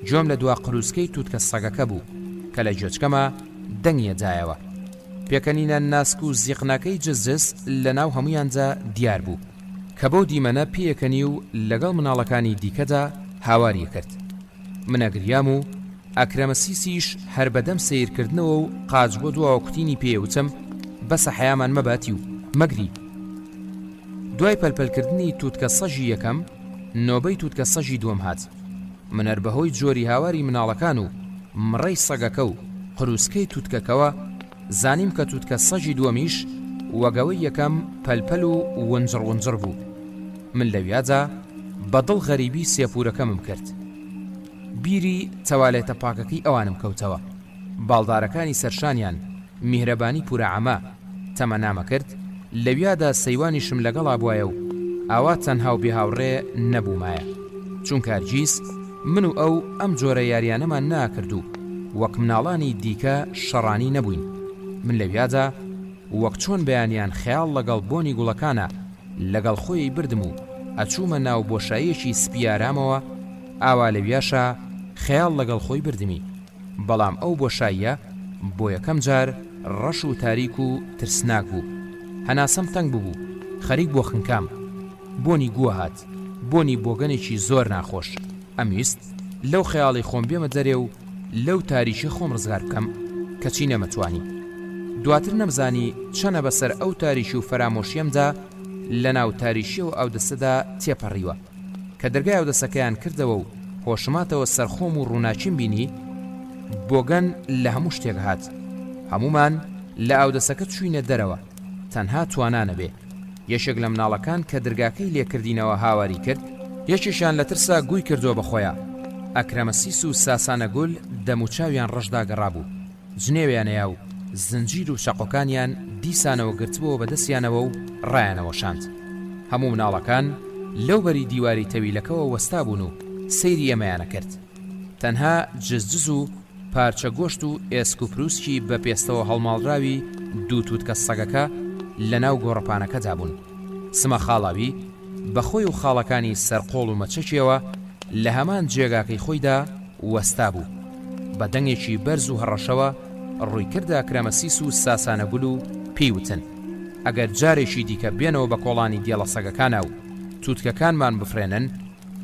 جۆم لە دوا قروسکەی تووتکە سەگەکە بوو کە لە جۆچکەمە دەنگیە جایەوە. پێکەنینە ناسک و زیقنەکەی جزجس لە ناو هەمویانجا دیار بوو کە بەو دیمەنە پێیەکەنی و لەگەڵ مناڵەکانی دیکەدا هاواریە کرد. منەگریام و ئەکرەمەسیسیش هەر بەدەم سیرکردنەوە و قاج بۆ دواوە کوتینی پێوتم بەسە حەیامان مەباتی و مەگری. دوای پەلپەلکردنی تووتکە سەژی یەکەم نۆبەی تووتکە سەژی دووەم هات. منەر بەهۆی جۆری هاواری مناڵەکان و مڕەی سەگەکە و قروسکەی تووتکەکەوە زانیم کە تووتکە سەژی دووەمیش وەگەوەی یەکەم پەلپەل و ونجڕ ونجڕ بوو. من لەویادا بەدڵ غەریبی سێپورەکەمم کرد. بیری تەوالێتە پاکەکەی ئەوانم کەوتەوە. باڵدارەکانی سەرشانیان میهرەبانی پورەعەمە تەمەنامە کرد. لەویادا سەیوانیشم لەگەڵا بووایە و ئاوا تەنها و بێهاوڕێ نەبوومایە چونکە هەرگیز من و ئەو ئەم جۆرە یاریانەمان ناکرد و وەک مناڵانی دیکە شەڕانی نەبووین. من لەویادا وەک چۆن بەیانیان خەیاڵ لەگەڵ بۆنی گوڵەکانە لەگەڵ خۆی بردم و ئەچوومە ناو بۆشاییەکی سپیارامەوە. ئاوا لەویاشە خەیاڵ لەگەڵ خۆی بردمی. بەڵام ئەو بۆشاییە بۆ یەکەم جار ڕەش و تاریک و ترسناک بوو. هەناسەم تەنگ بوو خەریک بۆ خنکام. بۆنی گووە هات، بۆنی بۆگەنێکی زۆر ناخۆش. ئەمویست لەو خەیاڵی خۆم بێمە دەرێ و لەو تاریشی خۆم ڕزگار بکەم کەچی نەمەتوانی. دواتر نەمزانی چەنە بەسەر ئەو تاریشی و فەرامۆشیەمدا لە ناو تاریشی و ئاودەسەدا تێپەڕیوە کە دەرگای ئاودەسەکەیان کردەوە و هۆشماتەوە سەرخۆم و ڕووناچیم بینی. بۆگەن لە هەموو شتێک هات. هەمومان لە ئاودەسەکە چوینە دەرەوە. تەنها توانانە بێ. یەشێک لە مناڵەکان کە دەرگاکەی لێکردینەوە هاواری کرد، یەکێکیان لە ترسا گووی کردووە بەخۆیە. ئەکرەمەسیس و ساسانە گول دەموچاویان ڕەشدا گەڕابوو. جنێویانەیە و زنجیر و شەقۆکانیان دیسانەوە گرتبووە بەدەستیانەوە و ڕایانەوەشاند. هەموو مناڵەکان لەو بەری دیواری تەویلەکەوە وەستا بوون و سەیری ئەمەیانە کرد. تەنها جزجز و پارچە گۆشت و ئێسک و پرووسکی بە پێستەوە هەڵماڵراوی دوو تووتکە سەگەکە لە ناو گۆڕەپانەکەدا بوون. سمە خاڵاوی بەخۆی و خاڵەکانی سەرقۆڵ و مەچەکیەوە لە هەمان جێگاکەی خۆیدا وەستا بوو. بە دەنگێکی بەرز و هەڕەشەوە ڕووی کردە کرەمەسیس و ساسانە گول و پێیوتن ئەگەر جارێکی دیکە بێنەوە بە کۆڵانی دیێڵە سەگەکانە و تووتکەکانمان بفرێنن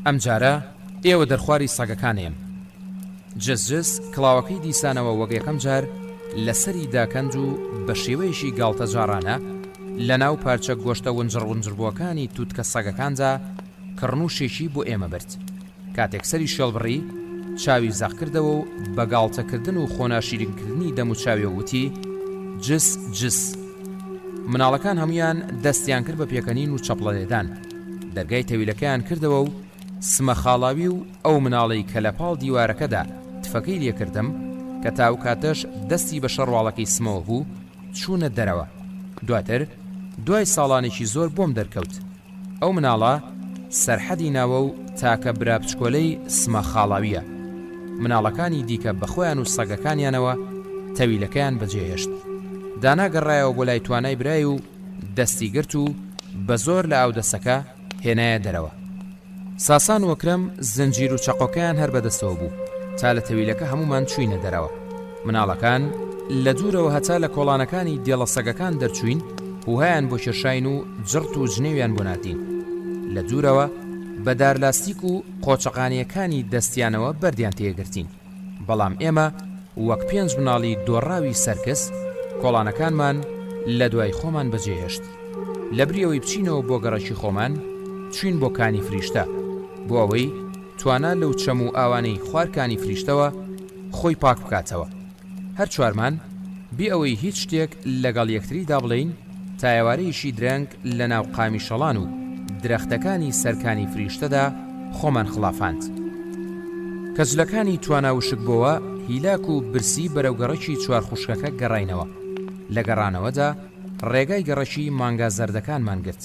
ئەم جارە ئێوە دەرخواری سەگەکانێم. جزجس کڵاوەکەی دیسانەوە وەک یەکەم جار لەسەری داکەنج و بە شێوەیەشی گاڵتە جارانە لە ناو پارچە گۆشتە ونجڕ ونجڕبووەکانی تووتکە سەگەکاندا کڕنوشێکی بۆ ئێمە برد. کاتێک سەری شێڵبڕی چاوی زەق کردەوە و بە گاڵتەکردن و خۆناشیرینکردنی دەموچاوی وتی جس جس. مناڵەکان هەمویان دەستیان کرد بە پێکەنین و چەپڵەلێدان. دەرگای تەویلەکەیان کردەوە و سمە خاڵاوی و ئەو مناڵی کە لە پاڵ دیوارەکەدا تفەکەی لێکردم کە تاو کاتەش دەستی بە شەڕواڵەکەی سمەوە بوو چوونە دەرەوە. دواتر دوای ساڵانێکی زۆر بۆم دەرکەوت. ئەو مناڵە سەرحەدی ناوە و تاکە برا بچکۆلەی سمە خاڵاویە. مناڵەکانی دیکە بەخۆیان و سەگەکانیانەوە تەویلەکەیان بەجێهێشت. دانا گەڕایەوە بۆ لای توانای برای و دەستی گرت و بە زۆر لە ئاودەسەکە هێنایە دەرەوە. ساسان وەکرەم زنجیر و چەقۆکەیان هەر بەدەستەوە بوو تا لە تەویلەکە هەمومان چوینە دەرەوە. مناڵەکان لە دوورەوە هەتا لە کۆڵانەکانی دێڵە سەگەکان دەرچوین هوهایان بۆ کێشاین و جڕت و جنێویان بۆ ناتین. لە دوورەوە بە دارلاستیک و قۆچەقانیەکانی دەستیانەوە بەردیان تێگرتین. بەڵام ئێمە وەک پێنج مناڵی دۆڕاوی سەرکەس کۆڵانەکانمان لە دوای خۆمان بەجێهێشت. لە بریەوەی بچینەوە بۆ گەڕەکی خۆمان چوین بۆ کانی فریشتە بۆ ئەوەی توانە لەو چەم و ئاوانەی خوارکانی فریشتەوە خۆی پاک بکاتەوە. هەر چوارمان بێ ئەوەی هیچ شتێک لەگەڵ یەکتریدا بڵین تا ئێوارەیەشی درەنگ لە ناو قامیشەڵان و درەختەکانی سەرکانی فریشتەدا خۆمان خڵافاند. کە جلەکانی توانا وشک بۆوە هیلاک و برسی بەرەو گەڕەکی چوار خوشکەکە گەڕاینەوە. لە گەڕانەوەدا ڕێگای گەڕەکی مانگا زەردەکانمان گرت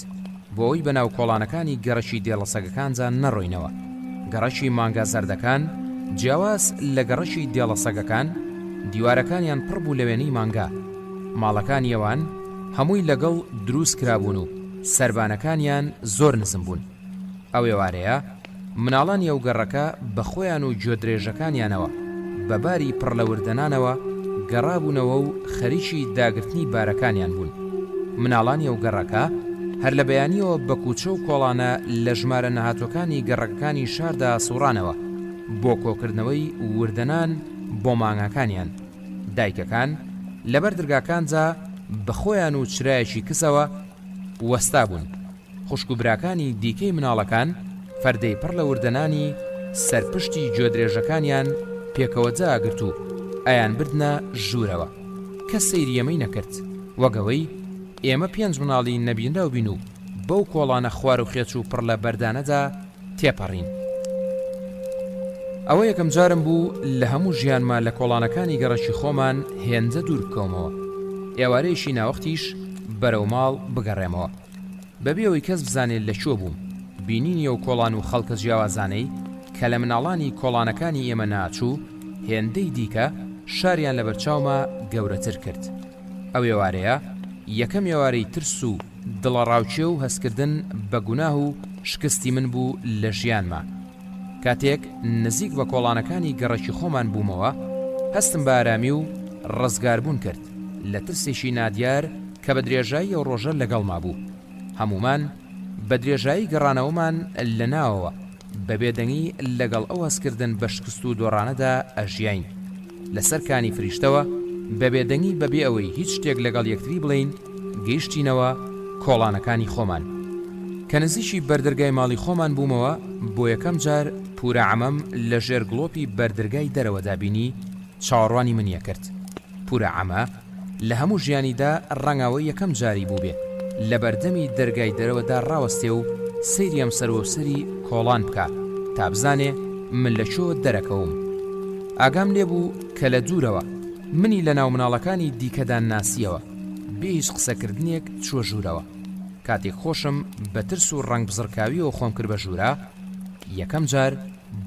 بۆ ئەوی بەناو کۆڵانەکانی گەڕەکی دێڵەسەگەکانجا نەڕۆینەوە. گەڕەکی مانگا زەردەکان جیاواز لە گەڕەکی دێڵەسەگەکان دیوارەکانیان پڕ بوو لە وێنەی مانگا. ماڵەکانی ئەوان هەمووی لەگەڵ دروست کرابوون و سەربانەکانیان زۆر نزم بوون. ئەو ێوارەیە مناڵانی ئەو گەڕەکە بە خۆیان و گوێدرێژەکانیانەوە بەباری پڕ لە وردەنانەوە گەڕابوونەوە و خەریکی داگرتنی بارەکانیان بوون. مناڵانی ئەو گەڕەکە هەر لە بەیانیەوە بە کوچە و کۆڵانە لە ژمارە نەهاتوەکانی گەڕەکەکانی شاردا سوڕانەوە بۆ کۆکردنەوەی وردەنان بۆ مانگاکانیان. دایکەکان لەبەر دەرگاکانجا بە خۆیان و چرایەکی کسەوە وەستا بوون. خوشک و براکانی دیکەی مناڵەکان فەردەی پڕ لە وردەنانی سەرپشتی گوێدرێژەکانیان پێکەوە جاگرت و ئەیان بردنە ژوورەوە. کەس سەیری ئەمەی نەکرد وەگەوەی ئێمە 5 مناڵی نەبینراو بین و بەو کۆڵانە خوار و خێچ و پڕ لە بەردانەدا تێپەڕین. ئەوە یەکەم جارم بوو لە هەموو ژیانما لە کۆڵانەکانی گەڕەکی خۆمان هێندە دوور بکەومەوە. ئێوارەیەشی ناوەختیش بەرەو ماڵ بگەڕێمەوە بەبێ ئەوەی کەس بزانێت لەکوێ بووم. بینینی ئەو کۆڵان و خەڵکە جیاوازانەی کە لە مناڵانی کۆڵانەکانی ئێمە ناچوو هێندەی دیکە شاریان لە بەرچاومە گەورەتر کرد. ئەو ێوارەیە یەکەم ێوارەی ترس و دڵەڕاوچێ و هەستکردن بە گوناه و شکستی من بوو لە ژیانما. کاتێک نزیک بە کۆڵانەکانی گەڕەکی خۆمان بوومەوە هەستم بە ئارامی و ڕزگاربوون کرد لە ترسێکی نادیار کە بە درێژایی ئەو ڕۆژە لەگەڵما بوو. هەمومان بە درێژایی گەڕانەوەمان لە ناوەوە بە بێدەنگی لەگەڵ ئەو هەستکردن بە شکست و دۆڕانەدا ئەژیاین. لەسەرکانی فریشتەوە بە بێدەنگی بەبێ ئەوەی هیچ شتێک لەگەڵ یەکتری بڵین گەیشتینەوە کۆڵانەکانی خۆمان. کە نزیکی بەردەرگای ماڵی خۆمان بوومەوە بۆ یەکەم جار پورە عەمەم لە ژێر گڵۆپی بەردەرگای دەرەوەدا بینی چاوەڕوانی منیە کرد. پورە عەمە لە هەموو ژیانیدا ڕەنگاوە یەکەم جاری بوو بێ لە بەردەمی دەرگای دەرەوەدا ڕاوەستێ و سەیری ئەم سەروەسەری کۆڵان بکە تا بزانێ من لەکوێ دەرەکەوم. ئاگام لێبوو کە لە دوورەوە منی لە ناو مناڵەکانی دیکەدا ناسیەوە بێ هیچ قسەکردنێک چوە ژوورەوە. کاتێک خۆشم بە ترس و ڕنگ بزڕکاویەوە خۆم کرد بە ژوورە یەکەم جار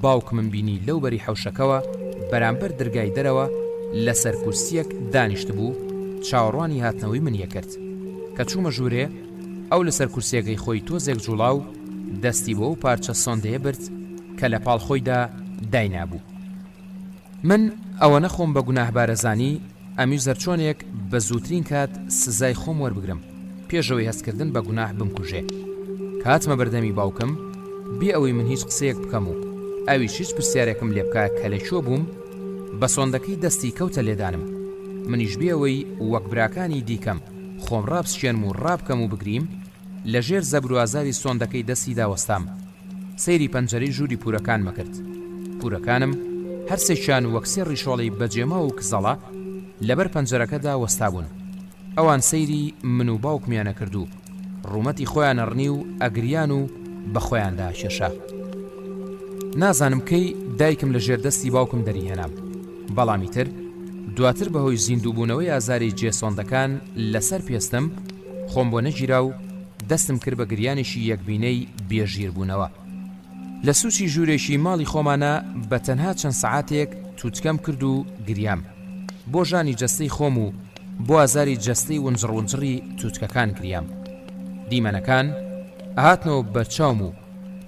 باوکمم بینی لەو بەری حەوشەکەوە بەرامبەر دەرگای دەرەوە لەسەر کورسیەک دانیشت بوو چاوەڕوانی هاتنەوەی منیە کرد. کە چوومە ژوورێ ئەو لەسەر کورسیەکەی خۆی تۆزێک جوڵاو دەستی بۆ و پارچە سۆندەیە برد کە لە پاڵ خۆیدا داینابوو. من ئەوە نەخۆم بە گوناهبارەزانی ئەمی زەرچۆنێک بە زووترین کات سزای خۆم وەربگرم پێشەوەی هەستکردن بە گوناه بمکوژێ. کاتمە بەردەمی باوکم بێ ئەوەی من هیچ قسەیەک بکەم و ئەویش هیچ پرسیارێکم لێ بکە کە لەکوێ بووم بە سۆندەکەی دەستی کەوتە لێدانم. منیش بێ ئەوەی وەک براکانی دیکەم خۆم ڕابسچێنم و ڕابکەم و بگریم لەژێر زەبروازاری سۆندەکەی دەستی داوەستام. سەیری پەنجەرەی ژووری پورەکان مەکرد. پورەکانم هەرسێکیان وەک سێ ڕیشۆڵی بەجێمە و کزەڵە لەبەر پەنجەرەکەدا وەستا بوون. ئەوان سەیری من و باوکمیانە کرد و ڕوومەتی خۆیان ئەڕنی و ئەگریان و بە خۆیاندا شێشا. نازانم کەی دایکم لە ژێردەستی باوکم دەری هێنام. بەڵامی تر دواتر بەهۆی زیندووبوونەوەی ئازاری جێسۆندەکان لەسەر پێستم خۆم بۆ نەگیرا و دەستم کرد بە گریانێکی یەکبینەی بێژیربوونەوە. لە سوچی ژوورێکی ماڵی خۆمانە بە تەنها چەند سەعاتێک تووتکەم کرد و گریام بۆ ژانی جەستەی خۆم و بۆ ئازاری جەستەی ونجڕ تووتکەکان گریام. دیمەنەکان ئاهاتنەوە بەرچاوم و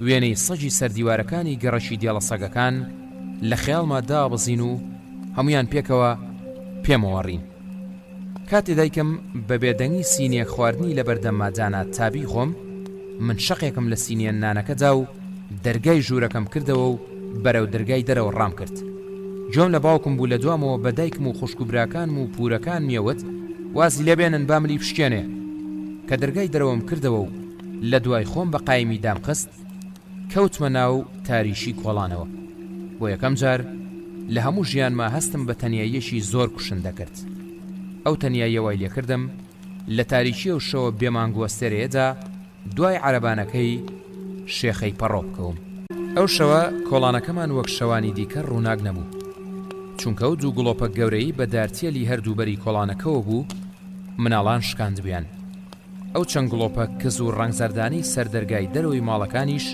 وێنەی سەجی سەردیوارەکانی گەڕەشی دێڵە سەگەکان لە خەیاڵما دابزین و هەمویان پێکەوە پێمەوەڕین. کاتێ دایکم بە بێدەنگی سینیە خواردنی لە بەردەممادانا تابی خۆم من شەقێکم لە سینیە نانەکەدا و دەرگای ژوورەکەم کردەوە و بەرەو دەرگای دەرەوە ڕام کرد. جۆم لە باوکم بوو لە دوامەوە بە دایکم و خوشک و براکانم و پورەکان میەوت وازی لێبێنن باملی پشکێنێ. کە دەرگای دەرەوەم کردەوە و لە دوای خۆم بە قایمی دام خست کەوتمە ناو تاریشی کۆڵانەوە. بۆ یەکەم جار لە هەموو ژیانما هەستم بە تەنیاییەشی زۆر کوشندە کرد. ئەو تەنیاییەوەی لێکردم لە تاریکی و شەوە بێمانگوەستێرەیەدا دوای عەرەبانەکەی شێخەی پەڕۆ بکەوم. ئەو شەوە کۆڵانەکەمان وەک شەوانی دیکە ڕووناک نەبوو، چونکە ئەو دوو گڵۆپە گەورەی بە دارتیەلی هەردووبەری کۆڵانەکەەوە بوو، مناڵان شکاندبیان. ئەو چەند گڵۆپە کز و ڕەنگزەردانی سەردەرگای دەرەوەی ماڵەکانیش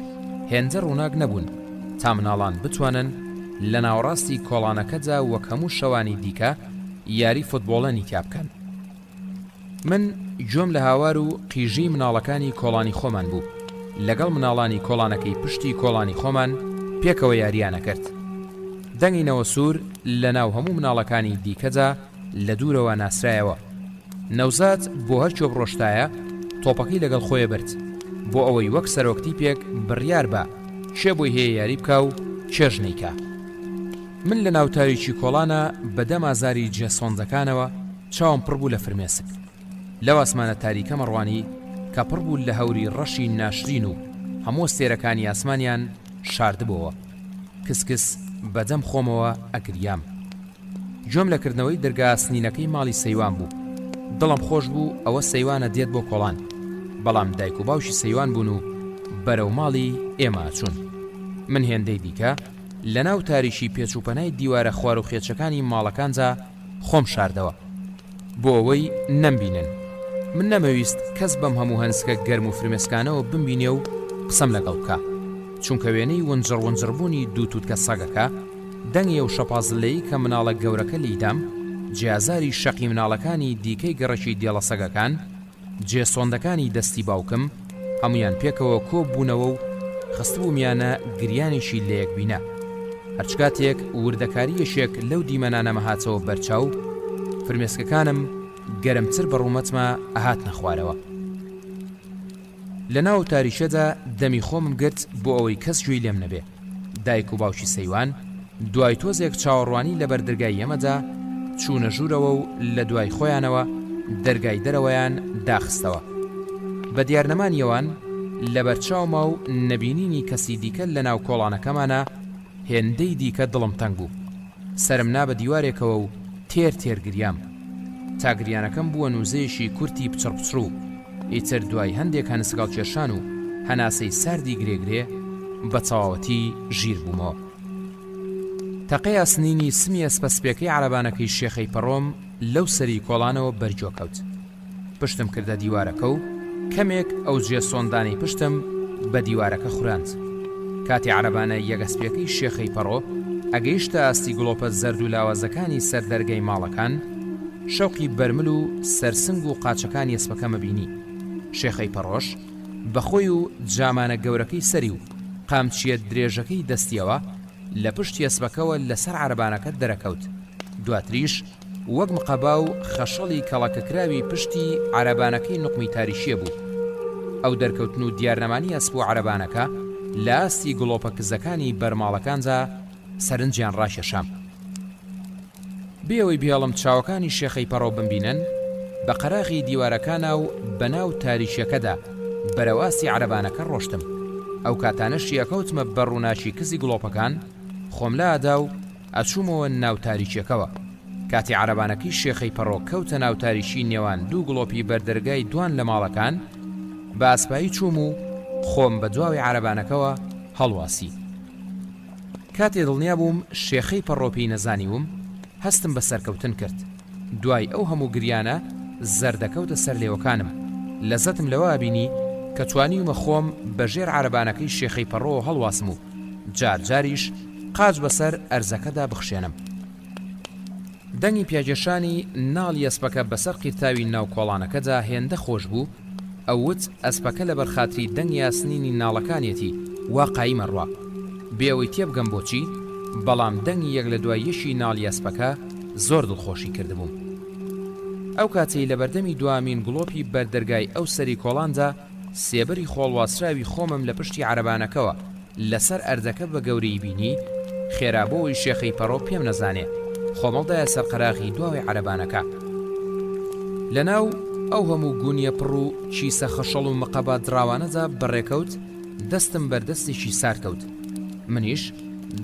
هێندە ڕووناک نەبوون تا مناڵان بتوانن لە ناوەڕاستی کۆڵانەکەدا وەک هەموو شەوانی دیکە یاری فوتبۆڵەنی تیا بکەن. من گوێم لە هاوار و قیژی مناڵەکانی کۆڵانی خۆمان بوو. لەگەڵ مناڵانی کۆڵانەکەی پشتی کۆڵانی خۆمان پێکەوە یاریانە کرد. دەنگینەوە سوور لە ناو هەموو مناڵەکانی دیکەدا لە دوورەوە ناسرایەوە. نەوزات بۆ هەرچۆ بڕۆشتایە تۆپەکەی لەگەڵ خۆیە برد بۆ ئەوەی وەک سەرۆکتی پێک بڕیار بە چێ بۆی هەیە یاری بکە و چێژ نەیکا. من لە ناو تاریکی کۆڵانە بەدەم ئازاری جێسۆندەکانەوە چاوم پڕ بوو لە فرمێسک. لەو ئاسمانە تاریکە مەڕوانی کە پڕ بوو لە هەوری ڕەشی ناشرین و هەموو ستێرەکانی ئاسمانیان شاردبەوە. کسکس بەدەم خۆمەوە ئەگریام. گوێم لەکردنەوەی دەرگا سنینەکەی ماڵی سەیوان بوو. دڵم خۆش بوو ئەوە سەیوانە دێت بۆ کۆڵان، بەڵام دایک و باوشی سەیوان بوون و بەرەو ماڵی ئێمە چوون. من هێندەی دیکە لە ناو تاریشی پێچوپەنای دیوارە خوار و خێچەکانی ماڵەکانجا خۆم شاردەوە بۆ ئەوەی نەمبینن. من نەمەویست کەس بەم هەموو هەنسکە گەرم و فرمێسکانەوە بمبینێ و قسەم لەگەڵ بکە، چونکە وێنەی ونجڕ-ونجڕبوونی دوو تووتکە سەگەکە، دەنگێ و شەپازلەیی کە مناڵە گەورەکە لیدام، جیازاری شەقی مناڵەکانی دیکەی گەڕەکی دێڵە سەگەکان، جێسۆندەکانی دەستی باوکم، هەمویان پێکەوە کۆ بوونەوە و خستبوومیانە گریانێکی لە یەکبینە. هەرچکاتێک وردەکاریەشێک لەو دیمەنانە مەهاتەوە بەرچاو، فرمێسکەکانم گەرمتر بە ڕوومەتمە ئەهاتنە خوارەوە. لە ناو تاریشەدا دەمی خۆمم گرت بۆ ئەوەی کەس گوێی لێم نەبێ. دایک و باوشی سەیوان دوای تۆزێک چاوەڕوانی لە بەردەرگای ئێمەدا چوونە ژوورەوە و لە دوای خۆیانەوە دەرگای دەرەوەیان داخستەوە. بە دیارنەمانیەوان لە بەرچاومە و نەبینینی کەسی دیکە لە ناو کۆڵانەکەمانە هێندەی دیکە دڵم تەنگ بوو. سرم نا بە دیوارێکەوە و تێر گریام. تا گریانەکەم بووە نووزەیەشی کورتی پچڕ ئیتر دوای هەندێک هەنسگاڵ کێشان و هەناسەی ساردی گرێگرێ بە تەواوەتی ژیر بوومەوە. تەقەی ئاسنینی سمی ئەسپەسپێکەی عەرەبانەکەی شێخەی پەڕۆم لەو سەری کۆڵانەوە بەرجۆ کەوت. پشتم کردە دیوارەکە و کەمێک ئەو جێسۆندانەی پشتم بە دیوارەکە خوراند. کاتی عەرەبانە یەگەسپێکەی شێخەی پەڕۆ ئەگەیشتە ئاستی گڵۆپە زەرد و لاوازەکانی سەردەرگەی ماڵەکان، شەوقی بەرمل و سەرسنگ و قاچەکانی ئەسپەکەمە بینی. شێخەی پەڕۆش بەخۆی و جامانە گەورەکەی سەری و قامچیە درێژەکەی دەستیەوە لە پشتی ئەسپەکەوە لەسەر عەرەبانەکە دەرەکەوت. دواتریش وەک مقەبا و خەشەڵی کەڵەکەکراوی پشتی عەرەبانەکەی نوقمی تاریشیە بوو. ئەو دەرکەوتن و دیارنەمانی ئەسپ و عەرەبانەکە لە ئاستی گڵۆپە کزەکانی بەرماڵەکانجا سەرنجیان ڕاکێشام. بێەوەی بێڵم چاوەکانی شێخەی پەڕۆ بمبینن، بە قەراغی دیوارەکانە و بەناو تاریشەکەدا بەرەواسی عەرەبانەکە ڕۆشتم. ئەو کاتانەشی ئەکەوتمە بەڕووناچی کزی گڵۆپەکان، خۆم لە ئادا و ئەچوومەوە ناو تاریچەکەوە. کاتی عەرەبانەکەی شێخەی پەڕۆ کەوتە ناو تاریشی نێوان دوو گڵۆپی بەردەرگای دوان لە ماڵەکان، بە ئاسپایی چووم و خۆم بە دواوی عەرەبانەکەوە هەڵواسی. کاتێ دڵنیا بووم شێخەی پەڕۆپی نەزانیوم، هەستم بە سەرکەوتن کرد. دوای ئەو هەموو گریانە زەردەکەوتە سەر لێوەکانم. لەزەتم لەوە بینی کە توانیومە خۆم بەژێر عەرەبانەکەی شێخەی پەڕۆ هەڵواسم و جاریش قاج بەسەر ئەرزەکەدا بخشێنم. دەنگی پیاجەشانی ناڵی ئەسپەکە بەسەر قیرتاوی ناو کۆڵانەکەدا هێندە خۆش بوو. ئەوت ئەسپەکە لە بەرخاتری دەنگی یاسنینی ناڵەکانێتی واقعی مەڕوا. بێەوەی تێبگەم بۆچی، بەڵام دەنگی یەک لە دوای یەشی ناڵی ئەسپەکە زۆر دڵخۆشی کردبووم. ئەو کاتەی لە بەردەمی دوامین گڵۆپی بەردەرگای ئەو سەری کۆڵاندا سێبەری خۆڵواسراوی خۆمم لە پشتی عەرەبانەکەوە لەسەر ئەردەکە بە گەورەی بینی، خێرابەوەی شێخەی پەڕۆ پێم نەزانێ، خۆمەڵدایە سەر قەراغی دواوی عەرەبانەکە. لەناو ئەو هەموو گونیە پڕ و چیسە خەشەڵ و مەقەبات دراوانەدا بەڕێکەوت دەستم بەردەستێکی سارکەوت. منیش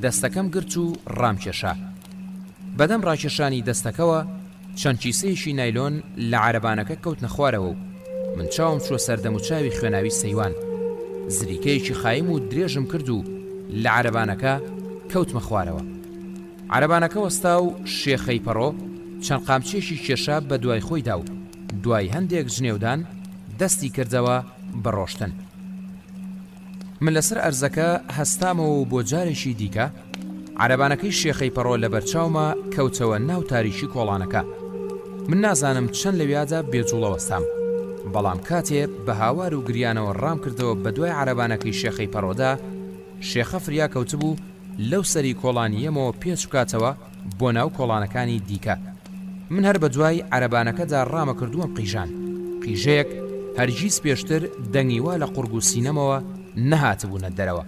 دەستەکەم گرت و ڕامکێشا. بەدەم ڕاکێشانی دەستەکەوە چەند کیسەیەکی نایلۆن لە عارەبانەکە کەوتنە خوارەوە و من چاوم چوە سەردەم و چاوی خوێناوی سەیوان. زریکەیەکی خایم و درێژم کرد و لە عارەبانەکە کەوتمە خوارەوە. عارەبانەکە وەستا و شێخەی پەڕۆ چەند قامچێکی کێشا بە دوای خۆی دا و دوای هەندێک ژنێودان دەستی کردەوە بە ڕۆشتن. من لەسەر ئەرزەکە هەستامەوە و بۆ جارێکی دیکە عارەبانەکەی شێخەی پەڕۆ لە بەرچاومە کەوتەوە ناو تاریشی کۆڵانەکە. من نازانم چەند لەویادا بێجوڵەوەستام، بەڵام کاتێ بە هاوار و گریانەوە ڕام کردەوە بە دوای عارەبانەکەی شێخەی پەڕۆدا، شێخە فریا کەوتبوو لەو سەری کۆڵانیەمەوە پێچ بکاتەوە بۆ ناو کۆڵانەکانی دیکە. من هەر بە دوای عارەبانەکەدا ڕامە کردووەم قیژان. قیژەیەک هەرگیز پێشتر دەنگی وا لە قورگ و سینەمەوە نەهاتبوونە دەرەوە.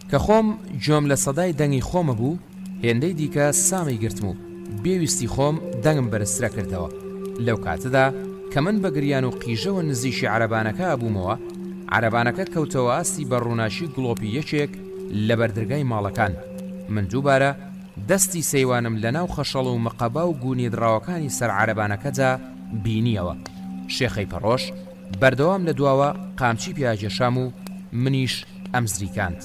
کە خۆم جۆم لە سەدای دەنگی خۆمە بوو، هێندەی دیکە سامی گرتم و بێویستی خۆم دەنگم بەرزترە کردەوە. لەو کاتەدا کە من بە گریان و قیژەوە نزیشی عارەبانەکە ئەبوومەوە، عارەبانەکە کەوتەوە ئاستی بە ڕووناشی گڵۆپی یەکێک لە بەردرگای ماڵەکان. من دووبارە دەستی سەیوانم لە ناو خەشەڵ و مەقەبا و گونی دراوەکانی سەر عارەبانەکەدا بینیەوە. شێخەی پەڕۆش بەردەوام لە دواوە قامچی پیاجێشام و منیش ئەم زریکاند.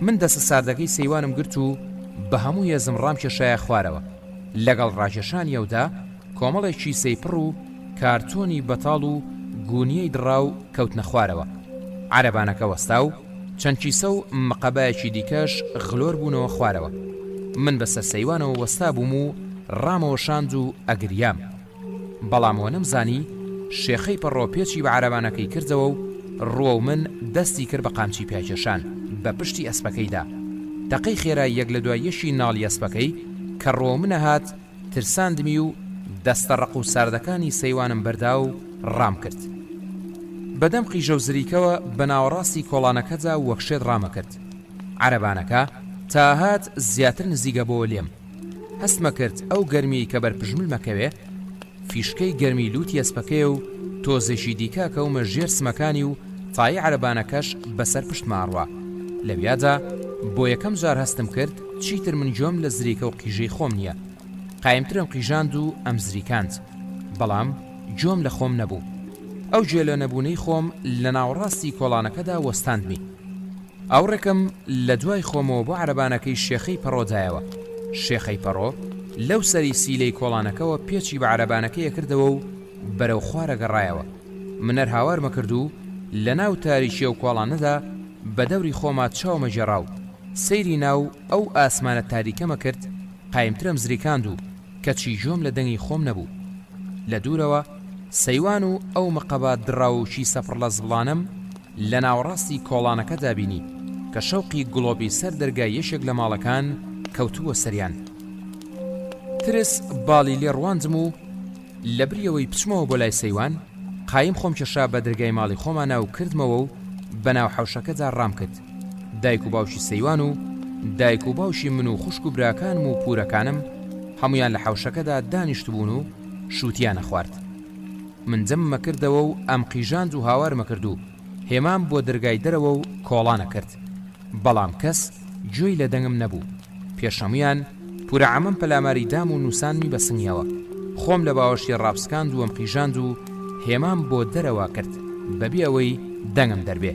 من دەسە ساردەکەی سەیوانم گرت و بە هەموو هێزم ڕام کێشایە خوارەوە. لەگەڵ ڕاکێشانیەودا کۆمەڵێکی سەیپڕ و کارتۆنی بەتاڵ و گونیەی دڕاو کەوتنە خوارەوە. عارەبانەکە وەستا و چەند کیسە و مەقەبایەکی دیکەش غلۆر بوونەوە خوارەوە. من بەسەر سەیوانەوە وەستا بووم و ڕامەوە شاند و ئەگریام. بەڵامەوە نەمزانی شێخەی پەڕۆ پێچی بە عارەبانەکەی کردەوە و ڕووە و من دەستی کرد بە قامچی پیاکێشان بە پشتی ئەسپەکەیدا. دەقەی خێرا یەک لە دوای یەشی ناڵی ئەسپەکەی کە ڕووە منە هات ترساندمی و دەستە ڕق و ساردەکانی سەیوانم بەردا و ڕام کرد. بەدەم قیژە و زریکەوە بە ناوەڕاستی کۆڵانەکەدا وەکشێت ڕامە کرد. عارەبانەکە تا هات زیاتر نزیگە بۆ لێم. هەستمە کرد ئەو گەرمی کە بەرپژمل مەکەوێ، فیشکەی گەرمی لوتی ئەسپەکەی و تۆزێکی دیکە کەومە ژێر سمەکانی و تای عارەبانەکەش بەسەر پشت ماڕوە. لەویادا بۆ یەکەم جار هەستم کرد چیتر من جۆم لە زریکە و قیژەی خۆم نییە. قایمترم قیژاند و ئەم زریکاند، بەڵام جۆم لە خۆم نەبوو. ئەو جێلە نەبوونەی خۆم لە ناوەڕاستی کۆڵانەکەدا وەستاندمی. ئاوڕێکم لە دوای خۆمەوە بۆ عارەبانەکەی شێخەی پەڕۆدایەوە. شێخەی پەڕۆ لەو سەری سیلەی کۆڵانەکەەوە پێچی بە عارەبانەکەی کردەوە و بەرەو خوارە گەڕایەوە. منەر هاوارمە کرد و لە ناو تاریشیە و کۆڵانەدا بە دەوری خۆما چاومە جێڕاو. سەیری ناو ئەو ئاسمانە تاریکەمە کرد، قایمترم زریکاند و کەچی جۆم لە دەنگی خۆم نەبوو. لە دوورەوە سەیوان و ئەو مەقەبات دڕاوشی سەفر لە زبڵانم لە ناوەڕاستی کۆڵانەکەدا بینی کە شەوقی گڵۆبی سەر دەرگای یەشێک لە ماڵەکان کەوتووە سەریان. ترس باڵی لێ ڕواندم و لە بریەوەی پچمەوە بۆ لای سەیوان، قایم خۆم کێشا بە دەرگای ماڵی خۆمانە و کردمەوە و بە ناو حەوشەکەدا ڕام کرد. دایک و باوشی سەیوان و دایک و باوشی من و خوشک و براکانم و پورەکانم هەمویان لە حەوشەکەدا دانیشت بوون و شووتیانە خوارد. من جەممە کردەوە و ئەم قیژاند و هاوارمە کرد و هێمان بۆ دەرگای دەرەوە و کۆڵانە کرد، بەڵام کەس گوێی لە دەنگم نەبوو. پێشەمویان پورە عەمەم پەلاماری دام و نووسانمی بەسنگیەوە. خۆم لە باوەشی ڕاپسکاند و ئەم قیژاند و هێمان بۆ دەرەوە کرد بەبێ ئەوەی دەنگم دەربێ.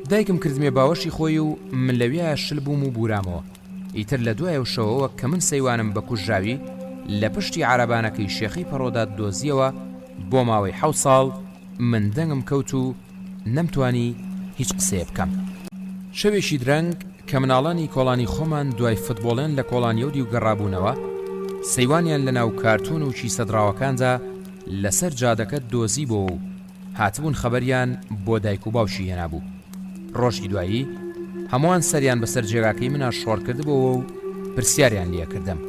دایکم کردمێ باوەشی خۆی و من لەوێ شل بووم و بورامەوە. ئیتر لە دوایە شەوەوە کە من سەیوانم بە کوژراوی لە پشتی عارەبانەکەی شێخەی پەڕۆدا دۆزیەوە بۆ ماوەی 7 ساڵ من دەنگم کەوت و نەمتوانی هیچ قسەیە بکەم. شەوێکی درەنگ کە مناڵانی کۆڵانی خۆمان دوای فوتبۆڵێن لە کۆڵانیۆدی و گەڕابوونەوە، سەیوانیان لە ناو کارتون و چیسەدراوەکاندا لەسەر جادەکە دۆزی بۆ و هاتبوون خەبەریان بۆ دایک و باوشی هێنابوو. ڕۆژی دوایی هەمووان سەریان بەسەر جێگاکەی منە شۆڕ کردبەوە و پرسیاریان لێ کردم.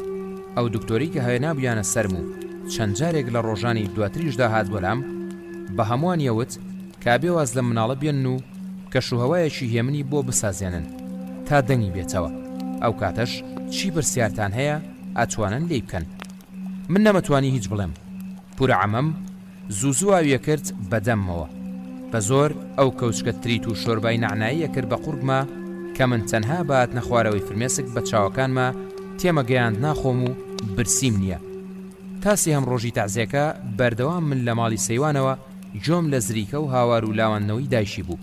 ئەو دکتۆری کە هێنابوویانە سەرم و چەند جارێک لە ڕۆژانی دواتریشدا هات بۆلام، بە هەمووان یەوت کابێ واز لە مناڵە بێن و کەشوهەوایەکی هێمنی بۆ بسازێنن تا دەنگی بێتەوە. ئەو کاتەش چی پرسیارتان هەیە ئەتوانن لێ بکەن. من نەمەتوانی هیچ بڵێم. پورە عەمەم زوو ئاویە کرد بەدەمەوە. بە زۆر ئەو کەوچکە تریت و شۆربای نعناییە کرد بە قورگمە کە من تەنها بەهات نەخوارەوەی فرمێسک بە چاوەکانمە تێمەگەیاند ناخۆم و برسیم نییە. تاسی هەم ڕۆژی تەعزیەکە بەردەوام من لە ماڵی سەیوانەوە جۆم لە زریکە و هاوار و لاوانەوەی دایشی بوو.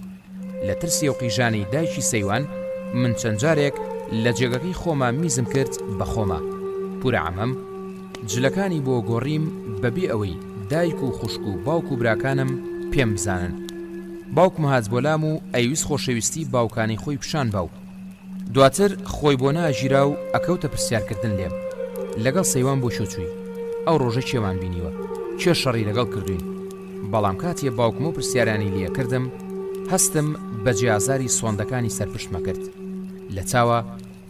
لە ترسی و قیژانی دایکی سەیوان من چەند جارێک لە جێگەکەی خۆمان میزم کرد بە خۆمە. پورە عەمەم جلەکانی بۆ گۆڕیم بەبێ ئەوەی دایک و خوشک و باوک و براکانم پێم بزانن. باوکم هات بۆ لام و ئەیویست خۆشەویستی باوکانی خۆی پیشان باو. دواتر خۆی بۆ ناژیرا و ئەکەوتە پرسیارکردن لێم لەگەڵ سەیوان بۆ شۆچووی ئەو ڕۆژە چێمان بینیوە، چێ شەڕی لەگەڵ کردوین. بەڵام کاتیە باوکم و پرسیارانی لێ کردم هەستم بە جیازاری سۆندەکانی سەرپشتمە کرد. لە چاوە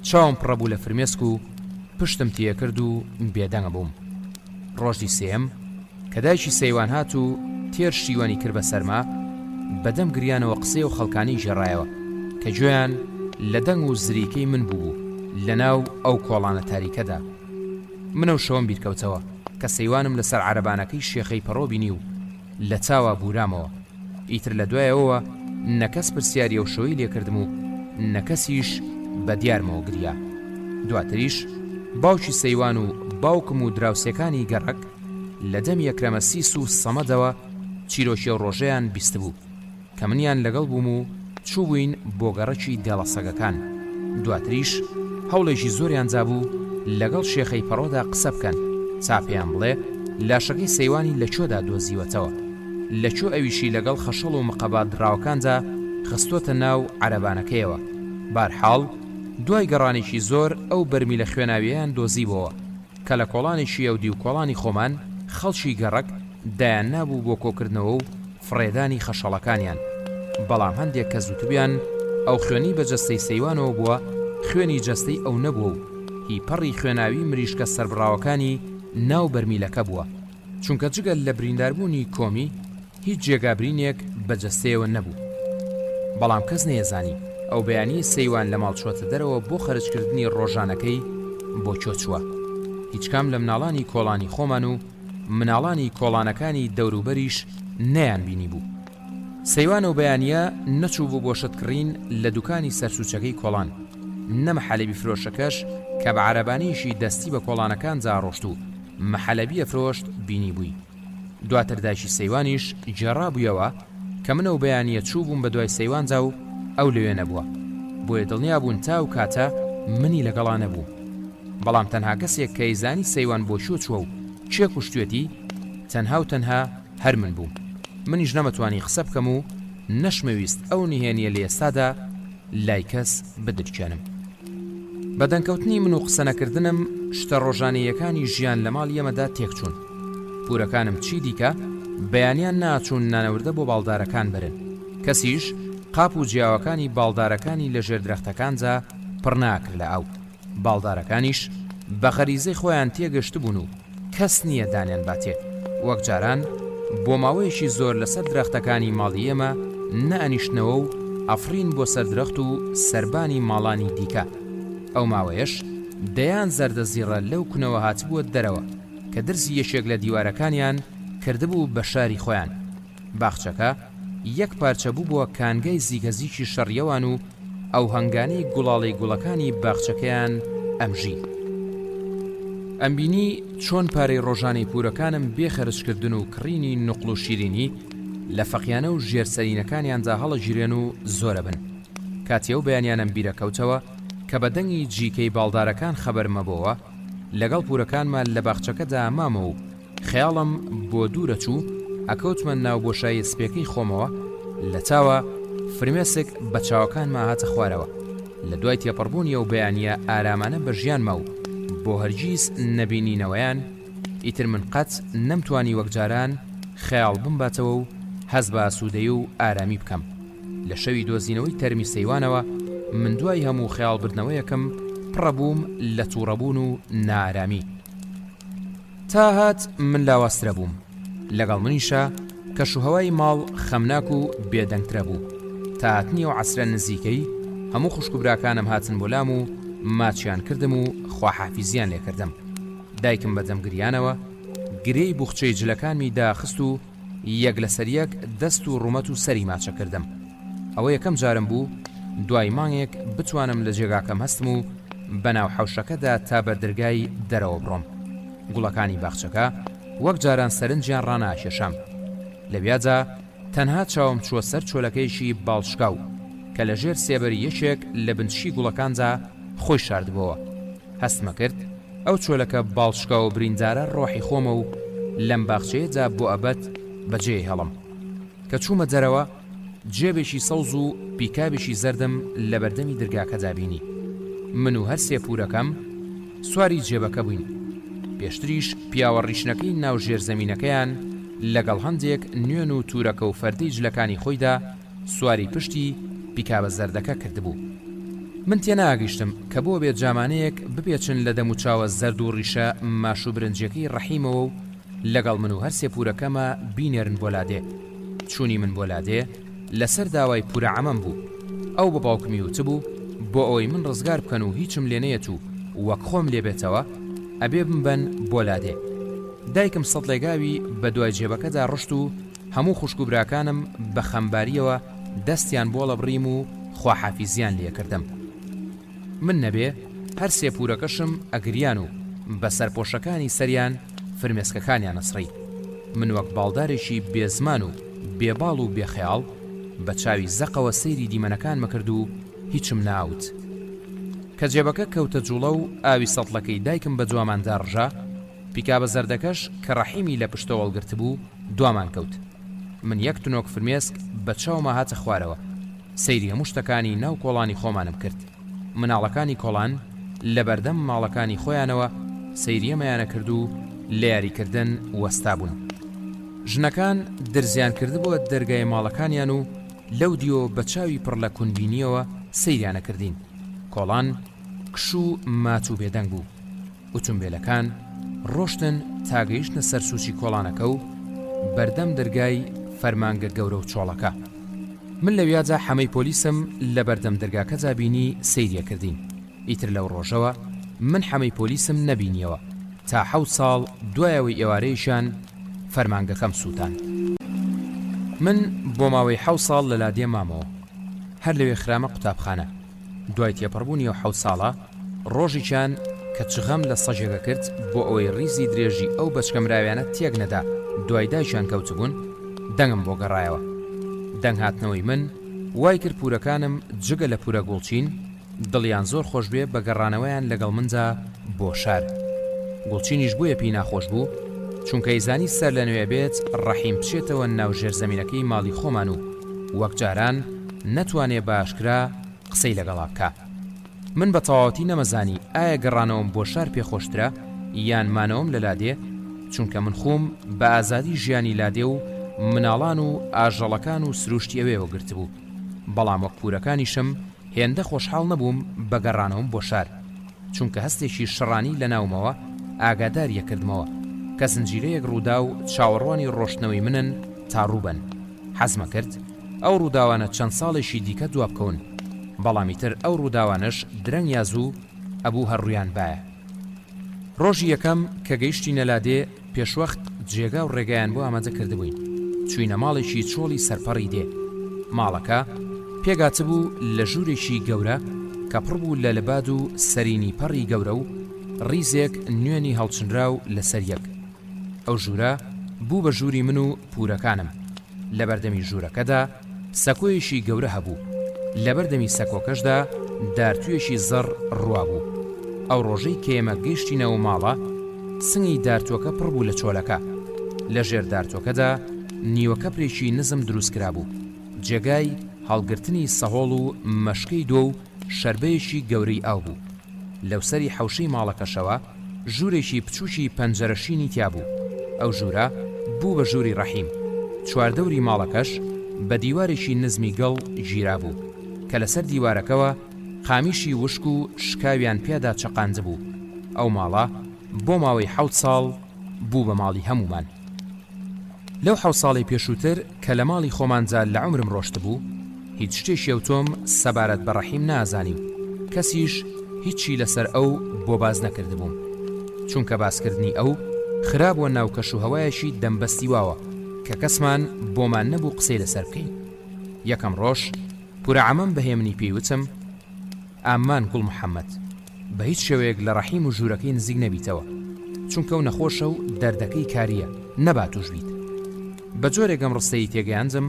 چاوم پڕەبوو لە فرمێسک و پشتم تێ کرد و بێدەنگە بووم. ڕۆژی سێم کە دایکی سەیوان هات و تێر شیوانی کرد بە سەرما بەدەم گریانەوە قسەی و خەڵکانی ژێڕایەوە کە گوێیان لە دەنگ و زریکەی من بوو لە ناو ئەو کۆڵانە تاریکەدا. منەو شەوەم بیرکەوتەوە کە سەیوانم لەسەر عەرەبانەکەی شێخەی پەڕۆ بینی و لە چاوە بورامەوە. ئیتر لە دوایەوە نەکەس پرسیاری ئەو شەوەی لێکردم و نەکەسیش بە دیارمەوە گریا. دواتریش باوکی سەیوان و باوکم و دراوسەکانی گەڕک لە دەم یەکرەمە سیس و سەمەدەوە چیرۆکی و ڕۆژەیان بیست بوو کە منیان لەگەڵ بووم و چوو بووین بۆ گەڕەکی دێڵە سەگەکان. دواتریش هەوڵێکی زۆریان جابوو لەگەڵ شێخەی پەڕۆدا قسە بکەن چاپیان بڵێ لاشەکەی سەیوانی لەکوێدا دۆزیوەتەوە، لەکوێ ئەویشی لەگەڵ خەشەڵ و مقەبات دراوەکاندا خستۆتە ناو عەرەبانەکەیەوە. بارحاڵ دوای گەڕانێکی زۆر ئەو بەرمی لە خوێناویەیان دۆزیبەوە کە لە کۆڵانێکی ئەودی و کۆڵانی خۆمان خەڵکی گەڕک دایان نابوو بۆ کۆکردنەوە و فڕێدانی خەشەڵەکانیان. بەڵام هەندێک کە زووتبیان ئەو خوێنی بە جەستەی سەیوانەوە بووە خوێنی جەستەی ئەو نەبووە و هی پەڕی خوێناوی مریشکە سەربڕاوەکانی ناو بەرمیلەکە بووە، چونکە جگەل لە برینداربوونی کۆمی هیچ جێگابرینێک بە جەستەیەوە نەبوو. بەڵام کەس نەیەزانی ئەو بەیانی سەیوان لە ماڵچۆتە دەرەوە بۆ خەرجکردنی ڕۆژانەکەی بۆ کۆچووە. هیچ کام لە مناڵانی کۆڵانی خۆمان و مناڵانی کۆڵانەکانی دەوروبەریش نەیان بینی بوو. سەیوان و بەیانیە نەچوو بوو بۆ شتکڕین لە دوکانی سەرسوچەکەی کۆڵان، نەمەحەلەبی فرۆشەکەش کە بە عەرەبانیشی دەستی بە کۆڵانەکان جاڕۆشت و مەحەلەبیە فرۆشت بینی بووی. دواتر دایکی سەیوانیش جێڕا بوویەوە کە منە و بەیانیە چوو بووم بە دوای سەیوان جا و ئەو لەوێ نەبووە، بۆیە دڵنیا بوون تا و کاتە منی لەگەڵا نەبوو. بەڵام تەنها کەسێک کە ئەیزانی سەیوان بۆ شۆ چووە و چێ کوشتوێتی تەنها و تەنها هەر من بووم. منیش نەمەتوانی قسە بکەم و نەشمەویست ئەو نهێنیە لە ئێستادا لای کەس بدرکێنم. بەدەنکەوتنی من و قسە نەکردنم شتە ڕۆژانەیەکانی ژیان لە ماڵ ئێمەدا تێکچوون. پورەکانم چی دیکە بەیانیان ناچوون نانەوردە بۆ باڵدارەکان برن، کەسیش قاپ و جیاوەکانی باڵدارەکانی لە ژێر درەختەکانجا پڕ ناکرد لە ئەو. باڵدارەکانیش بە غەریزەی خۆیان تێگەشت بوون و کەس نییە دانیان باتێ. وەک جاران بۆ ماوەیەکی زۆر لەسەر درەختەکانی ماڵی ئێمە نەئەنیشتنەوە و ئەفرین بۆ سەردرەخت و سەربانی ماڵانی دیکە. ئەو ماوەیەش دەیان زەردەزیڕە لەو کونەوە هاتبووە دەرەوە کە درزی یەشێک لە دیوارەکانیان کردبوو بە شاری خۆیان. باخچەکە یەک پارچە بوو بووە کانگەی زیگەزیکی شەڕیەوان و ئەو هەنگانەی گوڵاڵی گوڵەکانی باخچەکەیان ئەمژی. ئەمبینی چۆن پارەی ڕۆژانەی پورەکانم بێخەرجکردن و کڕینی نوقڵ و شیرینی لە فەقیانە و ژێرسەرینەکانیاندا هەڵەگیرێن و زۆرە بن. کاتیە و بەیانیانم بیرەکەوتەوە کە بە دەنگی جیکەی باڵدارەکان خەبەرمەبەوە لەگەڵ پورەکانمان لە باخچەکەدا مامە و خەیاڵم بۆ دوورە چوو ئەکەوتمە ناو بۆشایی سپێکەی خۆمەوە. لە چاوە فرمێسک بە چاوەکانمان هاتە خوارەوە. لە دوای تێپەڕبوونی ئەو بەیانیە ئارامانە بە ژیانمە و بۆ هەرگیز نەبینینەوەیان. ئیتر من قەت نەمتوانی وەک جاران خەیاڵ بمباتەوە و هەز بە ئاسوودەیی و ئارامی بکەم. لە شەوی دۆزینەوەی تەرمی سەیوانەوە من دوای هەموو خەیاڵبردنەوەیەکم پڕەبووم لە تووڕەبوون و نائارامی. تا هات من لاوەسترە بووم. لەگەڵ منیشە کەشوهەوای ماڵ خەمناک و بێدەنگترە بوو. تا هاتنی و عەسرە نزیکەی هەموو خوشک و براکانم هاتن بۆ لام و ماچیان کردم و خواحافیزیان لێ کردم. دایکم بەدەم گریانەوە گرەی بوخچەی جلەکانمی داخست و یەک لەسەر یەک دەست و ڕومەت و سەری ماچە کردم. ئەوە یەکەم جارم بوو دوای مانگێک بتوانم لە جێگاکەم هەستم و بەناو حەوشەکەدا تا بەردرگای دەرەوە بڕۆم. گوڵەکانی باخچەکە وەک جاران سەرنجیان ڕاناکێشام. لەویاجا تەنها چاوم چووە سەر چۆلەکەیشی باڵشکاو کە لە ژێر سێبەری یەکێک لە بنچی گوڵەکانجا خۆی شاردبەوە. هەستمە کرد ئەو چۆلەکە باڵشکا و بریندارە ڕۆحی خۆمە و لەم باخچەیەجا بۆ ئەبەت بەجێ هەڵم. کە چوومە دەرەوە جێبێکی سەوز و پیکابێکی زەردم لە بەردەمی دەرگاکەدا بینی. من و هەر سێ پورەکەم سواری جێبەکە بووین. پێشتریش پیاوە ڕیشنەکەی ناو ژێرزەمینەکەیان لەگەڵ هەندێک نوێن و تورەکە و فەردەی جلەکانی خۆیدا سواری پشتی پیکابە زەردەکە کردبوو. من تێناگەیشتم کە بۆ بێت جامانەیەک بپێچن لە دەم و چاوە زەرد و ڕیشە ماش و برنجەکەی ڕەحیمەوە و لەگەڵ من و هەر سێ پورەکەمە بینێرن بۆ لادێ. چوونی من بۆ لادێ لەسەر داوای پورە عەمەم بوو. ئەو بە باوکمی وتبوو بۆ ئەوەی من ڕزگار بکەن و هیچم لێ نەیەت و وەک خۆم لێ بێتەوە ئەبێ بمبەن بۆ لادێ. دایکم سەد لێگاوی بە دوای جێبەکەدا ڕشت و هەموو خوشک و براکانم بە خەمباریەوە دەستیان بۆڵە بڕیم و خواحافیزیان لێ کردم. من نەبێ هەر سێ پورەکەشم ئەگریان و بە سەرپۆشەکانی سەریان فرمێسکەکانیان ئەسڕی. من وەک باڵدارێکی بێزمان و بێباڵ و بێخەیاڵ بە چاوی زەقەوە سەیری دیمەنەکان مەکرد و هیچم ناوت. کە جێبەکە کەوتە جوڵە و ئاوی سەڵتەکەی دایکم بە جواماندا ڕژا، پیکابە زەردەکەش کە ڕەحیمی لە پشتەوە وەڵگرت بوو دوامان کەوت. من یەک تونۆک فرمێسک بە چاومە هاتە خوارەوە. سەیری هەموو شتەکانی ناو کۆڵانی خۆمانم کرد. مناڵەکانی کۆڵان لە بەردەم ماڵەکانی خۆیانەوە سەیریەمەیانە کرد و لە یاریکردن وەستا بوون. ژنەکان دەرزیان کردبووە دەرگای ماڵەکانیان و لەو دیۆ بە چاوی پڕ لە کونبینیەوە سەیریانە کردین. کۆڵان کش و ماچ و بێدەنگ بوو. ئۆتۆمبیلەکان ڕۆشتن تاگەیشتنە سەر سوچی کۆڵانەکە و بەردەم دەرگای فەرمانگە گەورە و چۆڵەکە. من لەویاجا حەمەی پۆلیسم لە بەردەم دەرگاکەجا بینی سەیریە کردین. ئیتر لەو ڕۆژەوە من حەمەی پۆلیسم نەبینیەوە تا 7 ساڵ دوایەوەی ئێوارەیەشان فەرمانگەکەم سووتان. من بۆ ماوەی 7 ساڵ لە لادێ مامەوە. هەر لەوێ خرامە قوتابخانە. دوای تێپەڕبوونی و 7 ساڵە ڕۆژێکیان کە چغەم لە سەجێگە کرد بۆ ئەوەی ڕیزی درێژی ئەو بەچکەمراویانە تێک نەدا دوای دایشان کەوتبوون دەنگم بۆ گەڕایەوە. دەنگ هاتنەوەی من وای کرد پورەکانم جگە لە پورە گوڵچین دڵیان زۆر خۆش بێ بە گەڕانەوەیان لەگەڵ منجا بۆ شار. گوڵچینیش بوویە پێی ناخۆش بوو چونکە ئیزانی سەر لەنوێ بێت ڕەحیم بچێتەوە ناو ژێرزەمینەکەی ماڵی خۆمان و وەک جاران نەتوانێ باشکرا قسەی لەگەڵا بکە. من بە تەواوەتی نەمەزانی ئایا گەڕانەوەم بۆ شار پێخۆشترە یان مانەوەم لە لادێ، چونکە من خۆم بە ئازادی ژیانی لادێ و مناڵان و ئاژەڵەکان و سروشتی ئەوێوە گرت بوو. بەڵام وەک پورەکانیشم هێندە خۆشحاڵ نەبووم بە گەڕانەوەم بۆ شار، چونکە هەستێکی شڕانی لە ناومەوە ئاگاداریە کردمەوە کە زنجیرەیەک ڕوودا و چاوەڕوانی ڕۆشتنەوەی منن تا ڕووبن. حەزمە کرد ئەو ڕووداوانە چەند ساڵێکی دیکە دواب بکەون، بەڵامی تر ئەو ڕووداوانش درەنگ یازوو ئەبوو هەڕوویان باە. ڕۆژی یەکەم کە گەیشتینە لادێ پێشوەخت جێگا و ڕێگایان بۆ ئامادە کردبووین. چوینە ماڵێکی چۆڵی سەرپەڕی دێ. ماڵەکە پێگات بوو لە ژوورێکی گەورە کە پڕ بوو لە لەباد و سەرینی پەڕی گەورە و ڕیزێک نوێنی هەڵچنراو لەسەر یەک. ئەو ژوورە بوو بە ژووری من و پورەکانم. لە بەردەمی ژوورەکەدا سەکۆیەکی گەورە هەبوو. لە بەردەمی سەکۆکەشدا دارتوێکی زەڕ ڕوا بوو. ئەو ڕۆژەی کە ئێمە گەیشتینەوە ماڵە سنگی دارتوەکە پڕ بوو لە چۆلەکە. لە ژێر دارتوەکەدا نیوەکەپرێکی نزم دروست کرا بوو. جێگای هەڵگرتنی سەهۆڵ و مەشکەی دۆ و شەربەیەکی گەورەی ئاو بوو. لەو سەری حەوشەی ماڵەکەشەوە ژوورێکی بچووکی پەنجەرەشینی تیا بوو. ئەو ژوورە بوو بە ژووری ڕەحیم. چواردەوری ماڵەکەش بە دیوارێکی نزمی گەڵ ژیرا بوو کە لەسەر دیوارەکەوە قامیشی وشک و شکاویان پێدا چەقاند بوو. ئەو ماڵە بۆ ماوەی 7 ساڵ بوو بە ماڵی هەمومان. لەو 7 ساڵی پێشووتر کە لە ماڵی خۆمانجا لە عومرم ڕۆشت بوو هیچ شتێکی ئەوتۆم سەبارەت بە ڕەحیم نازانیم. کەسیش هیچی لەسەر ئەو بۆ باز نەکردبووم، چونکە باسکردنی ئەو خرابووە ناو کەش و هەوایەشی دەمبەستی واوە کە کەسمان بۆمان نەبوو قسەی لەسەر بکەین. یەکەم ڕۆژ پورە عەمەم بەهێمنی پێیوتم ئامان گوڵ محەممەد بە هیچ شێوەیەک لە ڕەحیم و ژوورەکەی نزیک نەبیتەوە، چونکە و نەخۆشە و دەردەکەی کاریە نەبات توش بیت. بە جۆرێکم ڕستەی تێگەیانجم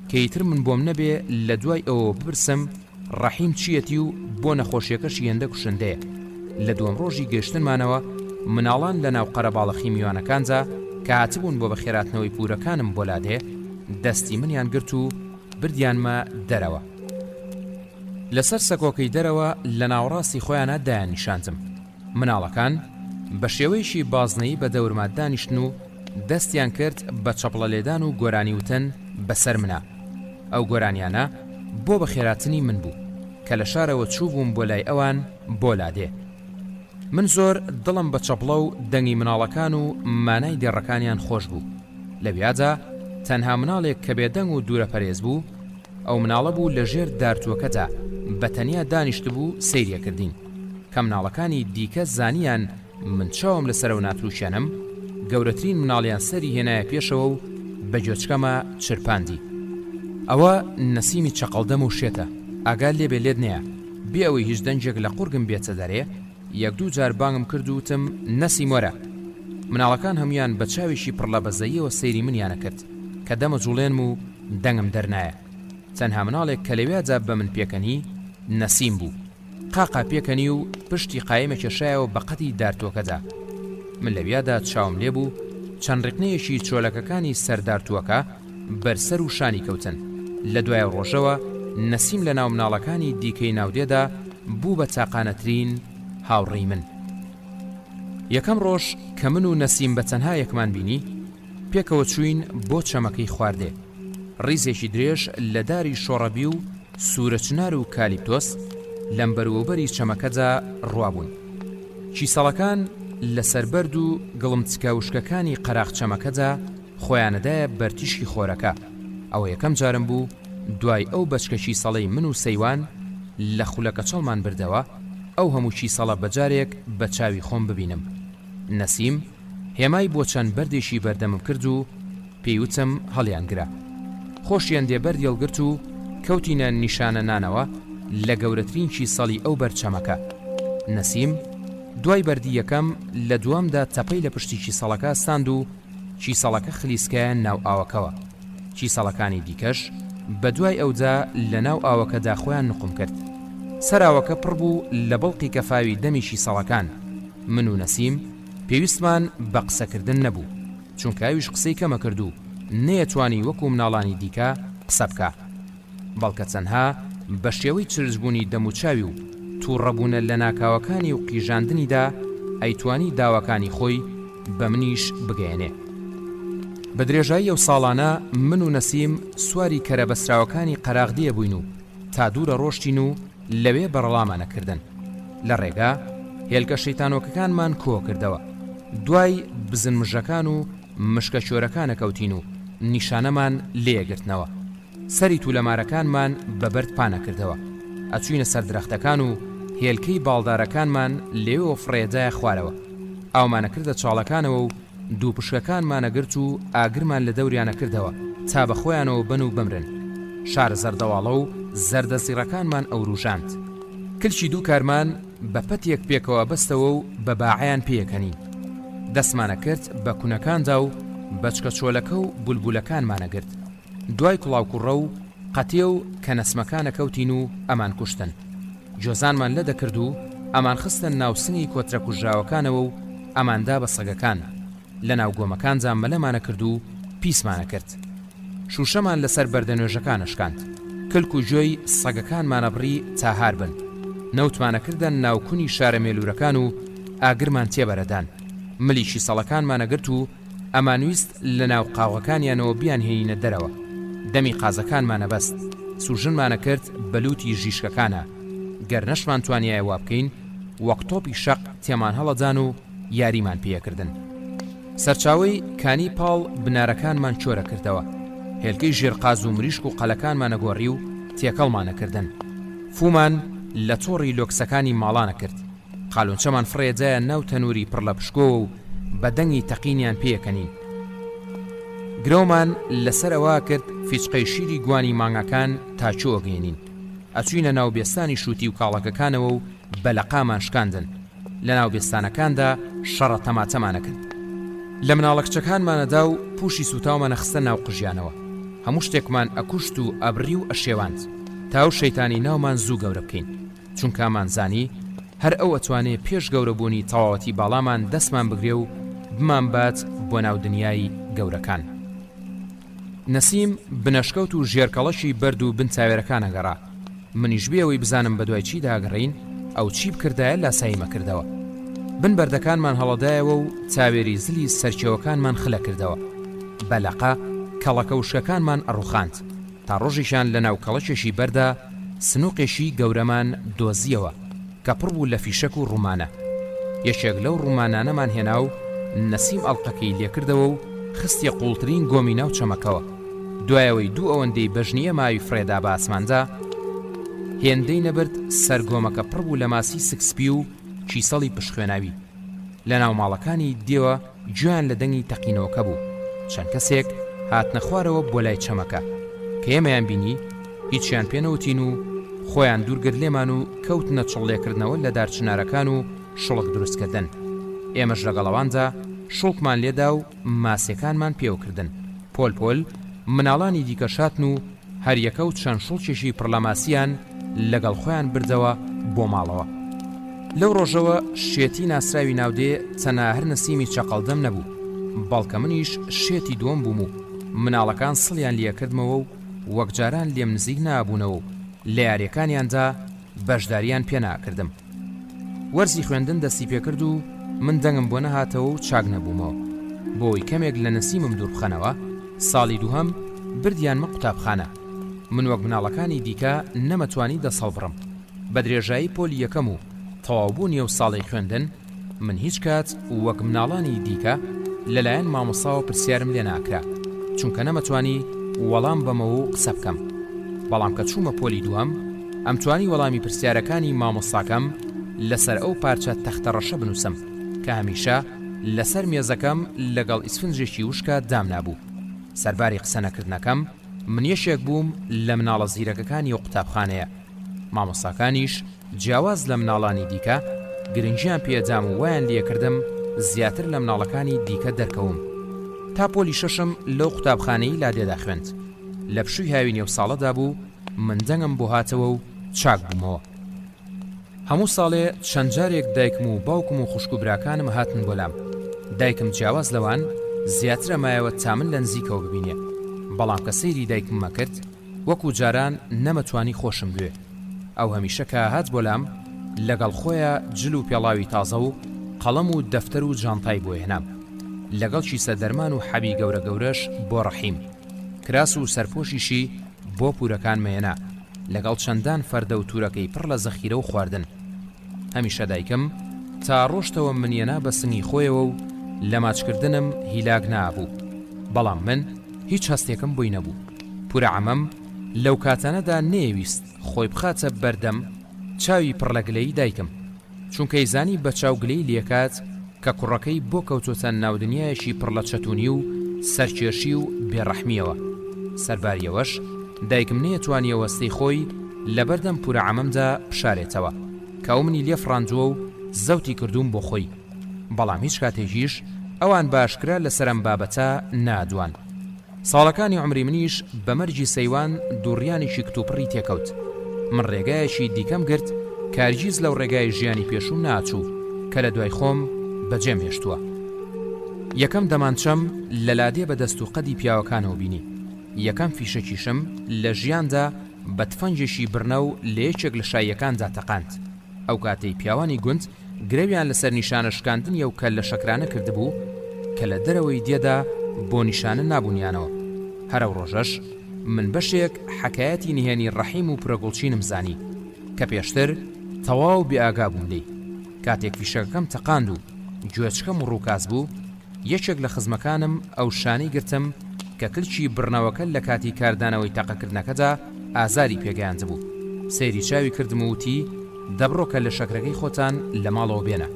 کە ئیتر من بۆم نەبێ لە دوای ئەوە بپرسم ڕەحیم چیەتی و بۆ نەخۆشیەکەشی هێندە کوشندەیە. لە دووەم ڕۆژی گەشتنمانەوە مناڵان لە ناو قەرەباڵەخی میوانەکانجا کە هاتبوون بۆ بەخێراتنەوەی پورەکانم بۆ لادێ دەستی منیان گرت و بردیانمە دەرەوە. لەسەر سەکۆکەی دەرەوە لە ناوڕاستی خۆیانە دایان نیشاندم. مناڵەکان بە شێوەیەشی بازنەیی بە دەورما دانیشتن و دەستیان کرد بە چەپڵە لێدان و گۆرانی وتن بەسەر منە. ئەو گۆرانیانە بۆ بەخێراتنی من بوو کە لە شارەوە چوو بووم بۆ لای ئەوان بۆ لادێ. من زۆر دڵم بە چەپڵە و دەنگی مناڵەکان و مانای دێڕەکانیان خۆش بوو. لە بیاجا تەنها مناڵێک کە بێدەنگ و دوورە پەرێز بوو ئەو مناڵە بوو لە ژێر دارتووەکەدا بە تەنیا دانیشت بوو سەیریە کردین کە مناڵەکانی دیکە زانیان من چاوم لەسەرەوە ناتروشێنم گەورەترین مناڵیان سەری هێنایە پێشەوە و بە گوێچکەمە چرپاندی. ئەوە نەسیمی چەقەڵدەم و شێتە ئاگال لێبێ لێت نییە بێ ئەوەی هیچ دەنجێک لە قورگم بێتە دەرێ یەک دوو جار بانگم کرد و وتم نەسیم وەرە. مناڵەکان هەمویان بە چاوێکی پڕ لە بەزەییەوە سەیری منیانە کرد کە دەمە جوڵێنم و دەنگم دەرنایە. تەنها مناڵێک کە لەوێجا بە من پێکەنی نەسیم بوو. قاقا پێکەنی و پشتی قایمە کێشایەوە بە قەتی دارتووەکەدا. من لەویادا چاوم لێبوو چەند ڕێکنەیەکی چۆلەکەکانی سەردارتووەکە بەرسەر و شانی کەوتن. لە دوای ڕۆژەوە نەسیم لە ناو مناڵەکانی دیکەی ناودێدا بوو بە چاقانەترین هاوڕێی من. یەکەم ڕۆژ کە من و نەسیم بە تەنها یەکمان بینی پێکەوە چوین بۆ چەمەکەی خواردێ. ڕیزێکی درێژ لە داری شۆڕەبی و سوورەچنار و کالیپتۆس لەم بەروەبەری چەمەکەدا ڕوابوون. چیسەڵەکان لەسەر بەرد و گڵمچکاوشکەکانی قەراق چەمەکەدا خۆیانەدایە بەرتیشکی خۆرەکە. ئەوە یەکەم جارم بوو دوای ئەو بەچکەشی سەڵەی من و سەیوان لە خولەکە چەڵمان بردەوە ئەو هەموو چیسەڵە بەجارێک بە چاوی خۆم ببینم. نەسیم هێمای بۆ چەند بەردێکی بەردەمم کرد و پێیوتم هەڵیان گرە. خۆشیان دێبەر دێڵگرت و کەوتینە نیشانە نانەوە لە گەورەترین چیسەڵی ئەو بەرچەمەکە. نەسیم دوای بەردی یەکەم لە دوامدا تەپەی لە پشتی چیسەڵەکە ساند و چیسەڵەکە خلیسکایە ناو ئاوەکەوە. چیسەڵەکانی دیکەش بە دوای ئەودا لە ناو ئاوەکەدا خۆیان نقم کرد. سەراوەکە پڕ بوو لە بەڵقی کەفاوی دەمی چیسەڵەکان. من و نەسیم پێویستمان بە قسەکردن نەبوو چونکە ئەویش قسەی کەمە کرد و نەیەتوانی وەکو مناڵانی دیکە قسە بکە. بەڵکە چەندها بە شێوەی چرجبوونی دەموچاوی و تووڕەبوونە لە ناکاوەکانی و قیژاندنیدا ئەیتوانی داواکانی خۆی بە منیش بگەێنێ. بە درێژایی ئەو ساڵانە من و نەسیم سواری کەرەبەسراوەکانی قەراغدیە بووین و تا دوورە ڕۆشتین و لەوێ بەڕەڵامانەکردن. لە ڕێگا هێلکە شەیتانۆکەکانمان کۆ کردەوە. دوای بزنمژەکان و مشکە شۆرەکانە کەوتین و نیشانەمان لێگرتنەوە. سەری توولەمارەکانمان بەبەرد پانە کردەوە. ئەچوینە سەر درەختەکان و هێلکەی باڵدارەکانمان لێوە فڕێدایە خوارەوە. ئاومانە کردە چاڵەکانەوە و دوو پشکەکانمانە گرت و ئاگرمان لە دەوریانە کردەوە تا بە خۆیانەوە بن و بمرن. شار زەردەواڵە و زەردە زیڕەکانمان ئەوروژاند. کلشی دوو کارمان بە پەتێک پێکەوە بەستەوە و بە باعیان پێیەکەنین. دەستمانە کرد بە کوونەکاندا و بەچکە چۆلەکە و بولبولەکانمانە گرت. دوای کوڵاوکوڕە و قەتێ و کەنەسمەکانە کەوتین و ئەمان کوشتن. جۆزانمان لە دەکرد و ئەمان خستن ناوسنگی کۆترە کوژراوەکانەوە و ئەماندا بە سەگەکان. لە ناو گۆمەکانجا مەلەمانە کرد و پیسمانە کرد. شوشەمان لەسەر بەردەنوێژەکانە شکاند. کلک و جۆی سەگەکانمانە بڕی تا هار بن. نەوتمانە کردن ناوکونی شارە مێلوورەکان و ئاگرمان تێبەرەدان. ملیشی سەڵەکانمانە گرت و ئەمانویست لە ناو قاوەکانیانەوە بیانهێنینە دەرەوە. دەمی قازەکانمانە بەست. سوژنمانە کرد بەلوتی ژیشکەکانە. گەر نەشمان توانیایە وا بکەین وەک تۆپی شەق تێمان هەڵەدان و یاریمان پێکردن. سەرچاوەی کانی پاڵ بنارەکانمان چۆرە کردەوە. هێلکەی ژێرقاز و مریشک و قەلەکانمانە گۆڕی و تێکەڵمانە کردن. فومان لە تۆڕی لۆکسەکانی ماڵانە کرد. قالونچەمان فڕێجایە ناو تەنووری پڕ لە پشکۆوە و بە دەنگی تەقینیان پێکەنین. گرۆمان لەسەرەوە کرد فیچقەی شیری گوانی مانگەکان تا چۆگەێنین. ئەچوینە ناو بێستانی شووتی و کاڵەکەکانەوە و بەلەقامان شکاندن. لە ناو بێستانەکاندا شەڕە تەماتەمانە کرد. لە مناڵە کچەکانمانەدا و پوشی سوتاومانە خستە ناو قژیانەوە. هەموو شتێکمان ئەکوشت و ئەبری و ئەشێواند تا و شەیتانی ناومان زوو گەورە بکەین، چونکەمان زانی هەر ئەو ئەتوانێ پێش گەورەبوونی تەواوەتی باڵامان دەستمان بگرێ و بمان بات بۆ ناو دنیای گەورەکان. نەسیم بنەشکەوت و ژێرکەڵەشی بەرد و بن چاوێرەکانە گەڕا. منیش بێەوەی بزانم بە دوای چی داگەڕین ئەو چی بکردایە لاساییمە کردەوە. بن بەردەکانمان هەڵەدایەوە و چاوێری زلی سەرچێوەکانمان خلە کردەوە. بەلەقە کەڵەکە وشەکانمان ئەڕوخاند تا ڕۆژیشان لە ناو کەڵەچێشی بەردا سنووقێشی گەورەمان دۆزیەوە کە پڕ بوو لە فیشەک و ڕوومانە. یەکێک لەو ڕوومانانەمان هێنا و نەسیم ئەڵقەکەی لێکردەوە و خستی قوڵترین گۆمی ناو چەمەکەوە. دوایەوەی دوو ئەوەندەی بەژنیە ماوی فرێدا بە ئاسماندا هێندەی نەبرد سەرگۆمەکە پڕ بوو لە ماسی سکسپی و چیسەڵی پشخوێناوی. لە ناو ماڵەکانی دێوە گویان لە دەنگی تەقینەوەکە بوو. چەند کەسێک هاتنە خوارەوە بۆ لای چەمەکە کە ئێمەیان بینی هیچیان پێنەوتین و خۆیان دوورگرت لێمان و کەوتنە چڵێکردنەوە لە دارچنارەکان و شڵک دروستکردن. ئێمەش لەگەڵەواندا شڵکمان لێدا و ماسیەکانمان پێوەکردن. پۆل پۆل مناڵانی دیکە شاتن و هەر یەکە و چەند شڵکێشی پڕ لە ماسییان لەگەڵ خۆیان بردەوە بۆ ماڵەوە. لەو ڕۆژەوە شێتی ناسراوی ناودێ چەنە هەر نەسیمی چەقەڵدەم نەبوو، بەڵکە منیش شێتی دووەم بووم و مناڵەکان سڵیان لێکردمەوە و وەک جاران لێم نزیک نابوونەوە و لە یاریەکانیاندا بەشداریان پێ ناکردم. وەرزی خوێندن دەستی پێکرد و من دەنگم بۆ نەهاتەوە و چاک نەبوومەوە. بۆی کەمێک لە نەسیمم دوور بخەنەوە ساڵی دووهەم بردیانمە قوتابخانە. من وەک مناڵەکانی دیکە نەمەتوانی دەسەڵبڕم. بە درێژایی پۆلی یەکەم و تەواوبوونی و ساڵی خوێندن من هیچ کات وەک مناڵانی دیکە لەلایەن مامۆستاوە پرسیارم لێ ناکرا، چونکە نەمەتوانی وەڵام بەمەوە و قسە بکەم. بەڵام کە چوومە پۆلی دووەم ئەمتوانی وەڵامی پرسیارەکانی مامۆستاکەم لەسەر ئەو پارچە تەختەڕەشە بنووسم کە هەمیشە لەسەر مێزەکەم لەگەڵ ئیسفنجێکی وشکە دام نابوو. سەرباری قسە نەکردنەکەم من یەشێک بووم لە مناڵە زیرەکەکانی و قوتابخانەیە. مامۆستاکانیش جیاواز لە مناڵانی دیکە گرنگیان پێدام و وایان لێکردم زیاتر لە مناڵەکانی دیکە دەرکەوم. تا پۆلی شەشم لەو قوتابخانەی لادێدا خوێند. لە پشووی هاوی نێو ساڵەدا بوو من دەنگم بۆ هاتەوە و چاک بوومەوە. هەموو ساڵێ چەند جارێک دایکم و باوکم و خوشک و براکانم هاتن بۆ لام. دایکم جیاواز لەوان زیاترە مایەوە تا من لە نزیکەوە ببینێ، بەڵام کە سەیری دایکم مەکرد وەکو جاران نەمەتوانی خۆشم بوێ. ئەو هەمیشە کە هات بۆ لام لەگەڵ خۆیە جل و پێڵاوی تازە و قەڵەم و دەفتەر و جانتای بۆ هێنام، لەگەڵ شیسە دەرمان و حەبی گەورە گەورەش بۆ ڕەحیم، کراس و سەرپۆشیشی بۆ پورەکان مێنا، لەگەڵ چەندان فەردە و تورەکەی پڕ لە زەخیرە و خواردن. هەمیشە دایکم تا ڕۆشتەوە منیەنا بە سنگی خۆیەوە و لە ماچکردنم هیلاک نابوو، بەڵام من هیچ هەستێکم بۆی نەبوو. پورە عەمەم لەو کاتانەدا نێویست خۆی بخاتە بەردەم چاوی پڕ لە گلەی دایکم، چونکە ئیزانی بە چاو گلەی لێکات کە کوڕەکەی بۆ کەوتۆتە ناودنیایەکی پڕ لە چەتونی و سەرکێشی و بێڕەحمیەوە. سەرباریەوەش دایکم نەیەتوانیە وەستەی خۆی لە بەردەم پورە عەمەمدا بشارێتەوە کە ئەو منی لێ فڕاندووە و زەوتی کردووم بۆ خۆی، بەڵام هیچ کاتێکیش ئەوان باشکرا لەسەرم بابەتە نادوان. ساڵەکانی عمری منیش بە مەرجی سەیوان دووڕیانێکی کتوپڕی تێکەوت. من ڕێگایەکی دیکەم گرت کارگیز لەو ڕێگای ژیانی پێشوم ناچوو کە لە دوای خۆم بەجێم هێشتووە. یەکەم دەمانچەم لە لادێ بە دەست و قەدی پیاوەکانەوە بینی. یەکەم فیشەکیشم لە ژیاندا بە تفەنجێکی برنە و لە یەکێک لە شایەکاندا تەقاند. ئەو کاتەی پیاوانی گوند گرێویان لەسەر نیشانە شکاندنیە و کە لە شەکرانە کردبوو کە لە دەرەوەی دێدا بۆ نیشانە نابوونیانەوە. هەرە ڕۆژەش من بەشێک حەکایەتی نهێنی ڕەحیم و پرەگوڵچینم زانی کە پێشتر تەواو بێئاگا بووم لێی. کاتێک فیشەکەم تەقاند و گوێچکەم و ڕووکاس بوو، یەکێک لە خزمەکانم ئەو شانەی گرتم کە کلچی برنەوەکە لە کاتی کاردانەوەی تەقەکردنەکەدا ئازاری پێگەیاند بوو. سەیری چاوی کردم و وتی دەبڕۆکە لە شەکرەکەی خۆتان لە ماڵەوە بێنە.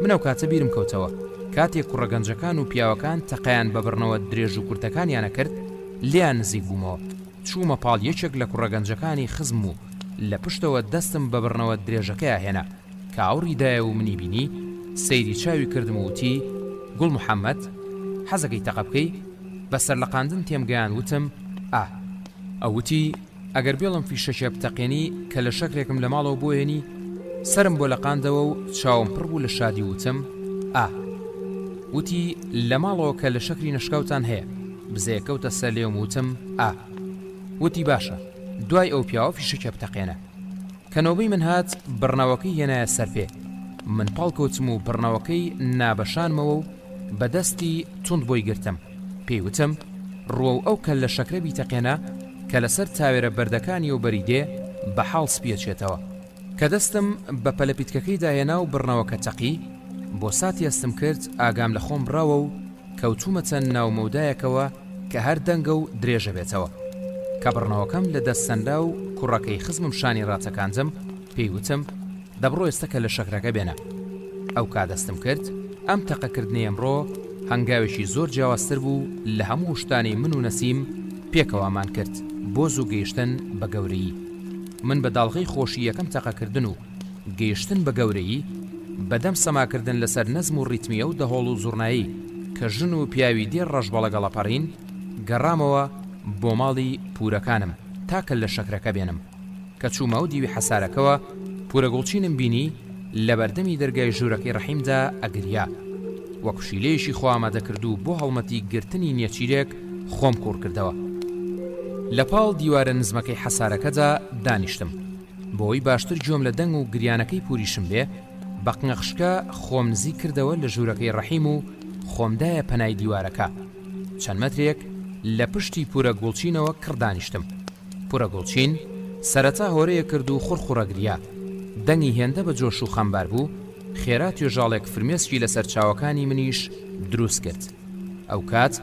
منەو کاتە بیرم کەوتەوە کاتێک کوڕەگەنجەکان و پیاوەکان تەقەیان بە بڕنەوە درێژ و کورتەکانیانە کرد لیان نزیک بوومەوە. چوومە پاڵ یەکێک لە کوڕەگەنجەکانی خزم و لە پشتەوە دەستم بە بڕنەوە درێژەکەی هێنا کە ئاوڕی دایە و منی بینی سەیری چاوی کردم و وتی گوڵ محەممەد حەزەکەی تەقە بکەی بەسەر لە قاندن تێمگەیان وتم ئەوتی ئەگەر بێڵم فیشەکێ بتەقێنی کە لە شەکرێکم لە ماڵەوە بۆێنی سرم بۆ لە قاندەوە و چاوم پڕ بوو لە شادی وتم وتی لە ماڵەوە کە لە شەکری نشکاوتان هەیە بزەیەکەوتە سەر لێم وتم وتی باشە دوای ئەو پیاوە فیشەکە بتەقێنە کەنەوەی من هات بڕنەوەکەی هێنایە سەر پێ من پاڵکەوتم و بڕنەوەکەی نابەشانمەوە و بەدەستی تند بۆی گرتم پێی وتم ڕوە ئەو کە لە شەکرە بیتەقێنە کە لەسەر تاوێرە بەردەکانی و بەریدێ بە حاڵ سپیەچێتەوە کە دەستم بە پەلەپیتکەکەی داهێنا و بڕنەوەکە تەقی بۆ ساتی ئەستم کرد ئاگام لە خۆم بڕاوە و کەوتومە چەند ناومەودایەکەوە کە هەر دەنگە و درێژە بێتەوە کە بڕنەوەکەم لە دەستسەندا و کوڕەکەی خزمم شانی ڕاتەکاندم پێی وتم دەبڕۆ ئێستا کە لە شەکرەکە بێنە ئەو کادەستم کرد ئەم تەقەکردنی ئەمڕۆ هەنگاوێکی زۆر جیاوازتر بوو لە هەموو شتانی من و نەسیم پێکەوامان کرد بۆ زوو گەیشتن بە گەورەیی من بە داڵغەی خۆشی یەکەم تەقەکردن و گەیشتن بە گەورەیی بەدەم سەماکردن لەسەر نەزم و ڕیتمیە و دەهۆڵ و زوڕنایی کە ژن و پیاوی دێر ڕەش بەڵەگەڵەپەڕین گەڕامەوە بۆ ماڵی پورەکانم تاکە لە شەکرەکە بێنم کە چوومە و دیوی حەسارەکەوە پورە گوڵچینم بینی لە بەردەمی دەرگای ژوورەکەی ڕەحیمدا ئەگریا وەکو شیلەیەشی خۆ ئامادەکرد و بۆ هەڵمەتی گرتنی نیەچیرێک خۆم کوڕ کردەوە لە پاڵ دیوارە نزمەکەی حەسارەکەدا دانیشتم بۆی باشتر گوێم لە دەنگ و گریانەکەی پوریشم بێ بە قنەخشکە خۆم نزیک کردەوە لە ژوورەکەی ڕەحیم و خۆمدایە پەنای دیوارەکە چەند مەترێک لە پشتی پورە گوڵچینەوە کڕدانیشتم پورە گوڵچین سەرەتا هۆرەیە کرد و خوڕخوڕەگریا دەنگی هێندە بە جۆش و خەمبار بوو خێرا توێژاڵێک فرمێسکی لەسەر چاوەکانی منیش دروست کرد ئەو کات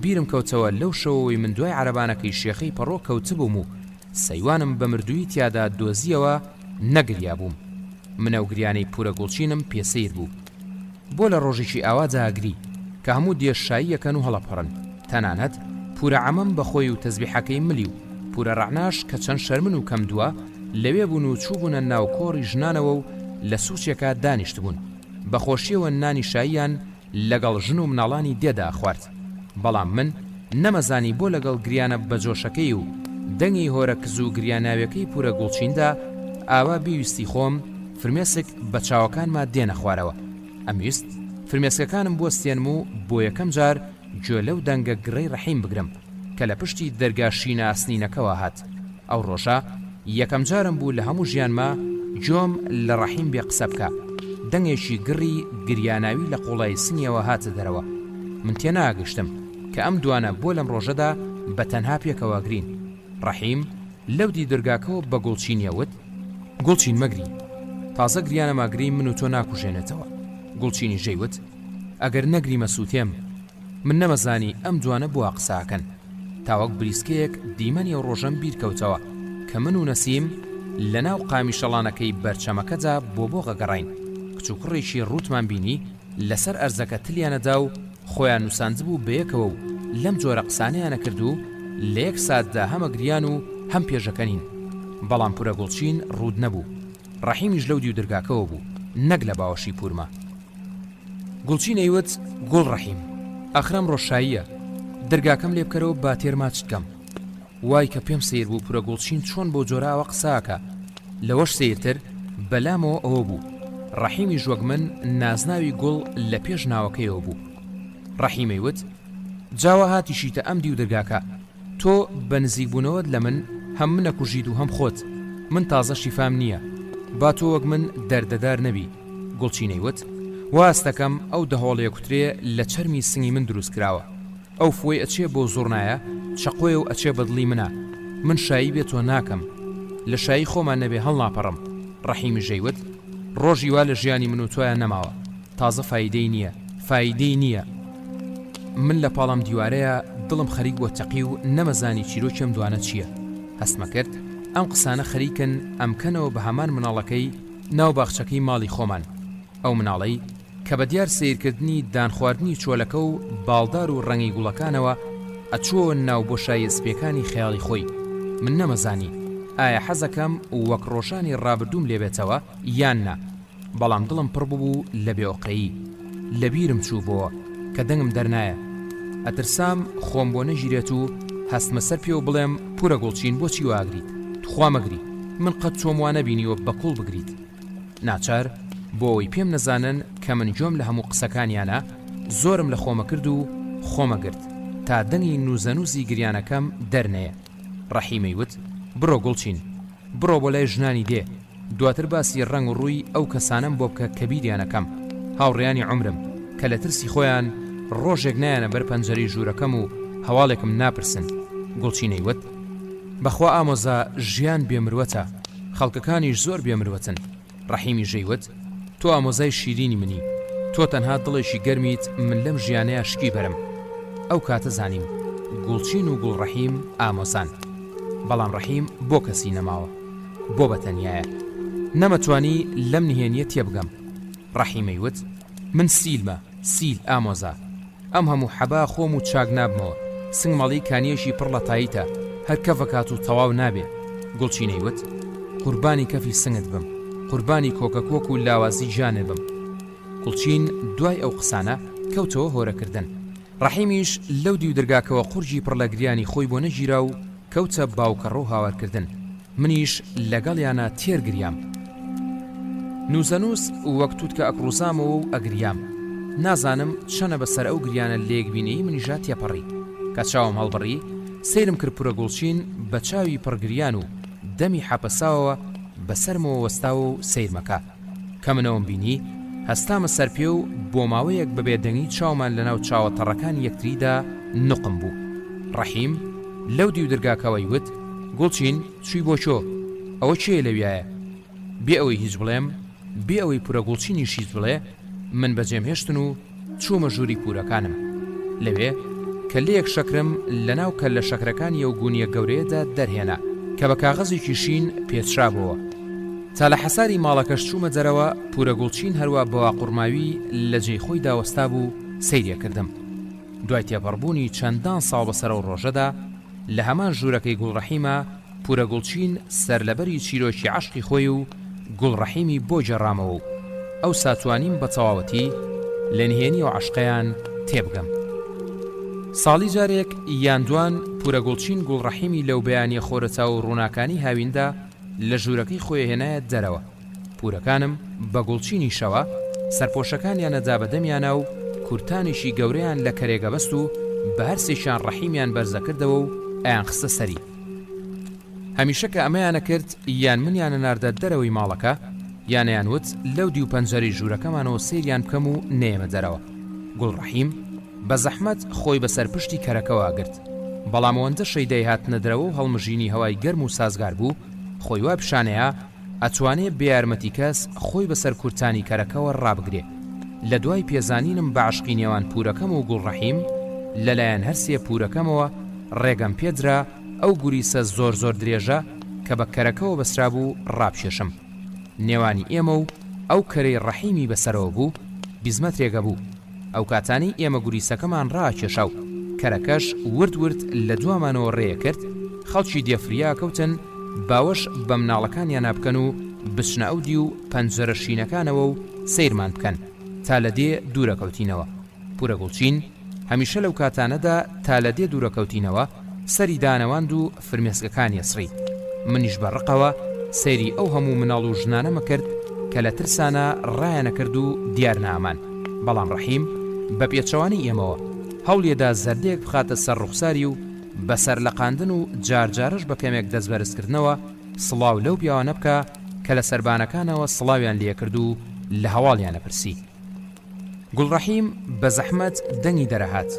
بیرم کەوتەوە لەو شەوەوەی من دوای عەرەبانەکەی شێخەی پەڕۆ کەوتبووم و سەیوانم بە مردووی تیادا دۆزیەوە نەگریا بووم منە و گریانەی پورە گوڵچینم پێسەیر بوو بۆ لە ڕۆژێکی ئاوازە ئاگری کە هەموو دێشایی و هەڵەپەڕن تەنانەت پورە عەمەم بەخۆی و تەزبیحەکەی ملی و پورە ڕەعناش کە چەند شەرمن و کەم دووە لەوێ بوون و چووبوونە ناو کۆڕی ژنانەوە و لە سوچێکە دانیشت بوون بەخۆشیەوە نانی شاییان لەگەڵ ژن و مناڵانی دێدا خوارد بەڵام من نەمەزانی بۆ لەگەڵ گریانە بەجۆشەکەی و دەنگی هۆرە کز و گریاناویەکەی پورە گوڵچیندا ئاوا بیویستی خۆم فرمێسک بە چاوەکانما دێنە خوارەوە ئەمویست فرمێسکەکانم بۆ ستێنم و بۆ یەکەم جار گوێ لەو دەنگە گڕەی ڕەحیم بگرم کە لە پشتی دەرگاشینە ئاسنینەکەوە هات ئەو ڕۆژە یەکەم جارم بوو لە هەموو ژیانما جۆم لە ڕەحیم بێ قسە بکە دەنگێکی گڕی گریاناوی لە قوڵای سنیەوە هاتە دەرەوە من تێناگەشتم کە ئەم دوانە بۆ لەم ڕۆژەدا بە تەنها پێکەوە گرین ڕەحیم لەو دی دەرگاکەوە بە گوڵچینیەوت گوڵچین مەگری تازە گریانە ماگری من و تۆ ناکوژێنێتەوە گوڵچینی ژەیوت ئەگەر نەگریمە سووتێم من نەمەزانی ئەم دوانە بووە قساکەن تاوەک بریسکەیەک دیمەنی ئەو ڕۆژەم بیرکەوتەوە کە من و نەسیم لە ناو قامی شەڵانەکەی بەرچەمەکەدا بۆ گەڕین کچووکڕێکی ڕوتمان بینی لەسەر ئەرزەکە تلیانەدا و خۆیان نووساندبوو بەیەکەوە و لەم جۆرە قسانەیانە کردو لە یەک ساتدا هەمە گریان و هەم پێشەکەنین بەڵام پورە گوڵچین ڕوود نەبوو ڕەحیمیش لەو دی و دەرگاکەوە بوو نەک لە باوەشی پورمە گوڵچین ئەیوت گوڵ ڕەحیم ئەخرەم ڕۆژشاییە دەرگاکەم لێ بکەرەوە با تێرما چتکەم وای کە پێم سیر بوو پورە گوڵچین چۆن بۆ جۆراوە قساکە لەوەش سیرتر بەلامەوە ئەوە بوو ڕەحیمی ژوەک من نازناوی گوڵ لە پێش ناوەکەیەوە بوو ڕەحیمەیوت جاوە هاتیشیتە ئەم دی و دەرگاکە تۆ بە نزیکبوونەوەت لە من هەم منە کوژید و هەم خۆت من تازە شیفام نییە با تۆ وەک من دەردەدار نەبی گوڵچینەیوت واستەکەم ئەو دەهۆڵەیە کوترێ لە چەرمی سنگی من دروست کراوە ئەو فۆی ئەچێ بۆ زۆرنایە چەقۆی و ئەچێ بەدڵی منە من شایی بێت تۆ ناکەم لە شایی خۆمان نەبێ هەڵ ناپەڕم ڕەحیمی ژەیوت ڕۆژی وا لە ژیانی من و تۆیان نەماوە تازە فایدەی نییە من لە پاڵم دیوارەیە دڵم خەریک بۆ تەقی و نەمەزانی چیرۆکێم دوانە چییە هەستمە کرد ئەم قسانە خەریکن ئەمکەنەوە بە هەمان مناڵەکەی ناو باخچەکەی ماڵی خۆمان ئەو مناڵەی کە بە دیار سیرکردنی دانخواردنی چۆلەکە و باڵدار و ڕەنگی گوڵەکانەوە ئەچووە ناو بۆشایی سپێکانی خەیاڵی خۆی من نەمەزانی ئایا حەزەکەم وەک ڕۆژانی ڕابردووم لێبێتەوە یان نا بەڵام دڵم پڕ بوو لە بێئۆقرەیی لەبیرم چوو بۆ کە دەنگم دەرنایە ئەترسام خۆم بۆ نەژیرێت و هەستمە سەر پێ و بڵێم پورە گوڵچین بۆچی واگریت تخوا مەگری من قەت چۆم وانە بینیوە بەقوڵ بگریت ناچار بۆ ئەوەی پێم نەزانن کە من جۆم لە هەموو قسەکانیانە زۆرم لە خۆمە کرد و خۆمە گرت تا دەنگی نوزەنووزی گریانەکەم دەرنەیە ڕەحیمەی وت بڕۆ گوڵچین بڕۆ بۆ لای ژنانی دێ دواتر باسی ڕنگ و ڕووی ئەو کەسانم بۆ بکە کە بیریانەکەم هاوڕێیانی عمرم کە لە ترسی خۆیان ڕۆژێک نایەنە بەر پەنجەرەی ژوورەکەم و هەواڵێکم ناپرسن گوڵچینەی وت بەخوا ئامۆزا ژیان بێمروەتە خەڵکەکانیش زۆر بێمروەتن ڕەحیمی ژەیوت تۆ ئامۆزای شیرینی منی تۆ تەنها دڵێکی گەرمیت من لەم ژیانەیە شکی بەرم ئەو کاتە زانیم گوڵچین و گوڵڕەحیم ئامۆزان بەڵام ڕەحیم بۆ کەسی نەماوە بۆ بەتەنیایە نەمەتوانی لەم نهێنیە تێبگەم ڕەحیمەی وت من سیلمە سیل ئامۆزا ئەم هەموو حەبا خۆم و چاک نابمەوە سنگ مەڵی کانیەشی پڕ لە تاییتە هەر کەفەکات و تەواو نابێ گوڵچینەی وت قوربانی کەفی سنگت بم قوربانی کۆکەکۆک و لاوازی جانێ بم گوڵچین دوای ئەو قسانە کەوتەوە هۆرەکردن ڕەحیمیش لەو دی و دەرگاکەوە قورجی پڕ لە گریانی خۆی بۆ نەگیرا و کەوتە باوکەڕۆ هاوارکردن منیش لەگەڵیانە تێرگریام نووزەنووس وەکتوت کە ئەکڕوزامەوە و ئەگریام نازانم چەنە بەسەر ئەو گریانە لێکبینەی منیژات تێپەڕی کە چاوم هەڵبڕی سەیرم کرد پورە گوڵچین بە چاوی پڕگریان و دەمی حەپەساوەوە بەسەرمەوە وەستاوە و سەیرمەکە کە منەوەم بینی هەستامە سەر پێ و بۆ ماوەیەک بە بێدەنگی چاومان لەناو چاوەتەڕەکانی یەکتریدا نقم بوو ڕەحیم لەو دی و دەرگاکەوەی وت گوڵچین چووی بۆ چۆ ئەوە چێ لەویایە بێ ئەوەی هیچ بڵێم بێ ئەوەی پورە گوڵچینیش هیچ بڵێ من بەجێم هێشتن و چوومە ژووری پورەکانم لەوێ کە لەیەک شەکرم لەناو کە لە شەکرەکانی ئەو گونیە گەورەیەدا دەرهێنا کە بە کاغەزێکی شین پێچرابەوە تا لە حەساری ماڵەکەش چوومە دەرەوە پورە گوڵچین هەروە بەوا قورماوی لە جێی خۆی داوەستا بوو سەیریە کردم دوای تێپەڕبوونی چەندان ساڵ بەسەر و ڕۆژەدا لە هەمان ژوورەکەی گوڵڕەحیمە پورە گوڵچین سەرلەبەری چیرۆکی عەشقی خۆی و گوڵڕەحیمی بۆ جێڕامەوە و ئەو ساتوانیم بە تەواوەتی لە نهێنی و عەشقەیان تێبگەم ساڵی جارێک یاندوان پورە گوڵچین گوڵڕەحیمی لەو بەیانیە خۆرەتا و ڕووناکانی هاویندا لە ژوورەکەی خۆی هێنایە دەرەوە پورەکانم بە گوڵچینی شەوە سەرپۆشەکانیانەدا بەدەمیانە و کورتانێکی گەورەیان لە کەرێگە بەست و بە هەر سێشان ڕەحیمیان بەرزەکردەوە و ئەیان خستە سەری هەمیشە کە ئەمەیانە کرد یان منیانە ناردە دەرەوەی ماڵەکە یانیان وت لەو دی و پەنجەری ژوورەکەمانەوە سەیریان بکەم و نێمە دەرەوە گوڵڕەحیم بە زەحمەت خۆی بەسەر پشتی کەرەکەوە گرت بەڵام ئەوەندە شەیدەی هاتنە دەرەوە و هەڵمژینی هەوای گەرم و سازگار بوو خۆی وا پیشانەیە ئەتوانێ بێ یارمەتی کەس خۆی بەسەر کورتانی کەرەکەوە ڕابگرێ لە دوای پێزانینم بە عەشقی نێوان پورەکەم و گوڵڕەحیم لەلایەن هەرسێ پورەکەمەوە ڕێگەم پێدرا ئەو گوریسە زۆر زۆر درێژە کە بە کەرەکەوە بەسرا بوو ڕابشێشم نێوانی ئێمە و ئەو کەرەی ڕەحیمی بەسەرەوە بوو 20 مەترێکە بوو ئەو کاتانی ئێمە گوریسەکەمان ڕاکێشا و کەرەکەش ورد ورد لە دوامانەوە ڕێیە کرد خەڵکی دێفریا کەوتن باوەش بە مناڵەکانیان نابکەن و بچنە ئەو دی و پەنجەرە شینەکانەوە و سەیرمان بکەن تا لە دێ دوورەکەوتینەوە پورە گوڵچین هەمیشە لەو کاتانەدا تا لە دێ دوورەکەوتینەوە سەری دانەواند و فرمێسکەکانی ئەسڕی منیش بەڕقەوە سەیری ئەو هەموو مناڵ و ژنانەمە کرد کە لە ترسانە ڕایەنە کرد و دیار نامان بەڵام ڕەحیم بە پێچەوانی ئێمەوە هەوڵێدا زەردەیەک بخاتە سەر ڕوخساری و بەسەر لە قاندن و جارجارش بە کەمێک دەستبەرزکردنەوە سڵاو لەو پیاوانە بکە کە لە سەربانەکانەوە سڵاویان لێ کرد و لە هەواڵیانە پرسی گوڵڕەحیم بە زەحمەت دەنگی دەرەهات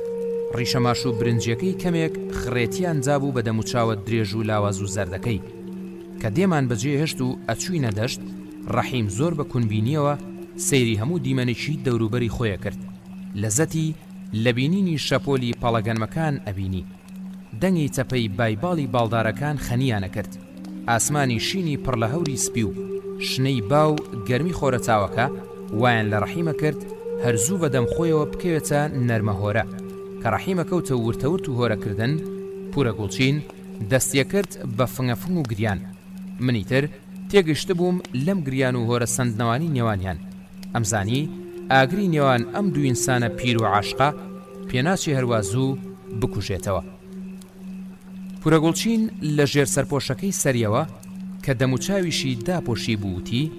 ڕیشەماش و برنجەکەی کەمێک خڕێتیان جابوو بە دەموچاوە درێژ و لاواز و زەردەکەی کە دێمان بەجێ هێشت و ئەچووینە دەشت ڕەحیم زۆر بە کونبینیەوە سەیری هەموو دیمەنێکی دەوروبەری خۆیە کرد لەزەتی لە بینینی شەپۆلی پەڵەگەنمەکان ئەبینی دەنگی چەپەی بایباڵی باڵدارەکان خەنیانە کرد ئاسمانی شینی پڕ لە هەوری سپی و شنەی باو گەرمی خۆرەچاوەکە وایان لە ڕەحیمە کرد هەرزوو بەدەم خۆیەوە بکەوێتە نەرمەهۆرە کە ڕەحیمە کەوتە ورتەورت و هۆرەکردن پورە گوڵچین دەستیە کرد بە فنگەفنگ و گریان منیتر تێگەیشت بووم لەم گریان و هۆرە سندنەوانی نێوانیان. ئەمزانی ئاگری نێوان ئەم دوو ئینسانە پیر و عاشقا پێناچی هەروە زوو بکوژێتەوە. پورەگوڵچین لە ژێر سەرپۆشەکەی سەریەوە کە دەموچاویشی داپۆشی بووتی: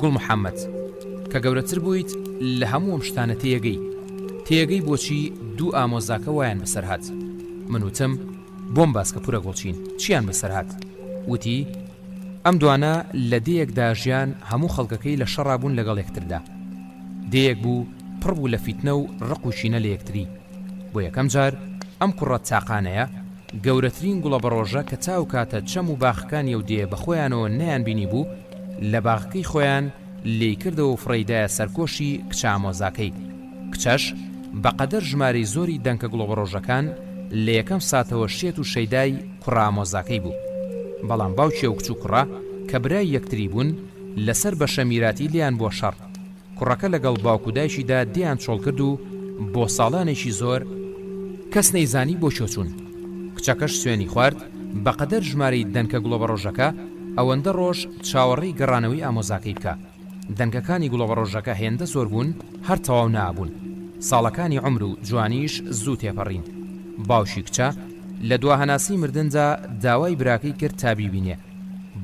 گوڵ محەممەد، کە گەورەتر بوویت لە هەموو ئەم شتانە تێگەی بۆچی دوو ئامۆزاکە وایان بەسەرهات. من وتم: بۆم باسکە پورەگوڵچین، چیان بەسەرهات؟ وتی: ئەم دوانە لە دەیەکدا ژیان هەموو خەڵکەکەی لە شەڕابوون لەگەڵ یەکتردا. دەیەک بوو پڕ بوو لە فیتنە و ڕق و شینە لە یەکتری. بۆ یەکەم جار ئەم کوڕە تاقانەیە گەورەترین گوڵە بەڕۆژە کە تاو کاتە چەم و باخەکانی و دێ بە خۆیانەوە نەیان بینی بوو لە باغەکەی خۆیان لێی کردەوە و فڕێدایە سەرکۆشی کچە ئامۆزاکەی. کچەش بەقەدەر ژمارەی زۆری دەنکە گوڵە بەڕۆژەکان لە یەکەم ساتەوە شێت و شەیدای کوڕە ئامۆزاکەی بوو. بەڵام باوکێ و کچ و کوڕە کە برای یەکتری بوون لەسەر بە شەمیراتی لیان بۆ شەڕ. کوڕەکە لەگەڵ باوک و دایشیدا دیان چۆڵ کرد و بۆ ساڵانێکی زۆر کەس نەیزانی بۆ چۆچوون. کچەکەش سوێنی خوارد بەقەدەر ژمارەی دەنکە گوڵە بەڕۆژەکە ئەوەندە ڕۆژ چاوەڕێی گەڕانەوەی ئامۆزاکەی بکە. دەنگەکانی گوڵە بەڕۆژەکە هێندە زۆر بوون، هەر تەواو نابوون. ساڵەکانی عمر و جوانیش زوو تێپەڕین. باوشی کچە لە دواهەناسی مردنجا داوای براکەی کرد تا بیبینێ،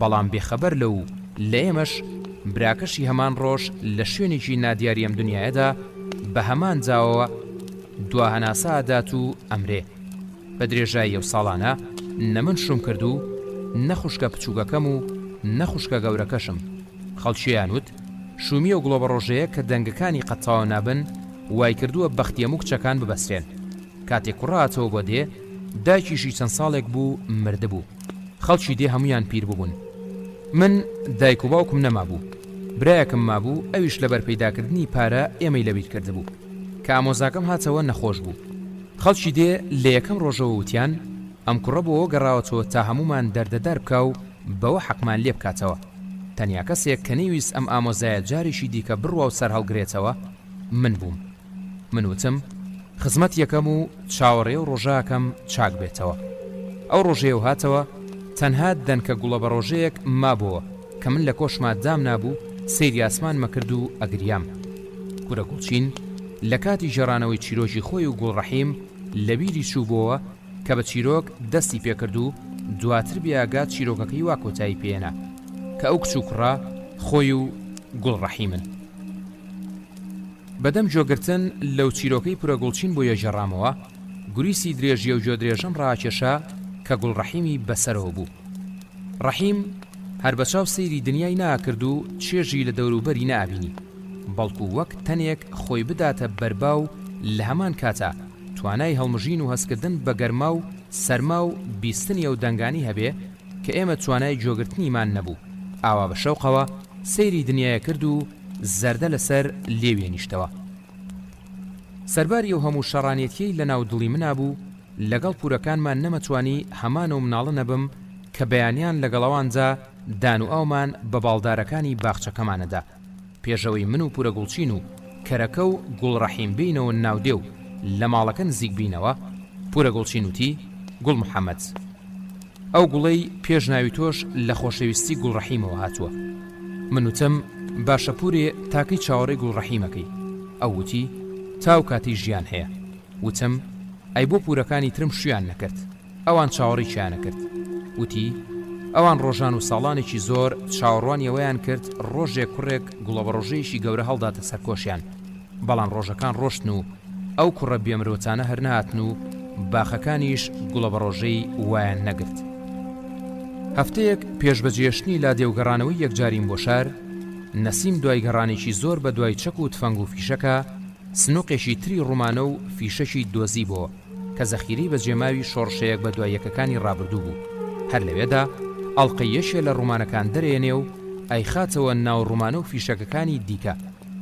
بەڵام بێخەبەر لەو لە ئێمەش براکەشی هەمان ڕۆژ لە شوێنێکی نادیاری ئەم دنیاەدا بە هەمان جاوەوە دواهەناسا دات و ئەمرێ. بە درێژایی ئەو ساڵانە نەمن شوم کرد و نەخوشکە بچووکەکەم و نەخوشکە گەورەکەشم. خەڵکییان وت شومی و گوڵە بەڕۆژەیە کە دەنگەکانی قەتاوە نابن وای کردووە بەختی هەموو کچەکان ببەستێن. کاتێک کوڕاتەوە بۆ دێ دایکیشی چەند ساڵێک بوو مردبوو. خەڵکی دێ هەمویان پیر ببوون. من دایک و باوکم نەما بوو، برایەکم مابوو، ئەویش لەبەر پەیداکردنی پارە ئێمەی لەبیر کردبوو کە ئامۆزاکەم هاتەوە نەخۆش بوو. خەڵکی دێ لە یەکەم ڕۆژەوە وتیان ئەم کوڕە بۆ گەڕاوەتەوە تا هەمومان دەردەدار بکە و بەوە حەقمان لێ بکاتەوە. تەنیا کەسێک کە نەیویست ئەم ئامۆزایە جاریشی دیکە بڕوا و سەر هەڵگرێتەوە من بووم. من وتم خزمەت یەکەم و چاوەڕێ و ڕۆژاکەم چاک بێتەوە. ئەو ڕۆژەیە و هاتەوە تەنها دەنکە گوڵە بەڕۆژەیەک مابووە کە من لە کۆشما دام نابوو، سەیری ئاسمان مەکرد و ئەگریام. پورەگوڵچین لە کاتی ژێڕانەوەی چیرۆکی خۆی و گوڵڕەحیم لەبیری چووبەوە کە بە چیرۆک دەستی پێکرد و دواتر بیاگات چیرۆکەکەی وا کۆتایی پێێنا کە ئەو کچ و کوڕا خۆی و گوڵڕەحیمن. بەدەم جۆگرتن لەو چیرۆکەی پورەگوڵچین بۆ یەژێڕامەوە گوریسی درێژیە و جۆ درێژەم ڕاکێشا کە گوڵڕەحیمی بەسەرەوە بوو. ڕەحیم هەر بەچاو سەیری دنیای ناکرد و چێژی لە دەوروبەری نابینی، بەڵکو وەک تەنێک خۆی بداتە بەربا و لە هەمان کاتە توانای هەڵمژین و هەستکردن بە گەرما و سەرما و بیستنی ئەو دەنگانی هەبێ کە ئێمە توانای جۆگرتنیمان نەبوو. ئاوا بە شەوقەوە سەیری دنیایە کرد و زەردە لەسەر لێوێنیشتەوە. سەرباری ئەو هەموو شەڕانێتیەی لە ناو دڵی منا بوو، لەگەڵ پورەکانمان نەمەتوانی هەمان و مناڵە نەبم کە بەیانیان لەگەڵەوانجا دان و ئاومان بە باڵدارەکانی باخچەکەمانەدا. پێشەوەی من و پورەگوڵچین و کەرەکە و گوڵڕەحیم بینەوە ناودێ و لە ماڵەکە نزیک بینەوە، پورەگوڵچین وتی گوڵ محەممەد، ئەو گوڵەی پێشناوی تۆش لە خۆشەویستی گوڵڕەحیمەوە هاتووە. من وتم باشە پورێ تاکەی چاوەڕێی گوڵڕەحیمەکەی. ئەو وتی تاو کاتی ژیان هەیە. وتم ئەی بۆ پورەکانی ترم شویان نەکرد، ئەوان چاوەڕێی چیان نەکرد. وتی ئەوان ڕۆژان و ساڵانێکی زۆر چاوەڕوانیەوەیان کرد ڕۆژێک کوڕێک گوڵە بەڕۆژەیەکی گەورە هەڵداتە سەرکۆشیان، بەڵام ڕۆژەکان ڕۆشتن و ئەو کوڕە بێمرۆچانە هەر نهاتن و باخەکانیش گوڵە بەڕۆژەی وایان نەگرت. هەفتەیەک پێش بەجێشتنی لادێوگەڕانەوەی یەکجاریم بۆ شار، نەسیم دوای گەڕانێکی زۆر بە دوای چەک و تفەنگ و فیشەکە سنووقێکی تری ڕوومانە و فیشەشی دۆزی بۆ کە زەخیری بە جێماوی شۆڕشەیەک بە دوای یەکەکانی ڕابردوو بوو. هەر لەوێدا ئەڵلقەی یەشێ لە ڕوومانەکان دەرێنێ و ئەی خاتەوە ناو ڕوومانە و فیشەکەکانی دیکە،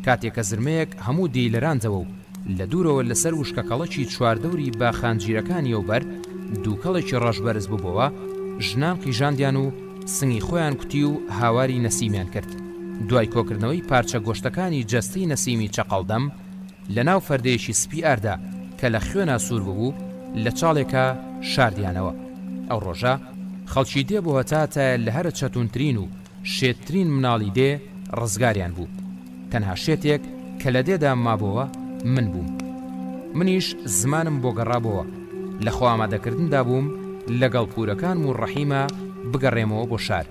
کاتێکە زرمەیەک هەموو دیلەرانجەوە و لە دوورەوە لەسەر وشکەکەڵەکی چواردەوری باخانگیرەکانی ئەوبەر دووکەڵێکی ڕەشبەرز بووبەوە، ژنان قیژاندیان و سنگی خۆیان کوتی و هاواری نەسیمیان کرد. دوای کۆکردنەوەی پارچە گۆشتەکانی جەستەی نەسیمی چەقەڵدەم لە ناو فەردەیەکی سپی ئاردا کە لە خوێنە سوور بوو لە چاڵێکە شاردیانەوە. ئەو ڕۆژە خەڵکی دێ بۆ هەتاتە لە هەرە چەتونترین و شێتترین مناڵی دێ ڕزگاریان بوو. تەنها شێتێک کە لە دێدا مابەوە من بووم. منیش زمانم بۆ گەڕابەوە، لە خۆ ئامادەکردندا بووم لەگەڵ پورەکان و ڕەحیمە بگەڕێمەوە بۆ شار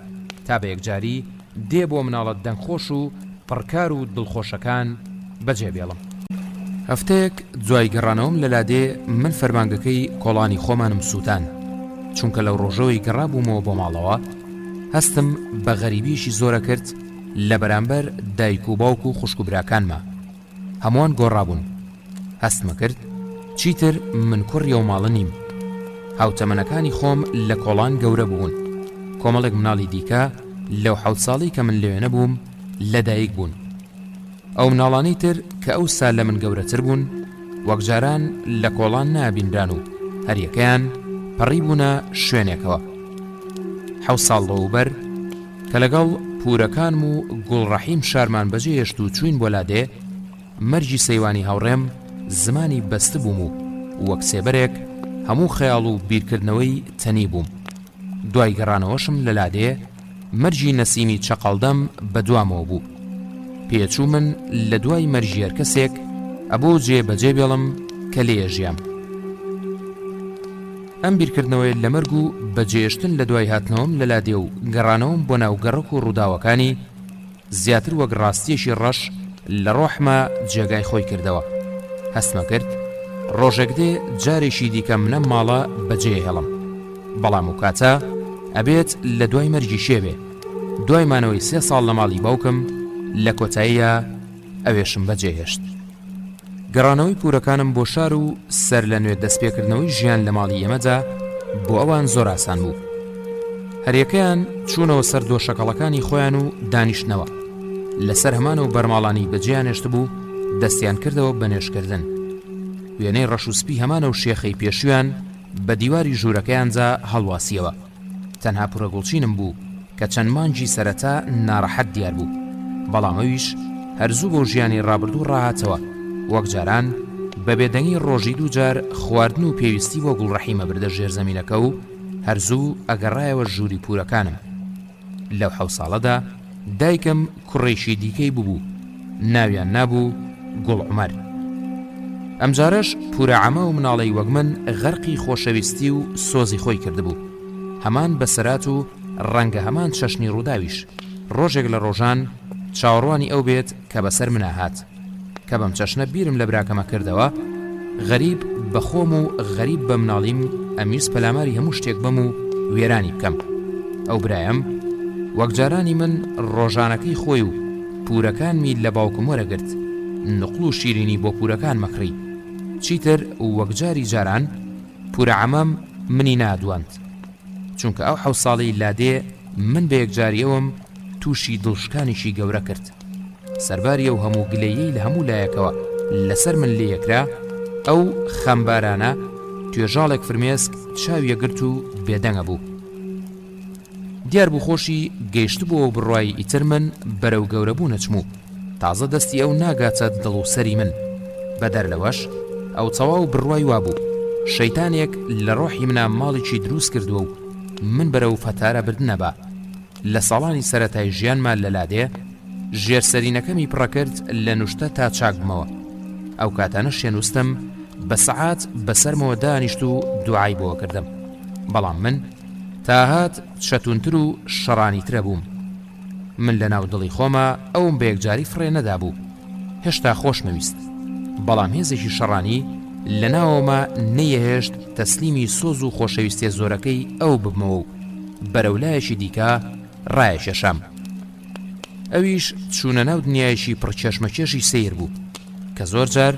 تا بە یەکجاری دێ بۆ مناڵەت دەنگخۆش و پڕکار و دڵخۆشەکان بەجێ بێڵم. هەفتەیەک دوای گەڕانەوەم لە لادێ من فەرمانگەکەی کۆڵانی خۆمانم سووتان، چونکە لەو ڕۆژەوەی گەڕابوومەوە بۆ ماڵەوە هەستم بە غەریبیشی زۆرە کرد لە بەرامبەر دایک و باوک و خوشک و براکانمە. هەمووان گۆڕابوون. هەستمە کرد چیتر من کوڕی و ماڵە نیم. هاوتەمەنەکانی خۆم لە کۆڵان گەورە بوون. کۆمەڵێک مناڵی دیکە لەو 7 ساڵی کە من لەوێنە بووم لەدایک بوون. ئەو مناڵانەی تر کە ئەو سال لە من گەورەتر بوون وەک جاران لە کۆڵان نابینران و هەریەکەیان پەڕی بوونە شوێنێکەوە. 7 ساڵ لەوبەر کە لەگەڵ پورەکانم و گوڵڕەحیم شارمان بەجێ هێشت و چوین بۆ لادێ، مەرجی سەیوانی هاوڕێم زمانی بەستە بووم و وەک سێبەرێک هەموو خەیاڵ و بیرکردنەوەی تەنی بووم. دوای گەڕانەوەشم لە لادێ مەرجی نەسیمی چەقەڵدەم بەدوامەوە بوو. پێچوو من لە دوای مەرجی هەر کەسێک ئەبۆ جێبەجێ بێڵم کە لێژیام. ئەم بیرکردنەوەی لە مەرگ و بەجێشتن لە دوای هاتنەوەم لە لادێ و گەڕانەوەم بۆ ناو گەڕک و ڕووداوەکانی زیاتر وەک ڕاستیەشی ڕەش لە ڕۆحمە جێگای خۆی کردەوە. هەستمە کرد ڕۆژێک دێ جارێکی دیکە منە ماڵە بەجێ هێڵم، بەڵام و کاتە ئەبێت لە دوای مەرجی شێبێ. دوای مانەوەی 3 ساڵ لە ماڵی باوکم لە کۆتاییە ئەوێشم بەجێ هێشت. گەڕانەوەی پورەکانم بۆ شار و سەر لە نوێ دەستپێکردنەوەی ژیان لە ماڵی ئێمەدا بۆ ئەوان زۆر ئاسان بوو. هەریەکەیان چوونەوە سەر دۆشەکەڵەکانی خۆیان و دانیشتنەوە. لەسەر هەمانە و بەرماڵانی بەجێیان هێشت بوو دەستیان کردەوە بە نوێشکردن. وێنەی ڕەش و سپی هەمانە و شێخەی پێشویان بە دیواری ژوورەکەیانجا هەڵواسیەوە. تەنها پورەگوڵچینم بوو کە چەند مانجی سەرەتا ناڕەحەت دیار بوو، بەڵام ئەویش هەرزوو بۆ ژیانی ڕابردوو ڕاهاتەوە. وەک جاران بە بێدەنگی ڕۆژی دووجار خواردن و پێویستی بۆ گوڵڕەحیمە بردە ژێر زەمینەکە و هەرزوو ئەگەڕایەوە ژووری پورەکانم. لەو 7 ساڵەدا دایکم کوڕێکی دیکەی بوو، ناویان نابوو گوڵعومەر. ئەمجارەش پورە عەمە و مناڵەی وەک من غەرقی خۆشەویستی و سۆزی خۆی کردبوو. هەمان بەسەرات و ڕەنگە هەمان چەشنی ڕووداویش ڕۆژێک لە ڕۆژان چاوەڕوانی ئەو بێت کە بەسەر منە هات، کە بەم چەشنە بیرم لە براکەمە کردەوە غەریب بەخۆم و غەریب بە مناڵیم ئەمیرس پەلاماری هەموو شتێک بم و وێرانی بکەم. ئەو برایم وەک جارانی من ڕۆژانەکەی خۆی و پورەکانمی لە باوکم وەرەگرت، نقڵ و شیرینی بۆ پورەکان مەکڕی. چیتر وەک جاری جاران پورە عەمەم منی نادواند، چونکە ئەو 7 ساڵی لادێ من بە یەکجاریەوەم تووشی دڵشکانیشی گەورە کرد. سەرباری ئەو هەموو گلەیەی لە هەموو لایەکەوە لەسەر من لێ یەکرا، ئەو خەمبارانە توێژاڵێک فرمێسک چاویە گرت و بێدەنگە بوو. دیار بوو خۆشی گەیشت بۆ بڕوای ئیتر من بەرەو گەورەبوو نەچموو، تازە دەستی ئەو ناگاتە دڵ و سەری من. بەدەر لەوەش ئەو چەواو بڕوای وابوو شەیتانێک لە ڕۆحی منە ماڵێکی دروست کردووە و من بەرەو فەتارە بردنەبا. لە ساڵانی سەرەتای ژیانمان لە لادێ ژێرسەرینەکەمی پڕەکرد لە نوشتە تا چاک بمەوە. ئەو کاتانە شێنوستم بە سەعات بەسەرمەوە دانیشت و دوعای بۆ کردم، بەڵام من تا هات شەتونتر و شەڕانیترە بووم. من لە ناو دڵی خۆمە ئەوم بە یەکجاری فڕێ نەدابوو، هێشتا خۆشمەویست، بەڵام هێزێکی شەڕانی لە ناوەمە نەیەهێشت تەسلیمی سۆز و خۆشەویستیە زۆرەکەی ئەو ببمەوە و بەرەولایەکی دیکە ڕایەشێشام. ئەویش چوونە ناو دنیایەکی پڕچێشمەکێشی سیر بوو کە زۆر جار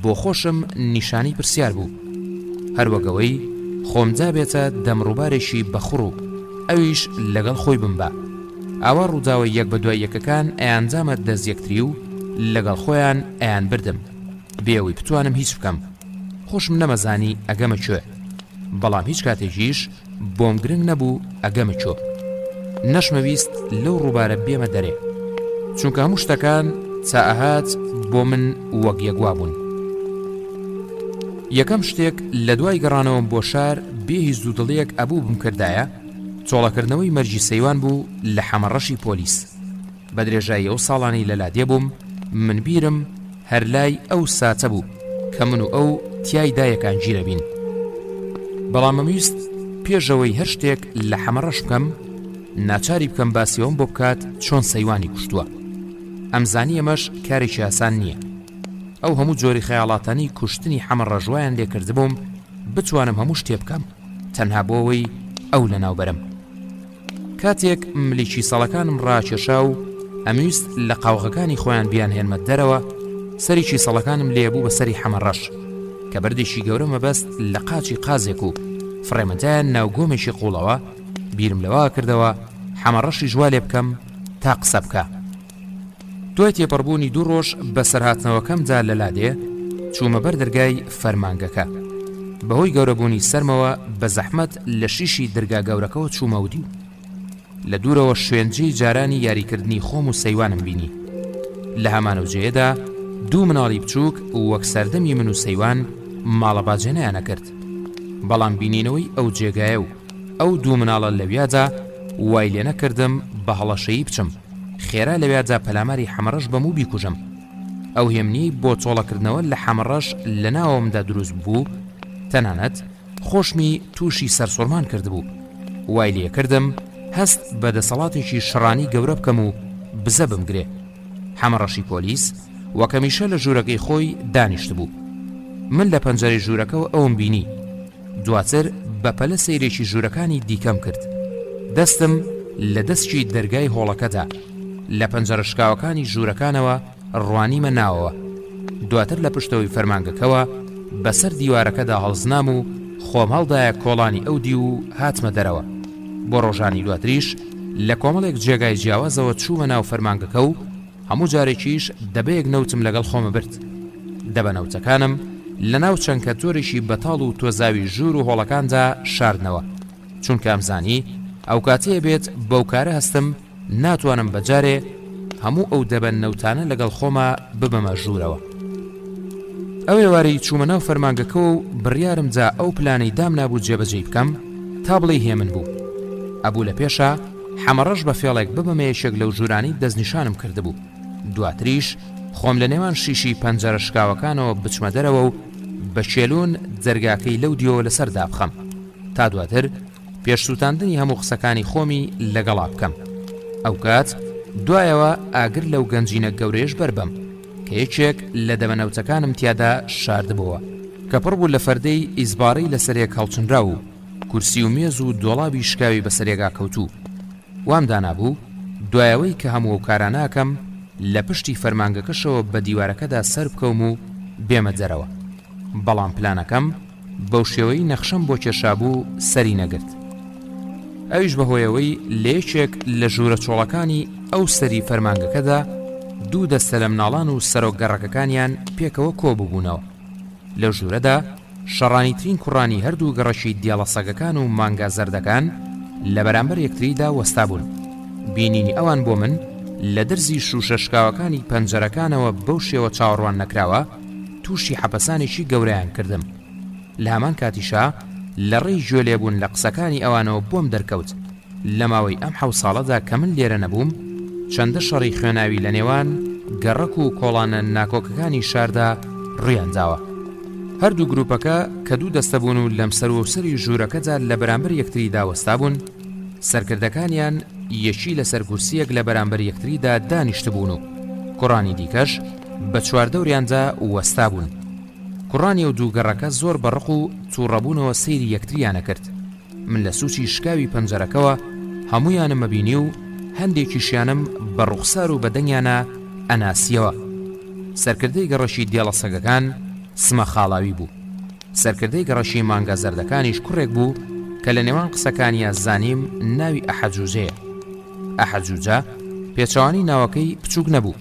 بۆ خۆشم نیشانی پرسیار بوو، هەروەگەوەی خۆمجا بێتە دەمڕووبارێکی بەخڕ و ئەویش لەگەڵ خۆی بمبە. ئاوا ڕووداوە یەک بە دوای یەکەکان ئەیانجامە دەست یەکتری و لەگەڵ خۆیان ئەیان بردم بێەوەی بتوانم هیچ بکەم. خۆشم نەمەزانی ئەگەمە کوێ، بەڵام هیچ کاتێکیش بۆم گرنگ نەبوو ئەگەمە چۆ. نەشمەویست لەو ڕووبارە بێمە دەرێ، چونکە هەموو شتەکان تا ئەهات بۆ من وەک یەکوا بوون. یەکەم شتێک لە دوای گەڕانەوەم بۆ شار بێ هیچ دوودڵیەک ئەبوو بم کردایە، چۆڵەکردنەوەی مەرجی سەیوان بوو لە حەمەڕەشی پۆلیس. بە درێژایی ئەو ساڵانی لەلادێ بووم، من بیرم هەر لای ئەو ساتە بوو کە من و ئەو تیایدا یەکانگیرە بین. بەڵام مەویست پێشەوەی هەر شتێک لە حەمەڕەش بکەم ناچاری بکەم باسیەوەم بۆ بکات چۆن سەیوانی کوشتووە. ئەمزانی ئەمەش کارێکی ئاسان نییە. ئەو هەموو جۆری خەیاڵاتانی کوشتنی حەمەڕەژوایان لێکردبووم بتوانم هەموو شتێ بکەم تەنها بۆەوەی ئەو لە ناوبەرم. کاتێک ملیکی سەڵەکانم ڕاکێشا و ئەمویست لە قاوغەکانی خۆیان بیان هێنمە دەرەوە، سەریکی سەڵەکانم لێبوو بە سەری حەمەڕەش کە بەردێکی گەورە مەبەست لە قاچی قازێک و فڕێمەدایان ناوگۆمێکی قوڵەوە. بیرم لەوە کردەوە حەمەڕەشی جوا لێ بکەم تا قسە بکە. دوای تێپەڕبوونی 2 ڕۆژ بە سەرهاتنەوەکەمدا لە لادێ چوومە بەر دەرگای فەرمانگەکە. بەهۆی گەورەبوونی سەرمەوە بە زەحمەت لە شیشی دەرگا گەورەکەەوە چوومە و دیو. لە دوورەوە شوێنجەی جارانی یاریکردنی خۆم و سەیوانم بینی. لە هەمانە جێدا 2 مناڵی بچووک وەک سەردەمی من و سەیوان ماڵە باجێنەیانە کرد. بەڵام بینینەوەی ئەو جێگایە و ئەو 2 مناڵە لەویادا وای لێ نەکردم بە هەڵەشەیی بچم خێرا لەویادا پەلاماری حەمەڕەش بەم و بیکوژم. ئەو هێمنی بۆ چۆڵەکردنەوە لە حەمەڕەش لە ناوەمدا دروست بوو، تەنانەت خۆشمی تووشی سەرسوڕمان کردبوو. وای لێ کردم هەست بە دەسەڵاتێکی شڕانی گەورە بکەم و بزە بمگرێ. حەمەڕەشی پۆلیس وەکەمیشە لە ژوورەکەی خۆی دانیشت بوو. من لە پەنجەرەی ژوورەکەەوە ئەوم بینی. دواتر بە پەلە سەیرێکی ژوورەکانی دیکەم کرد. دەستم لە دەستکی دەرگای هۆڵەکەدا لە پەنجەرە شکاوەکانی ژوورەکانەوە ڕوانیمە ناوەوە. دواتر لە پشتەوەی فەرمانگەکەوە بەسەر دیوارەکەدا هەڵزنام و خۆم هەڵدایە کۆڵانی ئەو دی و هاتمە دەرەوە. بۆ ڕۆژانی دواتریش لە کۆمەڵێک جێگای جیاوازەوە چوومە ناو فەرمانگەکە و هەموو جارێکیش دەبەیەک نەوتم لەگەڵ خۆمە برد. دەبە نەوتەکانم لە ناو چەند کەتۆرێکی بەتاڵ و تۆزاوی ژوور و هۆڵەکاندا شاردنەوە، چونکە ئەمزانی ئەو کاتەیە بێت بەو کارە هەستم ناتوانم بەجارێ هەموو ئەو دەبەن نەوتانە لەگەڵ خۆمە ببەمە ژوورەوە. ئەو ێوارەی چوومە ناو فەرمانگەکە و بڕیارمدا ئەو پلانەی دام نابوو جێبەجێ بکەم تا بڵێ هێمن بوو. ئەبوو لە پێشە حەمەڕەش بە فێڵێک ببەمە یەکێک لەو ژوورانی دەستنیشانم کردبوو. دواتریش خۆم لە نێوان شیشی پەنجەرە شکاوەکانەوە بچمە دەرەوە و بە چێلون جەرگاکەی لەو دیۆ لەسەردا بخەم تا دواتر پێشسووتاندنی هەموو قسەکانی خۆمی لەگەڵا بکەم. ئەو کات دوایەوە ئاگر لەو گەنجینە گەورەیەش بەربەم کە یەکێک لە دەبەنەوتەکانم تیادا شاردبەوە کە پڕ بوو لە فەردەی ئیزبارەی لەسەرێک هەڵچنرا و کورسی و مێز و دۆڵابی شکاوی بەسەرێگا کەوتوو. وام دانابوو دوایەوەی کە هەموو ئەو کاراناکەم لە پشتی فەرمانگەکەشەوە بە دیوارەکەدا سەر بکەوم و بێمە دەرەوە. بەڵام پلانەکەم بەو شێوەی نەخشەم بۆ کێشابوو سەری نەگرت. ئەویش بەهۆیەوەی لە یەکێک لە ژوورە چۆڵەکانی ئەو سەری فەرمانگەکەدا 2 دەستە لە مناڵان و سەرۆک گەڕەکەکانیان پێکەوە کۆببوونەوە. لەو ژوورەدا شەڕانیترین کوڕانی هەردوو گەڕەشی دیاڵە سەگەکان و مانگا زەردەکان لە بەرامبەر یەکتریدا وەستا بوون. بینینی ئەوان بۆ من لە دەرزی شوشە شکاوەکانی پەنجەرەکانەوە بەو شێوە چاوەڕوان نەکراوە تووشی حەپەسانێکی گەورەیان کردم. لە هەمان کاتیشا لە ڕێی ژۆلێبوون لە قسەکانی ئەوانەوە بۆم دەرکەوت. لە ماوەی ئەم 7 ساڵەدا کە من لێرە نەبووم چەندە شەڕی خوێناوی لە نێوان گەڕەک و کۆڵانە ناکۆکەکانی شاردا ڕویان داوە. هەردوو گروپەکە کە 2 دەستە بوون و لەم سەر و سەری ژوورەکەدا لە بەرامبەر یەکتریدا وەستا بوون، سەرکردەکانیان یەکی لەسەر کورسیەک لە بەرامبەر یەکتریدا دانیشت بوون و کوڕانی دیکەش بە 4 دەوریاندا وەستا بوون. کوڕانی و دووگەڕەکە زۆر بەڕق و تووڕەبوونەوە سەیری یەکتریانە کرد. من لە سوچی شکاوی پەنجەرەکەوە هەموویانم مەبینی و هەندێکیشیانم بە ڕوخسار و بەدەنگیانە ئەناسیەوە. سەرکردەی گەڕەشی دیاڵە سەگەکان سمە خاڵاوی بوو. سەرکردەی گەڕەشی مانگا زەردەکانیش کوڕێک بوو کە لە نێوان قسەکانیە زانیم ناوی ئەحەجوجەیە. ئەحەجوجە پێچەوانی ناوەکەی بچووک نەبوو،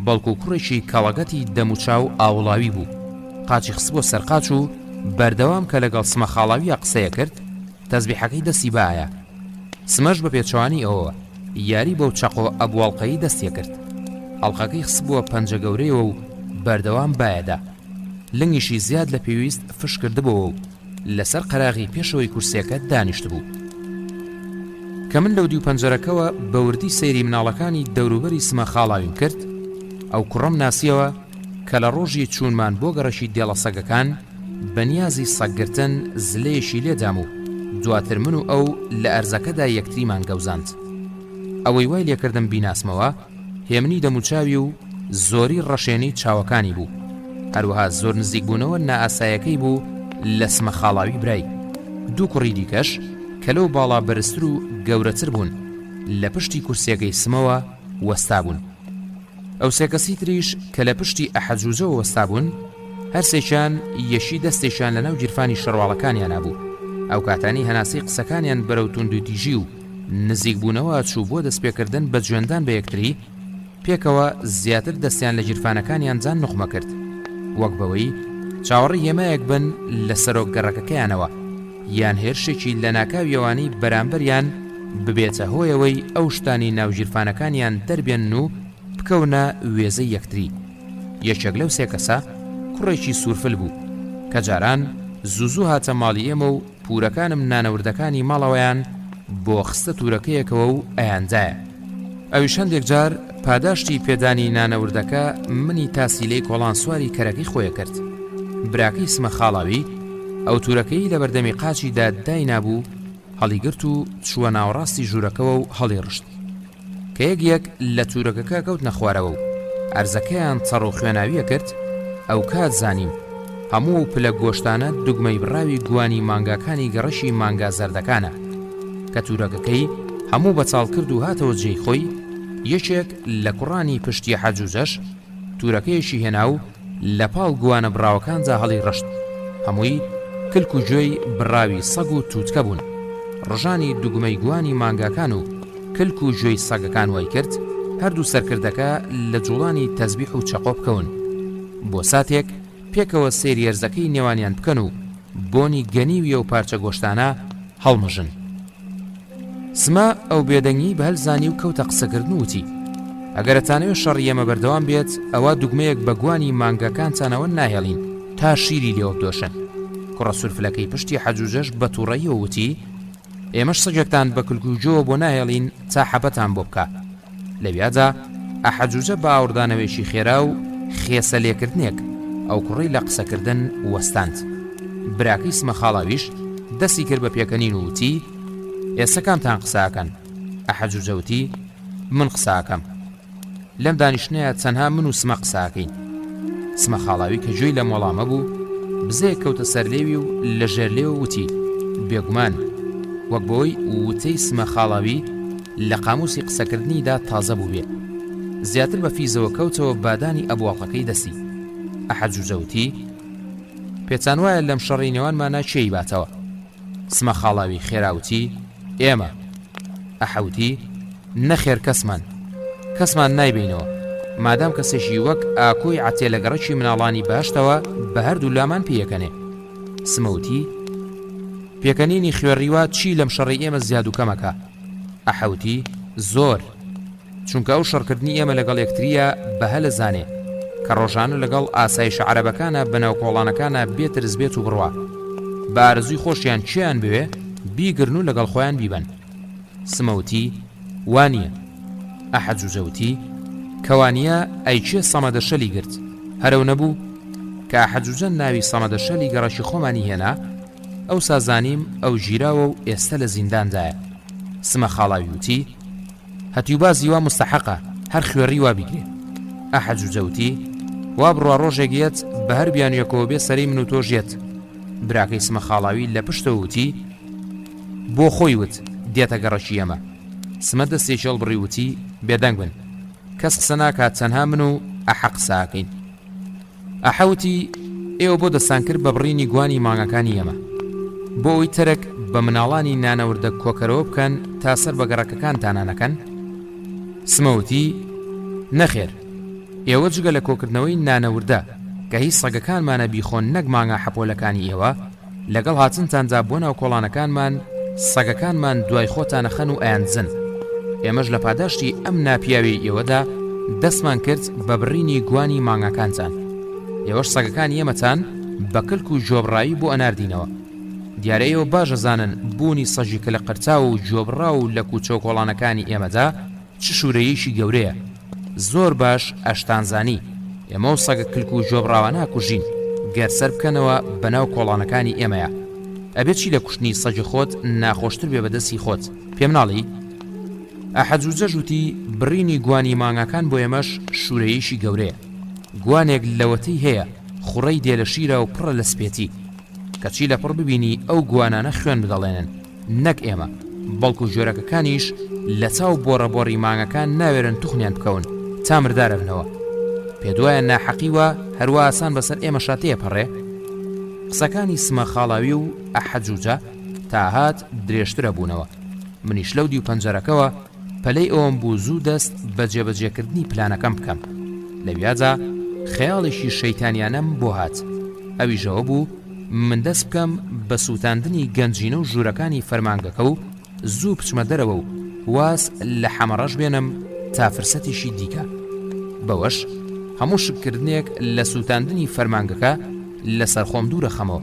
بەڵکو کوڕێکی کەڵەگەتی دەموچاو ئاوڵاوی بوو. قاچی خست بۆ سەرقاچ و بەردەوام کە لەگەڵ سمە خاڵاویە قسەیە کرد تەزبیحەکەی دەستی بایە. سمەش بە پێچەوانی ئەوە یاری بەو چەقۆ ئەبواڵقەی دەستیە کرد. ئەڵقەکەی خست بووە پەنجە گەورەیەوە و بەردەوام بایەدا. لنگیشی زیاد لە پێویست فش کردبەوە و لەسەر قەراغی پێشەوەی کورسیەکە دانیشت بوو. کە من لەو دیو پەنجەرەکەوە بەوردی سەیری مناڵەکانی دەوروبەری سمە خاڵاویم کرد ئەو کوڕەم ناسیەوە کە لە ڕۆژی چوونمان بۆ گەڕەشی دێڵە سەگەکان بەنیازی سەگگرتن زلەیەشی لێدام و دواتر من و ئەو لە ئەرزەکەدا یەکتریمان گەوزاند. ئەوەی وای لێکردم بیناسمەوە هێمنی دەموچاوی و زۆری ڕەشێنی چاوەکانی بوو. هەروەها زۆر نزیک بوونەوە نائاسایەکەی بوو لە سمە خاڵاوی برای. دوو کوڕی دیکەش کە لەو باڵا بەرزتر و گەورەتر بوون لە پشتی کورسێگەی سمەوە وەستا بوون. ئەو سێ کەسی تریش کە لە پشتی ئەحەجوجەوە وەستا بوون هەرسێکیان یەشی دەستێکیان لە ناو گیرفانی شەڕواڵەکانیان هەبوو. ئەو کاتانی هەناسەی قسەکانیان بەرەو توندوتیژی و نزیک بوونەوە چوو بۆ دەستپێکردن بە جوێندان بە یەکتری پێکەوە زیاتر دەستیان لە گیرفانەکانیان جان نوخمە کرد، وەک بەوەی چاوەڕی هێمایەک بن لە سەرۆک گەڕەکەکەیانەوە یان هێرشێکی لە ناکاویەوانی بەرامبەریان ببێتە هۆیەوەی ئەو شتانی ناو گیرفانەکانیان دەربێن و بکەونە وێزەی یەکتری. یەکێک لەو سێ کەسە کوڕێکی سوورفل بوو کە جاران زوزوو هاتە ماڵی ئێمە و پورەکانم نانەوردەکانی ماڵەوەیان بۆ خستە تورەکەیەکەوە و ئەیاندایە. ئەویش هەندێک جار پاداشتی پێدانی نانەوردەکە منی تاسیلەی کۆڵان سواری کەرەکەی خۆیە کرد. براکەی سمە خاڵاوی ئەو تورەکەی لە بەردەمی قاچیدا دای نابوو هەڵیگرت و چووە ناوەڕاستی ژوورەکەەوە و هەڵی ڕشت کە یەک لە تورەکەکە کەوتنە خوارەوە و ئەرزەکەیان چەڕ و خوێناویە کرد. ئەو کات زانیم هەموو پلە گۆشتانە دوگمەی بڕاوی گوانی مانگاکانی گەڕەشی مانگا زەردەکانە کە تورەکەکەی هەموو بەچاڵ کرد و هاتەوە جێی خۆی. یەکێک لە کوڕانی پشتی حەجوجەش تورەکەیەشی هێنا و لە پاڵ گوانە بڕاوەکانجا هەڵی ڕشت. هەمووی کلک و گوێی بڕاوی سەگ و تووتکە بوون. ڕژانی دوگمەی گوانی مانگاکان و کلک و گوێی سەگەکان وای کرد هەردوو سەرکردەکە لە جوڵانی تەزبیح و چەقۆ بکەون بۆ ساتێک پێکەوە سێری هێرزەکەی نێوانیان بکەن و بۆنی گەنیویە و پارچە گۆشتانە هەڵمژن. سمە ئەو بێدەنگی بە هەلزانی و کەوتە قسەکردن وتی ئەگەرەتانەوێت شەڕی ئێمە بەردەوام بێت ئەوە دوگمەیەک بە گوانی مانگەکانتانەوە ناهێڵین تا شیری لێوە بدۆشن. کوڕە سورفلەکەی پشتی حەجوجەش بە تووڕەییەوە وتی ئێمەش سەگێکتان بە کلکوجۆوە بۆ ناهێڵین تا حەبەتان بۆ بکە. لەویادا ئەحەجوجە بە ئاوردانەوێشی خێرا و خێسە لێکردنێک ئەو کوڕی لە قسەکردن وەستاند. براکەی سمە خاڵاویش دەستی کرد بە پێکەنین و وتی ئێستا کامتان قساکەن؟ ئەحەجوجە وتی من قساکەم. لەم دانیشتنەیە تەنها من و سمە قساکەین. سمە خاڵاوی کە گوێی لە مۆڵامە بوو بزەیەک کەوتە سەر لێوی و لە ژێر لێوە وتی بێگومان وەک بۆی وتەی سمە خاڵاوی لە قاموسی قسەکردنیدا تازە بوو بێ. زیاتر بە فیزەوە کەوتەوە بادانی ئەبواڵەکەی دەستی. ئەحەجوجە وتی پێتان وایە لەم شەڕی نێوانمانە چێی باتەوە؟ سمە خاڵاوی خێراوتی ئێمە. ئەحەوتی نەخێر کەسمان نایبینەوە مادام کەسێکی وەک ئاکۆی عەتێ لە گەڕەکی مناڵانی باشتەوە بە هەردوو لامان پێیەکەنێ. سمەوتی پێکەنینی خوێڕیوە چی لەم شەڕی ئێمە زیاد و کەمەکە؟ ئەحەوتی زۆر، چونکە ئەو شەڕکردنی ئێمە لەگەڵ یەکتریە بەهە لە زانێ کە ڕۆژانە لەگەڵ ئاسایش عەرەبەکانە بەناو کۆڵانەکانە بێترز بێت و بڕوا بە ئارەزووی خۆشیان چیان بوێ بیگرن و لەگەڵ خۆیان بیبەن. سمەوتی وانییە. ئەحەجوجەوتی کەوانیە ئەیچێ سەمەدەشەلی گرت هەرەو نەبوو کە ئەحەجوجە ناوی سەمەدەشەلی گەڕەشی خۆمانی هێنا ئەو سازانیم ئەو ژیراوە و ئێستا لە زینداندایە. سمە خاڵاوی وتی هەتیوبازی وا مستەحەقە هەر خوێڕی وا بیگرێ. ئەحەجوجەوتی وا بڕوا ڕۆژێکیەت بە هەر بیانویەکەوە بێ سەری من و تۆ ژێت. براکەی سمە خاڵاوی لە پشتەوە وتی بۆ خۆی وت دێتە گەڕەشی ئێمە. سمە دەستێکی هەڵبڕی وتی بێدەنگ بن کەس قسە ناکات تەنها من و ئەحە قساکەین. ئەحەوتی ئێوە بۆ دەستان کرد بە بڕینی گوانی مانگەکانی ئێمە بۆ ئەوی تەرەک بە مناڵانی نانەوردە کۆکەرەوە بکەن تا سەر بە گەڕەکەکانتانە نەکەن. سمەوتی نەخێر، ئێوە جگە لە کۆکردنەوەی نانەوردە کە هیچ سەگەکانمانە بیخۆن نەک مانگا حەپۆلەکانی ئێوە لەگەڵ هاتنتانجا بۆ ناو کۆڵانەکانمان سەگەکانمان دوای خۆتانە خەن و ئەیانزن. ئێمەش لە پاداشتی ئەم ناپیاوی ئێوەدا دەستمان کرد بە بڕینی گوانی مانگەکانتان. ئێوەش سەگەکانی ئێمەتان بە کلک و جۆبڕایی بۆ ئەناردینەوە. دیارەیەوە باشەزانن بوونی سەژی کە لە قەرچاو و جۆبڕا و لە کوچە کۆڵانەکانی ئێمەدا چ شوورەیەشی گەورەیە. زۆر باش ئەشتانزانی ئێمە و سەگە کلک و جۆبڕاوە ناکوژین گەرسەر بکەنەوە بەناو کۆڵانەکانی ئێمەیە. ئەبێت چی لە کوشتنی سەگی خۆت ناخۆشتر بێ بەدەستی خۆت پێم ناڵی؟ ئەحەجوجە ژووتی بڕینی گوانی مانگەکان بۆ ئێمەش شوورەیەشی گەورەیە. گوانێک لەوەتەی هەیە خوڕەی دێ لە شیرە و پڕە لە سپێتی کەچی لە پڕ ببینی ئەو گوانانە خوێن بدەڵێنن نەک ئێمە، بەڵکو ژۆرەکەکانیش لە چاو بۆڕەبۆڕی مانگەکان ناوێرن توخنیان بکەون تا مردارە بنەوە. پێدوایە ناحەقیوە هەروە ئاسان بەسەر ئێمە شاتەیە پەڕێ. قسەکانی سمە خاڵاوی و ئەحەجوجە تا هات درێژترە بوونەوە. منیش لەو دی و پەنجەرەکەوە پەلەی ئەوم بوو زوو دەست بە جێبەجێکردنی پلانەکەم بکەم. لەویادا خەیاڵێکی شەیتانیانەم بۆ هات. ئەویژەوە بوو من دەست بکەم بە سووتاندنی گەنجینە و ژوورەکانی فەرمانگەکە و زوو بچمە دەرەوە و واز لە حەمەڕەش بێنم تا فرسەتیشی دیکە. بەوەش هەموو شکردنێک لە سووتاندنی فەرمانگەکە لەسەر خۆم دوورە خەمەوە.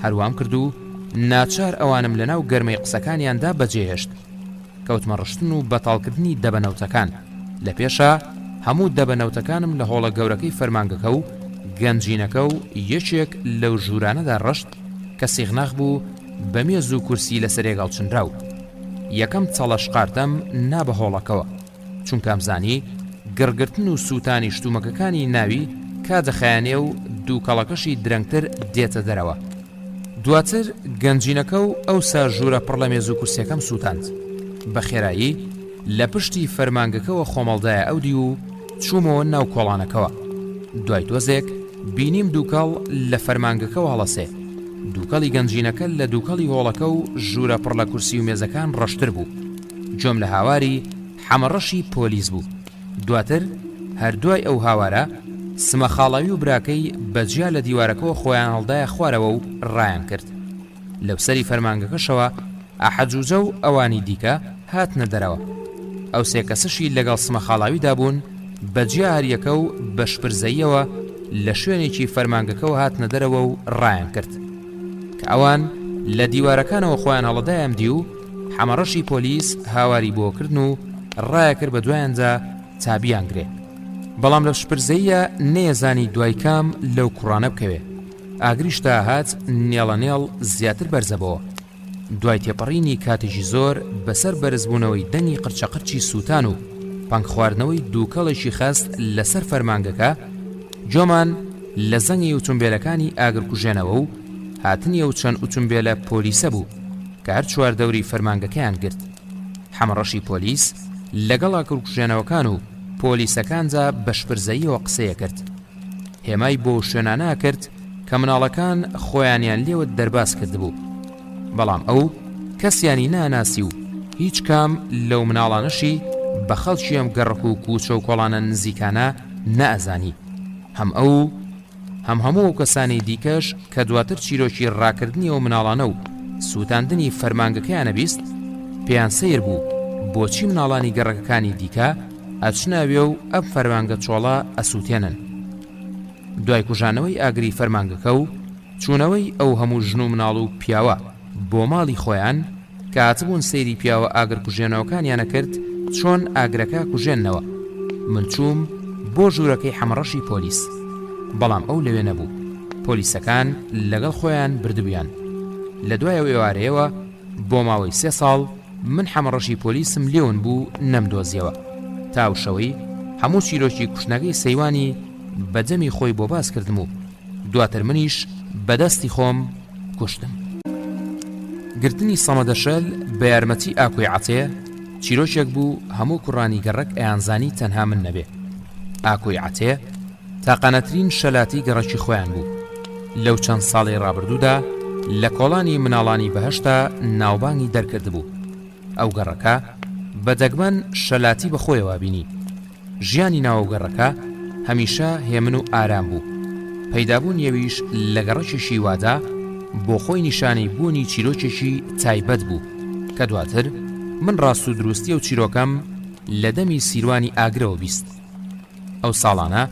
هەروام کرد و ناچار ئەوانم لەناو گەرمەی قسەکانیاندا بەجێهێشت. کەوتمە ڕشتن و بەتاڵکردنی دەبەنەوتەکان. لە پێشە هەموو دەبەنەوتەکانم لە هۆڵە گەورەکەی فەرمانگەکە و گەنجینەکە و یەکێک لەو ژوورانەدا ڕشت کە سیغناغ بوو بە مێز و کورسی لەسەر ێگاڵچنراو. یەکەم چەڵەش قارتەم نابە هۆڵەکەوە چونکەم زانی گڕگرتن و سووتانی شتومەکەکانی ناوی کادەخایانێ و دووکەڵەکەشی درەنگتر دێتە دەرەوە. دواتر گەنجینەکە و ئەو سا ژوورە پڕ لە مێز و کورسیەکەم سووتاند. بە خێرایی لە پشتی فەرمانگەکەوە خۆمەڵدایە ئەودی و چوومەوە ناو کۆڵانەکەوە. دوای تۆزێک بینیم دووکەڵ لە فەرمانگەکەەوە هەڵەسێ. دووکەڵی گەنجینەکە لە دووکەڵی هۆڵەکە و ژوورە پڕ لە کورسی و مێزەکان ڕەشتر بوو. جۆم لە هاواری حەمەڕەشی پۆلیس بوو. دواتر هەردوای ئەو هاوارە سمە خاڵاوی و براکەی بەجیا لە دیوارەکەەوە خۆیان هەڵدایە خوارەوە و ڕایان کرد. لەو سەری فەرمانگەکەشەوە ئەحەجوجە و ئەوانی دیکە هاتنە دەرەوە. ئەو سێ کەسشی لەگەڵ سمە خاڵاویدا بوون بەجیا هەریەکە و بە شپرزەیەوە لە شوێنێکی فەرمانگەکەەوە هاتنە دەرەوە و ڕایان کرد کە ئەوان لە دیوارەکانەوە خۆیان هەڵەدایان دی و حەمەڕەشی پۆلیس هاواری بۆکردن و ڕایە کرد بە دوایانجا تابیان گرێ. بەڵام لە شپرزەیە نێزانی دوای کام لەو کوڕانە بکەوێ. ئاگریشتا هات نێڵە نێڵ زیاتر بەرزەبەوە. دوای تێپەڕینی کاتێکی زۆر بەسەر بەرزبوونەوەی دەنگی قرچەقرچی سووتان و پانک خواردنەوەی دووکەڵێکی خەست لەسەر فەرمانگەکە جۆمان لە زەنگی ئۆتۆمبیلەکانی ئاگرکوژێنەوە و هاتنی ئەو چەند ئۆتۆمبیلە پۆلیسە بوو کە هەر چواردەوری فەرمانگەکەیان گرت. حەمەڕەشی پۆلیس لەگەڵ ئاگرکوژێنەوەکان و پۆلیسەکانجا بە شپرزەییەوە قسەیە کرد. هێمای بۆ شوێنانە کرد کە مناڵەکان خۆیانیان لێوە دەرباز کردبوو. بەڵام ئەو کەسیانی ناناسی و هیچ کام لەو مناڵانەشی بە خەڵکی ئەم گەڕک و کوچە و کۆڵانە نزیکانە نەئەزانی. هەموو ئەو کەسانی دیکەش کە دواتر چیرۆکی ڕاکردنی ئەو مناڵانە و سووتاندنی فەرمانگەکەیانە بیست پێیان سیر بوو بۆچی مناڵانی گەڕەکەکانی دیکە ئەچناوێ و ئەم فەرمانگە چۆڵە ئەسووتێنن. دوای کوژانەوەی ئاگری فەرمانگەکە و چوونەوەی ئەو هەموو ژن و مناڵ و پیاوە بۆ ماڵی خۆیان کە هاتبوون سەیری پیاوە ئاگر کوژێنەوەکانیانە کرد چۆن ئاگرەکە کوژێننەوە. من چووم بۆ ژوورەکەی حەمەڕەشی پۆلیس، بەڵام ئەو لەوێ نەبوو. پۆلیسەکان لەگەڵ خۆیان بردبیان. لە دوای ئەو ئێوارەیەوە بۆ ماوەی 3 ساڵ من حەمەڕەشی پۆلیسم لێون بوو نەمدۆزیەوە. تاوشەوەی هەموو چیرۆکی کوشتنەکەی سەیوانی بەدەمی خۆی بۆ باز کردم و دواتر منیش بەدەستی خۆم کوشتم. گرتنی سەمەدەشەل بە یارمەتی ئاکۆی عەتێ چیرۆکێک بوو هەموو کوڕانی گەڕک ئەیانزانی تەنها من نەبێ. ئاکۆی عەتێ تاقانەترین شەلاتی گەڕەکی خۆیان بوو. لەو چەند ساڵی ڕابردوودا لە کۆڵانی مناڵانی بەهەشتا ناوبانگی دەرکرد بوو. ئەو گەڕەکە بە دەگمەن شەلاتی بەخۆیەوە بینی. ژیانی ناو گەڕەکە هەمیشە هێمن و ئارام بوو. پەیدابوون یەویش لە گەڕەکێکی وادا بۆ خۆی نیشانەی بوونی چیرۆکێکی تایبەت بوو کە دواتر من ڕاست و دروستی و چیرۆکەم لە دەمی سیروانی ئاگرەوە بیست. ئەو ساڵانە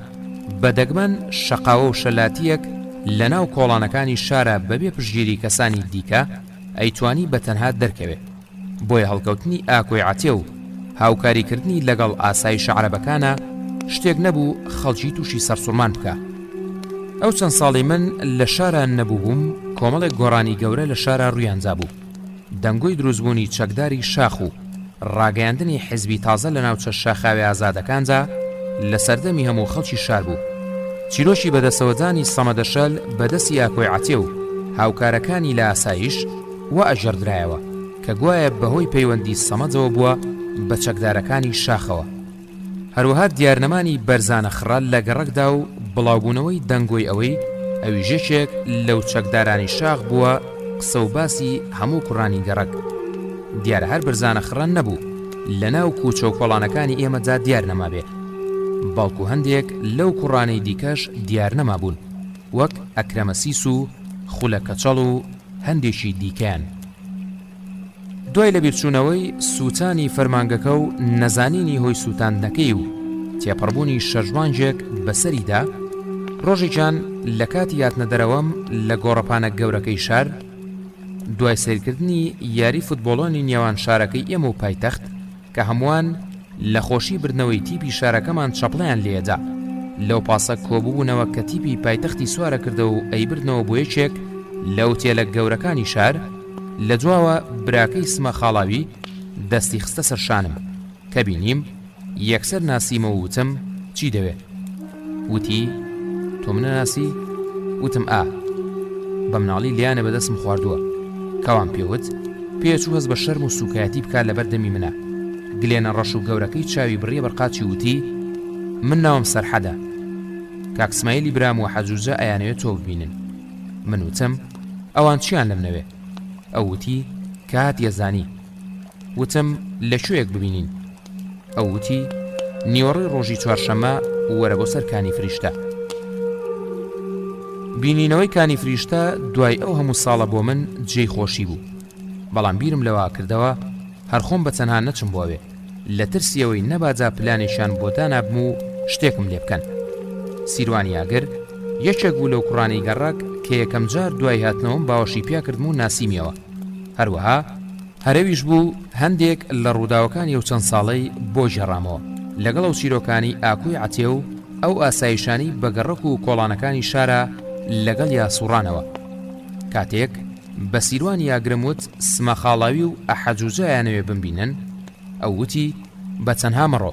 بە دەگمەن شەقاوە و شەلاتیەک لە ناو کۆڵانەکانی شارە بەبێ پشتگیری کەسانی دیکە ئەیتوانی بە تەنها دەرکەوێت. بۆیە هەڵکەوتنی ئاکۆی عەتێ و هاوکاریکردنی لەگەڵ ئاسایشە عەرەبەکانە شتێک نەبوو خەڵکی تووشی سەرسوڕمان بکە. ئەو چەند ساڵی من لە شارە نەبوو بووم، کۆمەڵێک گۆڕانی گەورە لە شارە ڕوویانجا بوو. دەنگۆی دروستبوونی چەکداری شاخ و ڕاگەیاندنی حیزبی تازە لە ناوچە شاخاوی ئازادەکانجا لە سەردەمی هەموو خەڵکی شار بوو. چیرۆشی بەدەسەوەدانی سەمەدەشەل بەدەستی ئاکۆی عەتێ و هاوکارەکانی لە ئاسایش وە ئەژەردرایەوە کە گوایە بەهۆی پەیوەندی سەمەدەوە بووە بە چەکدارەکانی شاخەوە. هەروەها دیارنەمانی بەرزانە خڕال لە گەڕەکدا و بڵاوبوونەوەی دەنگۆی ئەوەی ئەویژێکێک لەو چەکدارانی شاخ بووە قسە و باسی هەموو کوڕانی گەڕەک. دیارە هەر بەرزانە خڕان نەبوو لە ناو کوچە و کۆڵانەکانی ئێمەدا دیار نەما بێ، بەڵکو هەندێک لەو کوڕانەی دیکەش دیار نەما بوون، وەک ئەکرەمەسیس و خولە کەچەڵ و هەندێکی دیکەیان. دوای لە بیرچوونەوەی سووتانی فەرمانگەکە و نەزانینی هۆی سووتاندنەکەی و تێپەڕبوونی شەژمانجێک بەسەریدا، ڕۆژێکیان لە کاتی هاتنەدەرەوەم لە گۆڕەپانە گەورەکەی شار، دوای سیرکردنی یاری فوتبۆڵۆنی نێوان شارەکەی ئێمە و پایتەخت کە هەمووان لە خۆشی بردنەوەی تیپی شارەکەمان چەپڵیان لێدا، لەو پاسە کۆبوونەوە کە تیپی پایتەختی سوارە کردە و ئەیبردنەوە بۆ یەکێک لە ئوتێلە گەورەکانی شار. لە دواوە براکەی سمە خاڵاوی دەستی خستە سەر شانم کە بینیم یەکسەر ناسیمە و وتم چی دەوێ؟ وتی تۆ منە ناسی؟ وتم ئا. بە مناڵی لیانە بەدەستم خواردووە. کەوان پێوت پێچوو هەست بە شەرم و سوکایەتی بکات لە بەردەمی منە. گلێنە ڕەش و گەورەکەی چاوی بڕیە بەرقاچی وتی من ناوم سەرحەدە، کاک سمایلی برام و حەجوجە ئەیانەوێت تۆ ببینن. من وتم ئەوان چیان لەم نەوێ؟ ئەو وتی کە هات یەزانی. وتم لەکوێیەک ببینین؟ ئەو وتی نیوەڕۆی ڕۆژی چوارشەممە وەرە بۆ سەر کانی فریشتە. بینینەوەی کانی فریشتە دوای ئەو هەموو ساڵە بۆ من جێی خۆشی بوو، بەڵام بیرم لەوە کردەوە هەرخۆم بە تەنها نەچم بۆوێ لە ترسیەوەی نەباجا پلانێکیان بۆ دانابم و شتێکم لێ بکەن. سیروانی ئاگر یەکێک بوو لەو کوڕانی گەڕاک کە یەکەم جار دوای هاتنەوەم باوەشی پیا کردم و ناسیمیەوە. هەروەها هەرەویش بوو هەندێک لە ڕووداوەکانی ئەو چەند ساڵەی بۆ ژێڕامەوە لەگەڵ ئەو چیرۆکانی ئاکۆی عەتێ و ئەو ئاسایشانی بە گەڕەک و کۆڵانەکانی شارە لەگەڵ یاسوڕانەوە. کاتێک بە سیروانی ئاگرموت سمە خاڵاوی و ئەحەجوجەیانەوێ بمبینن، ئەو وتی بە تەنها مەڕۆ،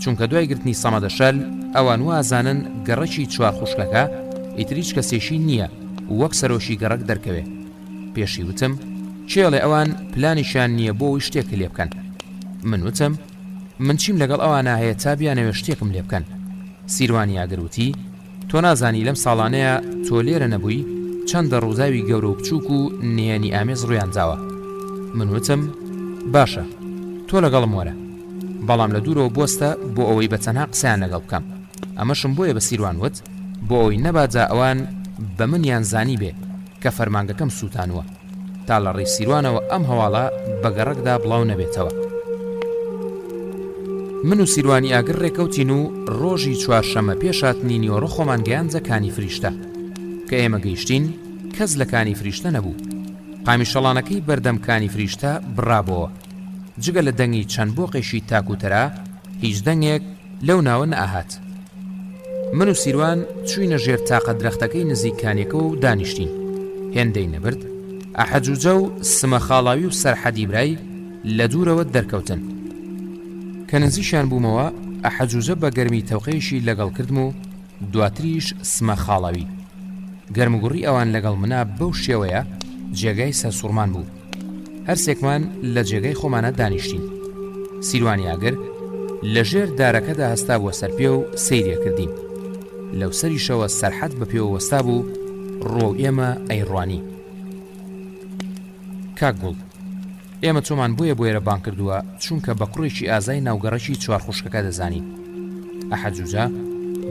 چونکە دوای گرتنی سەمەدەشەل ئەوان وازانن گەڕەکی چوار خوشکەکە ئیتریچ کەسێشی نییە وەک سەرۆشی گەڕەک دەرکەوێ. پێشی وتم چێڵێ ئەوان پلانیشان نییە بۆ ئەوی شتێک لێ بکەن. من وتم من چیم لەگەڵ ئەوانە هەیە تا بیانەوێ شتێکم لێ بکەن. سیروانی ئاگروتی تۆ نازانی لەم ساڵانەیە تۆ لێرە نەبووی چەندە ڕووداوی گەورە و بچووک و نێنی ئامێز ڕویان جاوە. من وتم باشە تۆ لەگەڵم وەرە، بەڵام لە دوورەوە بۆستە بۆ ئەوەی بە تەنها قسەیان لەگەڵ بکەم. ئەمەشم بۆیە بە سیروان وت بۆ ئەوەی نەباجا ئەوان بە منیان زانی بێ کە فەرمانگەکەم سووتانوە، تا لە ڕێی سیروانەوە ئەم هەواڵە بە گەڕەکدا بڵاو نەبێتەوە. من و سیروانی ئاگر ڕێکەوتین و ڕۆژی چوارشەممە پێشاتنی نیوەڕۆ خۆمان گەیاندە کانی فریشتە. کە ئێمە گەیشتین کەس لە کانی فریشتە نەبوو. قامیشەڵانەکەی بەردەم کانی فریشتە بڕابەوە، جگە لە دەنگی چەند بۆقێشی تاکوتەرا هیچ دەنگێک لەو ناوە نەئاهات. من و سیروان چووینە ژێر تاقە درەختەکەی نزیکانیەکە و دانیشتین. هێندەی نەبرد ئەحەجوجە و سمە خاڵاوی و سەرحەدی برای لە دوورەوە دەرکەوتن. کە نزیشان بوومەوە ئەحەجوجە بە گەرمی تەوقەیەشی لەگەڵ کردم و دواتریش سمە خاڵاوی. گەرمگوڕی ئەوان لەگەڵ منا بەو شێوەیە جێگای سەرسوڕمان بوو. هەرسێکمان لە جێگای خۆمانە دانیشتین. سیروانی ئاگر لە ژێر دارەکەدا هەستا بووە سەرپێ و سەیرێ کردین. لەو سەریشەوە سەرحەد بە پێوە وەستا بوو ڕۆ ئێمە ئەیڕوانی. کاک گوڵ ئێمە چۆمان بۆیە بۆیرە بان کردووە چونکە بە کوڕێکی ئازای ناوگەڕەکی چوار خوشکەکە دەزانین. ئەحەجوجە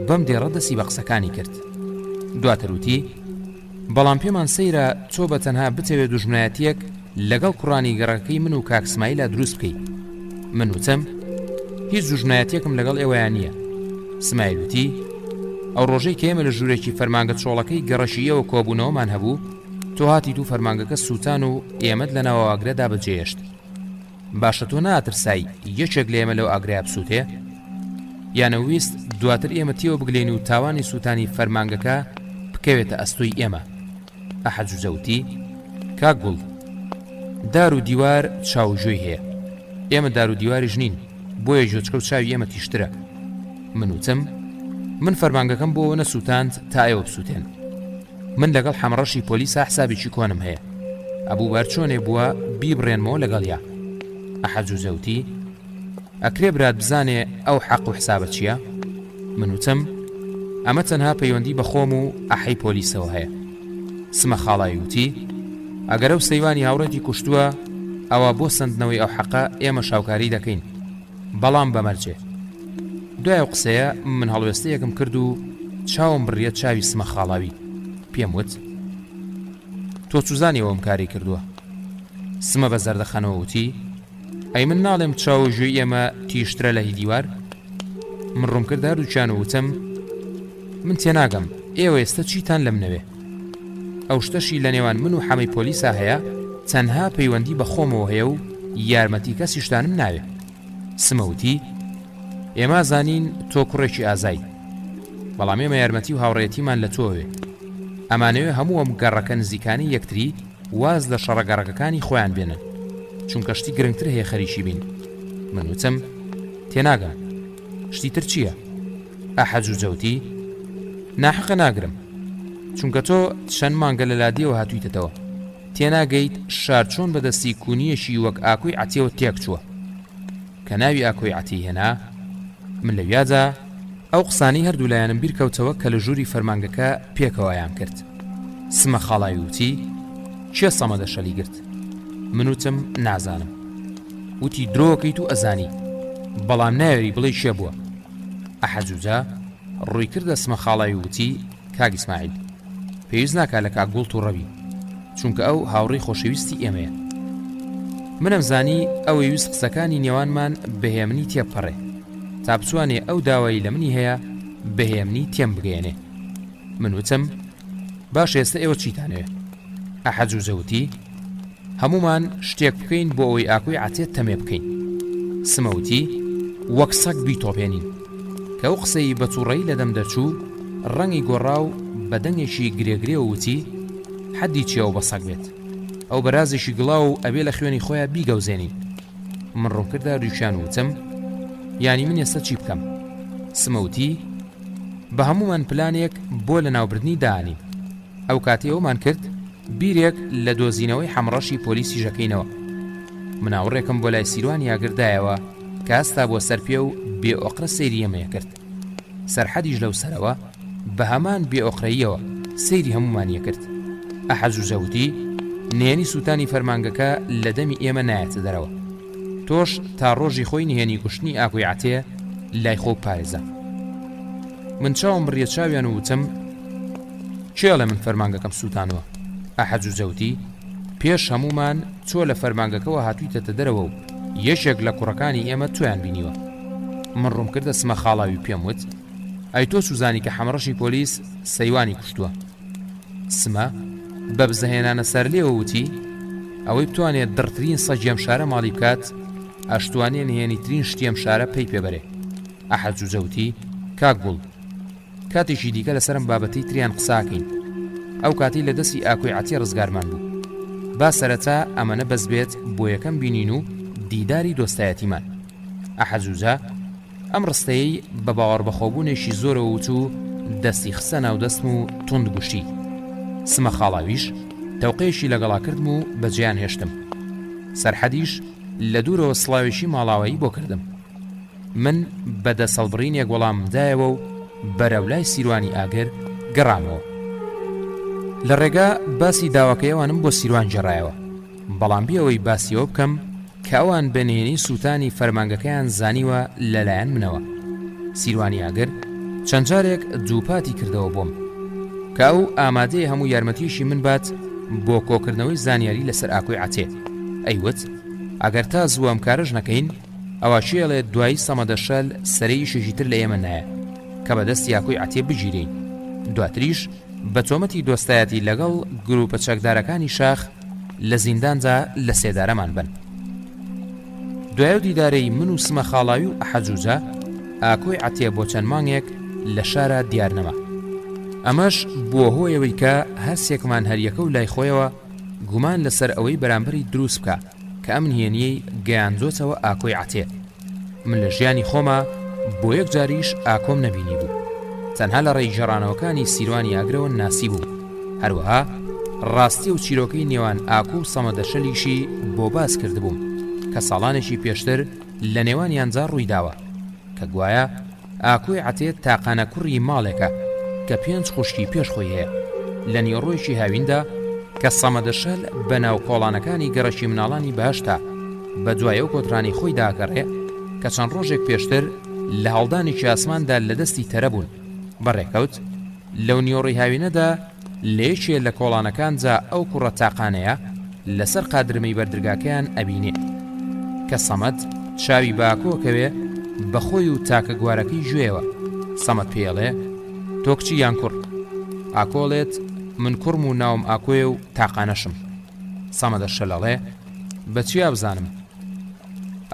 بەم دێڕە دەسی بە قسەکانی کرد. دواتر وتی بەڵام پێمان سەیرە تۆ بە تەنها بتەوێت دوژمنایەتیەک لەگەڵ کوڕانی گەڕەکەی من و کاک سمایلە دروست بکەیت. من وتم هیچ دوژمنایەتیەکم لەگەڵ ئێوەیان نییە. سمایل وتی ئەو ڕۆژەی کە ئێمە لە ژوورێکی فەرمانگە چۆڵەکەی گەڕەشیەوە کۆبوونەوەمان هەبوو تۆ هاتی دوو فەرمانگەکە سووتان و ئێمەت لەناوە ئاگرەدا بەجێهێشت. باشە تۆ ناترسای یەکێک لە ئێمە لەو ئاگرەیە بسووتێ؟ یانە ویست دواتر ئێمە تێوە بگلێن و تاوانی سووتانی فەرمانگەکە بکەوێتە ئەستۆی ئێمە؟ ئەحەد جوزەوتی: کاک گوڵ، دار و دیوار چاوژۆی هەیە، ئێمە دار و دیواریش نین، بۆیە جۆچکە و چاوی ئێمە تیشترە. من وتم: من فەرمانگەکەم بۆ نەسووتاند تا ئێوە بسووتێن. من لەگەڵ حەمڕەشی پۆلیسا حسابێکی کۆنم هەیە، ئەبوو بار چۆنێ بووە بیبڕێنمەوە لەگەڵیا. ئەحەد جوزەوتی: ئەکرێ برات بزانێ ئەو حەق و حسابە چییە؟ من وتم: ئەمە تەنها پەیوەندی بە خۆم و ئەحەی پۆلیسەوە هەیە. سمە خاڵایی وتی: ئەگەر ئەو سەیوانی هاوڕێتی کوشتووە، ئەوە بۆ سندنەوەی ئەو حەقە ئێمە شاوکاری دەکەین، بەڵام بەمەرجێ. دوای قسەیە من هەڵوێستەیەکم کرد و چاوم بڕیە چاوی سمە خاڵاوی. پێم وت: تۆ چوزانیەوەم کاری کردووە. سمە بە زەردەخەنەوە وتی: ئەی من ناڵێم چاوەژوێی ئێمە تیشترە لە هی دیوار؟ من ڕوون کرد هەردووچیان و وتم: من تێناگەم ئێوە ئێستا چیتان لەم نەوێ؟ ئەو شتەشی لە نێوان من و حەمەی پۆلیسا هەیە تەنها پەیوەندی بە خۆمەوە هەیە و یارمەتی کەسیشتانم ناوێ. سمەوتی: ئێمە زانین تۆ کوڕێکی ئازای، بەڵام ئێمە یارمەتی و هاوڕێتیمان لە تۆوێ. ئەمانەوێ هەموو ئەم گەڕەکە نزیکانی یەکتری واز لە شەڕە گەڕەکەکانی خۆیان بێنن، چونکە شتی گرنگتر هەیە خەریکی بین. من وتم: تێناگەم، شتی تر چییە؟ ئەحەد جوزەوتی: ناحەقە ناگرم، چونکە تۆ چەند مانگە لە لادیەوە هاتوویتەوە، تێناگەیت شار چۆن بەدەستی کونیەشی وەک ئاکۆی عەتیەوە تێک چووە. کە ناوی ئاکۆی عەتی هێنا، من لە ویادا ئەو قسانەی هەردوو لایەنم بیرکەوتەوە کە لە ژووری فەرمانگەکە پێکەوەیان کرد. سمە خاڵایی وتی: چێ سەمەدە شەلی گرت؟ من وتم: نازانم. وتی: درۆکەیت و ئەزانی، بەڵام ناوێری بڵێ شێ بووە. ئەحەد جوزە ڕووی کردە سمە خاڵایی وتی: کاک ئیسماعیل، پێویست ناکات لە کاک گوڵ تووڕەبی، چونکە ئەو هاوڕێی خۆشەویستی ئێمەیە. منم زانی ئەوەی ویست قسەکانی نێوانمان بەهێمنی تێبپەڕێ، تا بچوانێ ئەو داوایی لە منی هەیە بەهێمنی تێم بگەێنێ. من وتم: باش ئێستا ئێوە چیتانەوێ؟ ئەحەد جوزەوتی: هەمومان شتێک بکەین بۆ ئەوەی ئاکۆی عەتێت تەمێ بکەین. سمەوتی: وەک سەگ بیتۆپێنین. کە ئەو قسەی بە تووڕەیی لەدەم دەرچوو، ڕەنگی گۆڕاو بە دەنگێکی گرێگرێ وتی: حەدی چیەوە بە سەگ بێت، ئەو بەرازێکی گڵاو و ئەبێ لە خوێنی خۆیان بیگەوزێنین. من ڕوون کردە ڕیشان وتم: یانی من ئێستا چی بکەم؟ سمەوتی: بە هەمومان پلانێک بۆ لە ناوبردنی دانین. ئەو کاتی ئەومان کرد بیرێک لە دۆزینەوەی حەمڕەشی پۆلیسی ژەکەینەوە. مناوڕێکم بۆ لای سیروان یاگردایەوە کە هەستا بۆ سەرپێ و بێئۆقرە سەیری ئێمەیە کرد. سەرحەدیش لەو سەرەوە بە هەمان بێئۆقرەییەوە سەیری هەمومانیە کرد. ئەحەد جوزەوتی: نهێنی سووتانی فەرمانگەکە لە دەمی ئێمە نایەتە دەرەوە، تۆش تا ڕۆژی خۆی نهێنی کوشتنی ئاکۆی عەتێ لای خۆ پارێزە. من چاوم بڕیە چاویان و وتم: چێڵە من فەرمانگەکەم سووتانەوە؟ ئەحەد جوزەوتی: پێش هەمومان چۆ لە فەرمانگەکەەوە هاتوویتەتە دەرەوە و یەشێک لە کوڕەکانی ئێمە تۆیان بینیوە. من ڕوون کردە سمە خاڵاوی پێم وت: ئەی تۆ سوزانی کە حەمڕەشی پۆلیس سەیوانی کوشتووە؟ سمە بە بزەهێنانە سەر لێوە وتی: ئەوەی بتوانێت دڕترین سەگی ئەم شارە ماڵی بکات، ئەشتوانێ نهێنیترین شتی ئەم شارە پێی پێبەرێ. ئەحەد جوزەوتی: کاک گوڵ، کاتێکی دیکە لەسەرم بابەتەی تریان قساکەین. ئەو کاتی لە دەستی ئاکۆی عەتێ ڕزگارمان بوو. با سەرەتا ئەمەنە بەس بێت بۆ یەکەم بینین و دیداری دۆستایەتیمان. ئەحەد جوزە ئەم ڕستەیەی بە باوەڕ بەخۆبوونێکی زۆرەوە وتو دەستی خسە ناو دەستم و توند گوشتی. سمە خاڵاویش تەوقەیەشی لەگەڵا کردم و بەجێیان هێشتم. سەرحەدیش لە دوورەوە سڵاوێکی ماڵاوایی بۆ کردم. من بە دەسەڵبڕینێک وەڵامدایەوە و بەرەولای سیروانی ئاگر گەڕامەوە. لە ڕێگا باسی داواکەیەوانم بۆ سیروان جێڕایەوە، بەڵام بیەوەی باسیەوە بکەم کە ئەوان بەنهێنی سووتانی فەرمانگەکەیان زانیوە لەلایەن منەوە. سیروانی ئاگر چەند جارێک دووپاتی کردەوە بۆم کە ئەو ئامادەیە هەموو یارمەتیشی من بات بۆ کۆکردنەوەی زانیاری لەسەر ئاکۆی عەتێ. ئەیوت: ئەگەر تا زوو ئەم کارەش نەکەین، ئەوە شێڵێت دوایی سەمەدەشەل سەرەی شێژی تر لە ئێمە نایە کە بەدەستی ئاکۆی عەتێ بگیرین، دواتریش بە تۆمەتی دۆستایەتی لەگەڵ گروپە چەکدارەکانی شاخ لە زیندانجا لە سێدارەمان بن. دوای دیدارەی من و سمە خاڵاوی و ئەحەجوجە ئاکۆی عەتیە بۆ چەند مانگێک لە شارە دیار نەما. ئەمەش بووە هۆیەوەی کە هەرسێکمان هەریەکە و لای خۆیەوە گومان لەسەر ئەوەی بەرامبەری دروست بکە کە ئەم نهێنیەی گەیاندۆتەوە ئاکۆی عەتیە. من لە ژیانی خۆمە بۆ یەک جاریش ئاکۆم نەبینی بوو، تەنها لە ڕێی گەڕانەوەکانی سیروانی ئاگرەوە ناسی بوو. هەروەها ڕاستی و چیرۆکەی نێوان ئاکۆ و سەمەدەشەلیشی بۆ باس کردبووم کە ساڵانێکی پێشتر لە نێوانیانجا ڕوویداوە کە گوایە ئاکۆی عەتیە تاقانە کوڕی ماڵێکە کە 5 خوشکی پێش خۆی هەیە لە نیوەڕۆیشی هاویندا کە سەمەدەشەل بە ناو کۆڵانەکانی گەڕەکی مناڵانی بەهەشتا بە دوایە و کۆترانی خۆی داگەڕێ کە چەند ڕۆژێک پێشتر لە هەڵدانێکی ئاسماندا لە دەستی تەرە بوون. بەڕێکەوت لەو نیوەڕۆی هاوینەدا لە یەکێ لە کۆڵانەکانجا ئەو کوڕە تاقانەیە لەسەر قادرمەی بەردرگاکەیان ئەبینێ کە سەمەد چاوی بە ئاکۆکەوێ بەخۆی و تاکە گوارەکەی ژوێەوە. سەمەد پێڵێ تۆ کچی یان کوڕ؟ ئاکۆڵێت من کوڕم و ناوم ئاکۆیە و تاقانەشم. سەمەدەشە لەڵێ بەچیا بزانم؟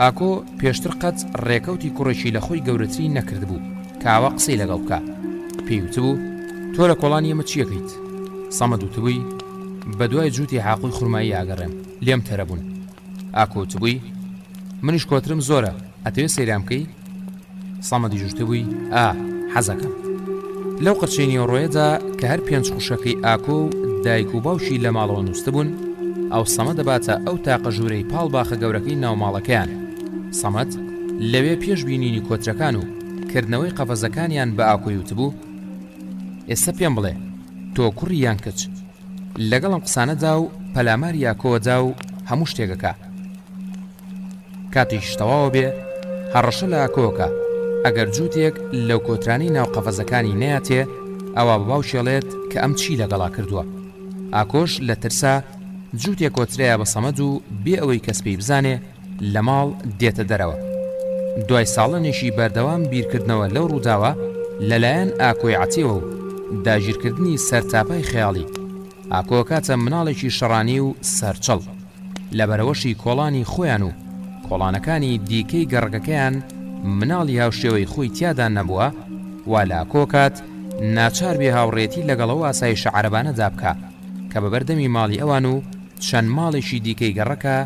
ئاکۆ پێشتر قەت ڕێکەوتی کوڕێکی لە خۆی گەورەتری نەکردبوو کاوە قسەی لەگەڵ بکە. پێیوتبوو تۆ لە کۆڵانی ئێمە چیەکەیت؟ سەمەد وتبووی بە دوای جووتی حاقوی خورمایی ئاگەڕێم، لێم تەرە بوون. ئاکۆ وتبووی منیش کۆترم زۆرە، ئەتەوێت سەیرام بکەی؟ سەمەدی جووتبووی حەزەکەم. لەو قەرچەی نیوەڕۆیەدا کە هەر 5 خوشەکەی ئاکۆ و دایک و باوشی لە ماڵەوە نووسبوون، ئەو سەمە دەباتە ئەو تاقە ژوورەی پاڵ باخە گەورەکەی ناوماڵەکەیان. سەمەد لەوێ پێش بینینی کۆترەکان و کردنەوەی قەفەزەکانیان بە ئاکۆی وتبوو ئێستا پێم بڵێ تۆ کوڕی یان کچ؟ لەگەڵم قسانەدا و پەلاماری ئاکۆوەدا و هەموو شتێکەکە. کاتیش تەواوە بێ هەڕەشە لە ئاکۆکە ئەگەر جووتێک لەو کۆترانی ناو قەفەزەکانی نەیەتێ ئەوە بە باوشێڵێت کە ئەم چی لەگەڵا کردووە. ئاکۆش لە ترسا جووتێک کۆترەیە بە سەمەد و بێ ئەوەی کەس پێی بزانێ لە ماڵ دێتە دەرەوە. دوای ساڵەنێکی بەردەوام بیرکردنەوە لەو ڕووداوە لەلایەن ئاکۆی عەتیەوە و داگیرکردنی سەرتاپای خەیاڵی. ئاکۆ کاتە مناڵێکی شەڕانی و سەرچەڵ لەبەرەوەشی کۆڵانی خۆیان و کۆڵانەکانی دیکەی گەڕگەکەیان مناڵی هاوشێوەی خۆی تیادا نەبووە، وا لە ئاکۆکات ناچار بێ هاوڕێتی لەگەڵەوە ئاسایشە عەرەبانەدا بکە کە بە بەردەمی ماڵی ئەوان و چەند ماڵێکی دیکەی گەڕەکە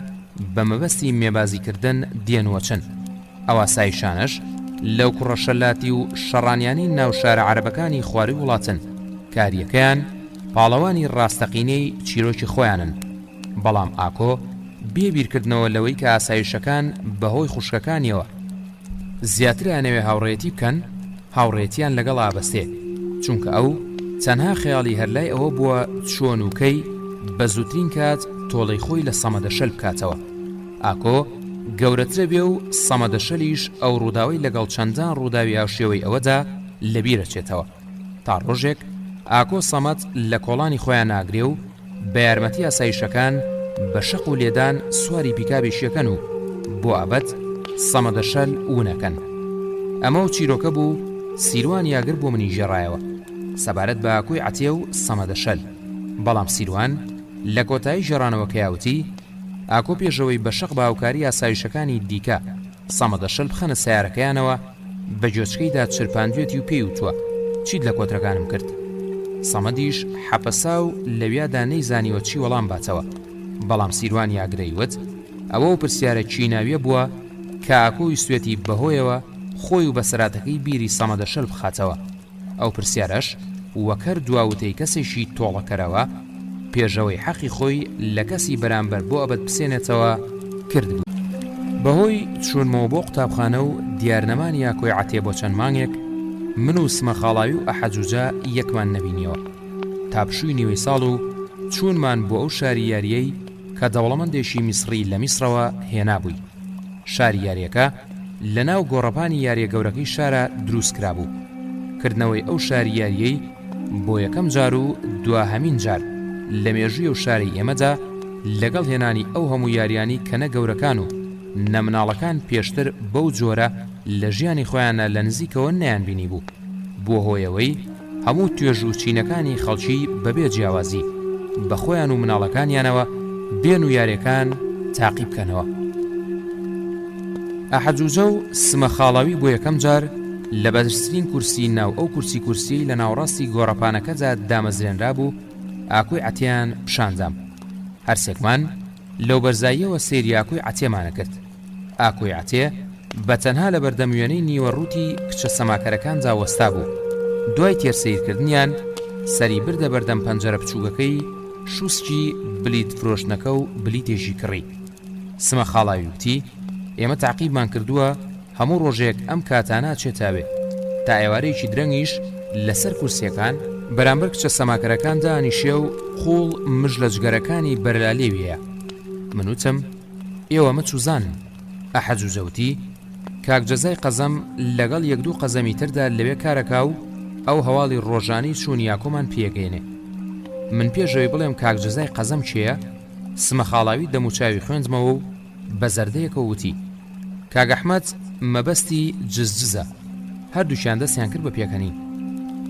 بە مەبەستی مێبازیکردن دێنوەچن. ئەو ئاسایشانش لەو کوڕەشەلاتی و شەڕانیانی ناوشارە عەرەبەکانی خواری وڵاتن. کاریەکەیان پاڵەوانی ڕاستەقینەی چیرۆکی خۆیانن. بەڵام ئاکۆ بێبیرکردنەوە لەوەی کە ئاسایشەکان بەهۆی خوشکەکانیەوە زیاتر ئەنەوێ هاوڕێتی بکەن، هاوڕێتیان لەگەڵ ئابەستێ، چونکە ئەو تەنها خەیاڵی هەرلای ئەوە بووە چۆنوکەی بە زووترین کات تۆڵەی خۆی لە سەمەدەشەل بکاتەوە. ئاکۆ گەورەترە بێ و سەمەدەشەلیش ئەو ڕووداوی لەگەڵ چەندان ڕووداوی هاوشێوەی ئەوەدا لەبیرەچێتەوە. تا ڕۆژێک ئاکۆ سەمەد لە کۆڵانی خۆیان ناگرێ و بە یارمەتی ئاسایشەکان بە شەق و لێدان سواری پیکابێشیەکەن و بۆ ئابەت سەمەدەشەل ونەکەن. ئەمە و چیرۆکە بوو سیروان یاگر بۆ منی ژێڕایەوە سەبارەت بە ئاکۆی عەتیە و سەمەدەشەل. بەڵام سیروان لە کۆتایی ژێڕانەوە کەیاوتی ئاکۆ پێشەوەی بە شەق باوکاری ئاسایشەکانی دیکە سەمەدەشەل بخەنە سیارەکەیانەوە بە جۆچکەیدا چرپاندوێتی و پێی وتووە چیت لە کۆترەکانم کرد؟ سەمەدیش حەپەسا و لەویادا نەیزانیوە چی وەڵام باتەوە. بەڵام سیروان یاگرەیوت ئەوە و پرسیارە چیناویە بووە کە ئاکۆی سوێتی بەهۆیەوە خۆی و بەسەراتەکەی بیری سەمەدەشەل بخاتەوە. ئەو پرسیارەش وەکەر دواوتەی کەسێکی تۆڵەکەرەوە پێشەوەی حەقی خۆی لە کەسی بەرامبەر بۆ ئەبەت بسێنێتەوە کردبوو. بەهۆی چوونمەوە بۆ قوتابخانە و دیارنەمانی ئاکۆی عەتیە بۆ چەند مانگێک من و سمە خاڵاوی و ئەحەجوجە یەکمان نەبینیەوە تا پشووی نیوەی ساڵ و چوونمان بۆ ئەو شاری یاریەی کە دەوڵەمەندێکی میسری لە میسرەوە هێنابووی. شاری یاریەکە لە ناو گۆڕەپانی یاریە گەورەکەی شارە دروست کرابوو. کردنەوەی ئەو شاری یاریەی بۆ یەکەم جار و دواهەمین جار لە مێژووی و شاری ئێمەدا لەگەڵ هێنانی ئەو هەموو یاریانی کەنە گەورەکان و نەمناڵەکان پێشتر بەو جۆرە لە ژیانی خۆیانە لە نزیکەوە نەیان بینی بوو. بۆ هۆیەوەی هەموو توێژ و چینەکانی خەڵکی بەبێ جیاوازی بە خۆیان و مناڵەکانیانەوە بێن و یاریەکان تاقی بکەنەوە. ئاحەجوجە و سمە خاڵاوی بۆ یەکەم جار لە بەرزترین کورسی ناو ئەو کورسی لە ناوڕاستی گۆڕەپانەکەدا دامەزرێنرا بوو. ئاکۆی عەتیان پیشاندام. هەرسێکمان لەو بەرزاییەوە سێری ئاکۆی عەتێمانە کرد. ئاکۆی عەتێ بەتەنها لە بەردەم وێنەی نیوەڕووتی کچە سەماکەرەکاندا وەستا بوو. دوای تێرسەیرکردنیان سەری بردە بەردەم پەنجەرە بچووکەکەی شووسکی بلیت فرۆشتنەکە و بلیتێژی کڕی. سمە خاڵاوی وتی ئێمە تاقیبمان کردووە هەموو ڕۆژێک ئەم کاتانە چێتاوێ تا ئێوارەیەکی درەنگیش لەسەر کورسیەکان بەرامبەر کچە سەماکەرەکان دانیشێ و قوڵ مژ لە جگەرەکانی بەرلالێویە. منوتم ئێوە مەچوزانن. ئەحەجوجەوتی کاک جەزای قەزەم لەگەڵ یەک دوو قەزەمی تردا لەوێ کارەکا و ئەو هەواڵی ڕۆژانی چوونی یاکۆمان پێگەێنێ. من پێشەوەی بڵێم کاک جەزای قەزەم چییە؟ سمە خاڵاوی دەموچاوی خوێندمەوە و بە زەردەیەکە وتی کاک ئەحمەد مەبەستی جزجزە. هەردووشیان دەستیان کرد بە پێکەنی.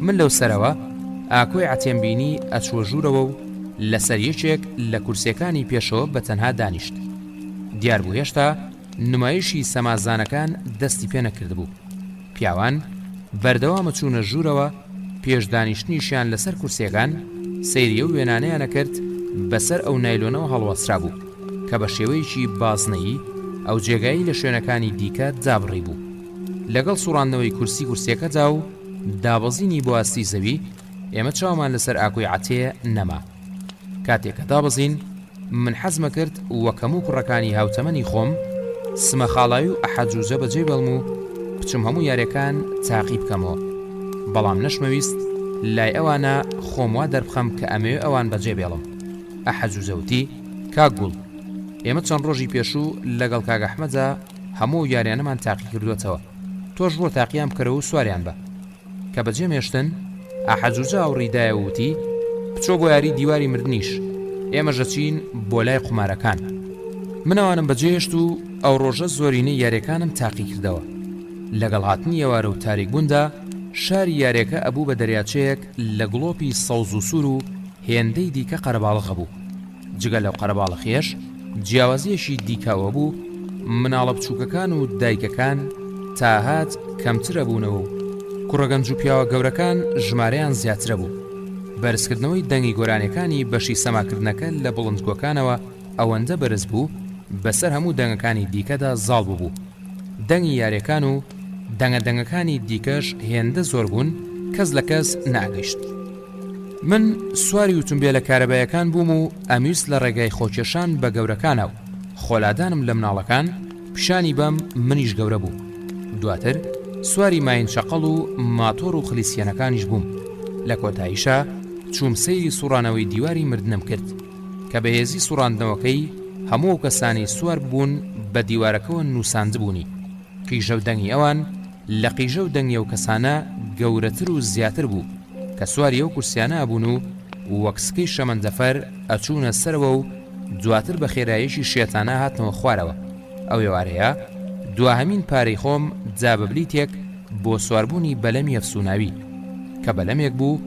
من لەو سەرەوە ئاکۆی عەتێم بینی ئەچوە ژوورەوە و لەسەر یەکێک لە کورسیەکانی پێشەوە بە تەنها دانیشت. دیار بوو هێشتا نمایشی سەمازانەکان دەستی پێ نەکرد بوو. پیاوان بەردەوامە چوونە ژوورەوە پێش دانیشتنیشیان لەسەر کورسیەکان سەیری و وێنانەیانە کرد بەسەر ئەو نایلۆنەوە هەڵوەسترا بوو کە بە شێوەیەکی بازنەیی ئەو جێگایی لە شوێنەکانی دیکە دابڕی بوو. لەگەڵ سوڕاندنەوەی کورسیەکەدا و دابەزینی بۆ ئاستی زەوی ئێمە چاومان لەسەر ئاکۆی عەتێ نەما. کاتێککە دابەزین من حەزمە کرد وەکەم و کوڕەکانی هاوتەمەنی خۆم سمە خاڵاوی و ئەحەجوجە بەجێ بەڵم و بچم هەموو یاریەکان تاقی بکەمەوە. بەڵام نەشمەویست لای ئەوانە خۆم وا دەربخەم کە ئەمەوێ ئەوان بەجێ بێڵم. ئەحەجوجەوتی کاک گوڵ ئێمە چەند ڕۆژی پێشوو لەگەڵ کاک ئەحمەدە هەموو یاریانەمان تاقی کردوێتەوە. تۆش بۆ تاقییان بکەرەوە و سواریان بە. کە بەجێ مێشتن ئەحەجوجە ئەوڕیدایە وتی بچۆ بۆ یاری دیواری مردنیش ئێمە ژەچین بۆ لای قومارەکان. منەوانم بەجێهێشت و ئەو ڕۆژە زۆرینەی یاریەکانم تاقی کردەوە. لەگەڵ هاتنی ئێوارە و تاریکبووندا شاری یاریەکە ئەبوو بە دەریاچەیەک لە گڵۆپی سەوز و سوور و هێندەی دیکە قەرەباڵغە بوو. جگە لەو قەرەباڵغیەش جیاوازیەشی دیکەوە بوو. مناڵە بچووکەکان و دایکەکان تا هات کەمترە بوونەوە و کوڕەگەنج و پیاوە گەورەکان ژمارەیان زیاترە بوو. بەرزکردنەوەی دەنگی گۆرانەکانی بەشی سەماکردنەکەش لە بڵندگۆکانەوە ئەوەندە بەرز بوو بەسەر هەموو دەنگەکانی دیکەدا زاڵ بوو. دەنگی یاریەکان و دەنگەکانی دیکەش هێندە زۆر بوون کەس لە کەس ناگەیشت. من سواری وتمبێلە کارەبایەکان بووم و ئەمویست لە ڕێگای خۆکێشان بە گەورەکانە و خۆلادانم لە مناڵەکان پیشانی بەم منیش گەورە بوو. دواتر سواری ماین شەقەڵ و ماتۆر و خلیسیەنەکانیش بووم. لە کۆتاییشە چووم سەیری سوڕانەوەی دیواری مردنم کرد کە بەهێزی سوڕاندنەوەکەی هەموو کەسانی سوار بوون بە دیوارەکەەوە نووساند بوونی. قیژە و دەنگی ئەوان لە قیژە و دەنگی ئەو کەسانە گەورەتر و زیاتر بوو کە سواری ئەو کورسیانە بوون و وەکسکەی شەمەندەفەر ئەچوونە سەرەوە و دواتر بە خێراییەکی شێتانە هاتنەوە خوارەوە. ئەو ێوارەیە دواهەمین پارەی خۆم جا بە بلیتێک بۆ سواربوونی بەلەمی ئەفسوناوی کە بەلەمێک بوو.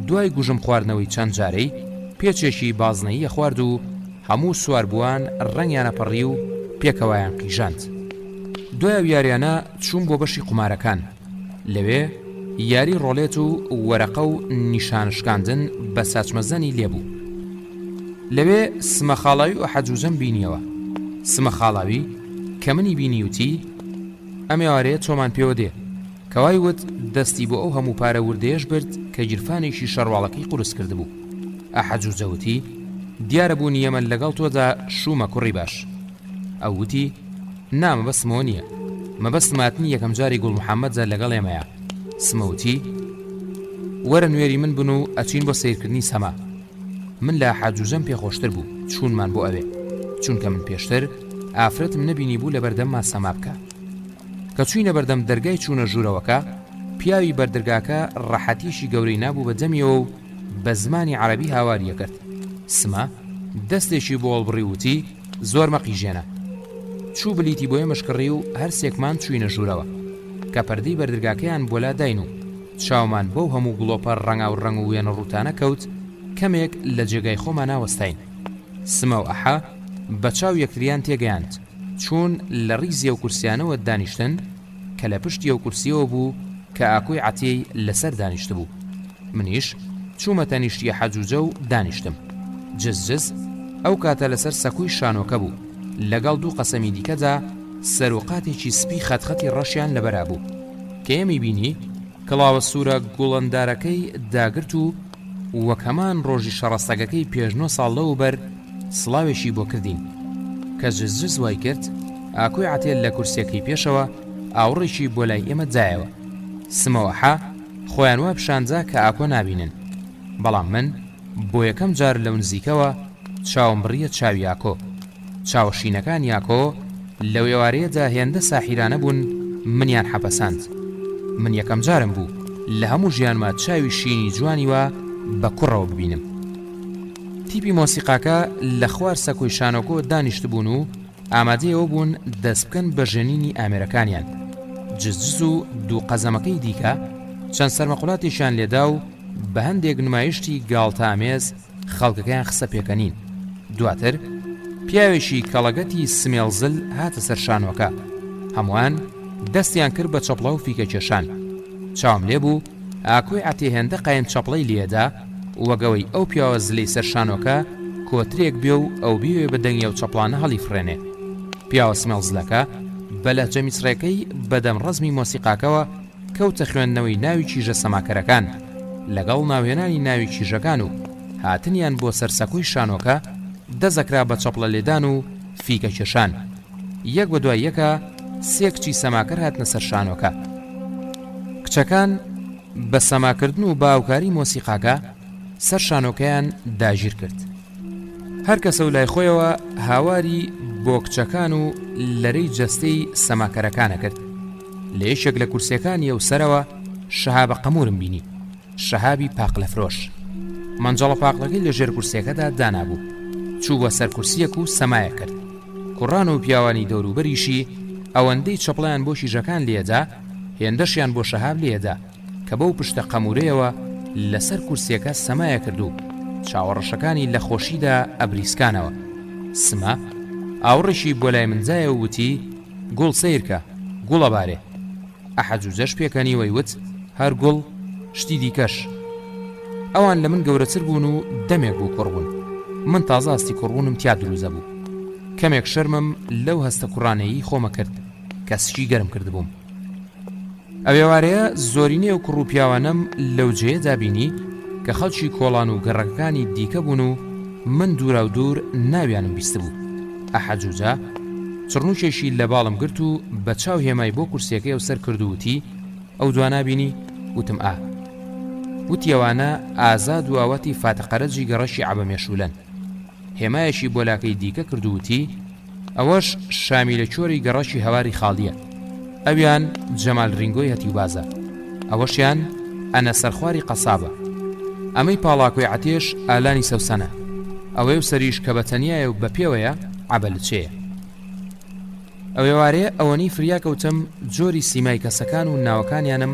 دوای گوژم خواردنەوەی چەند جارەی پێچێکی بازنەییە خوارد و هەموو سواربووان ڕەنگیانە پەڕی و پێکەوایان قیژاند. دوای یاریانە چوون بۆ بەشی قومارەکان. لەوێ یاری ڕۆڵێت و وەرەقە و نیشانشکاندن بە ساچمەزەنی لێبوو. لەوێ سمە خاڵاوی و ئەحەجوجەم بینیەوە. سمە خاڵاوی کە منی بینی وتی ئەم ئێوارەیە چۆمان پێوە دێ. کەوای وت دەستی بۆ ئەو هەموو پارە وردەیەش برد کە گیرفانێکی شەڕواڵەکەی قورس کرد بوو. ئەحەجوجە وتی دیارە بوونی ئێمە لەگەڵ تۆدا شومە کوڕی باش. ئەو وتی نامە بەسمەوە نییە، مەبەستم هاتنی یەکەم جاری گوڵ محەممەدە لەگەڵ ئێمەیە. سمەوتی وەرە نوێری من بن و ئەچین بۆ سیرکردنی سەما. من لە ئەحەجوجەم پێخۆشتر بوو چوونمان بۆ ئەوێ چونکە من پێشتر ئافرەتم نەبینی بوو لە بەردەمما سەما بکە. کە چوینە بەردەم دەرگای چوونە ژوورەوەکە پیاوی بەردەرگاکە ڕەحەتیشی گەورەی نابوو بە دەمیەوە و بە زمانی عەرەبی هاواریە کرد. سمە دەستێکی بۆ هەڵبڕی وتی زۆر مەقیژێنە. چوو بلیتی بۆ ئێمەش کڕی و هەرسێکمان چوینە ژوورەوە کە پەردەی بەردەرگاکەیان بۆ لا داین و چاومان بۆ هەموو گڵۆپە ڕەنگا و ڕەنگ و وێنە ڕوتانە کەوت کەمێک لە جێگای خۆمان ناوەستاین. سمە و ئەحا بە چاو یەکتریان تێگەیاند چوون لە ڕیزی ئەو کورسیانەوە دانیشتن کە لە پشتی ئەو کورسیەوە بوو کە ئاکۆی عەتیەی لەسەر دانیشت بوو. منیش چوومە تەنیشتی حەجوجە و دانیشتم. جزجز ئەو کاتە لەسەر سەکوی شانۆکە بوو، لەگەڵ دوو قەسەمی دیکەدا سەرۆقاتێکی سپی خەتخەتی ڕەشیان لەبەرا بوو کە ئێمەی بینی کڵاوە سوورە گوڵەندارەکەی داگرت و وەک هەمان ڕۆژی شەڕەستەگەکەی پێشنۆ ساڵ لەوبەر سڵاوێکی بۆ کردین کە جزجز وای کرد ئاکۆی عەتێل لە کورسیەکەی پێشەوە ئاوڕێکی بۆ لای ئێمە جایەوە. سمەوەحا خۆیان وا پیشانجا کە ئاکۆ نابینن، بەڵام من بۆ یەکەم جار لەو نزیکەوە چاوم بڕیە چاوی یاکۆ. چاوەشینەکان یاکۆ لەو ئێوارەیەدا هێندە ساحیرانە بوون، منیان حەپەساند. من یەکەم جارم بوو لە هەموو ژیانما چاوی شینی جوانی وە بە کوڕەوە ببینم. تیپی مۆسیقاکە لە خوار سەکۆی شانۆکۆ دانیشت بوون و ئامادەیەوە بوون دەست بکەن بە ژێنینی ئامێرەکانیان. جزجز و دوو قەزەمەکەی دیکە چەند سەرمەقولاتیشان لێدا و بە هەندێک نمایشتی گاڵتەئامێز خەڵکەکەیان خسە پێکەنین. دواتر پیاوێکی کەڵەگەتی سمێڵزل هاتە سەر شانۆکە، هەمووان دەستیان کرد بە چەپڵە و فیکە کێشان. چاوم لێبوو ئاکۆی عەتێ هێندە قایم چەپڵەی لێدا وەگەوەی ئەو پیاوە زلەی سەر شانۆکە کۆترێک بێ و ئەو بیوێ بە دەنگی ئەو چەپڵانە هەڵی فرێنێ. پیاوە سمێڵزلەکە بە لەهجە میسرەکەی بەدەم ڕەزمی مۆسیقاکەوە کەوتە خوێندنەوەی ناوی کیژە سەماکەرەکان لەگەڵ ناوێنانی ناوی کیژەکان و هاتنیان بۆ سەرسەکوی شانۆکە دەزەکرا بە چەپڵە لێدان و فیکە کێشان. یەک بە دوای یەکە سێ کچی سەماکەر هاتنە سەر شانۆکە. کچەکان بە سەماکردن و باوکاری مۆسیقاکە سەر شانۆکەیان داگیر کرد. هەر کەسە و لای خۆیەوە هاواری بۆ کچەکان و لەرەی جەستەی سەماکەرەکانە کرد. لە یەکێک لە کورسیەکانی ئەو سەرەوە شەهابە قەمورم بینی، شەهابی پاقلە فرۆش. مەنجەڵە پاقلەکەی لە ژێر کورسیەکەدا دانابوو، چوو بە سەر کورسیەک و سەمایە کرد. کوڕان و پیاوانی دەوروبەریشی ئەوەندەی چەپڵیان بۆ شیژەکان لێدا هێندەشیان بۆ شەهاب لێدا کە بەو پشتە قەمورەیەوە لەسەر کورسیەکە سەمایە کردو چاوەڕەشەکانی لە خۆشیدا ئەبریسکانەوە. سمە ئاوڕێکی بۆ لای منجایە و وتی گوڵ سیرکە، گوڵە بارێ. ئەحەجوجەش پێکەنی وەیوت هەر گوڵ شتی دیکەش. ئەوان لە من گەورەتر بوون و دەمێک بوو کوڕبوون. من تازە هەستی کوڕبوونم تیا دروزە بوو. کەمێک شەرمم لەو هەستە کوڕانەیی خۆمە کرد کە سشی گەرم کردبووم. ئەوێوارەیە زۆرینەی و کوڕ و پیاوانەم لەو جێیەدا بینی کە خەڵکی کۆڵان و گەڕەکەکانی دیکە بوون و من دوورا و دوور ناویانم بیست بوو. ئەحەجوجە چڕنوچێکی لە باڵم گرت و بە چاو هێمای بۆ کورسیەکەی ئەو سەر کرد و وتی ئەو دوانا بینی؟ وتم ئا. وتی ئەوانە ئازاد و ئاوەتی فاتەقەرەجی گەڕەشی عەبەمێشولەن. هێمایەکی بۆ لاکەی دیکە کرد و وتی ئەوەش شامی لە چۆری گەڕەشی هەواری خاڵیە. ئەویان جەمال ڕینگۆی هەتیوبازە، ئەوەشیان ئەنە سەرخواری قەسابە. ئەمەی پاڵاکۆی عەتێش ئالانی سەوسەنە، ئەوەی و سەریش کە بەتەنیایە و بە پێوەیە عەبەلچەیە. ئەوێوارەیە ئەوەنی فریا کەوتم جۆری سیمای کەسەکان و ناوەکانیانم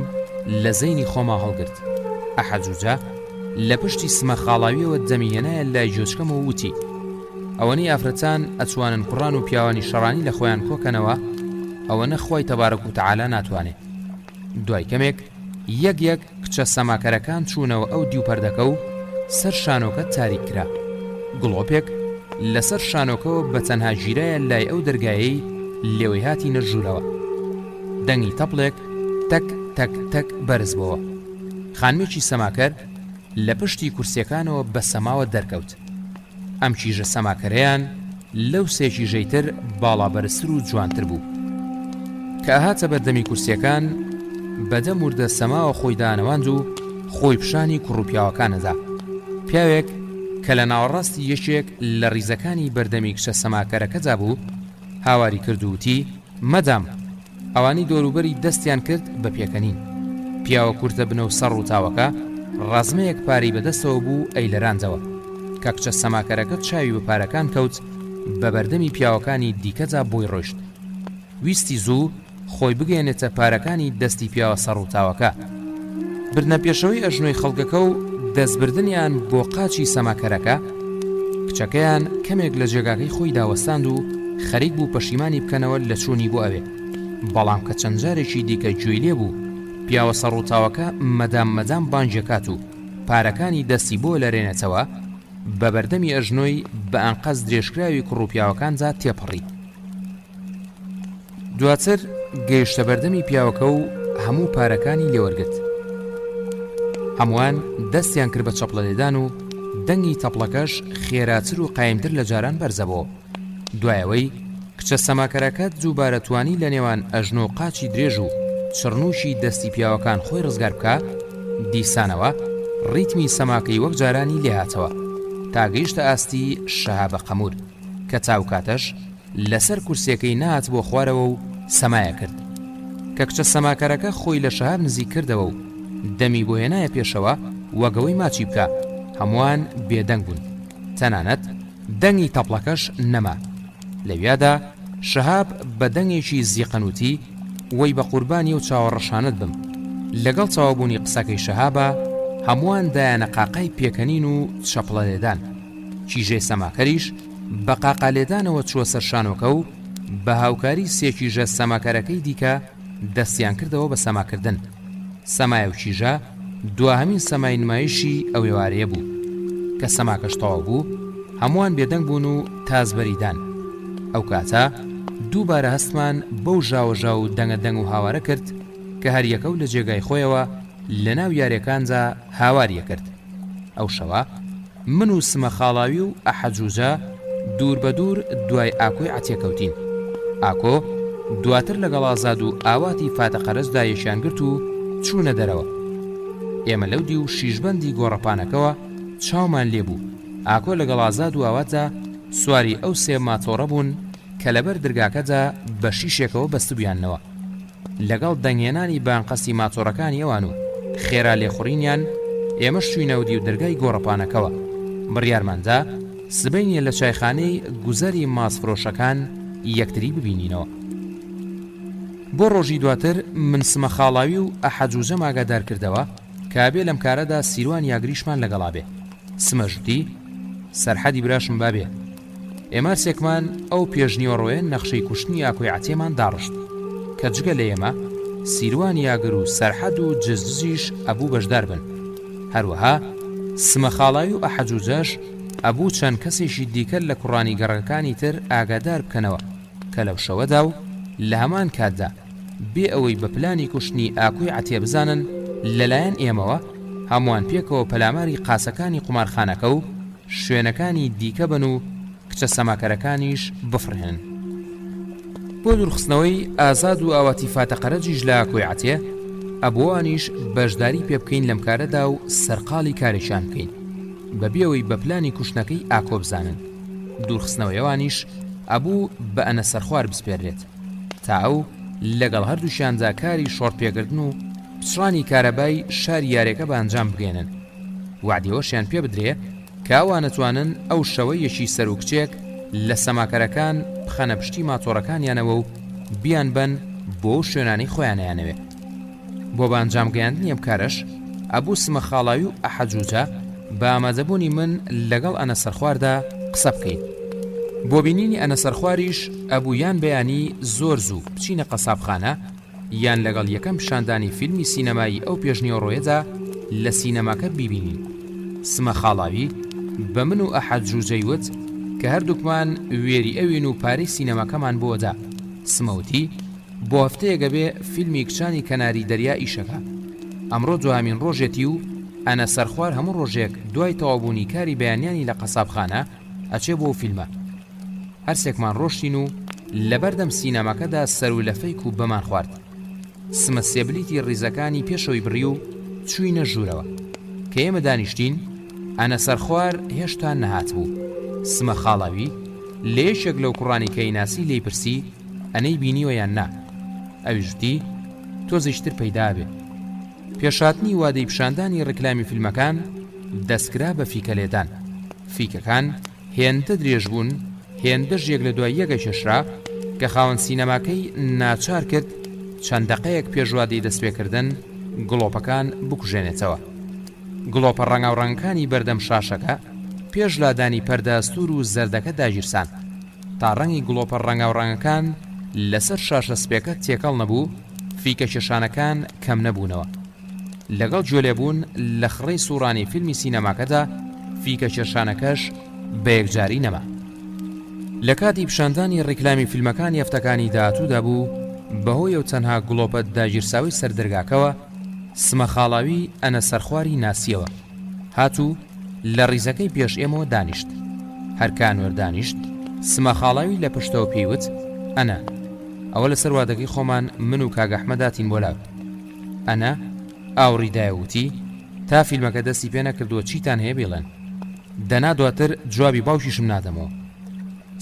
لە زەینی خۆما هەڵگرت. ئەحەجوجە لە پشتی سمە خاڵاویەوە دەمیێنایە لای جۆچکەم و وتی ئەوەنی ئافرەتان ئەتوانن کوڕان و پیاوانی شەڕانی لە خۆیان کۆکەنەوە، ئەوەنە خۆی تەبارەک و تەعالا ناتوانێت. دوای کەمێک یەک کچە سەماکەرەکان چوونەوە ئەو دیوپەردەکە و سەر شانۆکە تاریک کرا. گڵۆپێک لەسەر شانۆکەوە بە تەنها ژیرایە لای ئەو دەرگایەی لێوەی هاتی نەژوورەوە. دەنگی تەپڵێک تەک تەک تەک بەرز بەوە. خانمێکی سەماکەر لە پشتی کورسیەکانەوە بە سەماوە دەرکەوت. ئەم کیژە سەماکەرەیان لەو سێ کیژەیتر باڵا بەرزتر و جوانتر بوو کە ئاهاتە بەردەمی کورسیەکان بەدەم وردە سەماوە خۆی دانەواند و خۆی پیشانی کوڕوپیاوەکانەدا. پیاوێک کە لە ناوەڕاستی یەکێک لە ڕیزەکانی بەردەمی کچە سەماکەرەکەدا بوو هاواری کردووتی مەدام. ئەوانی دۆروبەری دەستیان کرد بە پێکەنین. پیاوە کورتە بنە و سەڕ و تاوەکە ڕازمەیەک پاری بەدەستەوە بوو ئەی لەرانجەوە کە کچە سەماکەرەکە چاوی بە پارەکان کەوت بە بەردەمی پیاوەکانی دیکەدا بۆی ڕۆیشت. ویستی زوو خۆی بگەێنێتە پارەکانی دەستی پیاوە سەڕ و تاوەکە. بردنە پێشەوەی ئەژنۆی خەڵکەکە و دەستبردنیان بۆ قاچی سەماکەرەکە کچەکەیان کەمێک لە جێگاکەی خۆی داوەستاند و خەریک بوو پەشیمانی بکەنەوە لە چوونی بۆ ئەوێ. بەڵام کە چەند جارێکی دیکە گوێی لێ بوو پیاوە سەڕووتاوەکە مەدام بانجێکات و پارەکانی دەستی بۆ لەرێنێتەوە بە بەردەمی ئەژنۆی بە ئەنقەس درێژکراوی کوڕوپیاوەکانجا تێپەڕی. دواتر گەیشتە بەردەمی پیاوەکە و هەموو پارەکانی لێوەرگرت. هەمووان دەستیان کرد بە چەپڵە لێدان و دەنگی تەپڵەکەش خێراتر و قایمتر لە جاران بەرزەبەوە. دوایەوەی کچە سەماکەرەکەت دووبارە توانی لە نێوان ئەژنۆ و قاچی درێژ و چڕنوشی دەستی پیاوەکان خۆی ڕزگار بکە، دیسانەوە ڕیتمی سەماکەی وەک جارانی لێهاتەوە تا گەیشتە ئاستی شەهابە قەمور کە چاوکاتەش لەسەر کورسیەکەی نهات بۆ خوارەوە و سەمایە کرد. کە کچە سەماکەرەکە خۆی لە شەهاب نزیک کردەوە و دەمی بۆ هێنایە پێشەوە وەگەوەی ماچی بکە، هەمووان بێدەنگ بوون، تەنانەت دەنگی تەپڵەکەش نەما. لەویادا شەهاب بە دەنگێکی زیقەنوتی وەی بە قوربانی و چاوەڕەشانت بم. لەگەڵ چاوەبوونی قسەکەی شەهابە هەمووان دایانە قاقای پێکەنین و چەپڵە لێدان. کیژەی سەماکەریش بە قاقا لێدانەوە چووە سەر شانۆکە و بە هاوکاری سێکیژە سەماکەرەکەی دیکە دەستیان کردەوە بە سەماکردن. سەمایە و کیژە دواهەمین سەمای نمایشی ئەو ێوارەیە بوو. کە سەماکەش تەواو بوو هەمووان بێدەنگ بوون و تازبەریدان. ئەو کاتە دووبارە هەستمان بەو ژاوەژاو و دەنگە و هاوارە کرد کە هەر یەکە و لە جێگای خۆیەوە لە ناو یاریەکانجا هاواریە کرد. ئەو شەوە من و سمە خاڵاوی و ئەحەجوجە دوور بە دوور دوای ئاکۆی عەتیەکەوتین. ئاکۆ دواتر لەگەڵ ئازاد و ئاواتی فاتەقەرزدا یەشیان گرت و چوونە دەرەوە. ئێمە لەو دی و شیژبەندی گۆڕەپانەکەوە چاومان لێبوو. ئاکۆ لەگەڵ ئازاد و ئاواتە سواری ئەو سێ ماتۆڕە بوون کە لەبەر دەرگاکەدا بە شیشێکەوە بەستبوویانەوە. لەگەڵ دەنگێنانی بانقەسی ماتۆڕەکانی ئەوان و خێرا لێخوڕینیان ئێمەش چووینە و دی و دەرگای گۆڕەپانەکەوە. بڕیارماندا سبەینیە لە چایخانەی گوزەری ماسفرۆشەکان یەکتری ببینینەوە. بۆ ڕۆژی دواتر من سمە خاڵاوی و ئەحەجوجە ئاگادار کردەوە کابێ لەم کارەدا سیروان یاگریشمان لەگەڵا بێ. سمەژوتی سەرحەدی براشم بابێ. ئێمە سێکمان ئەو پێشنیۆڕۆیە نەخشەی کوشتنی ئاکۆی عەتیەمان داڕشت کە جگە لە ئێمە سیروان یاگر و سەرحەد و جزجیش ئەبوو بەشدار بن. هەروەها سمە خاڵاوی و ئەحەجوجەش ئەبوو چەند کەسێکی دیکە لە کوڕانی گەڕەکانی تر ئاگادار بکەنەوە کە لەو شەوەدا و لە هەمان کاتدا بێ ئەوەی بە پلانی کوشتنی ئاکۆی عەتیە بزانن لەلایەن ئێمەوە هەمووان پێکەوە پەلاماری قاسەکانی قومارخانەکە و شوێنەکانی دیکە بن و کچە سەماکەرەکانیش بفرهێن. بۆ دوورخستنەوەی ئازاد و ئاواتی فاتەقەرەجیش لە ئاکۆی عەتیە ئەبووانیش بەشداری پێ بکەین لەم کارەدا و سەرقاڵی کارێکیان بکەین بەبێەوەی بە پلانی کوشتنەکەی ئاکۆ بزانن. دوورخستنەوەیەوانیش ئەبوو بە ئەنە سەرخوار بسپێرێت تا ئەو لەگەڵ هەردووشیاندا کاری شۆڕ پێگرتن و پچڕانی کارەبای شاری یارێکە بە ئەنجام بگێنن. وعدیەوەشیان پێ بدرێ کە ئەوان نەتوانن ئەو شەوەیەکی سەر و کچێک لە سەماکەرەکان بخەنە پشتی ماتۆڕەکانیانەوە و بیان بن بۆ شوێنانی خۆیانیانەوێ. بۆ بە ئەنجام گەیاندنی ئەم کارەش ئەبوو سمە خاڵاوی و ئەحەجوجە بە ئامادەبوونی من لەگەڵ ئەنە سەرخواردا قسە بکەین. بۆ بینینی ئەنە سەرخواریش ئەبوو یان بەیانی زۆر زوو بچینە قەسابخانە یان لەگەڵ یەکەم پیشاندانی فیلمی سینەمایی ئەو پێشنیۆڕۆیەدا لە سینەماکە بیبینین. سمە خاڵاوی بە من و ئەحەجوجەی وت کە هەردووکمان وێری ئەوین و پارەی سینەماکەمان بۆدا. سمەوتی بۆ هەفتەیەگە بێ فیلمی کچانی کەناری دەریا ئیشەکە. ئەمڕۆ دوامین ڕۆژێتی و ئەنە سەرخوار هەموو ڕۆژێک دوای تەوابوونی کاری بەیانیانی لە قەسابخانە ئەچێ بۆ فیلمە. هەرسێکمان ڕۆشتین و لەبەردەم سینەماکەدا سەر و لەفەیک و بەمان خوارد. سمە سێبلیتی ڕیزەکانی پێشەوەی بڕی و چووینە ژوورەوە. کە ئێمە دانیشتین ئەنە سەرخوار هێشتا نەهات بوو. سمە خاڵاوی لە یەشێک لەو کوڕانی کەی ناسی لێی پرسی ئەنەی بینیوە یان نا. ئەویژتی تۆ زیشتر پەیدا بێ. پێشاتنی وادەی پیشاندانی ڕکلامی فیلمەکان دەستکرا بە فیکە لێدان. فیکەکان هێندە درێژ بوون، هێندەش یەک لە دوای یەکە کێشرا کە خاوەن سینەماکەی ناچار کرد چەند دەقەیەک پێش وادەی دەستپێکردن گڵۆپەکان بکوژێنێتەوە. گڵۆپە ڕەنگاوڕەنگەکانی بەردەم شاشەکە پێش لادانی پەردەستور و زەردەکە داگیرسان تا ڕەنگی گڵۆپە ڕەنگاوڕەنگەکان لەسەر شاشە سپێکە تێکەڵ نەبوو، فیکە کێشانەکان کەم نەبوونەوە. لەگەڵ جۆلێبوون لە خڕەی سوڕانی فیلمی سینەماکەدا فیکە کێشانەکەش بە یەکجاری نەما. لە کاتی پیشاندانی ڕیکلامی فیلمەکانی هەفتەکانی داهاتوودا بوو بەهۆی ئەو تەنها گڵۆپە داگیرساوی سەردەرگاکەوە سمە خاڵاوی ئەنە سەرخواری ناسیەوە هاتوو لە ڕیزەکەی پێش ئێمەوە دانیشت. هەر کانوەر دانیشت سمە خاڵاوی لە پشتەوە پێیوت ئەنە ئەوە لە سەروادەکەی خۆمان من و کاگەحمەداتین بۆ لاو. ئەنە ئاوڕیدایەوتی تا فیلمەکە دەستی پێ نەکردووە چیتان هەیە بێڵێن، دەنا دواتر جوابی باوکیشم نادەمەوە.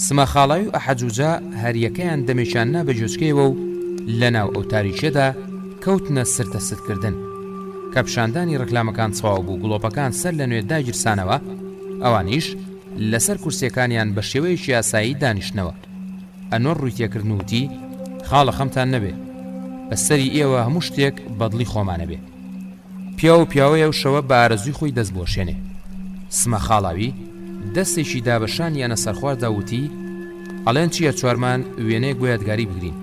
سمە خاڵاوی و ئەحەجوجا هەریەکەیان دەمێشاننا بە جۆچکەیەوە و لەناو ئەو تاریکێدا کەوتنە سرتە سرکردن. کە پیشاندانی ڕکلامەکان چاو بوو گڵۆپەکان سەر لە نوێ داگیرسانەوە، ئەوانیش لەسەر کورسیەکانیان بە شێوەیەکی یاسایی دانیشتنەوە. ئەنۆر ڕووی تێکردنوتی خاڵە خەمتان نەبێ، بەسەری ئێوە هەموو شتێک بەدڵی خۆمانە بێ. پیا و پیاوەیە و شەوە بە ئارەزوی خۆی دەست بۆشێنێ. سمە خاڵاوی دەستێکی دابەشان یانە سەرخواردا وتی ئەڵێن چیە چوارمان وێنەیە گوێیادگاری بگرین.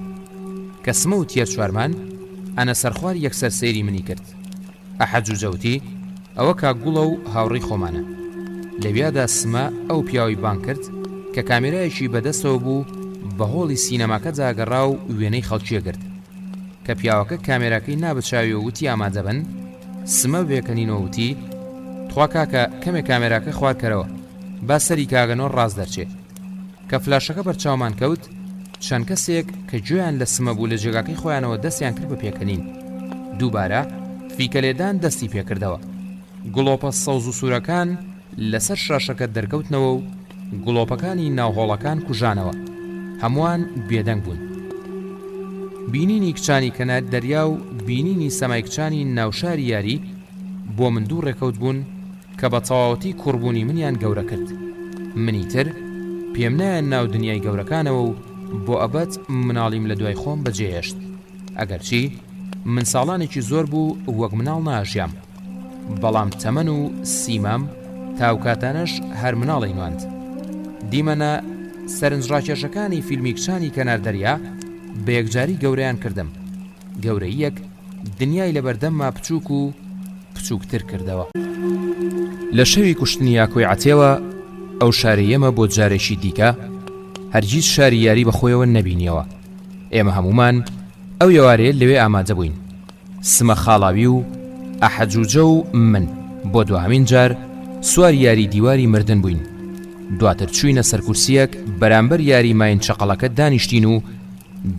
کە سمە و تێر چوارمان ئەنە سەرخوار یەکسەر سەیری منی کرد. ئەحەجوجەوتی ئەوە کاک گوڵە و هاوڕێی خۆمانە. لەویادا سمە ئەو پیاوی بان کرد کە کامێرایەکی بەدەستەوە بوو بە هۆڵی سینەماکە جاگەڕا و وێنەی خەڵکیە گرت. کە پیاوەکە کامێراکەی نابچاویەوە وتی ئامادە بن، سمە بێکەنینەوە وتی تخوا کاکە کەمێک کامێراکە خوارکەرەوە با سەری کاگەنۆر ڕاز دەرچێت. کە فلاشەکە بەرچاومان کەوت چەند کەسێک کە گوێیان لە سمە بوو لە جێگاکەی خۆیانەوە دەستیان کرد بە پێکەنین. دووبارە فیکەلێدان دەستی پێکردەوە. گڵۆپە سەوز و سوورەکان لەسەر شاشەکە دەرکەوتنەوە و گڵۆپەکانی ناوهۆڵەکان کوژانەوە. هەمووان بێدەنگ بوون. بینینی کچانی کەنار دەریا و بینینی سەمای کچانی ناوشاری یاری بۆ من دوو ڕێکەوت بوون کە بە تەواوەتی کوڕبوونی منیان گەورە کرد. منی تر پێم نایە ناو دنیای گەورەکانەوە و بۆ ئەبەت مناڵیم لە دوای خۆم بەجێهێشت. ئەگەرچی من ساڵانێکی زۆر بوو وەک مناڵ ناژیام، بەڵام تەمەن و سیمام تاوکاتانەش هەر مناڵی نواند. دیمەنە سەرنجڕاکێشەکانی فیلمی کچانی کەنار دەریا بە یەکجاری گەورەیان کردم. گەورەیەک دنیای لەبەردەمما بچووک و بچووکتر کردەوە. لە شەوی کوشتنی یاکۆی عەتێوە ئەو شارەیەمە بۆ جارێکی دیکە هەرگیز شاری یاری بەخۆیەوە نەبینیەوە. ئێمە هەمومان ئەو یێوارەیە لەوێ ئامادە بووین. سمە خاڵاوی و ئەحەجوجە و من بۆ دوهەمین جار سواری یاری دیواری مردن بووین. دواتر چووینە سەر کورسیەک بەرامبەر یاری ماین چەقەڵەکە دانیشتین و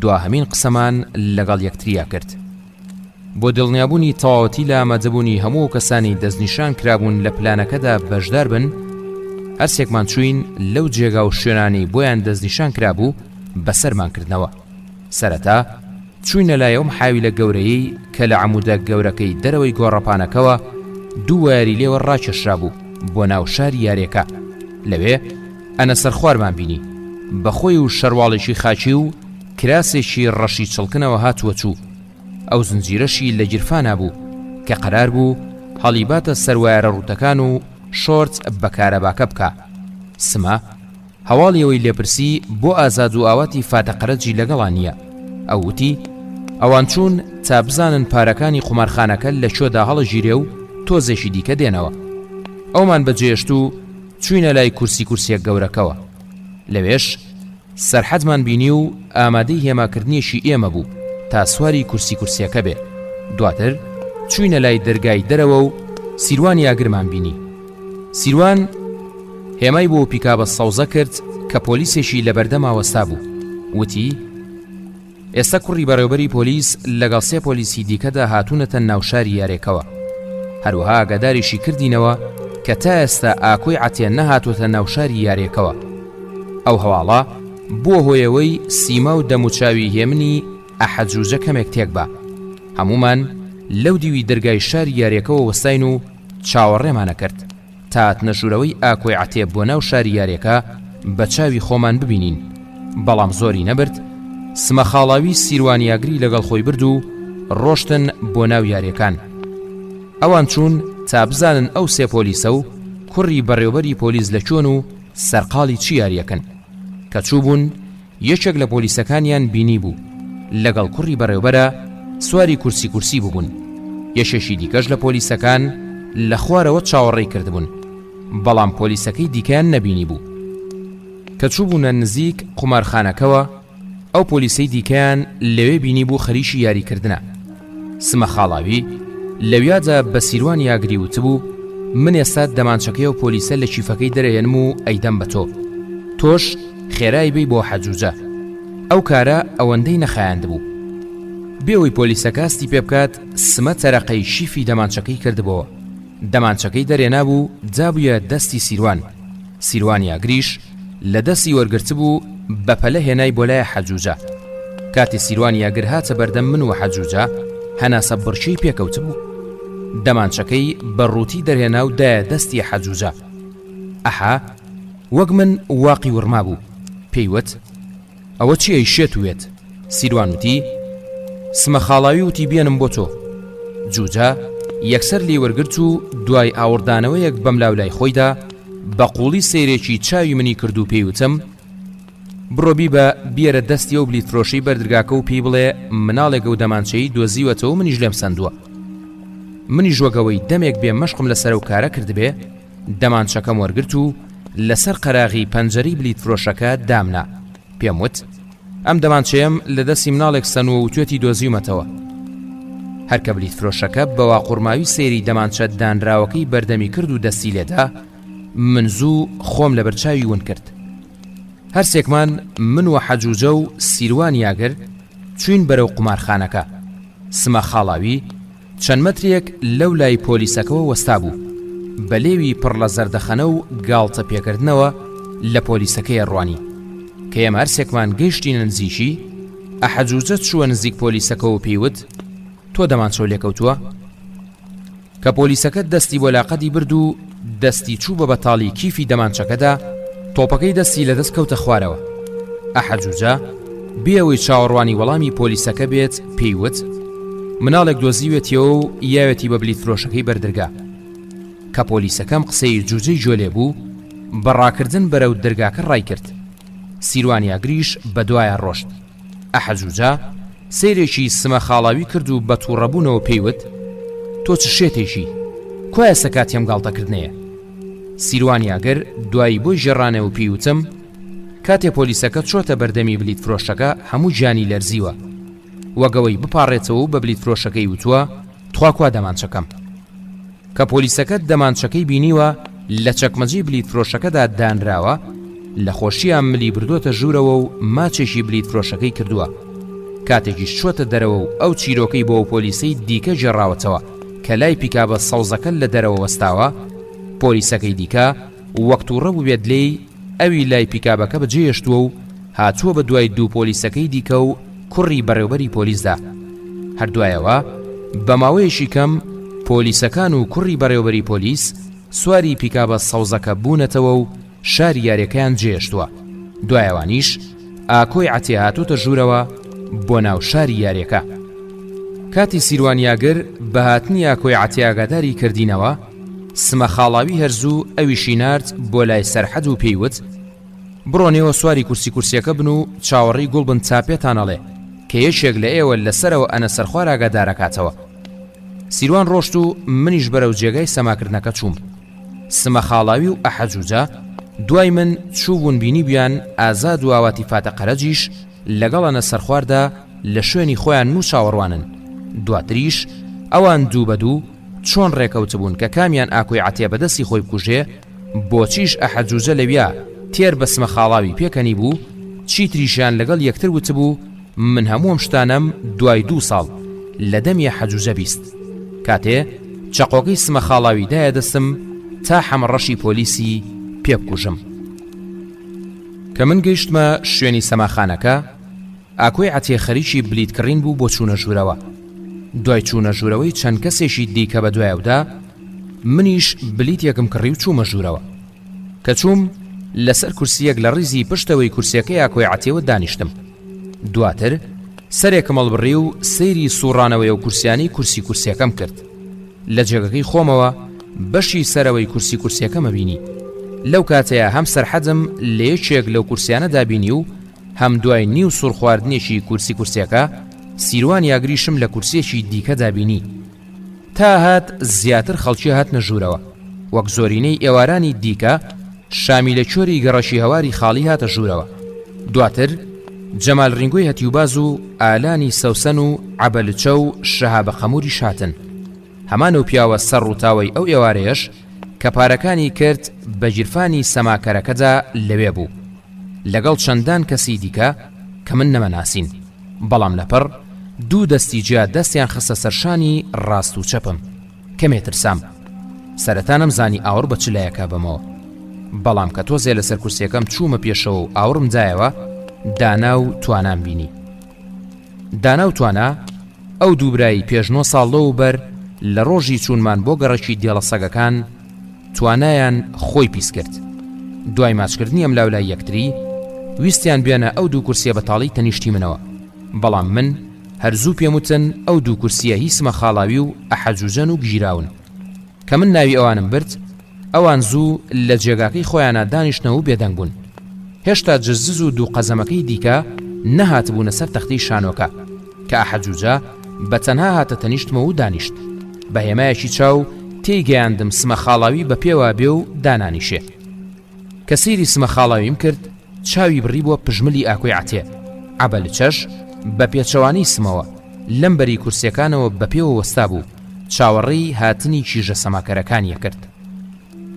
دوهەمین قسەمان لەگەڵ یەکتریا کرد. بۆ دڵنیابوونی تەواوەتی لە ئامادەبوونی هەموو کەسانی دەستنیشان کرابوون لە پلانەکەدا بەشدار بن، هەرسێکمان چووین لەو جێگا و شوێنانی بۆیان دەستنیشان کرابوو بەسەرمان کردنەوە. سەرەتا چووینە لایەوە محاویلە گەورەیەی کە لە عەمودە گەورەکەی دەرەوەی گۆڕەپانەکەوە دوو وایەری لێوە ڕاکێشرا بوو بۆ ناو شاری یاریەکە. لەوێ ئەنە سەرخوارمان بینی بەخۆی و شەرواڵێکی خاچی و کراسێکی ڕەشی چڵکنەوە هاتووە چوو. ئەو زنجیرەشی لە گیرفانە بوو کە قەرار بوو هەڵیباتە سەروایەرە ڕوتەکان و شۆرت بە کارەباکە بکە. سمە هەواڵیەوەی لێپرسی بۆ ئازاد و ئاواتی فاتەقەرەجی لەگەڵان نییە. ئەو وتی ئەوان چوون تا بزانن پارەکانی قومارخانەکە لە شۆدا هەڵەگیرێ و تۆزێکی دیکە دێنەوە. ئەومان بەجێشت و چووینە لای کورسیەک گەورەکەوە. لەوێش سەرحەدمان بینی و ئامادەی هێماکردنیەشی ئێمە بوو تا سواری کورسیەکە بێ. دواتر چووینە لای دەرگای دەرەوە و سیروان یاگرمان بینی. سیروان هێمای بۆ پیکابە سەوزە کرد کە پۆلیسێکی لە بەردەما وەستا بوو. وتی ئێستا کوڕی بەڕێوەبەری پۆلیس لەگەڵ سێ پۆلیسی دیکەدا هاتوونەتە ناوشاری یارێکەوە. هەروەها ئاگاداریشی کردینەوە کە تا ئێستا ئاکۆی عەتێ نەهاتوۆتە ناوشاری یارێکەوە. ئەو هەواڵە بووە هۆیەوەی سیما و دەموچاوی هێمنی ئەحەجوجە کەمێک تێک بە. هەمومان لەو دیوی دەرگای شاری یارێکەوە وەستاین و چاوەڕێمانە کرد تا هاتنەژوورەوەی ئاکۆی عەتێ بۆ ناو شاری یارێکە بە چاوی خۆمان ببینین. بەڵام زۆری نەبرد. سمە خاڵاوی سیروانیاگری لەگەڵ خۆی برد و ڕۆشتن بۆ ناو یاریەکان. ئەوان چوون تا بزانن ئەو سێ پۆلیسە و کوڕی بەڕێوەبەری پۆلیس لە چۆن و سەرقاڵی چی یاریەکەن کە چوو بوون یەکێک لە پۆلیسەکانیان بینی بوو لەگەڵ کوڕی بەڕێوەبەرە سواری کورسی بووبوون یەشێشی دیکەش لە پۆلیسەکان لە خوارەوە چاوەڕێی کردبوون بەڵام پۆلیسەکەی دیکەیان نەبینی بوو کە چوو بوونە نزیک قومارخانەکەوە ئەو پۆلیسەی دیکەیان لەوێ بینی بوو خەریکی یاریکردنە سمە خاڵاوی لەویادا بە سیروان یاگری وتبوو من ئێستا دەمانچەکەی و پۆلیسە لە چیفەکەی دەرەێنم و ئەیدەم بە تۆش خێرای بی بۆ حەجوجە ئەو کارە ئەوەندەی نەخایاند بوو بێەوەی پۆلیسەکە ستی پێ بکات سمە تەرەقەی شیفی دەمانچەکەی کردبەوە دەمانچەکەی دەرێنا بوو جابوویە دەستی سیروان یاگریش لە دەستی وەرگرت بوو بەپەلە هێنای بۆ لای حەجوجە کاتی سیروان یاگر هاتە بەردەم من و حەجوجە هەناسە بڕچەی پێکەوت بوو دەمانچەکەی بەڕووتی دەرهێنا و دایە دەستی حەجوجە ئەحا وەک من واقی ورما بوو پێیوت ئەوە چی ئەیشێت وێت سیروان وتی سمە خاڵاوی وتی بێنم بۆ تۆ جوجە یەکسەر لێ وەرگرت و دوای ئاوردانەوەیەک بەم لاولای خۆیدا بە قوڵی سەیرێکی چاوی منی کرد و پێیوتم بڕۆبی بە بیەرە دەستی و بلیتفرۆشەی بەردرگاکە و پێی بڵێ مناڵێکە و دەمانچەی دۆزیوەتەوە و منیش لێم سندووە منی ژۆگەوەی دەمێک بێ مەشقم لەسەر و کارە کردبێ دەمانچەکەم وەرگرت و لەسەر قەراغی پەنجەری بلیتفرۆشەکە دامنا پێم وت ئەم دەمانچەیەم لە دەستی مناڵێک سەنووە و توێتی دۆزیومەتەوە هەرکە بلیتفرۆشەکە بەوا قورماوی سێری دەمانچە دانراوەکەی بەردەمی کرد و دەستی لێدا من زوو خۆم لە بەرچاوی ون کرد هەرسێکمان من و حەجوجە و سیروان یاگر چوین بەرەو قومارخانەکە سمە خاڵاوی چەند مەترێک لەو لای پۆلیسەکەەوە وەستا بوو بەلێوی پڕ لە زەردەخەنە و گاڵتە پێکردنەوە لە پۆلیسەکەی ڕوانی کە ئێمە هەرسێکمان گەیشتینە نزیشی ئەحەجوجە چووە نزیک پۆلیسەکەەوە پێیوت تۆ دەمانچۆ لێکەوتووە کە پۆلیسەکە دەستی بۆ لاقەتی برد و دەستی چوو بە بەتاڵی کیفی دەمانچەکەدا تۆپەکەی دەستی لە دەست کەوتە خوارەوە ئەحەجوجە بێەوەی چاوەڕوانی وەڵامی پۆلیسەکە بێت پێیوت مناڵێک دۆزیوێتیەوە و یاوێتی بە بلیتفرۆشەکەی بەردرگا کە پۆلیسەکەم قسەی جوجەی جۆلێ بوو بەڕاکردن بەرەو دەرگاکە ڕای کرد سیروان یاگریش بە دوایە ڕۆشت ئەحەجوجە سەیرێکی سمە خاڵاوی کرد و بە تووڕەبوونەوە پێیوت تۆ چ شێتێکی کۆیە سەکاتیم گاڵتەکردنەیە سیروان یاگر دوایی بۆی ژێڕانە و پێیوتم کاتێ پۆلیسەکە چۆتە بەردەمی بلیتفرۆشەکە هەموو گیانی لەرزیوە وەگەوەی بپاڕێتەوە و بە بلیتفرۆشەکەی وتووە تخوا دەمانچەکەم کە پۆلیسەکەت دەمانچەکەی بینیوە لە چەکمەجی بلیتفرۆشەکەدا دانراوە لە خۆشیان ملی بردوۆتە ژوورەوە و ماچێکی بلیتفرۆشەکەی کردووە کاتێکیش چۆتە دەرەوە و ئەو چیرۆکەی بۆ پۆلیسەی دیکە ژێڕاوەتەوە کە لای پیکابە سەوزەکە لە دەرەوە وەستاوە پۆلیسەکەی دیکە وەکتوڕە بوو بێت لێی ئەوی لای پیکابەکە بەجێهێشتووە و هاتووە بە دوای دوو پۆلیسەکەی دیکە و کوڕی بەڕێوەبەری پۆلیسدا هەردوایەوە بە ماوەیەشی کەم پۆلیسەکان و کوڕی بەڕێوەبەری پۆلیس سواری پیکابە سەوزەکە بوونەتەوە و شاری یاریەکەیان جێهێشتووە دوایەوانیش ئاکۆی عەتێ هاتووتە ژوورەوە بۆ ناو شاری یاریەکە کاتی سیروان یاگر بە هاتنی ئاکۆی عەتێ ئاگاداری کردینەوە سمە خاڵاوی هەرزوو ئەویشی نارد بۆ لای سەرحەد و پێیوت بڕۆنێەوە سواری کورسیەکە بن و چاوەڕی گوڵ بن چاپێتانەڵێ کە یەکێک لە ئێوە لەسەرەوە ئەنە سەرخوار ئاگادارەکاتەوە سیروان ڕۆشت و منیش بەرەو جێگای سەماکردنەکە چووم سمە خاڵاوی و ئەحەجوجە دوای من چوو بوون بینی بیان ئازاد و ئاواتی فاتە قەرەجیش لەگەڵەنە سەرخواردا لە شوێنی خۆیان و چاوەڕوانن دواتریش ئەوان دوو بە دوو چۆن ڕێکەوتبوون کە کامیان ئاکۆی عەتێ بەدەستی خۆی بکوژێ بۆچیش ئەحەجوجە لەویا تێر بە سمە خاڵاوی پێکەنی بوو چیتریشیان لەگەڵ یەکتر وتبوو من هەمووم شتانم دوای 2 ساڵ لە دەمی حەجوجە بیست کاتێ چەقۆکەی سمە خاڵاوی دایە دەستم تا حەمەڕەشی پۆلیسی پێ بکوژم کە من گەیشتمە شوێنی سەماخانەکە ئاکۆی عەتێ خەریکی بلیتکڕین بوو بۆ چوونە ژوورەوە دوای چوونە ژوورەوەی چەند کەسێکی دیکە بە دوایەودا منیش بلیت یەکم کڕی و چوومە ژوورەوە کە چووم لەسەر کورسیەک لە ڕیزی پشتەوەی کورسیەکەی ئاکۆی عەتێوە دانیشتم دواتر سەرێکم هەڵبڕی و سەیری سوڕانەوەی و کورسیانی کورسیەکەم کرد لە جێگەکەی خۆمەوە بەشی سەرەوەی کورسیەکەمە بینی. لەو کاتەیە هەم سەرحەدم لە یەکێک لەو کورسیانەدا بینی و هەم دوای نیو سوڕ خواردنێکی کورسیەکە سیروان یاگریشم لە کورسێکی دیکەدا بینی. تا هات زیاتر خەڵکی هاتنە ژوورەوە، وەک زۆرینەی ئێوارانی دیکە شامی لە چۆری گەڕەشی هەواری خاڵی هاتە ژوورەوە. دواتر جەمال ڕینگۆی هەتیوباز و ئالانی سەوسەن و عەبەلچە و شەهابە خەمووری شاتن. هەمان و پیاوە سەر ڕووتاوەی ئەو ئێوارەیەش کە پارەکانی کرد بە گیرفانی سەماکەرەکەدا لەوێ بوو، لەگەڵ چەندان کەسی دیکە کە من نەمەناسین. بەڵام لەپەڕ دوو دەستی جیا دەستیان خستە سەرشانی ڕاست و چەپم. کەمێ ترسام، سەرەتا نەمزانی ئاور بە چ لایەکە بەمەوە. بەڵام کە تۆزێ لەسەر کورسیەکەم چوومە پێشەوە و ئاورم دایەوە، دانا و توانام بینی. دانا و توانا ئەو دووبرایی پێش 9 ساڵ لەوبەر لە ڕۆژی چوونمان بۆ گەڕەکی دێڵە سەگەکان توانایان خۆی پیس کرد. دوای ماچکردنی ئەم لاولای یەکتری ویستیان بێنە ئەو دوو کورسیە بەتاڵی تەنیشتی منەوە. بەڵام من هەرزوو پێم وتن ئەو دوو کورسیە هیسمە خاڵاوی و ئەحەجوجەن و گژیراون. کە من ناوی ئەوانم برد، ئەوان زوو لە جێگاکەی خۆیانە دانیشتنەوە و بێدەنگ بوون. هێشتا جزز و دوو قەزەمەکەی دیکە نەهات بوونە سەر تەختەی شانۆکە کە ئەحەجوجە بە تەنها هاتە تەنیشتمە و دانیشت. بە هێمایەکی چاو تێیگەیاندم سمە خاڵاوی بە پێوە بێ و دانانیشێ. کە سەیری سمە خاڵاویم کرد، چاوی بڕی بووە پژملی ئاکۆی عەتێ. عەبەلچەش بە پێچەوانی سمەوە لەم بەری کورسیەکانەوە بە پێوە وەستا بوو، چاوەڕێی هاتنی کیژە سەماکەرەکانیە کرد.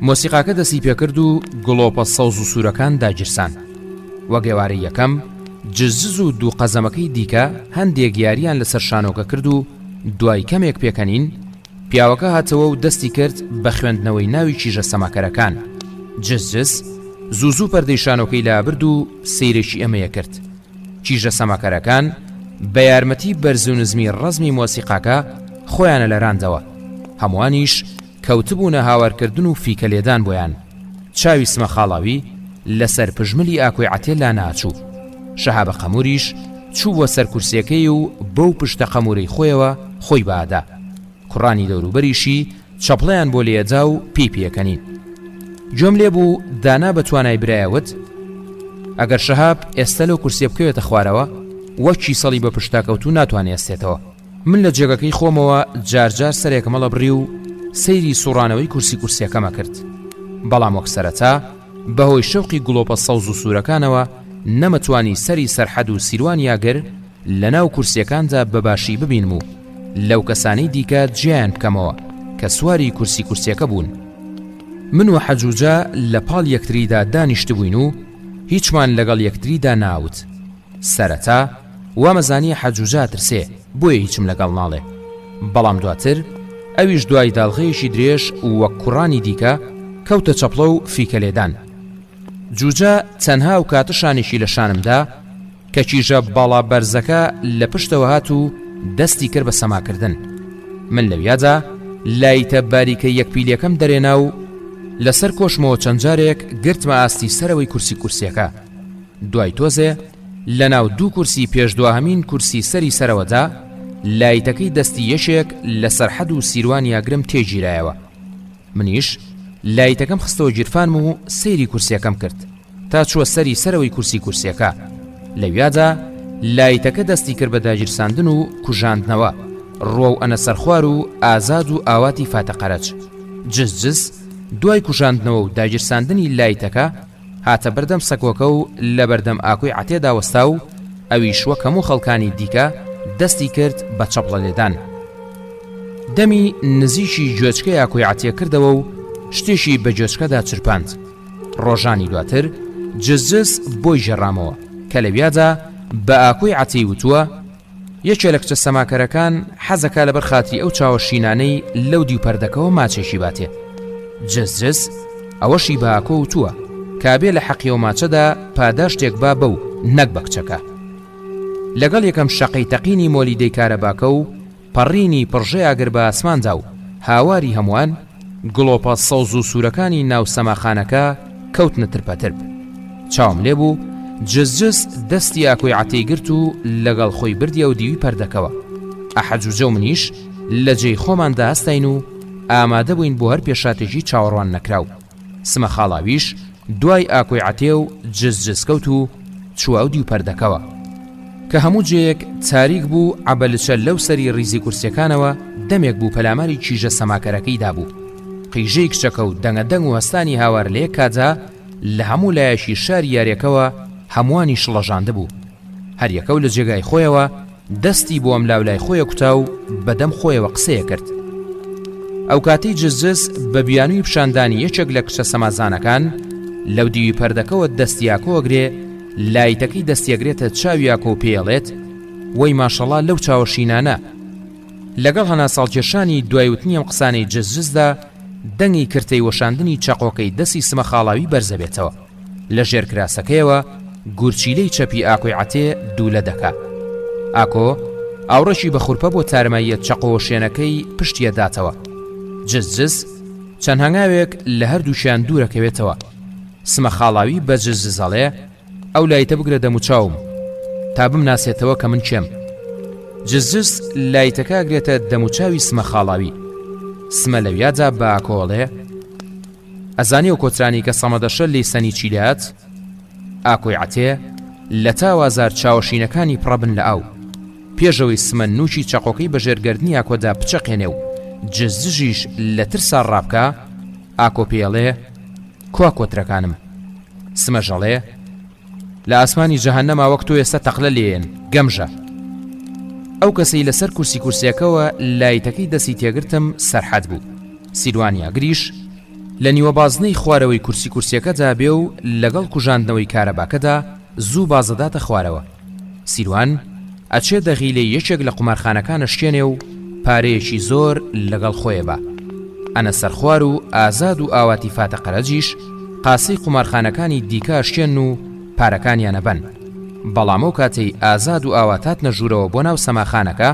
مۆسیقاکە دەستی پێکرد و گڵۆپە سەوز و سوورەکان داگیرسان. وەک ئێوارەی یەکەم جزز و دوو قەزەمەکەی دیکە هەندێک یاریان لەسەر شانۆکە کرد و دوای کەمێک پێکەنین پیاوەکە هاتەوە و دەستی کرد بە خوێندنەوەی ناوی کیژە سەماکەرەکان. جزز زوو پەردەی شانۆکەی لابرد و سەیرێکی ئەمەیە کرد. کیژە سەماکەرەکان بە یارمەتی بەرزونزمی ڕەزمی مۆسیقاکە خۆیانە لەراندەوە. هەموانیش کەوتبوونە هاوارکردن و فیکە لێدان بۆیان. چاوی سمە خاڵاوی لەسەر پژملی ئاکۆی عەتێ لا ناچوو. شەهابە خەمووریش چوو بۆ سەر کورسیەکەی و بەو پشتە خەموورەی خۆیەوە خۆی بادا. کوڕانی دەوروبەریشی چەپڵەیان بۆ لێدا و پێکەنین. گوێم لێ بوو دانا بە توانای برایەوت ئەگەر شەهاب ئێستا لەو کورسیە بکەوێتە خوارەوە وەکی سەڵی بە پشتاکەوت و ناتوانێت ئێستێتەوە. من لە جێگەکەی خۆمەوە جارجار سەرێکمەڵە بڕی و سەیری سوڕانەوەی کورسیەکەمە کرد. بەڵام وەک سەرەتا بەهۆی شەوقی گڵۆپە سەوز و سوورەکانەوە نەمەتوانی سەری سەرحەد و سیروان یاگر لەناو کورسیەکاندا بەباشی ببینم و لەو کەسانەی دیکە جیان بکەمەوە کە سواری کورسیەکە بوون. من و حەجوجە لە پاڵ یەکتریدا دانیشت بووین و هیچمان لەگەڵ یەکتریدا ناوت. سەرەتا وامەزانی حەجوجە ترسێ بۆیە هیچم لەگەڵ ناڵێ. بەڵام دواتر ئەویش دوای داڵغەیەکی درێژ وەک کوڕانی دیکە کەوتە چەپڵە و فیکە لێدان. جوجە تەنها و کاتەشانێکی لە شانمدا کە کیژە باڵا بەرزەکە لە پشتەوە هات و دەستی کرد بە سەماکردن. من لەویادا لایتە باریکە یەکپیلەکەم دەرێنا و لەسەر کۆشمەوە چەند جارێک گرتمە ئاستی سەرەوەی کورسیەکە. دوای تۆزێ لە ناو دوو کورسی پێش دواهەمین کورسی سەری سەرەوەدا لایتەکەی دەستی یەشێک لە سەرحەد و سیروان یاگرم تێگیرایەوە. منیش لایتەکەم خستەوە گیرفانم و سەیری کورسیەکەم کرد تا چووە سەری سەرەوەی کورسیەکە. لەویادا لایتەکە دەستی کرد بە داگیرساندن و کوژاندنەوە، ڕۆ و ئەنە سەرخوار و ئازاد و ئاواتی فاتەقەرەج. جز دوای کوژاندنەوە و داگیرساندنی لایتەکە هاتە بەردەم سەکۆکە و لە بەردەم ئاکۆی عەتێدا وەستا و ئەویش وەک هەموو خەڵکانی دیکە دەستی کرد بە چەپڵە لێدان. دەمی نزیکی گوێچکەی ئاکۆی عەتێ کردەوە و شتێشی بە گوێچکەدا چرپاند. ڕۆژانی دواتر جزز بۆی ژێڕامەوە کە لەویادا بە ئاکۆی عەتێی وتووە یەکێ لە کچە سەماکەرەکان حەزەکە لەبەر خاتری ئەو چاوە شینانەی لەو دیو پەردەکەەوە ماچێکی باتێ. جز ئەوەشی بە ئاکۆ وتووە کابێ لە حەقیە و ماچەدا پاداشتێک با بەو نەک بە کچەکە. لەگەڵ یەکەم شەقەی تەقینی مۆلی دەیکارە باکە و پەڕینی پڕژەی ئاگر بە ئاسماندا و هاواری هەمووان گڵۆپە سەوز و سوورەکانی ناو سەماخانەکە کەوتنە ترپەترپ. چاوم لێ بوو جز دەستی ئاکۆی عەتێی گرت و لەگەڵ خۆی بردیە و دیوی پەردەکەوە. ئەحەجوجە و منیش لە جێی خۆماندا هەستین و ئامادە بووین بۆ هەر پێشاتێکی چاوەڕوان نەکراو. سمە خاڵاویش دوای ئاکۆی عەتێ و جزجزکەوت و چووە ئەو دیو پەردەکەوە کە هەموو جێیەک تاریک بوو. عەبەلچە لەو سەری ڕیزی کورسیەکانەوە دەمێک بوو پەلاماری چیژە سەماکەرەکەی دابوو. قیژەی کچەکە و دەنگەدەنگ و هەستانی هاوار لە یەک کاتدا لە هەموو لایەشی شاری یاریەکەوە هەمووانی شڵەژاندە بوو. هەر یەکە لە جێگای خۆیەوە دەستی بۆ ئەم لاولای خۆیە کوتا و بەدەم خۆیەوە قسەیە کرد. ئەو کاتەی جزجز بە بیانووی پیشاندانی یەکێک لە کچە سەمازانەکان لەو دیوی پەردەکەوە دەستیاکۆگرێ، لایتەکەی دەستیەگرێتە چاویاکۆ و پێڵێت وەی ماشەڵا لەو چاوەشینانە. لەگەڵ هەنا ساڵکێشانی دوایوتنی ئەم قسانەی جزجزدا دەنگی کردەی وەشاندنی چەقۆکەی دەستی سمە خاڵاوی بەرزەبێتەوە. لە ژێر کراسەکەیەوە گورچیلەی چەپی ئاکۆی عەتێ دوولە دەکا. ئاکۆ ئاوڕەشی بە خوورپە بۆ تارماییەت چەقۆشێنەکەی پشتیە داتەوە. جزجز چەند هەنگاوێک لە هەردووشیان دوورەکەوێتەوە. سمە خاڵاوی بە جزجزەڵێ ئەو لایتە بگرە دەموچاوم تا بمناسێتەوە کە من چێم. جزجز لایتەکە ئەگرێتە دەموچاوی سمە خاڵاوی. سمە لەویادا بە ئاکۆڵێ ئەزانی و کۆترانی کە سەمەدەشە لی سەنی چیلات. ئاکۆی عەتێ لە تاوازار چاوەشینەکانی پڕەبن لە ئاو. پێشەوەی سمە نوچی چەقۆکەی بە ژێرگەردنی ئاکۆدا بچەقێنێ و جزجژیش لە ترسا ڕابکە. ئاکۆ پێڵێ کوا کۆترەکانم. سمە ژەڵێ لە ئاسمانی جەهەنەما وەک تۆ ئێستا تەقلە لێن گەمژە. ئەو کەسەی لەسەر کورسیەکەوە لایتەکەی دەستی تێگرتم سەرحەد بوو. سیروانی ئاگریش لە نیوە بازنەی خوارەوەی کورسیەکەدا بێ و لەگەڵ کوژاندنەوەی کارەباکەدا زوو بازەداتە خوارەوە. سیروان ئەچێ دەغیلەی یەکێک لە قومارخانەکانە شتێنێ و پارەیەکی زۆر لەگەڵ خۆیە بە. ئەنە سەرخوار و ئازاد و ئاواتی فاتە قەرەجیش قاسەی قومارخانەکانی دیکە شتێن و پارەکانیانە بەن. بەڵام ئەو کاتەی ئازاد و ئاواتات نەژوورەوە بۆ ناو سەماخانەکە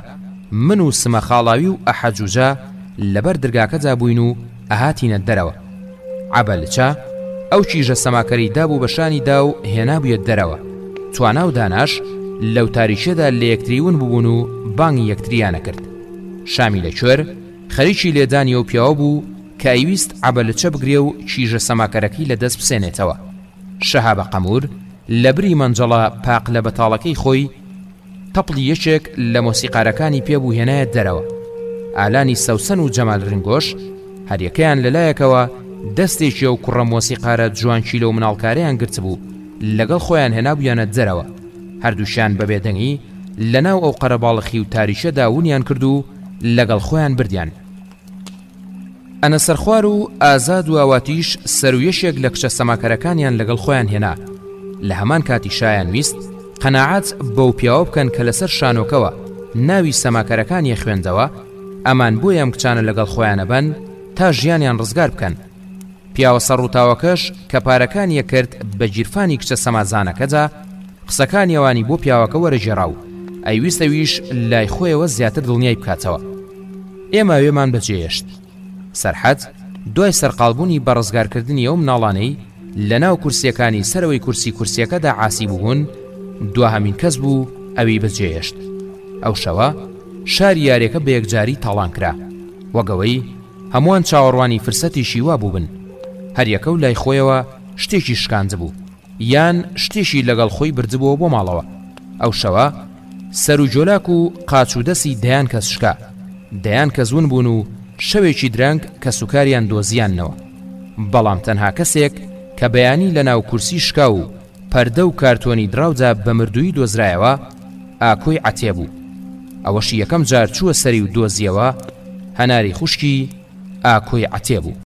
من و سمە خاڵاوی و ئەحەجوجا لەبەر دەرگاکەدا بووین و ئەهاتینە دەرەوە. عەبەلچە ئەو چیژە سەماکەری دابوو بەشانی دا و هێنابوویە دەرەوە. توانا و داناش لەو تاریشەدا لە یەکتریون بوون و بانگی یەکتریانە کرد. شامی لە کوێر خەریکی لێدانیە و پیاوە بوو کە ئەیویست عەبەلچە بگرێ و چیژە سەماکەرەکەی لە دەست بسێنێتەوە. شەهابە قەمور لە بری مەنجەڵە پاق لە بەتاڵەکەی خۆی تەپڵی یەکێک لە مۆسیقارەکانی پێبوو هێنایە دەرەوە. ئالانی سەوسەن و جەمال ڕنگۆش هەریەکەیان لەلایەکەوە دەستێکی و کوڕە مۆسیقارە جوانچیلە و مناڵکارەیان گرت بوو لەگەڵ خۆیان هێنابوویانە دەرەوە. هەردووشیان بەبێدەنگی لەناو ئەو قەرەباڵخی و تاریشەدا ونیان کرد و لەگەڵ خۆیان بردیان. ئەنە سەرخوار و ئازاد و ئاواتیش سەرویەشێک لە کچە سەماکەرەکانیان لەگەڵ خۆیان هێنا. لە هەمان کاتی شایان ویست قەناعەت بەو پیاوە بکەن کە لەسەر شانۆکەوە ناوی سەماکەرەکانی خوێندەوە، ئەمان بۆیە ئەم کچانە لەگەڵ خۆیانە بن تا ژیانیان ڕزگار بکەن. پیاوە سەرڕووتاوەکەش کە پارەکانیە کرد بە گیرفانی کچە سەمازانەکەدا قسەکانی ئەوانی بۆ پیاوەکە وەرەژێڕا و ئەیویستەویش لای خۆیەوە زیاتر دڵنیای بکاتەوە. ئێمە وێمان بەجێهێشت. سەرحەد دوای سەرقاڵبوونی بە ڕزگارکردنی ئەو مناڵانەی لە ناو کورسیەکانی سەرەوەی کورسیەکەدا عاسی بوون دوهەمین کەس بوو ئەوی بەجێهێشت. ئەو شەوە شاری یاریەکە بە یەکجاری تاڵان کرا وەگەوەی هەمووان چاوەڕوانی فرسەتیشی وا بووبن. هەریەکە و لای خۆیەوە شتێکی شکاند بوو یان شتێکی لەگەڵ خۆی بردبووە بۆ ماڵەوە. ئەو شەوە سەر و جۆلاک و قاچ و دەسی دەیان کەس شکا. دەیان کە زون بوون و شەوێکی درەنگ کە سوکاریان دۆزیاننەوە. بەڵام تەنها کەسێک کە بەیانی لە ناو کورسی شکا و پەردە و کارتۆنی دراودا بە مردووی دۆزرایەوە ئاکۆی عەتێ بوو. ئەوەشی یەکەم جار چووە سەری و دۆزیەوە هەناری خوشکی ئاکۆی عەتێ بوو.